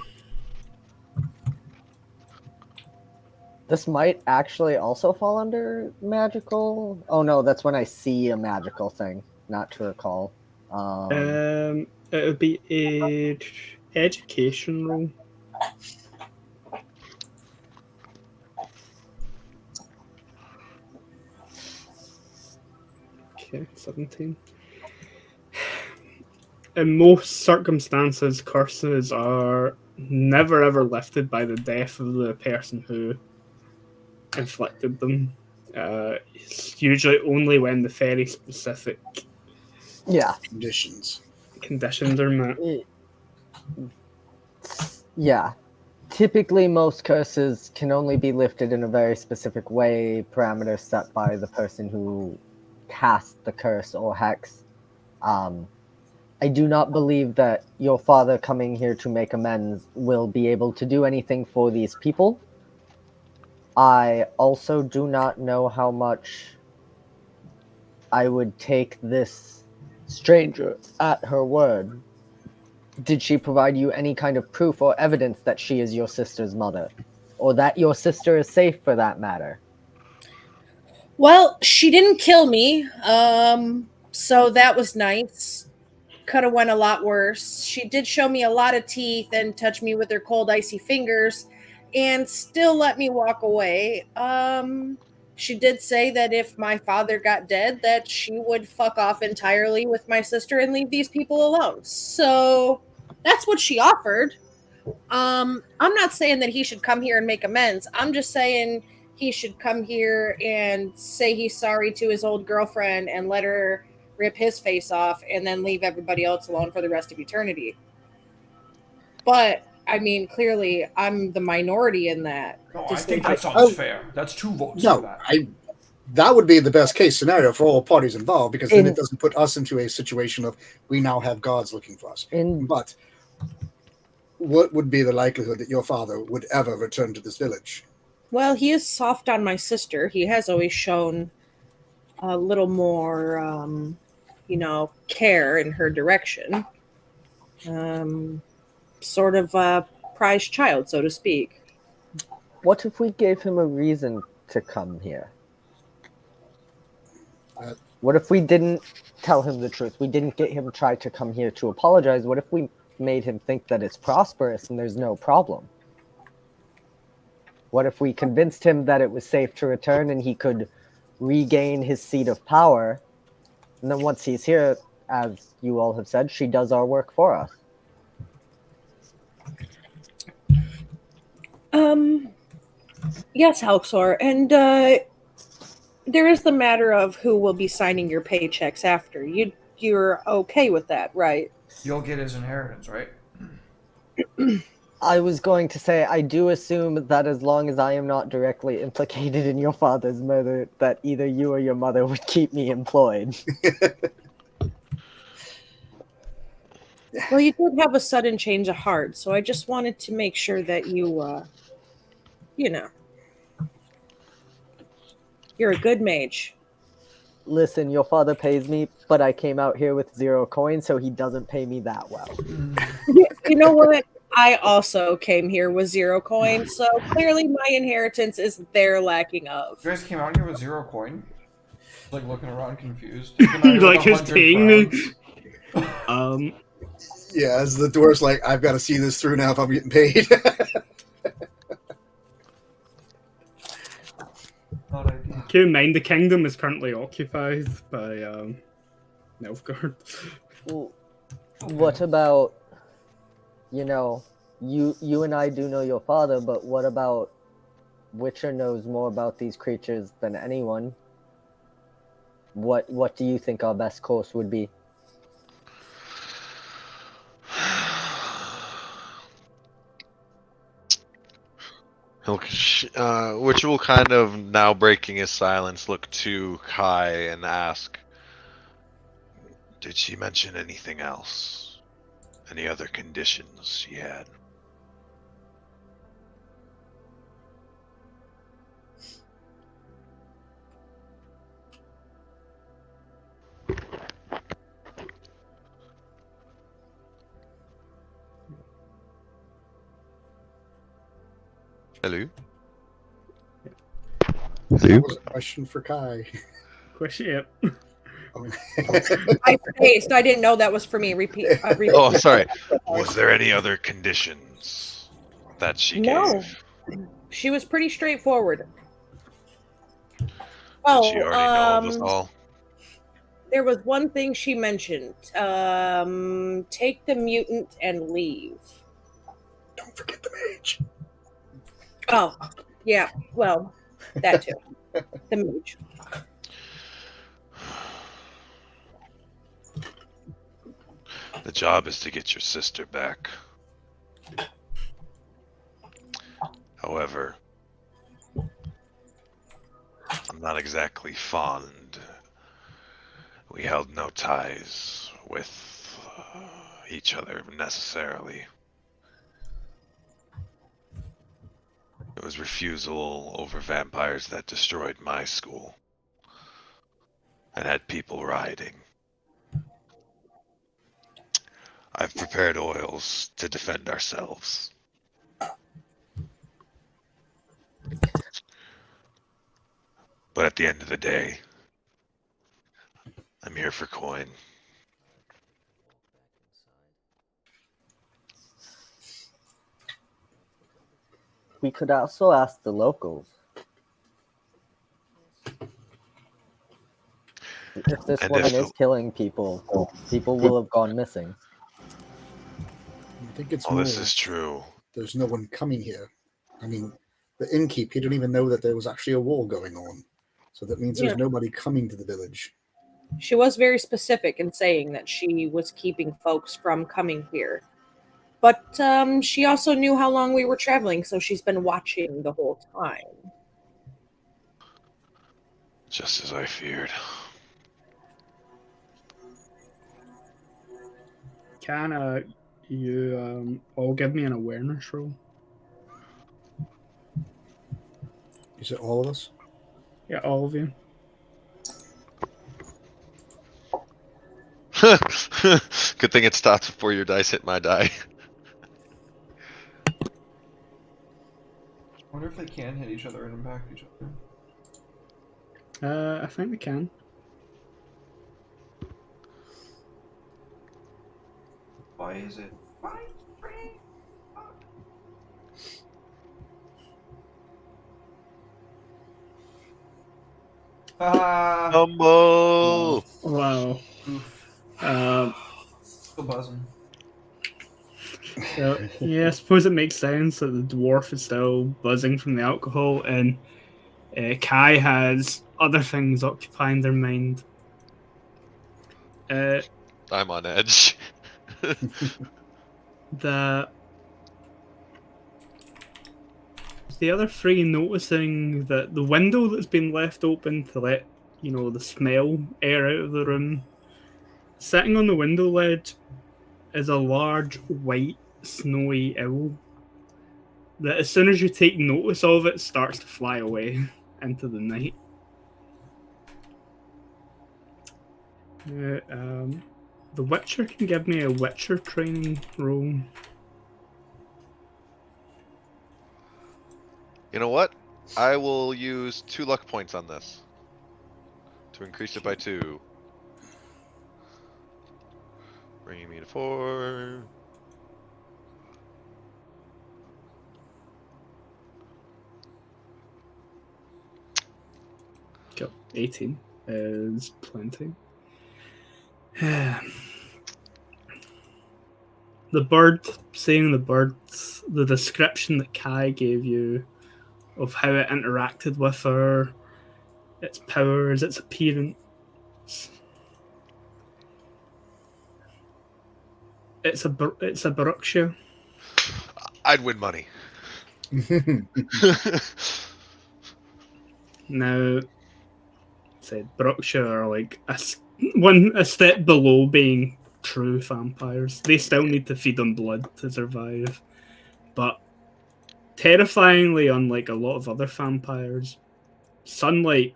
Speaker 6: This might actually also fall under magical. Oh no, that's when I see a magical thing, not to recall.
Speaker 2: It would be a education roll. Okay, 17. In most circumstances, curses are never ever lifted by the death of the person who inflicted them. It's usually only when the very specific
Speaker 3: Conditions.
Speaker 2: conditions are met.
Speaker 6: Yeah. Typically, most curses can only be lifted in a very specific way, parameters set by the person who cast the curse or hex. I do not believe that your father coming here to make amends will be able to do anything for these people. I also do not know how much I would take this stranger at her word. Did she provide you any kind of proof or evidence that she is your sister's mother? Or that your sister is safe, for that matter?
Speaker 5: Well, she didn't kill me, so that was nice. Could have went a lot worse. She did show me a lot of teeth and touch me with her cold, icy fingers, and still let me walk away. She did say that if my father got dead, that she would fuck off entirely with my sister and leave these people alone. So that's what she offered. I'm not saying that he should come here and make amends. I'm just saying he should come here and say he's sorry to his old girlfriend and let her rip his face off and then leave everybody else alone for the rest of eternity. But I mean, clearly I'm the minority in that.
Speaker 1: No, I think
Speaker 5: distinction.
Speaker 1: that sounds fair. That's 2 votes for
Speaker 3: No,
Speaker 1: that.
Speaker 3: that would be the best case scenario for all parties involved, because then
Speaker 6: In-
Speaker 3: it doesn't put us into a situation of we now have gods looking for us. But what would be the likelihood that your father would ever return to this village?
Speaker 5: Well, he is soft on my sister. He has always shown a little more, care in her direction. Sort of a prized child, so to speak.
Speaker 6: What if we gave him a reason to come here? What if we didn't tell him the truth? We didn't get him try to come here to apologize. What if we made him think that it's prosperous and there's no problem? What if we convinced him that it was safe to return and he could regain his seat of power? And then once he's here, as you all have said, she does our work for us.
Speaker 5: Yes, Halxor, and there is the matter of who will be signing your paychecks after. You're okay with that, right?
Speaker 1: You'll get his inheritance, right?
Speaker 6: I was going to say, I do assume that as long as I am not directly implicated in your father's murder, that either you or your mother would keep me employed.
Speaker 5: Well, you did have a sudden change of heart, so I just wanted to make sure that you're a good mage.
Speaker 6: Listen, your father pays me, but I came out here with 0 coins, so he doesn't pay me that well.
Speaker 5: You know what? I also came here with 0 coins, so clearly my inheritance is there lacking of.
Speaker 1: You guys came out here with 0 coin? Like looking around confused.
Speaker 2: Like who's paying me?
Speaker 3: Yeah, as the dwarf's like, I've got to see this through now if I'm getting paid.
Speaker 2: Keep in mind, the kingdom is currently occupied by Nilfgaard.
Speaker 6: What about, you and I do know your father, but what about Witcher knows more about these creatures than anyone? What do you think our best course would be?
Speaker 8: Which will kind of, now breaking his silence, look to Kai and ask,
Speaker 7: Did she mention anything else? Any other conditions she had?
Speaker 8: hello?
Speaker 3: That was a question for Kai.
Speaker 2: Question, yep.
Speaker 5: I spaced. I didn't know that was for me. Repeat.
Speaker 8: Oh, sorry.
Speaker 7: Was there any other conditions that she
Speaker 5: No.
Speaker 7: gave?
Speaker 5: She was pretty straightforward.
Speaker 7: Did she already know of us all?
Speaker 5: There was one thing she mentioned. Take the mutant and leave.
Speaker 3: Don't forget the mage.
Speaker 5: Oh, yeah. Well, that too. The mage.
Speaker 7: The job is to get your sister back. However, I'm not exactly fond. We held no ties with each other necessarily. It was refusal over vampires that destroyed my school and had people rioting. I've prepared oils to defend ourselves. But at the end of the day, I'm here for coin.
Speaker 6: We could also ask the locals. If this
Speaker 7: And
Speaker 6: woman
Speaker 7: if
Speaker 6: is killing people, people will have gone missing.
Speaker 3: I think it's
Speaker 7: all
Speaker 3: more.
Speaker 7: this is true,
Speaker 3: There's no one coming here. I mean, the innkeep, he didn't even know that there was actually a war going on. So that means
Speaker 5: Yeah.
Speaker 3: there's nobody coming to the village.
Speaker 5: She was very specific in saying that she was keeping folks from coming here. But she also knew how long we were traveling, so she's been watching the whole time.
Speaker 7: just as I feared.
Speaker 2: Can you all give me an awareness roll?
Speaker 3: Is it all of us?
Speaker 2: Yeah, all of you.
Speaker 8: Good thing it stops before your dice hit my die.
Speaker 1: I wonder if they can hit each other and impact each other.
Speaker 2: I think we can.
Speaker 1: Why is it? Why? Ah,
Speaker 8: Humble.
Speaker 2: Wow.
Speaker 1: oof.
Speaker 2: Still
Speaker 1: buzzing.
Speaker 2: So, yeah, I suppose it makes sense that the dwarf is still buzzing from the alcohol, and Kai has other things occupying their mind.
Speaker 8: I'm on edge.
Speaker 2: The other three noticing that the window that's been left open to let, the smell air out of the room, sitting on the window ledge is a large, white, snowy owl that as soon as you take notice of it, starts to fly away into the night. The Witcher can give me a Witcher training roll.
Speaker 8: You know what? I will use 2 luck points on this to increase it by 2. Bringing me to 4.
Speaker 2: Cool. 18 is plenty. The bird, saying the birds, the description that Kai gave you of how it interacted with her, its powers, its appearance. It's a Baruxia.
Speaker 8: I'd win money.
Speaker 2: Now, said Baruxia are like a step below being true vampires. They still need to feed on blood to survive, but terrifyingly unlike a lot of other vampires, sunlight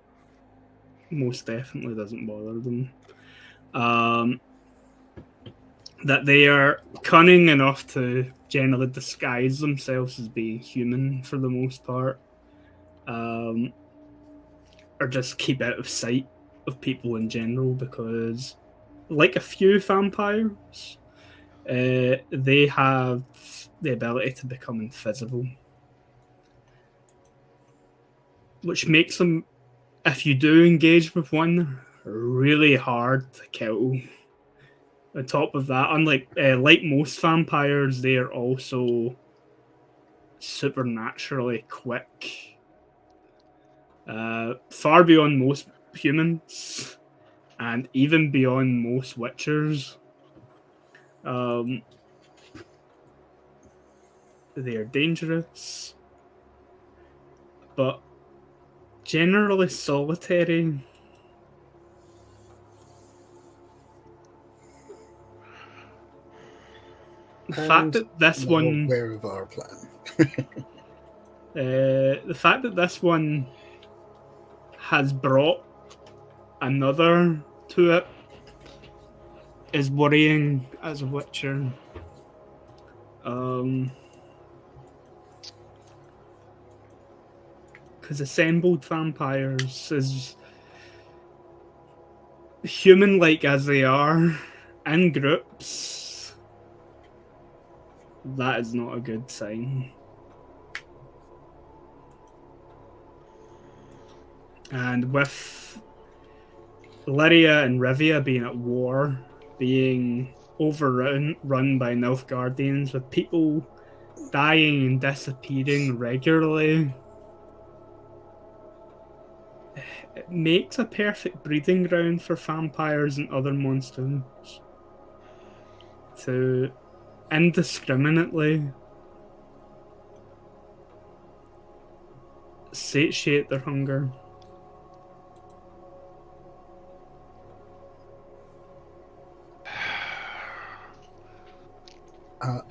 Speaker 2: most definitely doesn't bother them. That they are cunning enough to generally disguise themselves as being human for the most part, or just keep out of sight of people in general, because like a few vampires, they have the ability to become invisible, which makes them, if you do engage with one, really hard to kill. On top of that, unlike like most vampires, they are also supernaturally quick, far beyond most humans, and even beyond most witchers. They are dangerous, but generally solitary. The fact that this
Speaker 3: Now
Speaker 2: one,
Speaker 3: aware of our plan.
Speaker 2: The fact that this one has brought another to it is worrying as a Witcher. Because assembled vampires, as human-like as they are, in groups, that is not a good sign. And with Lyria and Rivia being at war, being run by Nilfgaardians, with people dying and disappearing regularly, it makes a perfect breeding ground for vampires and other monsters to indiscriminately satiate their hunger.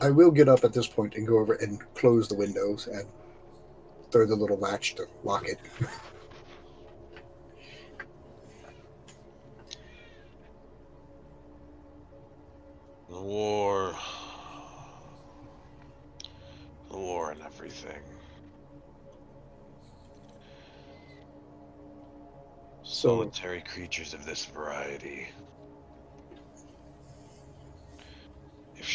Speaker 3: I will get up at this point and go over and close the windows and throw the little latch to lock it.
Speaker 7: The war and everything. Solitary creatures of this variety. If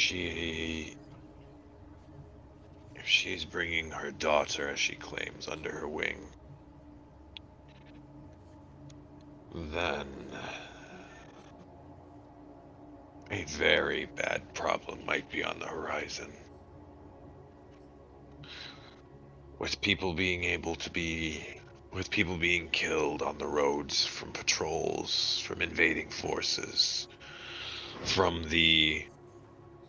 Speaker 7: she's bringing her daughter, as she claims, under her wing, then a very bad problem might be on the horizon. With people being killed on the roads from patrols, from invading forces, from the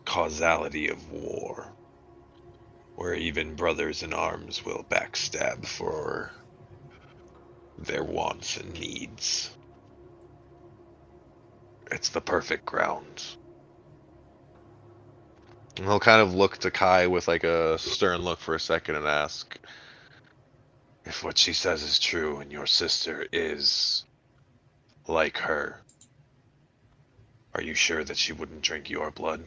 Speaker 7: causality of war, where even brothers in arms will backstab for their wants and needs. It's the perfect ground.
Speaker 8: And he'll kind of look to Kai with like a stern look for a second and ask,
Speaker 7: If what she says is true and your sister is like her, are you sure that she wouldn't drink your blood?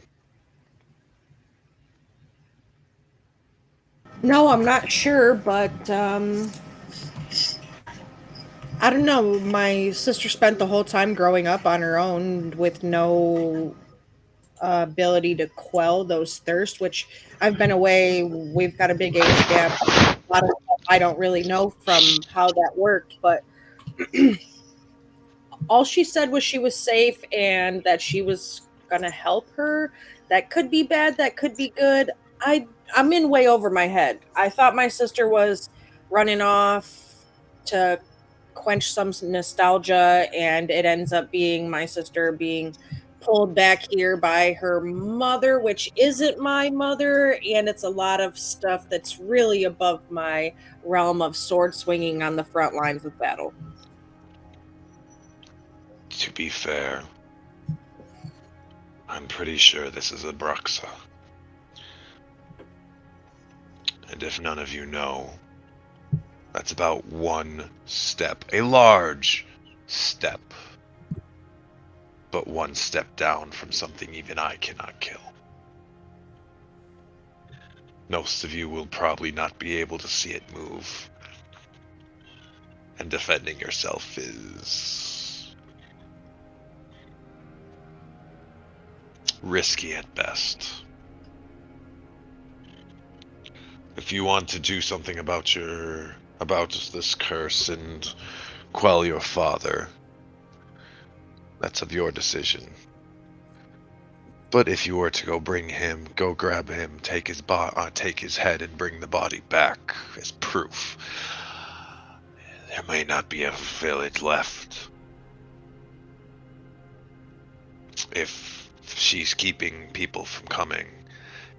Speaker 5: No, I'm not sure, but I don't know. My sister spent the whole time growing up on her own with no ability to quell those thirsts, which I've been away. We've got a big age gap. A lot of stuff I don't really know from how that worked, but all she said was she was safe and that she was going to help her. That could be bad, that could be good. I'm in way over my head. I thought my sister was running off to quench some nostalgia, and it ends up being my sister being pulled back here by her mother, which isn't my mother, and it's a lot of stuff that's really above my realm of sword swinging on the front lines of battle.
Speaker 7: To be fair, I'm pretty sure this is a Bruxa. And if none of you know, that's about one step, a large step, but one step down from something even I cannot kill. Most of you will probably not be able to see it move, and defending yourself is risky at best. If you want to do something about this curse and quell your father, that's of your decision. But if you were to go grab him, take his head and bring the body back as proof, there may not be a village left. If she's keeping people from coming,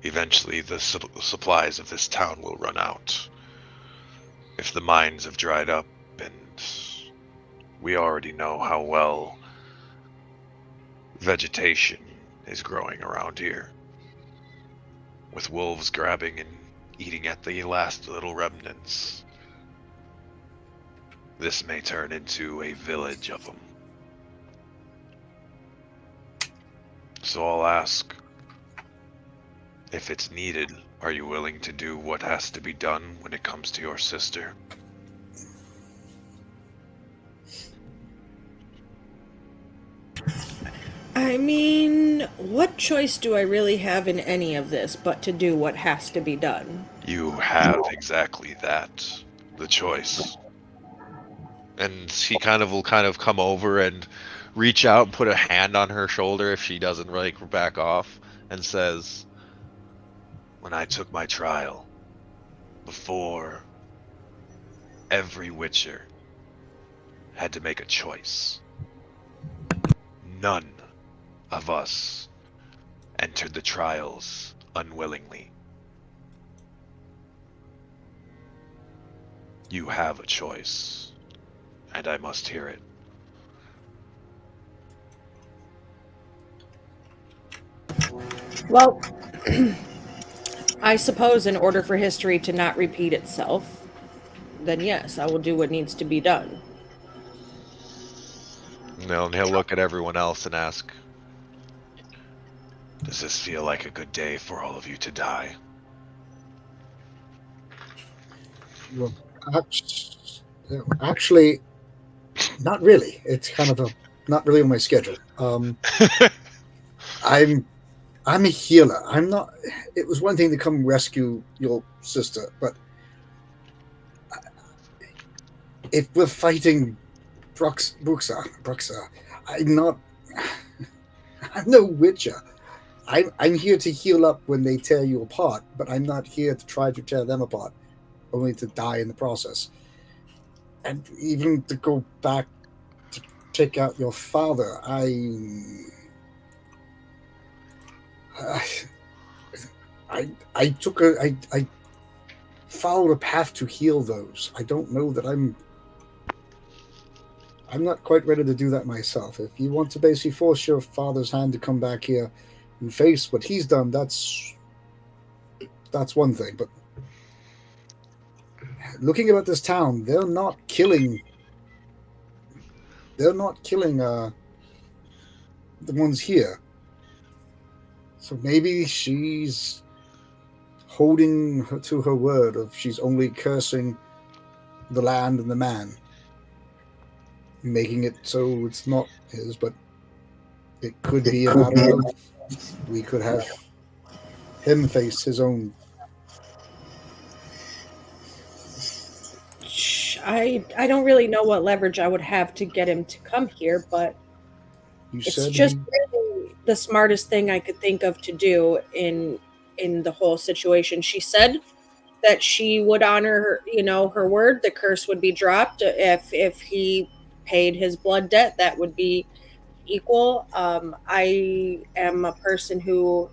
Speaker 7: eventually the supplies of this town will run out. If the mines have dried up, and we already know how well vegetation is growing around here, with wolves grabbing and eating at the last little remnants. This may turn into a village of them. So I'll ask, if it's needed, are you willing to do what has to be done when it comes to your sister?
Speaker 5: I mean, what choice do I really have in any of this but to do what has to be done?
Speaker 7: You have exactly that. The choice.
Speaker 8: And he will come over and reach out and put a hand on her shoulder if she doesn't like back off, and says,
Speaker 7: When I took my trial, before, every Witcher had to make a choice. None of us entered the trials unwillingly. You have a choice, and I must hear it.
Speaker 5: Well, I suppose in order for history to not repeat itself, then yes, I will do what needs to be done.
Speaker 8: and he'll look at everyone else and ask,
Speaker 7: Does this feel like a good day for all of you to die?
Speaker 3: Well, actually, not really. It's kind of not really on my schedule. I'm a healer. I'm not. It was one thing to come rescue your sister, but if we're fighting Bruxa, I'm not. I'm no witcher. I'm here to heal up when they tear you apart, but I'm not here to try to tear them apart, only to die in the process. And even to go back to take out your father, I followed a path to heal those. I don't know that I'm not quite ready to do that myself. If you want to basically force your father's hand to come back here and face what he's done, that's one thing. But looking about this town, they're not killing the ones here. So maybe she's holding her to her word of she's only cursing the land and the man, making it so it's not his, but it could be a matter of we could have him face his own.
Speaker 5: I don't really know what leverage I would have to get him to come here, but it's just really the smartest thing I could think of to do in the whole situation. She said that she would honor her, her word. The curse would be dropped if he paid his blood debt. That would be equal. I am a person who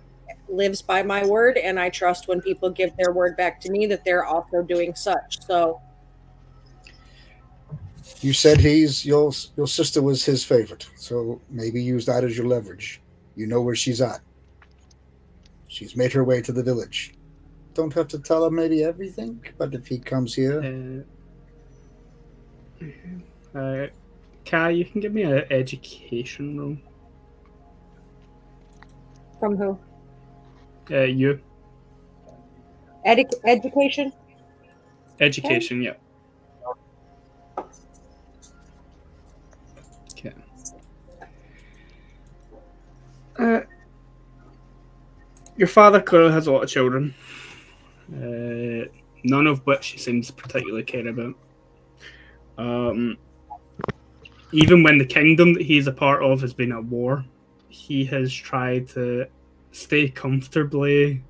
Speaker 5: lives by my word, and I trust when people give their word back to me that they're also doing such. So
Speaker 3: you said your sister was his favorite, so maybe use that as your leverage. You know where she's at. She's made her way to the village. Don't have to tell him maybe everything, but if he comes here,
Speaker 2: Kai, you can give me an education roll.
Speaker 5: from who?
Speaker 2: You.
Speaker 5: Education?
Speaker 2: Education, yeah. Okay. Your father clearly has a lot of children, none of which he seems to particularly care about. Even when the kingdom that he's a part of has been at war, he has tried to stay comfortably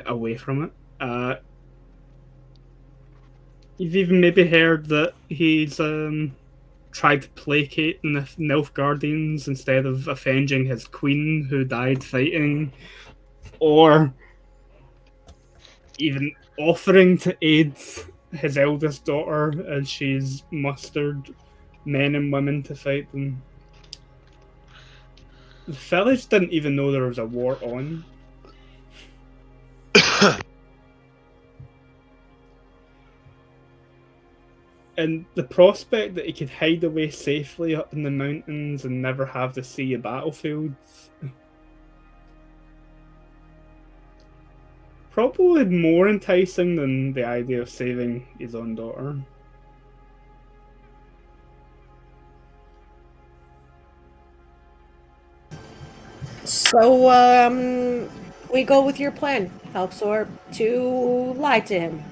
Speaker 2: away from it. You've even maybe heard that he's tried to placate the Nilfgaardians instead of avenging his queen who died fighting, or even offering to aid his eldest daughter as she's mustered men and women to fight them. The village didn't even know there was a war on. And the prospect that he could hide away safely up in the mountains and never have to see a battlefield. Probably more enticing than the idea of saving his own daughter.
Speaker 5: So, we go with your plan, Halxor, to lie to him.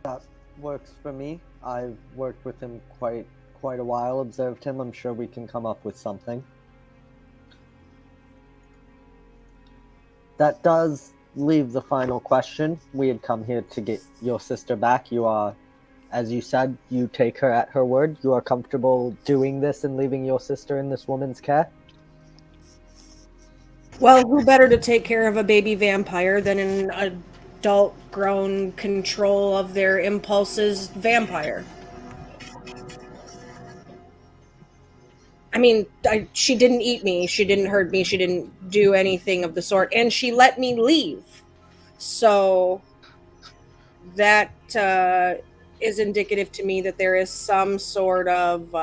Speaker 6: That works for me. I've worked with him quite a while, observed him. I'm sure we can come up with something. That does leave the final question. We had come here to get your sister back. You are, as you said, you take her at her word. You are comfortable doing this and leaving your sister in this woman's care?
Speaker 5: Well, who better to take care of a baby vampire than an adult, grown, control of their impulses vampire? I mean, she didn't eat me, she didn't hurt me, she didn't do anything of the sort, and she let me leave. So that is indicative to me that there is some sort of,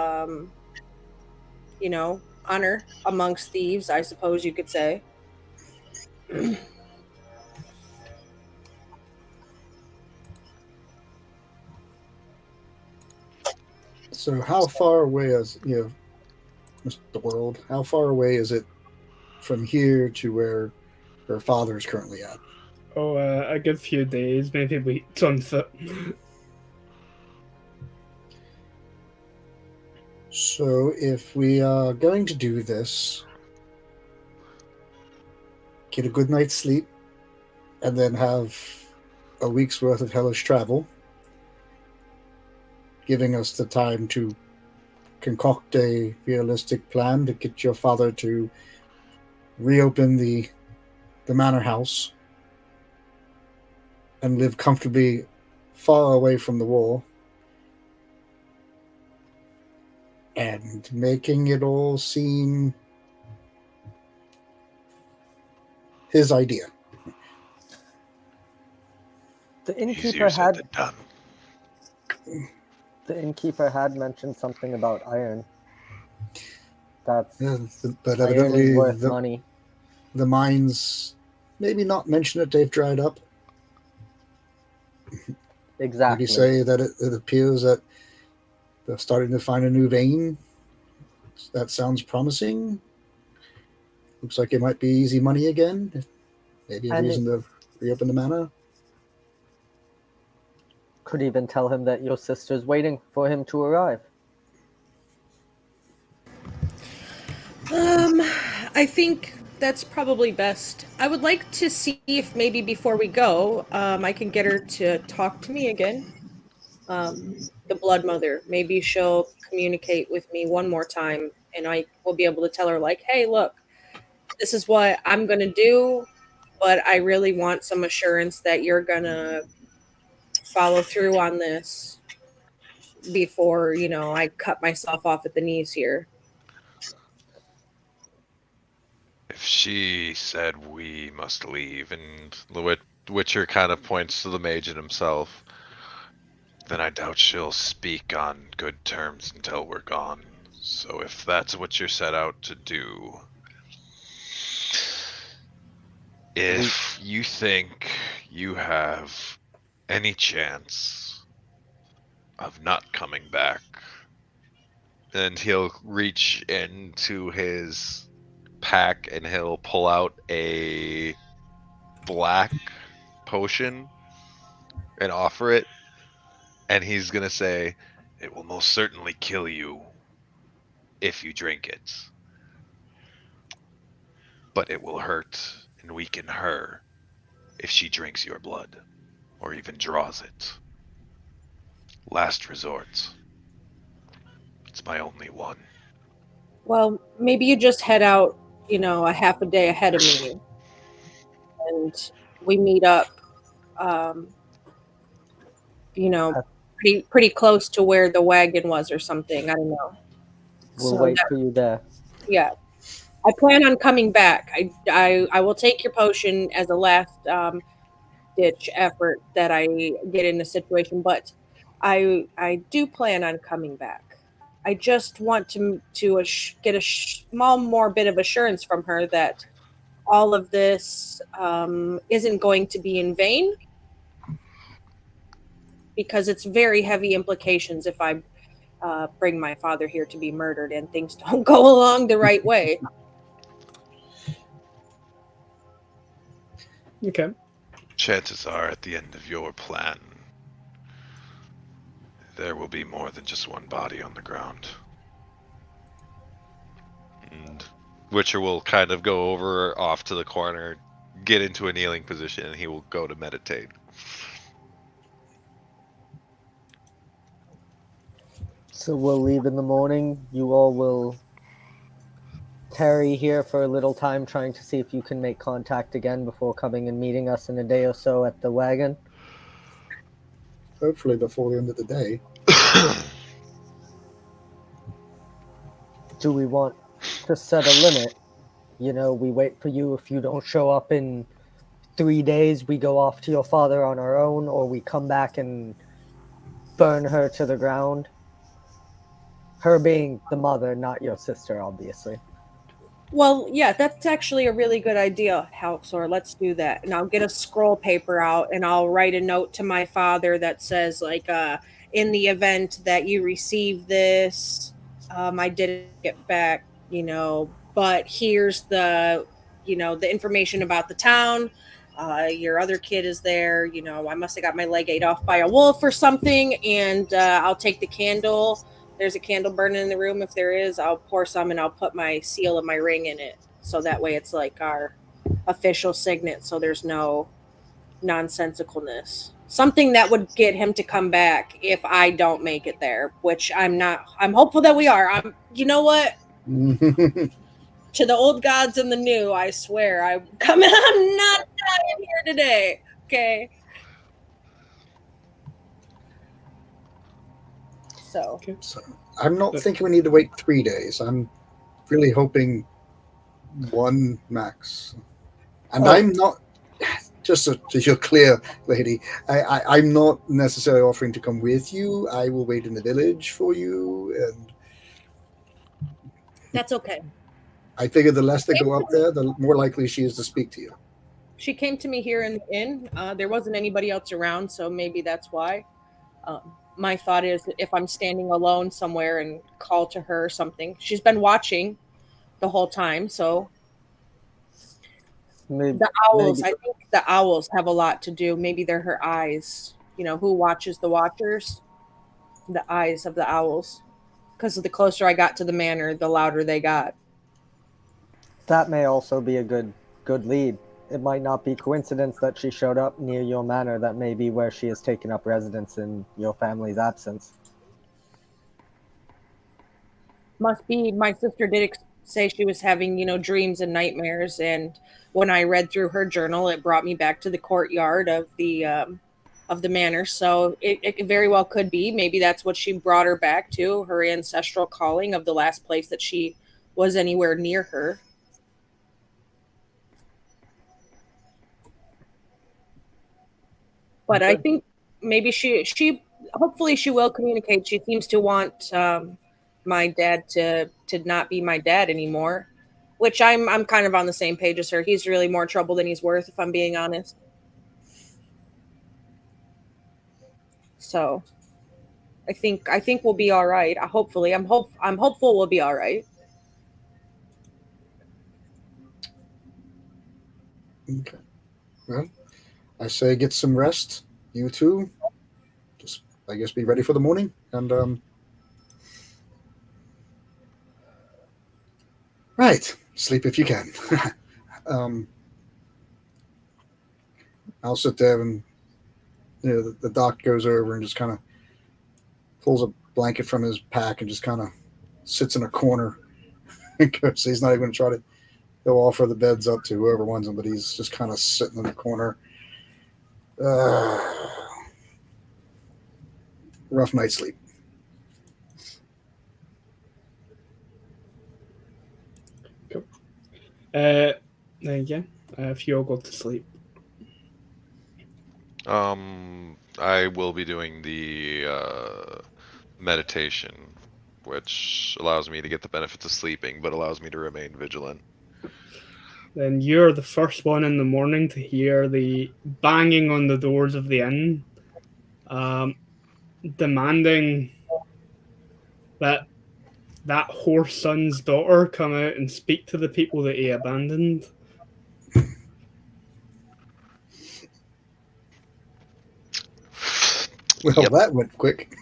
Speaker 5: honor amongst thieves, I suppose you could say.
Speaker 3: So how far away is, Mr. World, how far away is it from here to where her father is currently at?
Speaker 2: Oh, a good few days, maybe weeks on foot.
Speaker 3: So if we are going to do this, get a good night's sleep, and then have a week's worth of hellish travel, giving us the time to concoct a realistic plan to get your father to reopen the manor house and live comfortably far away from the war, and making it all seem his idea.
Speaker 6: The innkeeper
Speaker 7: Easier said
Speaker 6: had
Speaker 7: than done.
Speaker 6: the innkeeper had mentioned something about iron. That's
Speaker 3: Yeah, but
Speaker 6: iron
Speaker 3: evidently
Speaker 6: is worth money.
Speaker 3: the mines, maybe not mention that they've dried up.
Speaker 6: Exactly.
Speaker 3: Maybe say that it appears that they're starting to find a new vein. That sounds promising. Looks like it might be easy money again. Maybe a
Speaker 6: And
Speaker 3: reason to reopen the manor.
Speaker 6: Could even tell him that your sister's waiting for him to arrive.
Speaker 5: I think that's probably best. I would like to see if maybe before we go, I can get her to talk to me again. The Blood Mother. Maybe she'll communicate with me one more time, and I will be able to tell her, like, hey, look, this is what I'm going to do, but I really want some assurance that you're going to follow through on this before, I cut myself off at the knees here.
Speaker 8: If she said we must leave, and the Witcher kind of points to the mage and himself, then I doubt she'll speak on good terms until we're gone. So if that's what you're set out to do, if you think you have any chance of not coming back, then he'll reach into his pack and he'll pull out a black potion and offer it, and he's gonna say, it will most certainly kill you if you drink it, but it will hurt and weaken her if she drinks your blood or even draws it. Last resort. It's my only one.
Speaker 5: Well, maybe you just head out, a half a day ahead of me, and we meet up, pretty close to where the wagon was or something. I don't know.
Speaker 6: We'll wait for you there.
Speaker 5: Yeah. I plan on coming back. I will take your potion as a last ditch effort that I get in the situation, but I do plan on coming back. I just want to get a small more bit of assurance from her that all of this isn't going to be in vain, because it's very heavy implications if I bring my father here to be murdered and things don't go along the right way.
Speaker 2: Okay.
Speaker 7: Chances are, at the end of your plan, there will be more than just one body on the ground.
Speaker 8: And Witcher will kind of go over off to the corner, get into a kneeling position, and he will go to meditate.
Speaker 6: So we'll leave in the morning. You all will tarry here for a little time, trying to see if you can make contact again before coming and meeting us in a day or so at the wagon.
Speaker 3: Hopefully before the end of the day.
Speaker 6: Do we want to set a limit? You know, we wait for you. If you don't show up in 3 days, we go off to your father on our own, or we come back and burn her to the ground. Her being the mother, not your sister, obviously.
Speaker 5: Well, yeah, that's actually a really good idea, Halsor. Let's do that. And I'll get a scroll paper out and I'll write a note to my father that says, like, in the event that you receive this, I didn't get back, but here's the, the information about the town. Your other kid is there. I must have got my leg ate off by a wolf or something. And I'll take the candle. There's a candle burning in the room. If there is, I'll pour some and I'll put my seal of my ring in it. So that way it's like our official signet. So there's no nonsensicalness. Something that would get him to come back if I don't make it there, which I'm not. I'm hopeful that we are. You know what? To the old gods and the new, I swear, I'm coming. I'm not dying here today. Okay. So
Speaker 3: I'm not thinking we need to wait 3 days. I'm really hoping one max. And I'm not, just so you're clear, lady, I'm not necessarily offering to come with you. I will wait in the village for you. And
Speaker 5: that's okay.
Speaker 3: I figure the less they go up there, the more likely she is to speak to you.
Speaker 5: She came to me here in the inn. There wasn't anybody else around, so maybe that's why. My thought is if I'm standing alone somewhere and call to her or something. She's been watching the whole time, so the owls, I think the owls have a lot to do. Maybe they're her eyes. Who watches the watchers? The eyes of the owls. Because the closer I got to the manor, the louder they got.
Speaker 6: That may also be a good lead. It might not be coincidence that she showed up near your manor. That may be where she has taken up residence in your family's absence.
Speaker 5: Must be. My sister did say she was having, dreams and nightmares, and when I read through her journal, it brought me back to the courtyard of the manor. So it very well could be. Maybe that's what she brought her back to, her ancestral calling of the last place that she was anywhere near her. But I think maybe she hopefully she will communicate. She seems to want my dad to not be my dad anymore, which I'm kind of on the same page as her. He's really more trouble than he's worth, if I'm being honest. So I think we'll be all right. Hopefully, I'm hopeful we'll be all right.
Speaker 3: Okay. Well, I say get some rest. You too. Just, I guess, be ready for the morning. And right, sleep if you can. I'll sit there and the doc goes over and just kind of pulls a blanket from his pack and just kind of sits in a corner. Because he's not even going to try to. He'll offer the beds up to whoever wants them, but he's just kind of sitting in the corner. Rough night's sleep.
Speaker 2: If you all go to sleep.
Speaker 8: I will be doing the meditation, which allows me to get the benefits of sleeping, but allows me to remain vigilant.
Speaker 2: Then you're the first one in the morning to hear the banging on the doors of the inn, demanding that whore son's daughter come out and speak to the people that he abandoned.
Speaker 3: Well,
Speaker 8: Yep.
Speaker 3: that went quick.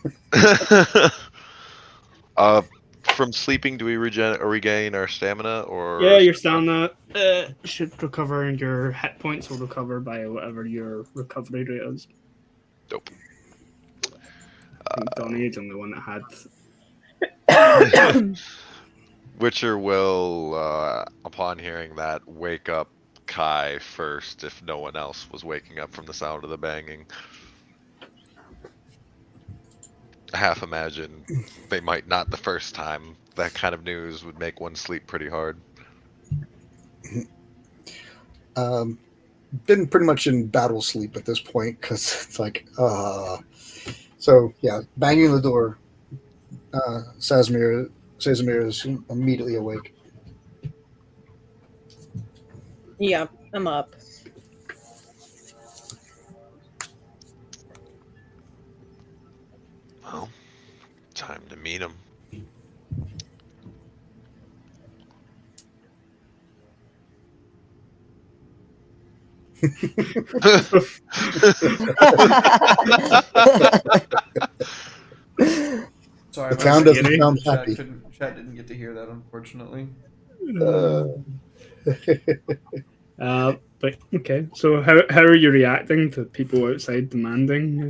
Speaker 8: From sleeping, do we regain our stamina, or?
Speaker 2: Yeah, your stamina should recover, and your hit points will recover by whatever your recovery rate is.
Speaker 8: Dope.
Speaker 2: I think Donnie is the only one that had.
Speaker 8: Witcher will, upon hearing that, wake up Kai first if no one else was waking up from the sound of the banging. I half imagine they might not the first time. That kind of news would make one sleep pretty hard.
Speaker 3: Been pretty much in battle sleep at this point because it's like, so yeah, banging the door. Casimir is immediately awake.
Speaker 5: Yeah, I'm up.
Speaker 8: Well, time to meet him.
Speaker 1: Sorry,
Speaker 3: The town doesn't sound
Speaker 1: chat
Speaker 3: happy.
Speaker 1: Chat didn't get to hear that, unfortunately.
Speaker 2: But okay, so how are you reacting to people outside demanding?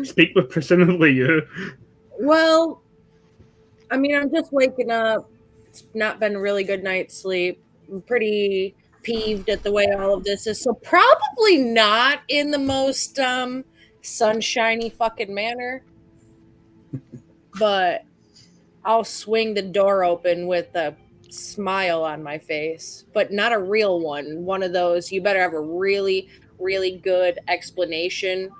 Speaker 2: Speak with presumably you.
Speaker 5: Well, I mean, I'm just waking up. It's not been a really good night's sleep. I'm pretty peeved at the way all of this is. So probably not in the most sunshiny fucking manner. But I'll swing the door open with a smile on my face, but not a real one. One of those, you better have a really, really good explanation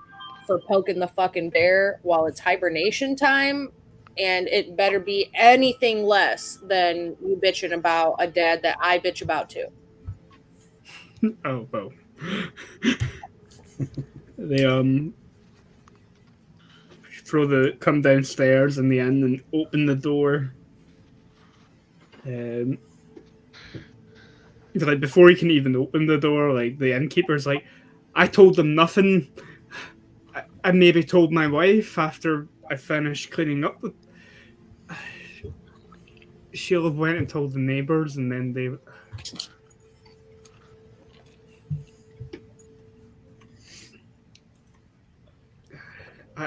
Speaker 5: for poking the fucking bear while it's hibernation time. And it better be anything less than you bitching about a dad that I bitch about too.
Speaker 2: Oh, well. They come downstairs in the inn and open the door. Like before he can even open the door, like the innkeeper's like, I told them nothing. I maybe told my wife after I finished cleaning up. She'll have went and told the neighbors, and then they.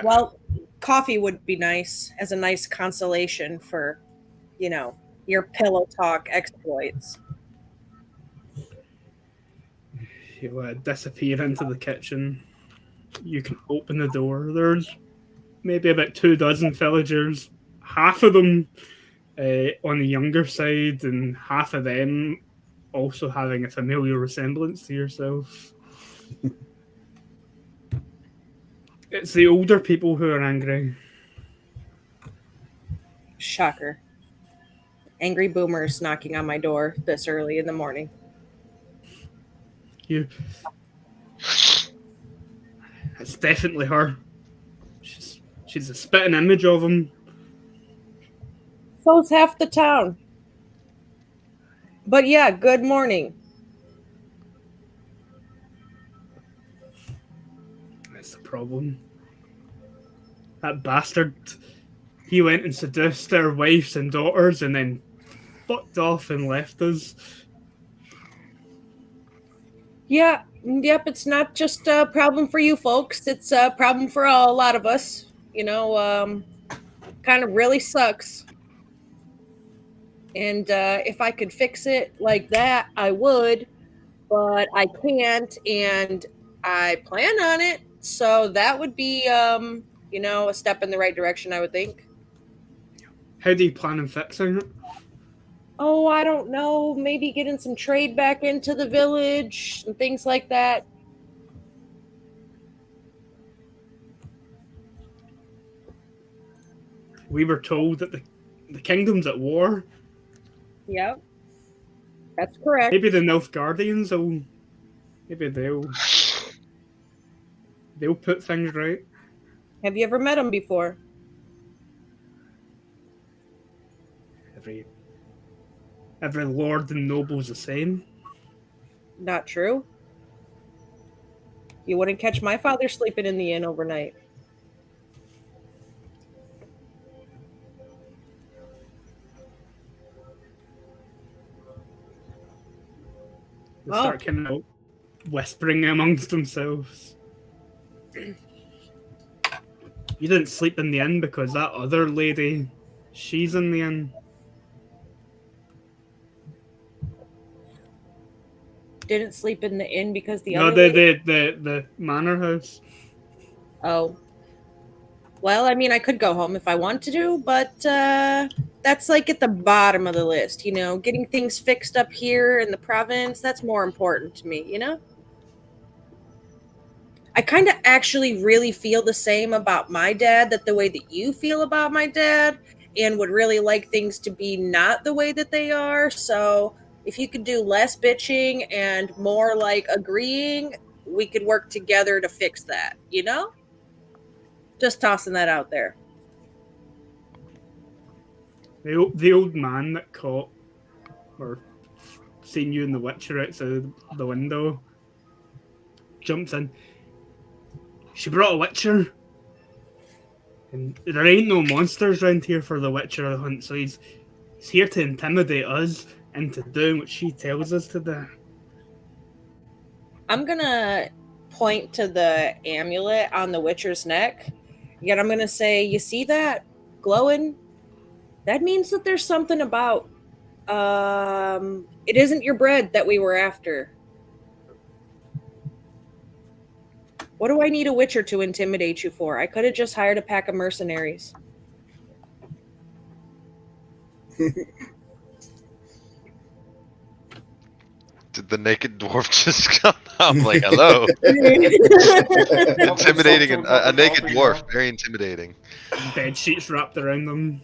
Speaker 5: Well, coffee would be nice as a nice consolation for, you know, your pillow talk exploits.
Speaker 2: He'll disappear into the kitchen. You can open the door. There's maybe about 24 villagers. Half of them on the younger side, and half of them also having a familiar resemblance to yourself. It's the older people who are angry.
Speaker 5: Shocker. Angry boomers knocking on my door this early in the morning.
Speaker 2: It's definitely her. She's a spitting image of him.
Speaker 5: So's half the town. But yeah, good morning.
Speaker 2: That's the problem. That bastard, he went and seduced our wives and daughters and then fucked off and left us.
Speaker 5: Yeah, yep, it's not just a problem for you folks. It's a problem for a lot of us. You know, kind of really sucks. And if I could fix it like that, I would. But I can't, and I plan on it. So that would be, you know, a step in the right direction, I would think.
Speaker 2: How do you plan on fixing it?
Speaker 5: oh, I don't know, maybe getting some trade back into the village and things like that.
Speaker 2: We were told that the kingdom's at war.
Speaker 5: Yep. That's correct.
Speaker 2: Maybe the Nilfgaardians will. Maybe they'll put things right.
Speaker 5: Have you ever met him before?
Speaker 2: Every lord and noble's the same.
Speaker 5: Not true. You wouldn't catch my father sleeping in the inn overnight.
Speaker 2: They start kind of whispering amongst themselves. You didn't sleep in the inn because that other lady, she's in the inn.
Speaker 5: Didn't sleep in the inn because the
Speaker 2: No,
Speaker 5: other
Speaker 2: the manor house.
Speaker 5: Oh. Well, I mean, I could go home if I want to, but that's like at the bottom of the list, you know? Getting things fixed up here in the province, that's more important to me, you know? I kind of actually really feel the same about my dad, that the way that you feel about my dad, and would really like things to be not the way that they are. So if you could do less bitching and more like agreeing, we could work together to fix that, you know? Just tossing that out there.
Speaker 2: The old man that caught or seen you in the Witcher outside the window jumps in. She brought a Witcher. And there ain't no monsters around here for the Witcher to hunt, so he's here to intimidate us into doing what she tells us to do.
Speaker 5: I'm gonna point to the amulet on the Witcher's neck. Yet I'm gonna say, you see that glowing? That means that there's something about it isn't your bread that we were after. What do I need a Witcher to intimidate you for? I could have just hired a pack of mercenaries.
Speaker 8: Did the naked dwarf just come out? I'm like, hello. Intimidating. A naked dwarf. Very intimidating.
Speaker 2: Bed sheets wrapped around them.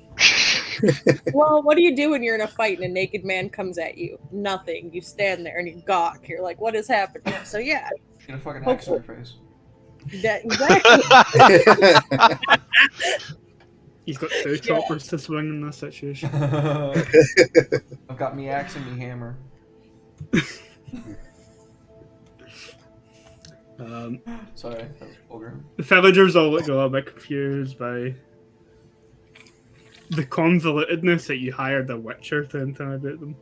Speaker 5: Well, what do you do when you're in a fight and a naked man comes at you? Nothing. You stand there and you gawk. You're like, what is happening? So yeah.
Speaker 1: Get a fucking axe in your face.
Speaker 5: Exactly.
Speaker 2: He's got two choppers to swing in this situation.
Speaker 1: I've got me axe and me hammer. Sorry, that was vulgar.
Speaker 2: The villagers all look a little bit confused by the convolutedness that you hired a Witcher to intimidate them.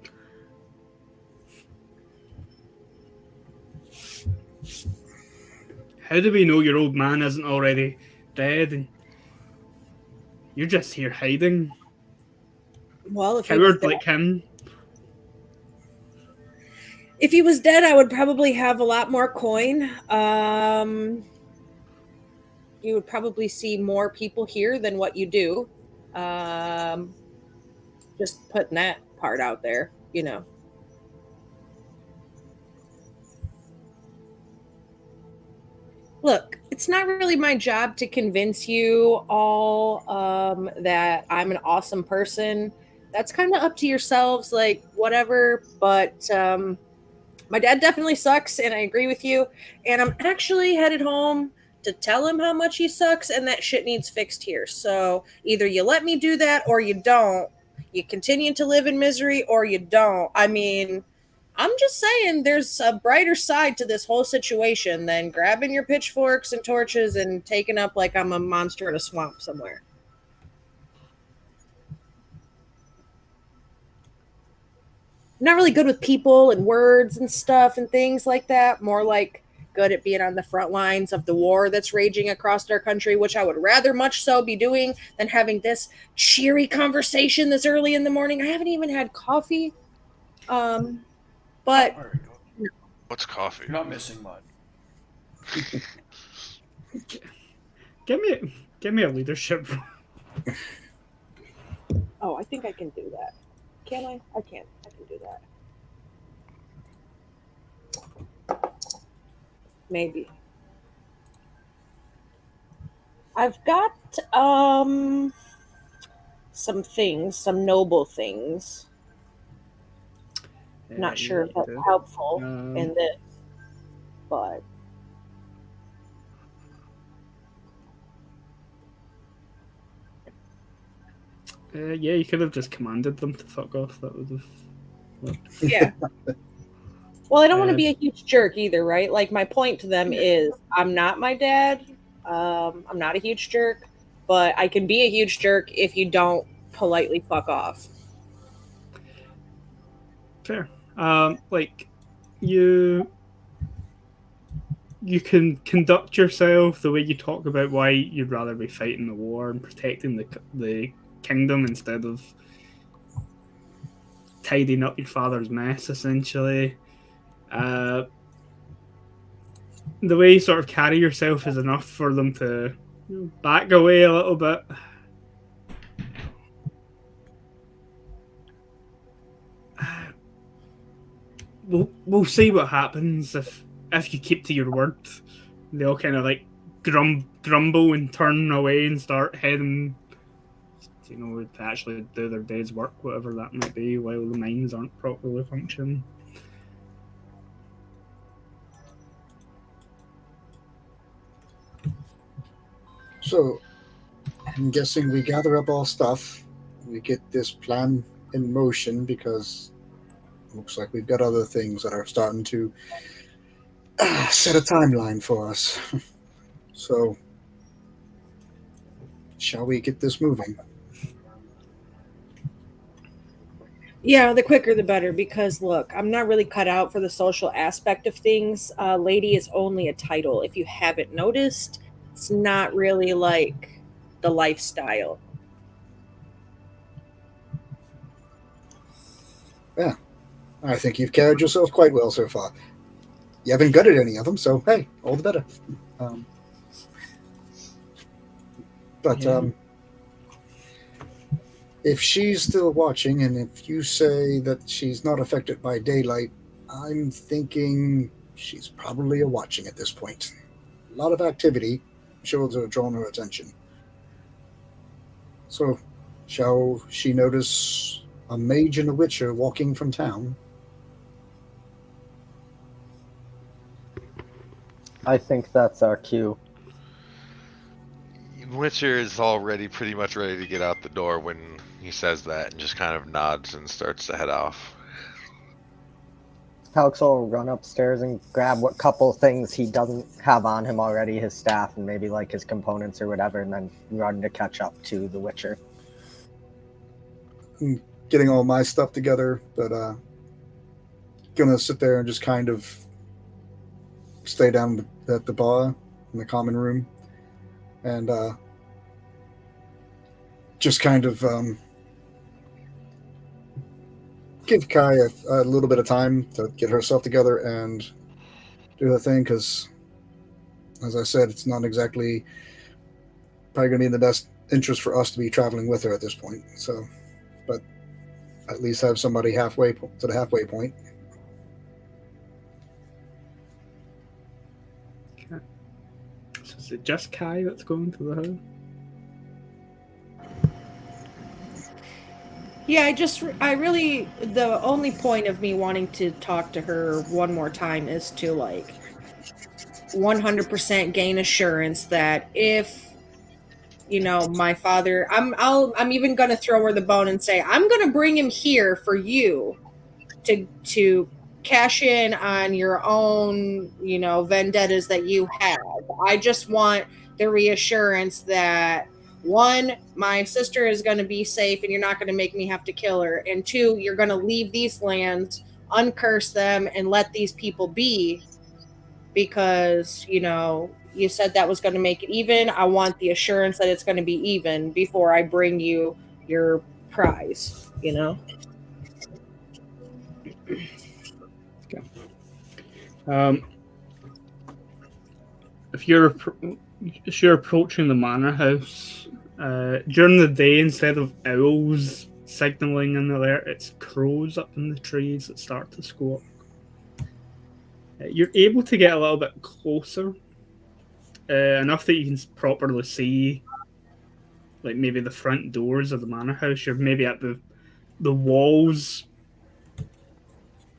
Speaker 2: How do we know your old man isn't already dead and you're just here hiding?
Speaker 5: Well,
Speaker 2: Coward like him.
Speaker 5: If he was dead, I would probably have a lot more coin. You would probably see more people here than what you do. Just putting that part out there, you know. Look, it's not really my job to convince you all that I'm an awesome person. That's kind of up to yourselves, like, whatever. But my dad definitely sucks, and I agree with you. And I'm actually headed home to tell him how much he sucks and that shit needs fixed here. So either you let me do that or you don't. You continue to live in misery or you don't. I mean, I'm just saying there's a brighter side to this whole situation than grabbing your pitchforks and torches and taking up like I'm a monster in a swamp somewhere. I'm not really good with people and words and stuff and things like that. More like good at being on the front lines of the war that's raging across our country, which I would rather much so be doing than having this cheery conversation this early in the morning. I haven't even had coffee. But
Speaker 7: What's coffee?
Speaker 1: You're not missing much.
Speaker 2: Give me a leadership.
Speaker 5: oh, I think I can do that. Can I? I can't. I can do that. Maybe. I've got some things, some noble things. Not sure if that's helpful in this, but
Speaker 2: yeah, you could have just commanded them to fuck off. That would have.
Speaker 5: yeah. Well, I don't want to be a huge jerk either, right? Like, my point to them is I'm not my dad. I'm not a huge jerk, but I can be a huge jerk if you don't politely fuck off.
Speaker 2: Fair. Like, you can conduct yourself the way you talk about why you'd rather be fighting the war and protecting the kingdom instead of tidying up your father's mess, essentially. The way you sort of carry yourself is enough for them to back away a little bit. We'll see what happens if you keep to your word. They all kind of like grumble and turn away and start heading, to actually do their day's work, whatever that might be, while the mines aren't properly functioning.
Speaker 3: So, I'm guessing we gather up our stuff, we get this plan in motion because it looks like we've got other things that are starting to set a timeline for us. So, shall we get this moving?
Speaker 5: Yeah, the quicker the better, because look, I'm not really cut out for the social aspect of things. Lady is only a title. If you haven't noticed, it's not really like the lifestyle.
Speaker 3: Yeah, I think you've carried yourself quite well so far. You haven't gutted any of them, so hey, all the better. If she's still watching, and if you say that she's not affected by daylight, I'm thinking she's probably watching at this point. A lot of activity shows to have drawn her attention. So, shall she notice a mage and a witcher walking from town?
Speaker 6: I think that's our cue.
Speaker 8: Witcher is already pretty much ready to get out the door when he says that and just kind of nods and starts to head off.
Speaker 6: Alex will run upstairs and grab what couple things he doesn't have on him already, his staff and maybe like his components or whatever, and then run to catch up to the Witcher.
Speaker 3: I'm getting all my stuff together, but gonna sit there and just kind of stay down at the bar in the common room and just kind of give Kai a little bit of time to get herself together and do her thing, because, as I said, it's not exactly probably going to be in the best interest for us to be traveling with her at this point. So, but at least have somebody halfway to the halfway point.
Speaker 2: Okay. So is it just Kai that's going to the house?
Speaker 5: Yeah, the only point of me wanting to talk to her one more time is to, like, 100% gain assurance that if, my father, I'm even going to throw her the bone and say, I'm going to bring him here for you to cash in on your own, vendettas that you have. I just want the reassurance that, one, my sister is going to be safe and you're not going to make me have to kill her. And two, you're going to leave these lands, uncurse them, and let these people be because, you said that was going to make it even. I want the assurance that it's going to be even before I bring you your prize,
Speaker 2: Okay. If you're approaching the manor house, during the day, instead of owls signaling an alert. It's crows up in the trees that start to squawk. You're able to get a little bit closer, enough that you can properly see, like maybe the front doors of the manor house. You're maybe at the walls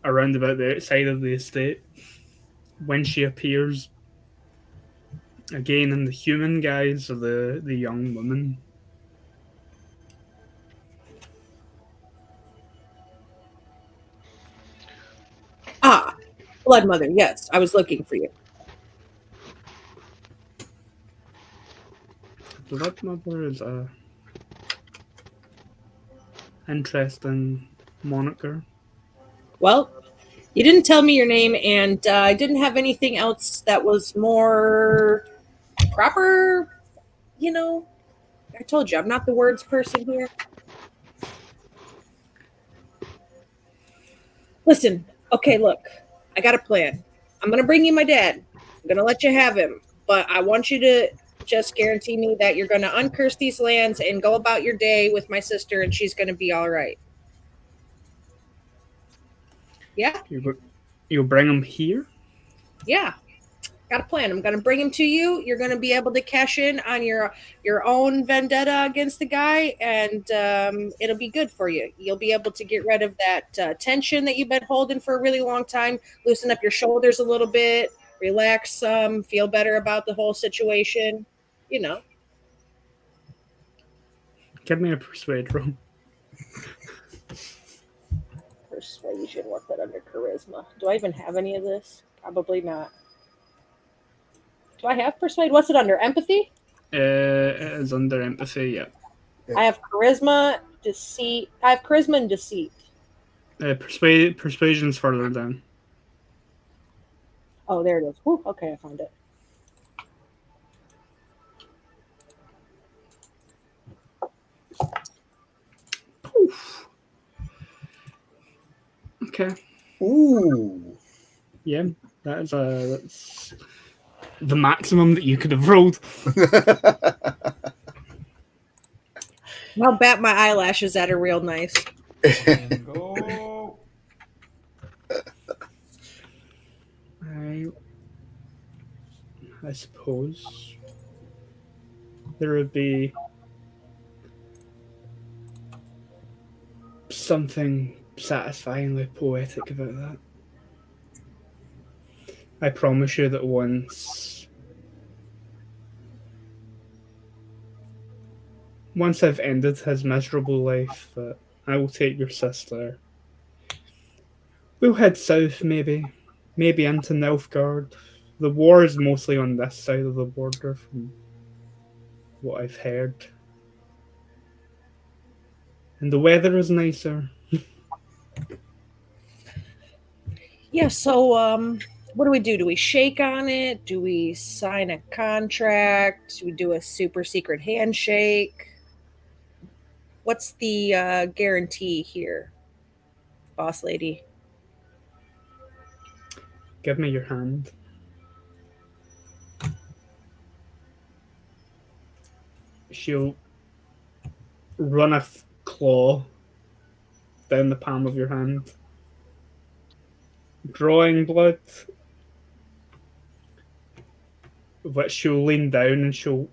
Speaker 2: around about the outside of the estate when she appears. Again, in the human guise of the young woman.
Speaker 5: Ah, Blood Mother, yes, I was looking for you.
Speaker 2: Blood Mother is a interesting moniker.
Speaker 5: Well, you didn't tell me your name, and I didn't have anything else that was more proper. You know, I told you, I'm not the words person here. Listen, okay, look, I got a plan. I'm going to bring you my dad. I'm going to let you have him, but I want you to just guarantee me that you're going to uncurse these lands and go about your day with my sister, and she's going to be all right. Yeah?
Speaker 2: You'll bring him here?
Speaker 5: Yeah. Got a plan. I'm going to bring him to you. You're going to be able to cash in on your own vendetta against the guy, and it'll be good for you. You'll be able to get rid of that tension that you've been holding for a really long time, loosen up your shoulders a little bit, relax some, feel better about the whole situation. You know.
Speaker 2: Give me a persuade roll.
Speaker 5: Persuasion, what's that under charisma? Do I even have any of this? Probably not. Do I have persuade? What's it under? Empathy?
Speaker 2: It is under empathy, yeah.
Speaker 5: I have charisma, deceit. I have charisma and deceit.
Speaker 2: Persuasion's further down.
Speaker 5: Oh, there it is. Whew, okay, I found it.
Speaker 2: Poof. Okay.
Speaker 3: Ooh.
Speaker 2: Yeah, that's the maximum that you could have rolled.
Speaker 5: I'll bat my eyelashes at her real nice.
Speaker 1: And go.
Speaker 2: I suppose there would be something satisfyingly poetic about that. I promise you that once I've ended his miserable life, that I will take your sister. We'll head south, maybe into Nilfgaard. The war is mostly on this side of the border, from what I've heard. And the weather is nicer.
Speaker 5: Yeah, so what do we do? Do we shake on it? Do we sign a contract? Do we do a super secret handshake? What's the guarantee here, boss lady?
Speaker 2: Give me your hand. She'll run a claw down the palm of your hand, drawing blood, which she'll lean down and she'll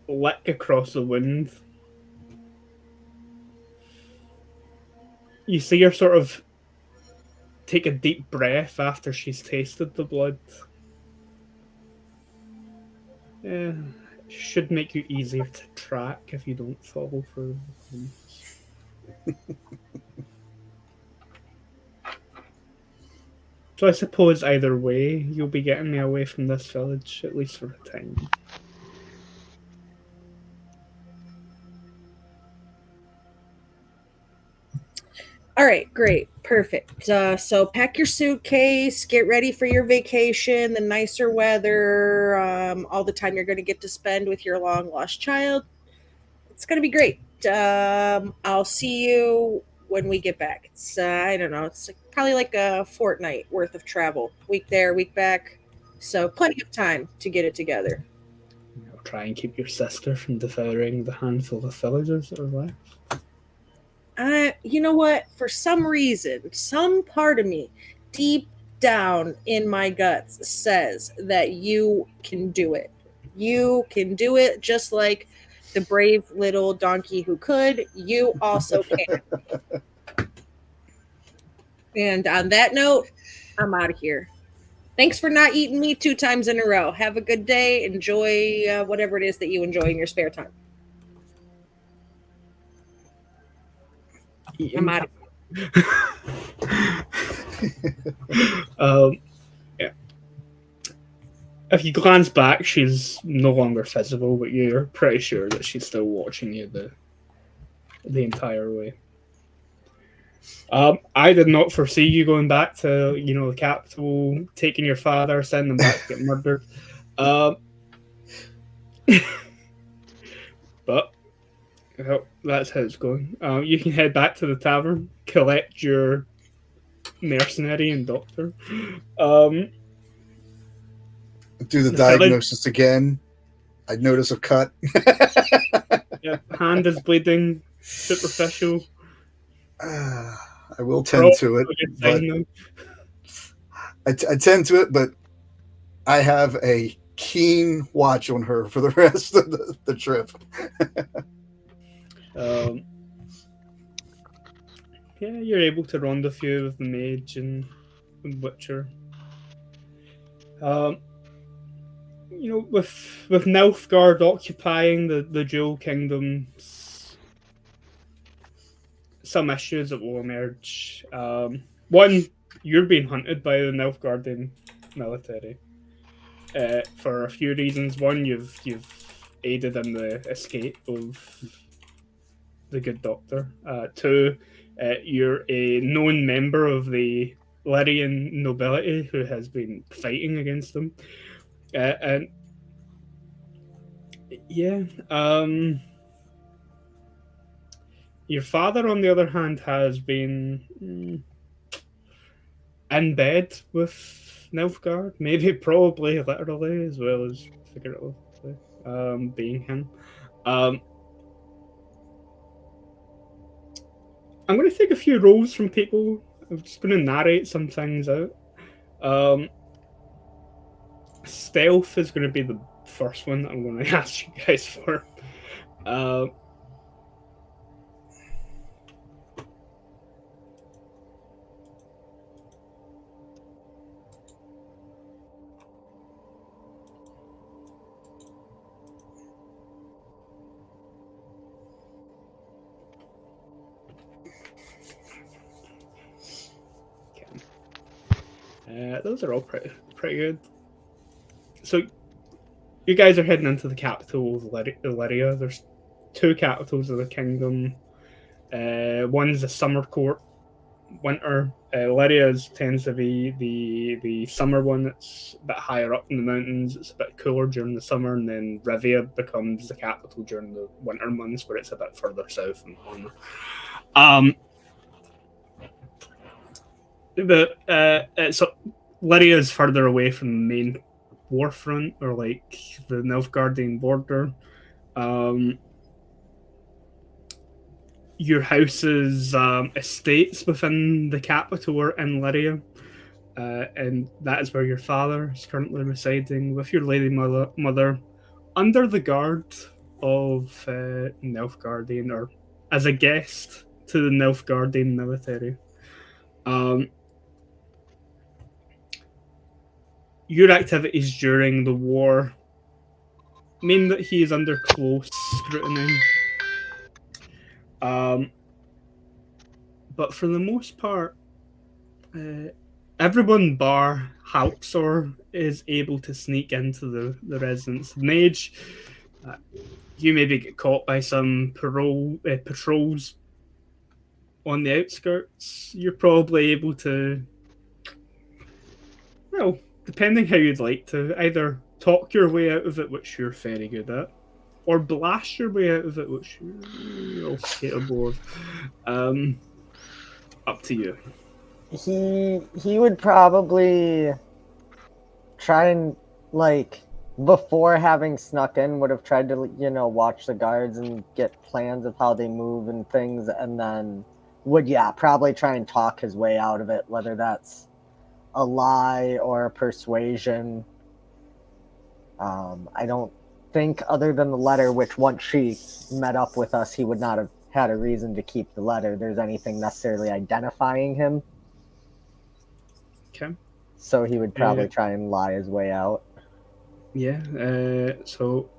Speaker 2: lick across the wound. You see her sort of take a deep breath after she's tasted the blood. Yeah, it should make you easier to track if you don't fall for the wounds. So I suppose either way, you'll be getting me away from this village, at least for a time.
Speaker 5: All right, great, perfect. So pack your suitcase, get ready for your vacation, the nicer weather, all the time you're going to get to spend with your long-lost child. It's going to be great. I'll see you when we get back. It's, I don't know, it's probably like a fortnight worth of travel. Week there, week back. So plenty of time to get it together.
Speaker 2: Try and keep your sister from devouring the handful of villagers that are left.
Speaker 5: You know what? For some reason, some part of me, deep down in my guts, says that you can do it. You can do it just like the brave little donkey who could. You also can. And on that note, I'm out of here. Thanks for not eating me 2 times in a row. Have a good day. Enjoy whatever it is that you enjoy in your spare time. I'm out of
Speaker 2: Yeah. If you glance back, she's no longer visible, but you're pretty sure that she's still watching you the entire way. I did not foresee you going back to, the capital, taking your father, sending him back to get murdered. But well, that's how it's going. You can head back to the tavern, collect your mercenary and doctor.
Speaker 3: Do the
Speaker 2: The
Speaker 3: diagnosis again. I'd notice a cut.
Speaker 2: Yeah, hand is bleeding, superficial.
Speaker 3: I will tend to it, but I tend to it, but I have a keen watch on her for the rest of the trip.
Speaker 2: Yeah, you're able to rendezvous with the mage and Witcher. With Nilfgaard occupying the Jewel Kingdoms, some issues that will emerge. One, you're being hunted by the Nilfgaardian military for a few reasons. One, you've aided in the escape of the good doctor. Two, you're a known member of the Lyrian nobility who has been fighting against them. And yeah, your father, on the other hand, has been in bed with Nilfgaard, probably literally as well as figuratively, being him. I'm going to take a few rolls from people. I'm just going to narrate some things out. Stealth is going to be the first one that I'm going to ask you guys for. Those are all pretty good. So, you guys are heading into the capital of Illyria. There's 2 capitals of the kingdom. One's the summer court, winter. Illyria tends to be the summer one. It's a bit higher up in the mountains. It's a bit cooler during the summer, and then Rivia becomes the capital during the winter months, where it's a bit further south and warmer. So Lyria is further away from the main warfront, or like the Nilfgaardian border. Your house's estates within the capital are in Lyria, and that is where your father is currently residing with your lady mother under the guard of Nilfgaardian, or as a guest to the Nilfgaardian military. Your activities during the war mean that he is under close scrutiny. But for the most part, everyone bar Halksor is able to sneak into the residence. Mage, you maybe get caught by some patrols on the outskirts. You're probably able to, well, depending how you'd like to, either talk your way out of it, which you're very good at, or blast your way out of it, which you're all capable of. Up to you.
Speaker 6: He would probably try and before having snuck in, would have tried to, watch the guards and get plans of how they move and things, and then would, probably try and talk his way out of it, whether that's a lie or a persuasion. I don't think, other than the letter, which once she met up with us, he would not have had a reason to keep the letter, there's anything necessarily identifying him.
Speaker 2: Okay.
Speaker 6: So he would probably try and lie his way out.
Speaker 2: Yeah, so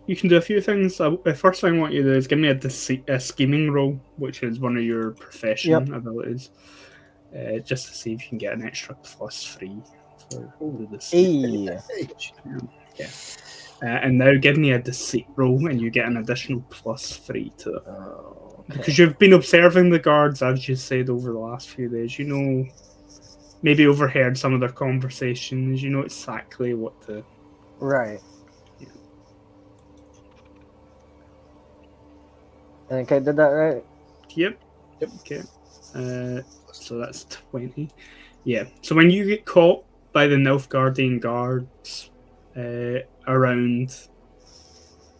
Speaker 2: you can do a few things. The first thing I want you to do is give me a scheming roll, which is one of your profession abilities, just to see if you can get an extra +3 for the scheming. Yeah. And now give me a deceit roll, and you get an additional +3 to it.
Speaker 3: Okay.
Speaker 2: Because you've been observing the guards, as you said, over the last few days. You know, maybe overheard some of their conversations. You know exactly what to...
Speaker 6: Right. Yeah. I think I did that right.
Speaker 2: Yep. Okay. So that's 20. Yeah. So when you get caught by the Nilfgaardian guards around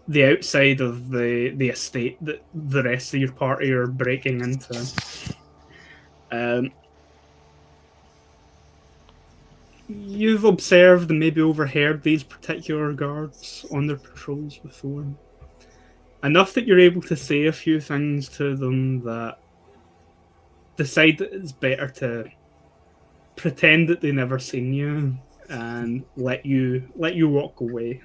Speaker 2: the outside of the estate that the rest of your party are breaking into, you've observed and maybe overheard these particular guards on their patrols before. Enough that you're able to say a few things to them that decide that it's better to pretend that they never seen you and let you walk away.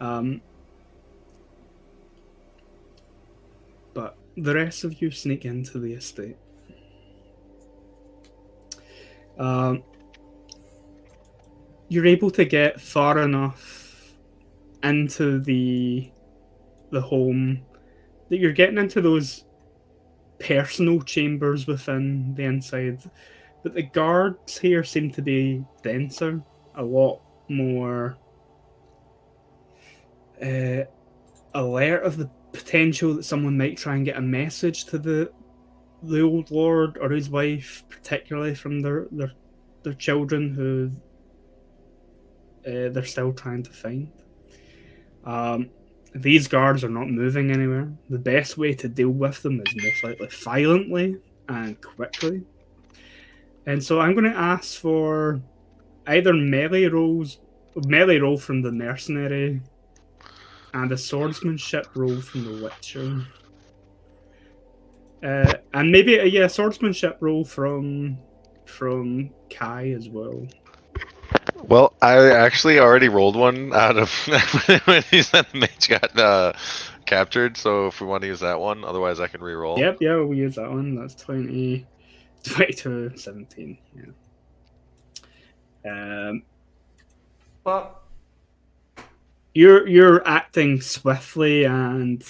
Speaker 2: But the rest of you sneak into the estate. You're able to get far enough into the home that you're getting into those personal chambers within the inside, but the guards here seem to be denser, a lot more alert of the potential that someone might try and get a message to the old lord or his wife, particularly from their children who they're still trying to find. These guards are not moving anywhere. The best way to deal with them is most likely violently and quickly. And so I'm going to ask for either melee roll from the mercenary and a swordsmanship roll from the witcher. And maybe a swordsmanship roll from Kai as well.
Speaker 8: Well, I actually already rolled one out of when he said the mage got captured, so if we want to use that one, otherwise I can re-roll.
Speaker 2: Yep, yeah, we'll use that one. That's 22, 17. Yeah.
Speaker 1: But
Speaker 2: you're acting swiftly and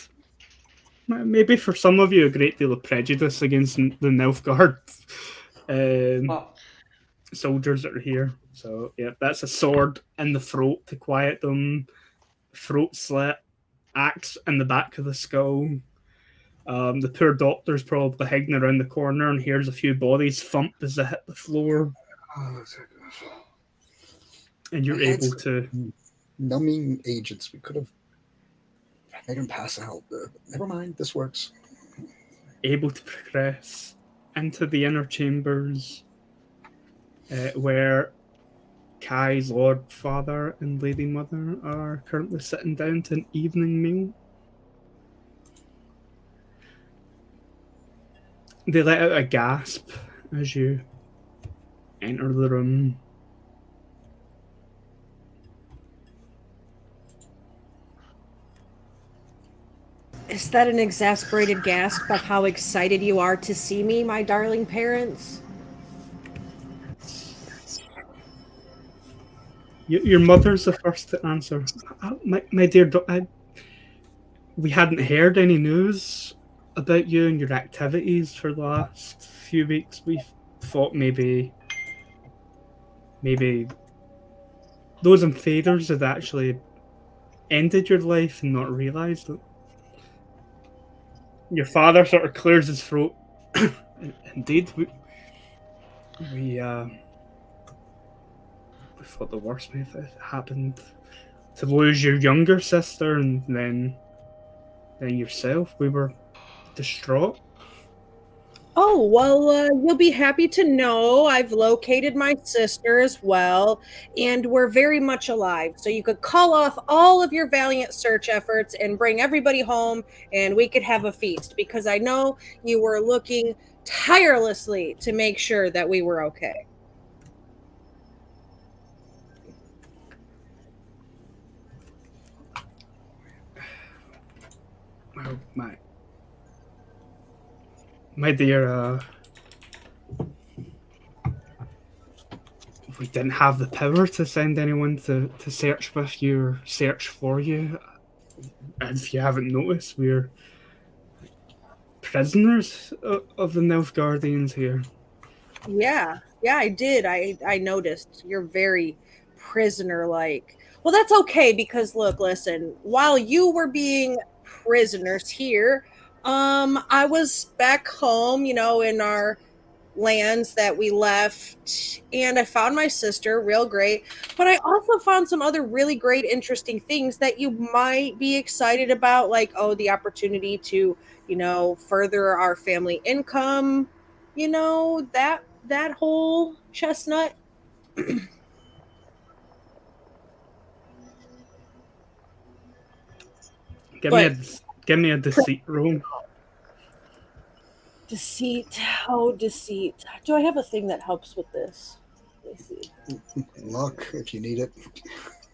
Speaker 2: maybe for some of you a great deal of prejudice against the Nilfgaard soldiers that are here. So yeah, that's a sword in the throat to quiet them, throat slit, axe in the back of the skull. The poor doctor's probably hiding around the corner and hears a few bodies thump as they hit the floor. And you're able to...
Speaker 3: Numbing agents. We could have made him pass out. Never mind, this works.
Speaker 2: Able to progress into the inner chambers where Kai's Lord Father and Lady Mother are currently sitting down to an evening meal. They let out a gasp as you enter the room.
Speaker 5: Is that an exasperated gasp of how excited you are to see me, my darling parents?
Speaker 2: Your mother's the first to answer. My dear, we hadn't heard any news about you and your activities for the last few weeks. We thought maybe those invaders had actually ended your life and not realised it. Your father sort of clears his throat. Indeed, we thought the worst may have happened. To lose your younger sister and then yourself, we were distraught.
Speaker 5: Oh, well, you'll be happy to know I've located my sister as well, and we're very much alive. So you could call off all of your valiant search efforts and bring everybody home, and we could have a feast, because I know you were looking tirelessly to make sure that we were okay.
Speaker 2: Oh, my dear, we didn't have the power to send anyone to search with you or search for you. If you haven't noticed, we're prisoners of the Nilfgaardians here.
Speaker 5: Yeah, I did. I noticed. You're very prisoner-like. Well, that's okay, because look, listen, while you were being prisoners here, I was back home, in our lands that we left, and I found my sister, real great, but I also found some other really great, interesting things that you might be excited about, like, the opportunity to, further our family income, that whole chestnut.
Speaker 2: Give me a deceit roll.
Speaker 5: Deceit. Oh, deceit. Do I have a thing that helps with this? Let me see.
Speaker 3: Luck, if you need it.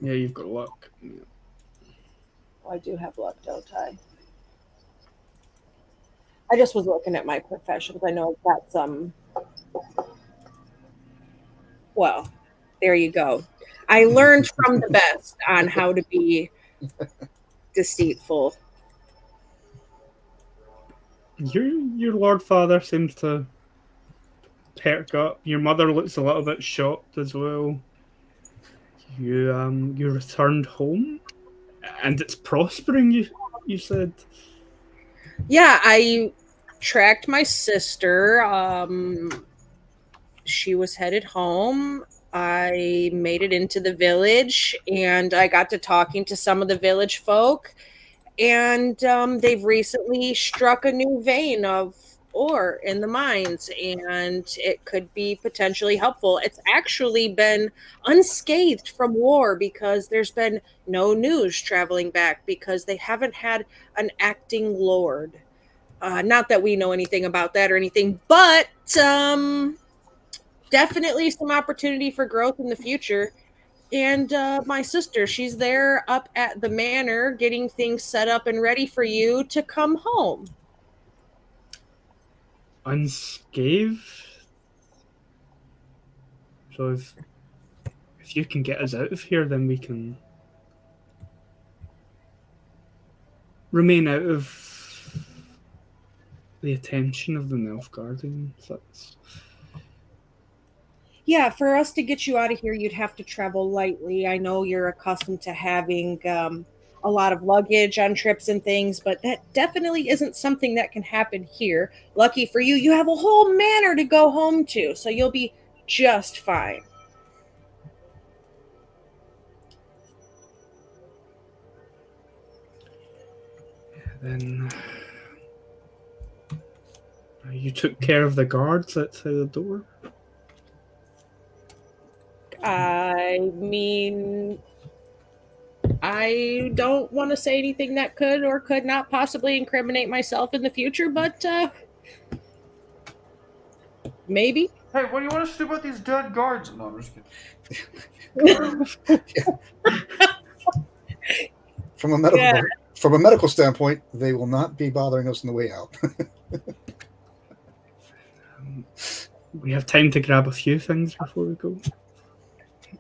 Speaker 2: Yeah, you've got luck.
Speaker 5: Oh, I do have luck, don't I? I just was looking at my professions. I know I've got some. Well, there you go. I learned from the best on how to be deceitful.
Speaker 2: Your Lord Father seems to perk up. Your mother looks a little bit shocked as well. You returned home, and it's prospering. You said.
Speaker 5: Yeah, I tracked my sister. She was headed home. I made it into the village, and I got to talking to some of the village folk. And they've recently struck a new vein of ore in the mines, and it could be potentially helpful. It's actually been unscathed from war, because there's been no news traveling back, because they haven't had an acting lord. Not that we know anything about that or anything, but definitely some opportunity for growth in the future. And my sister, she's there up at the manor getting things set up and ready for you to come home.
Speaker 2: Unscathed? So if you can get us out of here, then we can remain out of the attention of the Nilfgaardians. That's...
Speaker 5: Yeah, for us to get you out of here, you'd have to travel lightly. I know you're accustomed to having a lot of luggage on trips and things, but that definitely isn't something that can happen here. Lucky for you, you have a whole manor to go home to, so you'll be just fine.
Speaker 2: Then you took care of the guards outside the door?
Speaker 5: I mean, I don't want to say anything that could or could not possibly incriminate myself in the future, but maybe.
Speaker 1: Hey, what do you want us to do about these dead guards? No, I'm just kidding.
Speaker 3: From a medical standpoint, they will not be bothering us on the way out.
Speaker 2: We have time to grab a few things before we go.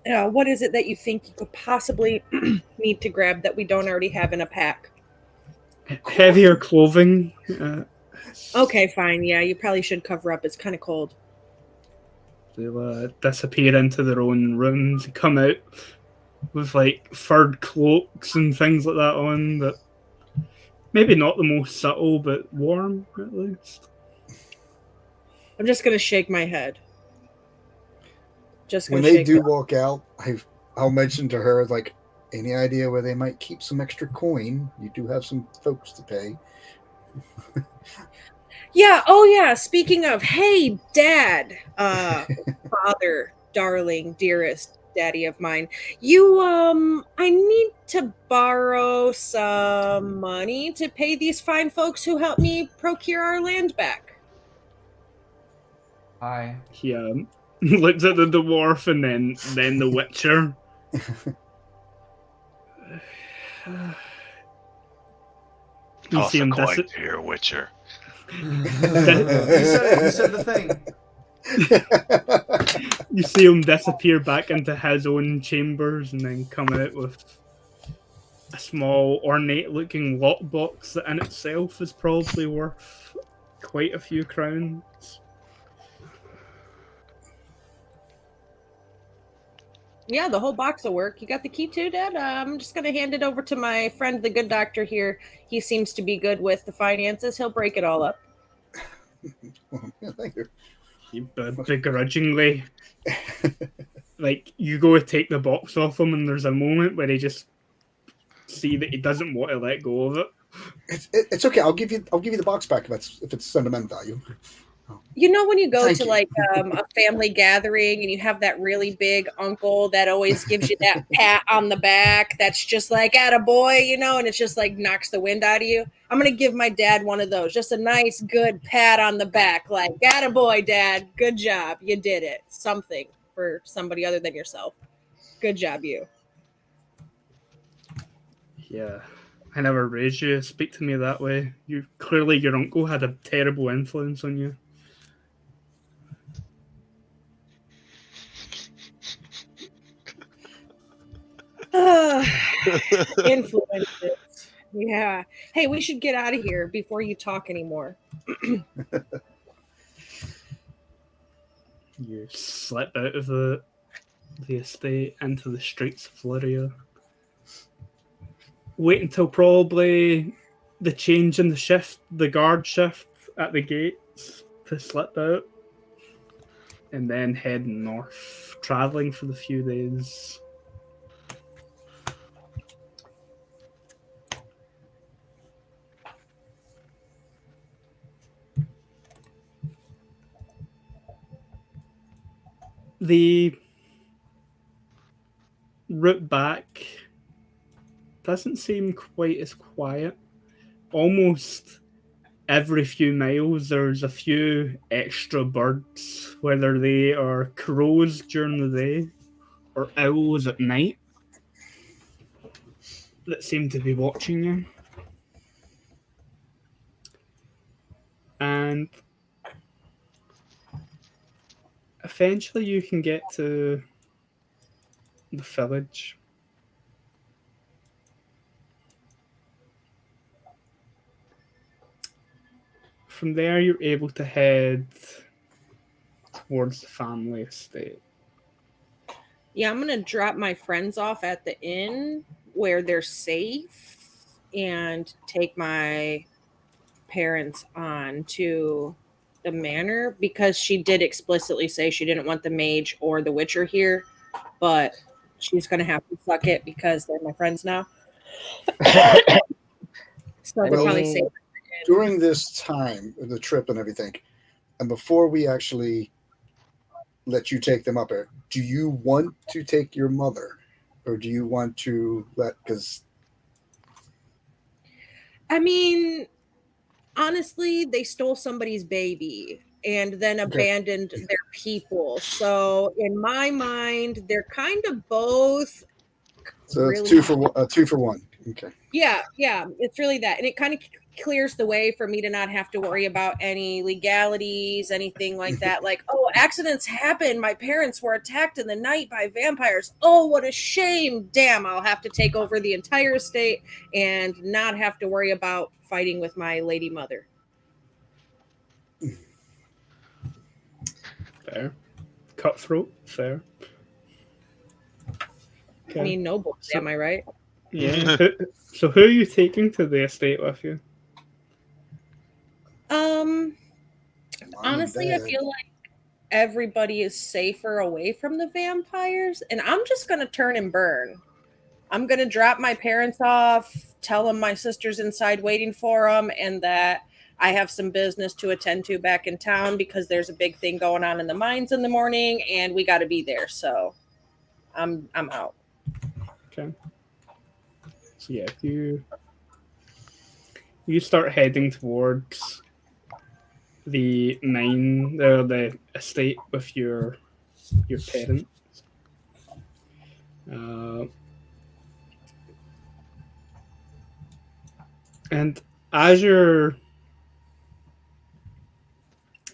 Speaker 5: What is it that you think you could possibly need to grab that we don't already have in a pack?
Speaker 2: Heavier clothing.
Speaker 5: Okay, fine. Yeah, you probably should cover up. It's kind of cold.
Speaker 2: They'll disappear into their own rooms, come out with like furred cloaks and things like that on, that maybe not the most subtle, but warm at least.
Speaker 5: I'm just going to shake my head. Just gonna
Speaker 3: When they
Speaker 5: shake
Speaker 3: do
Speaker 5: it.
Speaker 3: walk out, I'll mention to her, like, any idea where they might keep some extra coin? You do have some folks to pay.
Speaker 5: Yeah. Oh, yeah. Speaking of, hey, Dad, father, darling, dearest daddy of mine, I need to borrow some money to pay these fine folks who helped me procure our land back.
Speaker 1: Hi.
Speaker 2: He looks at the dwarf and then the Witcher. You
Speaker 7: Toss
Speaker 2: see
Speaker 7: a
Speaker 2: him
Speaker 7: coin to your Witcher.
Speaker 1: You said it. You said the thing.
Speaker 2: you see him disappear back into his own chambers and then come out with a small, ornate-looking lockbox that in itself is probably worth quite a few crowns.
Speaker 5: Yeah, the whole box will work. You got the key too, Dad? I'm just going to hand it over to my friend, the good doctor here. He seems to be good with the finances. He'll break it all up.
Speaker 3: Yeah, thank you.
Speaker 2: He begrudgingly, like, you go to take the box off him, and there's a moment where he just see that he doesn't want to let go of it.
Speaker 3: It's okay. I'll give you the box back if it's sentimental value.
Speaker 5: You know when you go
Speaker 3: Thank
Speaker 5: to
Speaker 3: you.
Speaker 5: like a family gathering and you have that really big uncle that always gives you that pat on the back that's just like attaboy, you know, and it's just like knocks the wind out of you. I'm gonna give my dad one of those. Just a nice good pat on the back, like attaboy, Dad, good job. You did it. Something for somebody other than yourself. Good job, you.
Speaker 2: Yeah. I never raised you. Speak to me that way. Clearly your uncle had a terrible influence on you.
Speaker 5: Influences. Yeah. Hey, we should get out of here before you talk anymore.
Speaker 2: You slip out of the estate into the streets of Lyria. Wait until probably the change in the guard shift at the gates to slip out. And then head north, travelling for the few days. The route back doesn't seem quite as quiet. Almost every few miles, there's a few extra birds, whether they are crows during the day or owls at night, that seem to be watching you. And eventually you can get to the village. From there, you're able to head towards the family estate.
Speaker 5: Yeah, I'm gonna drop my friends off at the inn where they're safe and take my parents on to the manor because she did explicitly say she didn't want the mage or the witcher here, but she's gonna have to suck it because they're my friends now. So they're probably safe.
Speaker 3: During this time, the trip and everything, and before we actually let you take them up there, do you want to take your mother, or do you want to because
Speaker 5: I mean, honestly, they stole somebody's baby and then abandoned their people. So in my mind, they're kind of both.
Speaker 3: So
Speaker 5: really,
Speaker 3: it's two for one. Okay.
Speaker 5: Yeah, it's really that, and it kind of clears the way for me to not have to worry about any legalities, anything like that. Like, oh, accidents happen. My parents were attacked in the night by vampires. Oh, what a shame! Damn, I'll have to take over the entire estate and not have to worry about fighting with my lady mother.
Speaker 2: Fair. Cutthroat. Fair. Okay.
Speaker 5: I mean, noble. Am I right?
Speaker 2: Yeah. So who are you taking to the estate with you?
Speaker 5: Honestly, I feel like everybody is safer away from the vampires, and I'm just gonna turn and burn. I'm gonna drop my parents off, tell them my sister's inside waiting for them, and that I have some business to attend to back in town because there's a big thing going on in the mines in the morning, and we got to be there. So I'm out.
Speaker 2: Okay. So yeah, you start heading towards the mine, the estate with your parents. And as you're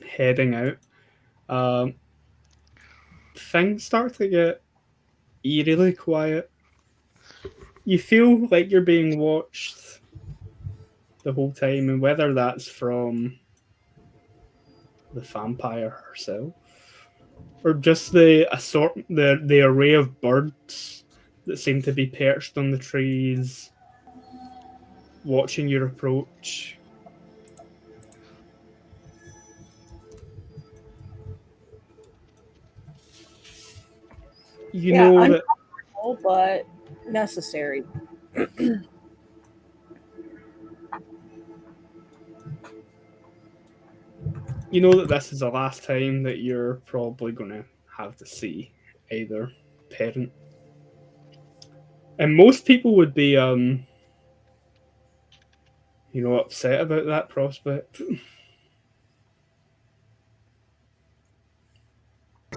Speaker 2: heading out, things start to get eerily quiet. You feel like you're being watched the whole time, and whether that's from the vampire herself or just the array of birds that seem to be perched on the trees, watching your approach. You know that,
Speaker 5: but necessary.
Speaker 2: you know that this is the last time that you're probably going to have to see either parent. And most people would be, upset about that prospect.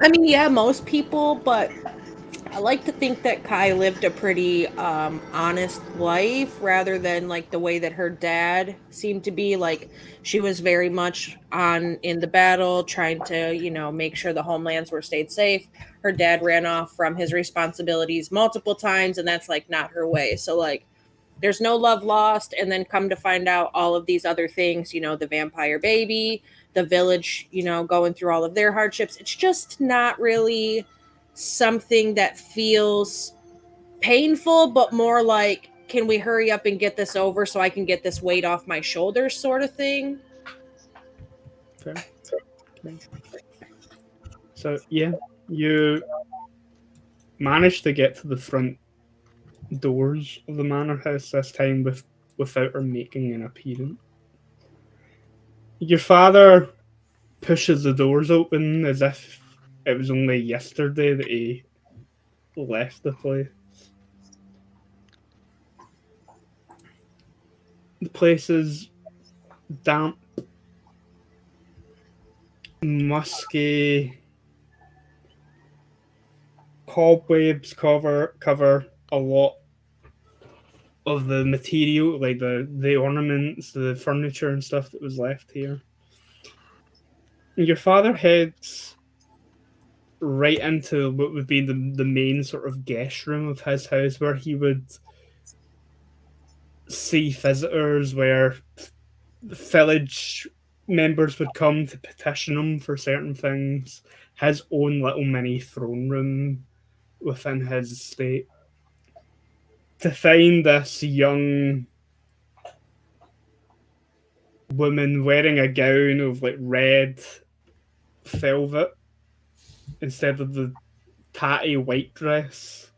Speaker 5: I mean, yeah, most people, but I like to think that Kai lived a pretty honest life rather than like the way that her dad seemed to be. Like she was very much in the battle, trying to, make sure the homelands were stayed safe. Her dad ran off from his responsibilities multiple times, and that's like not her way. So like there's no love lost, and then come to find out all of these other things, the vampire baby, the village, going through all of their hardships. It's just not really something that feels painful, but more like, can we hurry up and get this over so I can get this weight off my shoulders sort of thing.
Speaker 2: Okay. So yeah, you managed to get to the front doors of the manor house this time without her making an appearance. Your father pushes the doors open as if it was only yesterday that he left the place. The place is damp, musky, cobwebs cover a lot of the material, like the ornaments, the furniture and stuff that was left here. And your father heads right into what would be the main sort of guest room of his house, where he would see visitors, where the village members would come to petition him for certain things. His own little mini throne room within his estate. To find this young woman wearing a gown of like red velvet instead of the tatty white dress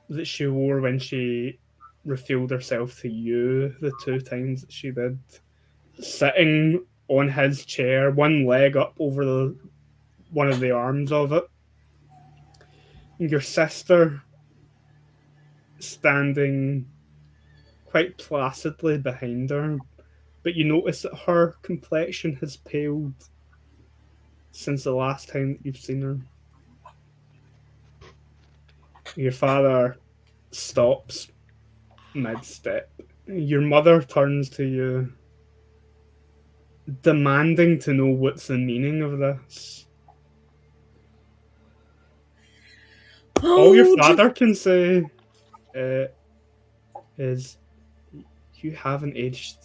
Speaker 2: that she wore when she revealed herself to you the 2 times that she did, sitting on his chair, one leg up over one of the arms of it, and your sister standing quite placidly behind her, but you notice that her complexion has paled since the last time that you've seen her. Your father stops mid-step. Your mother turns to you, demanding to know what's the meaning of this. All your father can say is, you haven't aged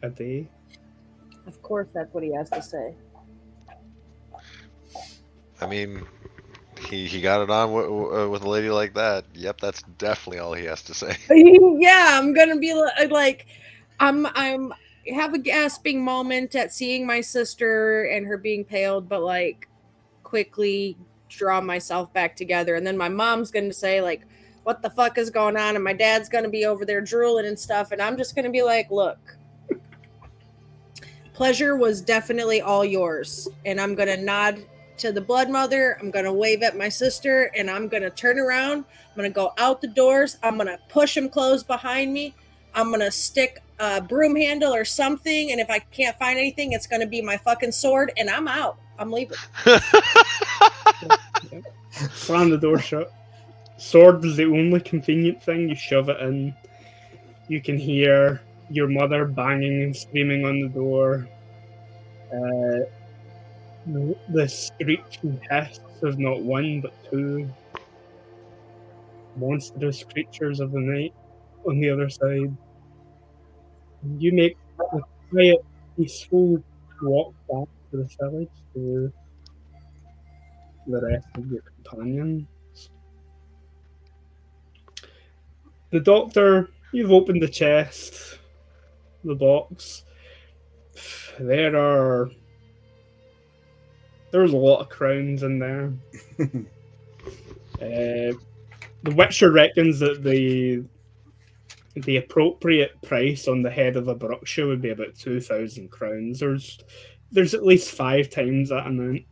Speaker 2: a day.
Speaker 5: Of course, that's what he has to say.
Speaker 8: I mean, he got it on with a lady like that. Yep, that's definitely all he has to say.
Speaker 5: Yeah, I'm gonna be like, I'm have a gasping moment at seeing my sister and her being paled, but like quickly draw myself back together. And then my mom's going to say like, what the fuck is going on? And my dad's going to be over there drooling and stuff. And I'm just going to be like, look, pleasure was definitely all yours. And I'm going to nod to the blood mother. I'm going to wave at my sister and I'm going to turn around. I'm going to go out the doors. I'm going to push them closed behind me. I'm going to stick a broom handle or something. And if I can't find anything, it's going to be my fucking sword and I'm out. I'm leaving.
Speaker 2: Slam the door shut. Sword is the only convenient thing. You shove it in. You can hear your mother banging and screaming on the door. The screeching hiss of not one but two monstrous creatures of the night on the other side. You make a quiet, peaceful walk back to the village to the rest of your companions. The doctor, you've opened the chest, the box. There's a lot of crowns in there. The Witcher reckons that the appropriate price on the head of a Bruxa would be about 2,000 crowns. There's at least 5 times that amount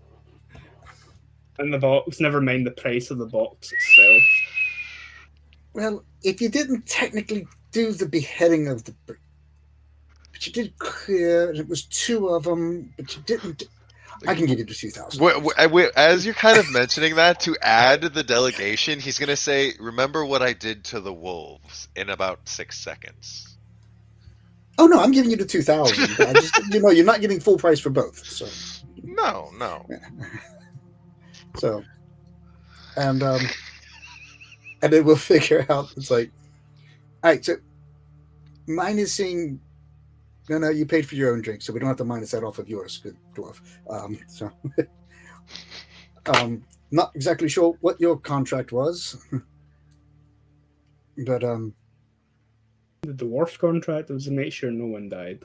Speaker 2: in the box, never mind the price of the box itself.
Speaker 3: Well, if you didn't technically do the beheading of the... But you did clear, and it was 2 of them, but you didn't... I can give you the 2,000.
Speaker 8: As you're kind of mentioning that, to add to the delegation, he's going to say, remember what I did to the wolves in about 6 seconds.
Speaker 3: Oh, no, I'm giving you the 2,000. I just, you're not getting full price for both. So.
Speaker 8: No.
Speaker 3: So, and then we'll figure out, it's like, all right, so mine is saying, no, you paid for your own drink, so we don't have to minus that off of yours, good dwarf. Not exactly sure what your contract was, but
Speaker 2: the dwarf's contract was to make sure no one died.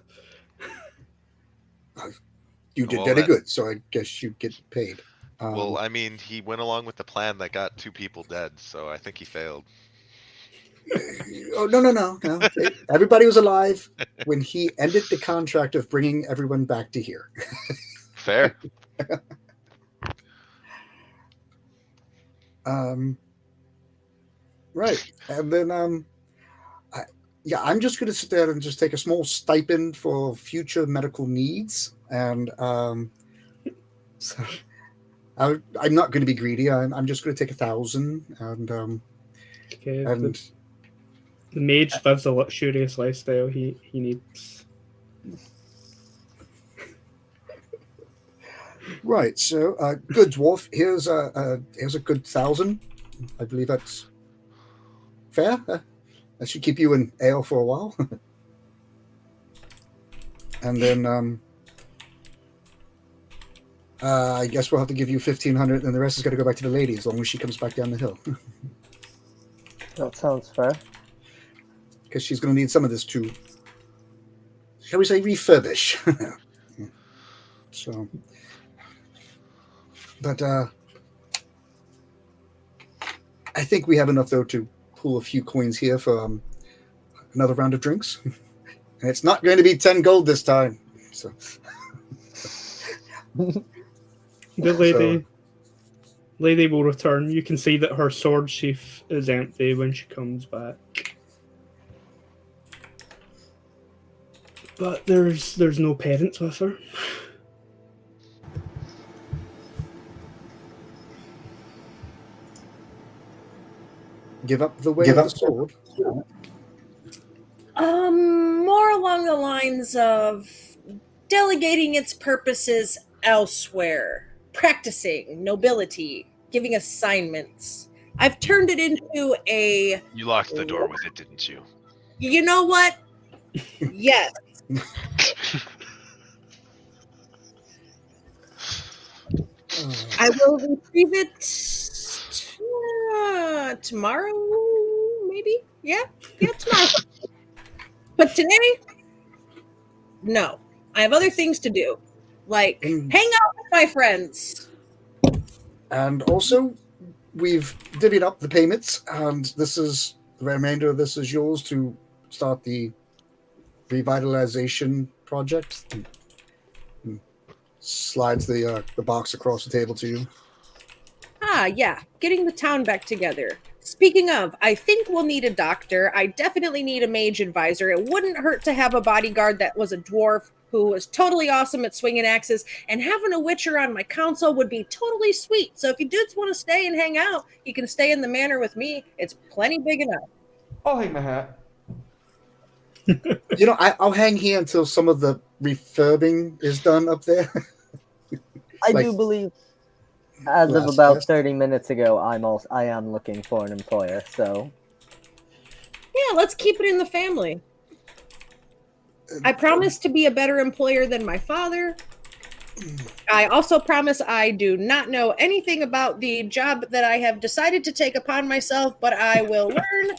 Speaker 3: You did very good, so I guess you get paid.
Speaker 8: Well, I mean, he went along with the plan that got 2 people dead, so I think he failed.
Speaker 3: Oh, no. Everybody was alive when he ended the contract of bringing everyone back to here.
Speaker 8: Fair.
Speaker 3: Right. And then, I'm just going to sit there and just take a small stipend for future medical needs. And so I'm not going to be greedy. I'm just going to take 1,000. And
Speaker 2: okay, and the mage lives a luxurious lifestyle. He needs.
Speaker 3: Right. So, good dwarf. Here's a good 1,000. I believe that's fair. That should keep you in ale for a while. And then, I guess we'll have to give you 1,500, and the rest is going to go back to the lady as long as she comes back down the hill.
Speaker 6: That sounds fair.
Speaker 3: Because she's going to need some of this to, shall we say, refurbish. So, but I think we have enough, though, to pull a few coins here for another round of drinks. And it's not going to be 10 gold this time. So,
Speaker 2: the lady will return. You can see that her sword sheath is empty when she comes back. But there's no parents with her.
Speaker 3: Give up the way of the sword.
Speaker 5: More along the lines of delegating its purposes elsewhere, practicing nobility, giving assignments. I've turned it into a...
Speaker 7: You locked the door with it, didn't you?
Speaker 5: You know what? Yes. I will retrieve it tomorrow, maybe? Yeah, tomorrow. But today, No, I have other things to do, like
Speaker 3: Mm.
Speaker 5: hang out with my friends.
Speaker 3: And also, we've divvied up the payments, and the remainder of this is yours to start the revitalization project. Slides the box across the table to you.
Speaker 5: Ah, yeah, getting the town back together. Speaking of, I think we'll need a doctor. I definitely need a mage advisor. It wouldn't hurt to have a bodyguard that was a dwarf who was totally awesome at swinging axes, and having a witcher on my council would be totally sweet. So if you dudes want to stay and hang out, you can stay in the manor with me. It's plenty big enough.
Speaker 1: I'll hang my hat.
Speaker 3: I'll hang here until some of the refurbing is done up there.
Speaker 6: I
Speaker 3: Like-
Speaker 6: do believe, as of
Speaker 3: Last
Speaker 6: about
Speaker 3: test?
Speaker 6: 30 minutes ago, I am looking for an employer. So
Speaker 5: Yeah, let's keep it in the family. I promise to be a better employer than my father. I also promise I do not know anything about the job that I have decided to take upon myself, but I will learn.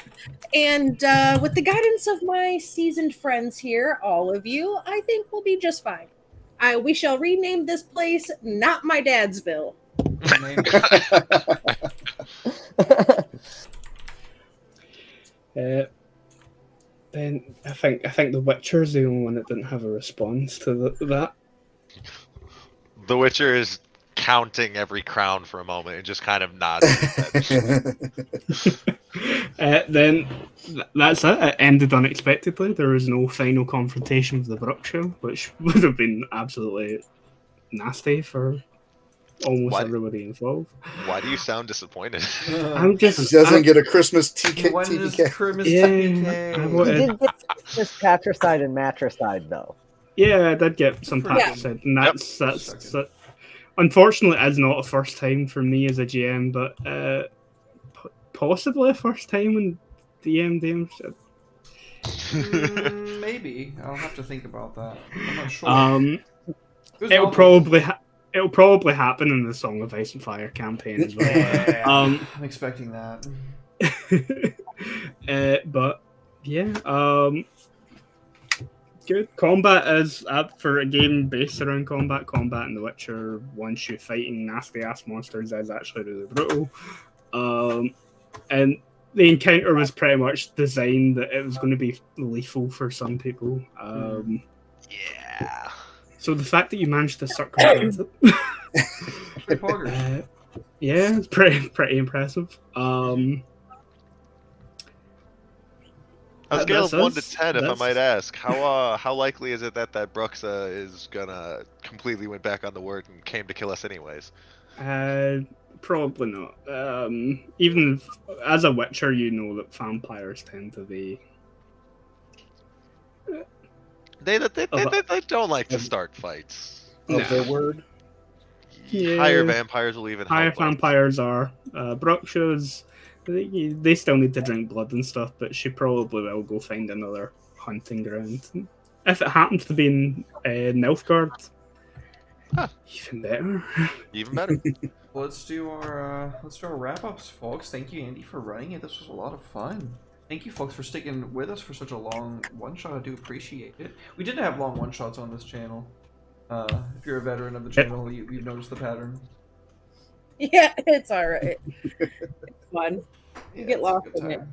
Speaker 5: And with the guidance of my seasoned friends here, all of you, I think we'll be just fine. We shall rename this place Not My Dadsville.
Speaker 2: Then I think The Witcher's the only one that didn't have a response to that.
Speaker 8: The Witcher is counting every crown for a moment and just kind of nods. his head.
Speaker 2: Then that's it. It ended unexpectedly. There was no final confrontation with the Bruxo, which would have been absolutely nasty for almost
Speaker 8: What?
Speaker 2: everybody involved.
Speaker 8: Why do you sound disappointed?
Speaker 2: I'm just
Speaker 3: Doesn't get a Christmas TK,
Speaker 1: When is
Speaker 3: TBK.
Speaker 1: Christmas
Speaker 2: Yeah,
Speaker 1: TBK?
Speaker 2: I
Speaker 6: he
Speaker 2: would-
Speaker 6: did get this patricide and matricide though.
Speaker 2: Yeah, I did get some
Speaker 1: Yeah.
Speaker 2: patches said, and that's unfortunately it's not a first time for me as a GM, but possibly a first time in DM.
Speaker 1: Maybe. I'll have to think about that. I'm not sure. It was
Speaker 2: It'll
Speaker 1: all-
Speaker 2: probably happen in the Song of Ice and Fire campaign as well.
Speaker 1: Yeah,
Speaker 2: Um,
Speaker 1: I'm expecting that.
Speaker 2: But yeah, good combat is for a game based around combat. Combat in The Witcher, once you're fighting nasty ass monsters, is actually really brutal. And the encounter was pretty much designed that it was going to be lethal for some people.
Speaker 8: Yeah.
Speaker 2: So the fact that you managed to circumvent it,
Speaker 1: Pretty poggers.
Speaker 2: yeah, it's pretty impressive.
Speaker 8: On a scale of
Speaker 2: That's
Speaker 8: 1 to
Speaker 2: us.
Speaker 8: 10, if I
Speaker 2: That's-
Speaker 8: might ask, how likely is it that Bruxa is gonna completely went back on the word and came to kill us anyways?
Speaker 2: Probably not. Even as a Witcher, you know that vampires tend to be.
Speaker 8: They don't like to start fights.
Speaker 3: Of their word.
Speaker 2: Yeah.
Speaker 8: Higher vampires will even
Speaker 2: Higher
Speaker 8: help. us.
Speaker 2: vampires are. Bruxa's, they still need to drink blood and stuff, but she probably will go find another hunting ground. If it happens to be in Nilfgaard,
Speaker 8: Huh.
Speaker 2: even better.
Speaker 8: Even better.
Speaker 1: Well, let's do our wrap-ups, folks. Thank you, Andy, for running it. This was a lot of fun. Thank you, folks, for sticking with us for such a long one-shot. I do appreciate it. We did have long one-shots on this channel. If you're a veteran of the channel, you've noticed the pattern.
Speaker 5: Yeah, it's all right. It's fun.
Speaker 1: Yeah,
Speaker 5: get
Speaker 1: it's a
Speaker 5: lost
Speaker 1: good
Speaker 5: in it.
Speaker 1: time.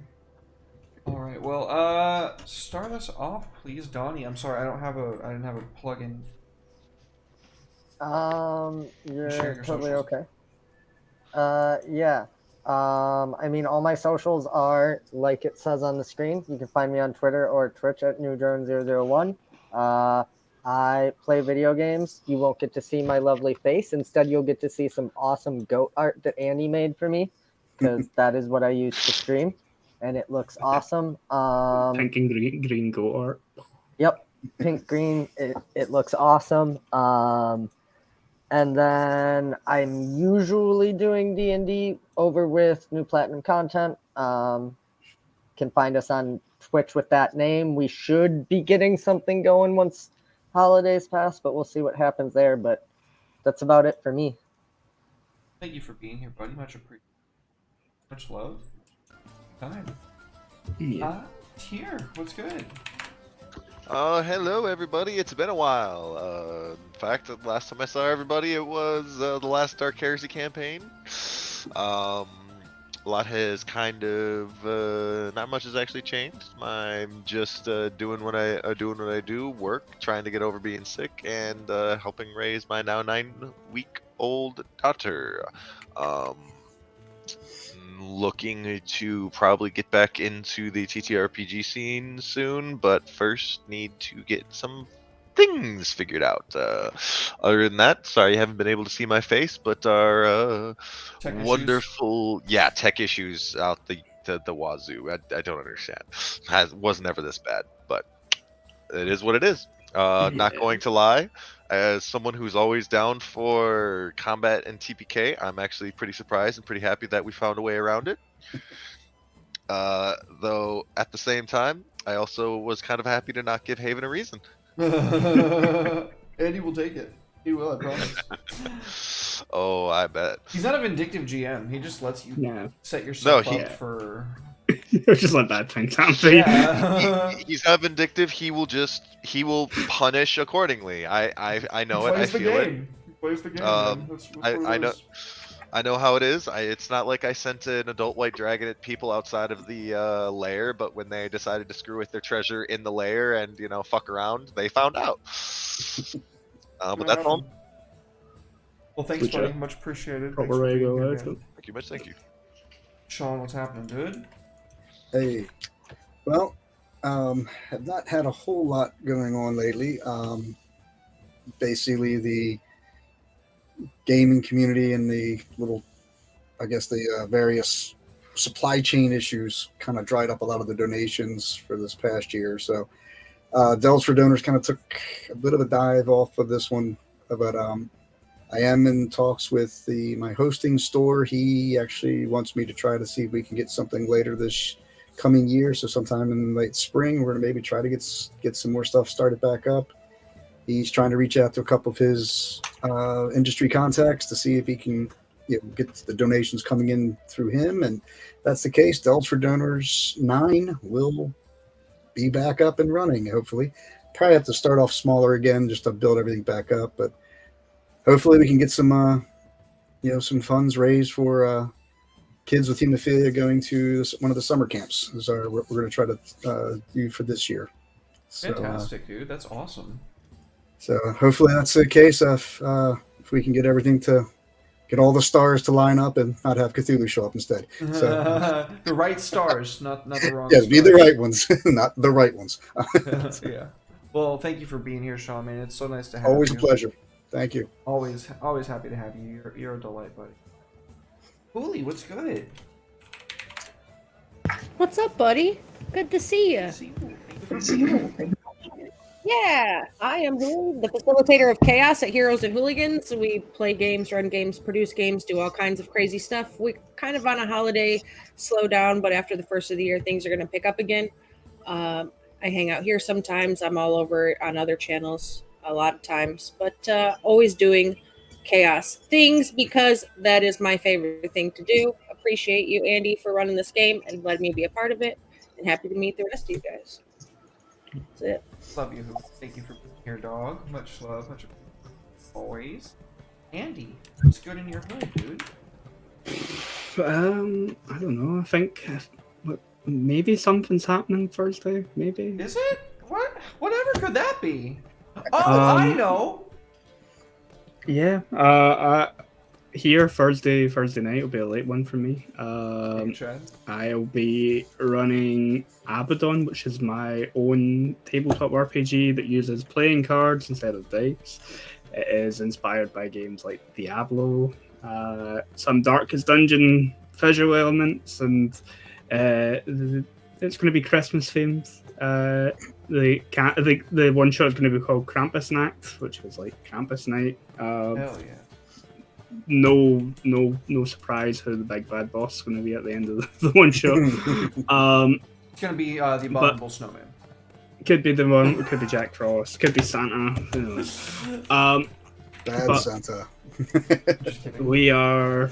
Speaker 1: All right. Well, start us off, please, Donnie. I'm sorry, I didn't have a plug-in.
Speaker 6: You're
Speaker 1: Share your
Speaker 6: totally
Speaker 1: socials.
Speaker 6: okay. Yeah. I mean, all my socials are like it says on the screen. You can find me on Twitter or Twitch at NewDrone001. I play video games. You won't get to see my lovely face. Instead, you'll get to see some awesome goat art that Annie made for me, because that is what I use to stream, and it looks awesome.
Speaker 2: Pink and green goat art.
Speaker 6: Yep, pink green. It looks awesome. And then I'm usually doing D&D over with New Platinum Content. Can find us on Twitch with that name. We should be getting something going once holidays pass, but we'll see what happens there. But that's about it for me.
Speaker 1: Thank you for being here, buddy. Much appreciated. Much love. Time.
Speaker 2: Yeah.
Speaker 1: Tier, what's good?
Speaker 8: Hello everybody. It's been a while. In fact, the last time I saw everybody, it was the last Dark Heresy campaign. A lot has kind of not much has actually changed. I'm just doing what I do, work, trying to get over being sick, and helping raise my now 9-week-old daughter. Looking to probably get back into the TTRPG scene soon, but first need to get some things figured out. Other than that, sorry you haven't been able to see my face, but our
Speaker 1: Tech issues?
Speaker 8: wonderful, tech issues out the wazoo. I don't understand. Was never this bad, but it is what it is. Not going to lie. As someone who's always down for combat and TPK, I'm actually pretty surprised and pretty happy that we found a way around it. Though at the same time, I also was kind of happy to not give Haven a reason.
Speaker 1: Andy will take it. He will, I promise.
Speaker 8: Oh, I bet.
Speaker 1: He's not a vindictive GM. He just lets you
Speaker 2: No.
Speaker 1: set yourself
Speaker 8: No, he-
Speaker 1: up for.
Speaker 2: Just let bad things happen.
Speaker 1: Yeah.
Speaker 8: He's not vindictive. He will punish accordingly. I know
Speaker 1: He
Speaker 8: it. I
Speaker 1: plays the
Speaker 8: feel it.
Speaker 1: game. He plays the game.
Speaker 8: Um,
Speaker 1: man. That's
Speaker 8: I-
Speaker 1: what it
Speaker 8: I know-
Speaker 1: is.
Speaker 8: I know how it is. It's not like I sent an adult white dragon at people outside of the lair, but when they decided to screw with their treasure in the lair and fuck around, they found out. But that's all.
Speaker 1: Well, thanks,
Speaker 2: Good
Speaker 1: buddy.
Speaker 2: job.
Speaker 1: Much appreciated.
Speaker 2: Proper
Speaker 1: Thanks for
Speaker 2: way to
Speaker 1: being
Speaker 2: go
Speaker 1: here,
Speaker 2: out.
Speaker 1: man.
Speaker 8: Thank you much. Thank you.
Speaker 1: Sean, what's happening, dude?
Speaker 3: Hey, well, have not had a whole lot going on lately. Basically, the gaming community and the various supply chain issues kind of dried up a lot of the donations for this past year. So, Delves for Donors kind of took a bit of a dive off of this one, but I am in talks with my hosting store. He actually wants me to try to see if we can get something later this coming year. So sometime in late spring, we're gonna maybe try to get some more stuff started back up. He's trying to reach out to a couple of his industry contacts to see if he can get the donations coming in through him. And if that's the case, Delves for Donors 9 will be back up and running, hopefully. Probably have to start off smaller again just to build everything back up, but hopefully we can get some some funds raised for kids with hemophilia going to one of the summer camps. Is what we're going to try to do for this year. So,
Speaker 1: Fantastic, dude. That's awesome.
Speaker 3: so hopefully that's the case. If we can get everything to get all the stars to line up and not have Cthulhu show up instead. So
Speaker 1: The right stars, not the wrong.
Speaker 3: yes, be the
Speaker 1: stars.
Speaker 3: right ones, not the right ones.
Speaker 1: Yeah. Well, thank you for being here, Sean. Man, it's so nice to have
Speaker 3: Always
Speaker 1: you.
Speaker 3: a pleasure. Thank you.
Speaker 1: Always happy to have you. You're a delight, buddy. Hooli, what's good?
Speaker 5: What's up, buddy? Good to see you. Yeah, I am Hooli, the facilitator of chaos at Heroes and Hooligans. We play games, run games, produce games, do all kinds of crazy stuff. We kind of on a holiday slow down, but after the first of the year, things are going to pick up again. I hang out here sometimes. I'm all over on other channels a lot of times, but always doing chaos things because that is my favorite thing to do. Appreciate you, Andy, for running this game and letting me be a part of it, and happy to meet the rest of you guys. That's it.
Speaker 1: Love you. Thank you for being here, dog. Much love. Much always. Andy, what's good in your hood, dude?
Speaker 2: I don't know. I think maybe something's happening Thursday. Maybe.
Speaker 1: Is it? Whatever could that be? Oh, I know.
Speaker 2: Yeah. Here Thursday night will be a late one for me.
Speaker 1: Hey, Chad.
Speaker 2: I'll be running Abaddon, which is my own tabletop RPG that uses playing cards instead of dice. It is inspired by games like Diablo, some Darkest Dungeon visual elements, and it's going to be Christmas themed. The one shot is going to be called Krampus Nacht, which is like Krampus Night.
Speaker 1: Hell yeah.
Speaker 2: No surprise who the big bad boss is going to be at the end of the one shot.
Speaker 1: It's gonna be the Abominable Snowman.
Speaker 2: Could be the one. Could be Jack Frost. Could be Santa. Who knows?
Speaker 3: Bad
Speaker 2: But-
Speaker 3: Santa.
Speaker 1: Just kidding.
Speaker 2: We are.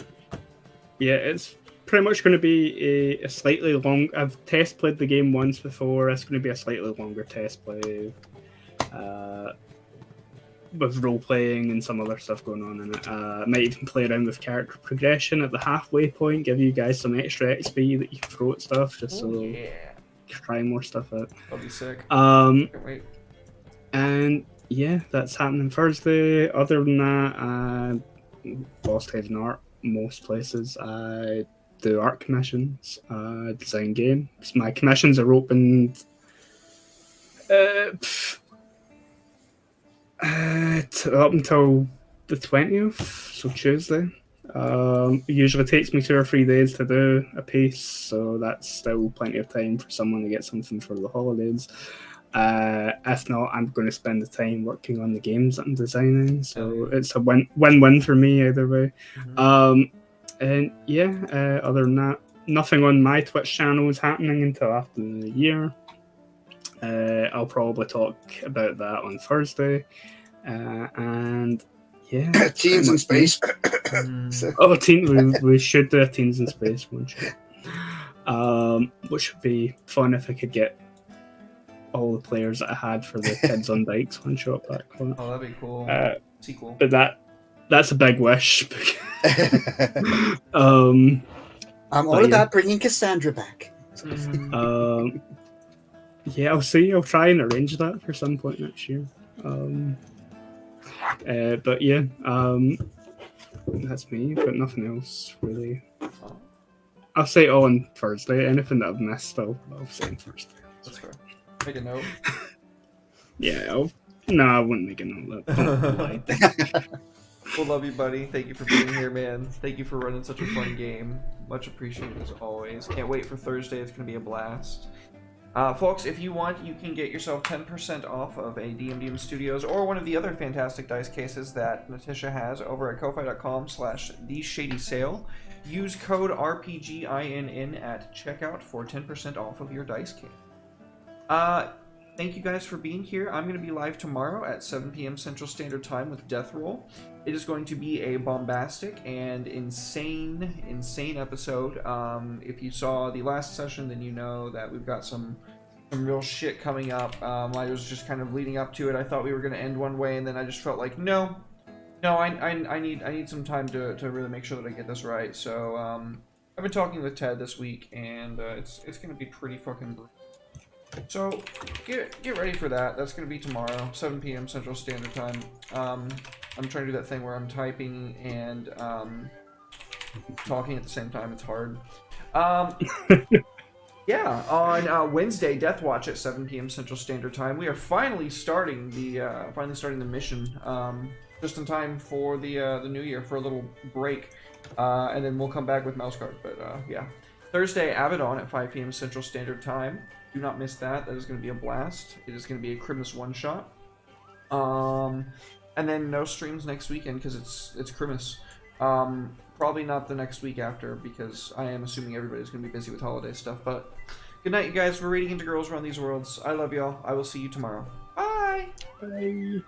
Speaker 2: Yeah, it's pretty much going to be a slightly long. I've test played the game once before. It's going to be a slightly longer test play, with role playing and some other stuff going on in it. I might even play around with character progression at the halfway point, give you guys some extra XP that you can throw at stuff, just so
Speaker 1: Yeah,
Speaker 2: try more stuff out.
Speaker 1: that'll be sick.
Speaker 2: Um,
Speaker 1: Can't wait.
Speaker 2: and yeah, that's happening Thursday. Other than that, Lost Head in Art most places. I do art commissions, design games. My commissions are opened up until the 20th, so Tuesday. Usually takes me 2 or 3 days to do a piece, so that's still plenty of time for someone to get something for the holidays. If not, I'm going to spend the time working on the games that I'm designing, so it's a win-win for me either way. And yeah, other than that, nothing on my Twitch channel is happening until after the new year. I'll probably talk about that on Thursday. And yeah,
Speaker 3: Teens in space.
Speaker 2: Oh, we should do a Teens in Space one shot. Which would be fun if I could get all the players that I had for the Kids on Bikes one shot back on.
Speaker 1: Oh, that'd be cool. Sequel.
Speaker 2: But that's a big wish.
Speaker 3: I'm all
Speaker 2: yeah.
Speaker 3: about bringing Cassandra back.
Speaker 2: Yeah, I'll see. I'll try and arrange that for some point next year. But yeah, that's me. But nothing else really. I'll say it all on Thursday. Anything that I've missed, I'll say on Thursday.
Speaker 1: That's fair. Make a note.
Speaker 2: Yeah, I wouldn't make a note of that.
Speaker 1: We'll love you, buddy. Thank you for being here, man. Thank you for running such a fun game. Much appreciated as always. Can't wait for Thursday. It's going to be a blast. Folks, if you want, you can get yourself 10% off of a DMDM Studios or one of the other fantastic dice cases that Natisha has over at ko-fi.com/theshadysale. Use code RPGINN at checkout for 10% off of your dice case. Thank you guys for being here. I'm going to be live tomorrow at 7 p.m. Central Standard Time with Death Roll. It is going to be a bombastic and insane episode. If you saw the last session, then you know that we've got some real shit coming up. I was just kind of leading up to it. I thought we were going to end one way, and then I just felt like, no, I need some time to really make sure that I get this right. So I've been talking with Ted this week, and it's going to be pretty fucking brutal. So get ready for that. That's going to be tomorrow, 7 p.m. Central Standard Time. I'm trying to do that thing where I'm typing and talking at the same time. It's hard. Yeah, on Wednesday, Death Watch at 7 p.m. Central Standard Time. We are finally starting the mission, just in time for the new year, for a little break, and then we'll come back with Mouse Guard. But yeah, Thursday, Abaddon at 5 p.m. Central Standard Time. Do not miss that. That is going to be a blast. It is going to be a Christmas one-shot. And then no streams next weekend because it's Christmas. Probably not the next week after because I am assuming everybody's going to be busy with holiday stuff. But good night, you guys. We're reading into Girls Run These Worlds. I love y'all. I will see you tomorrow. Bye!
Speaker 2: Bye.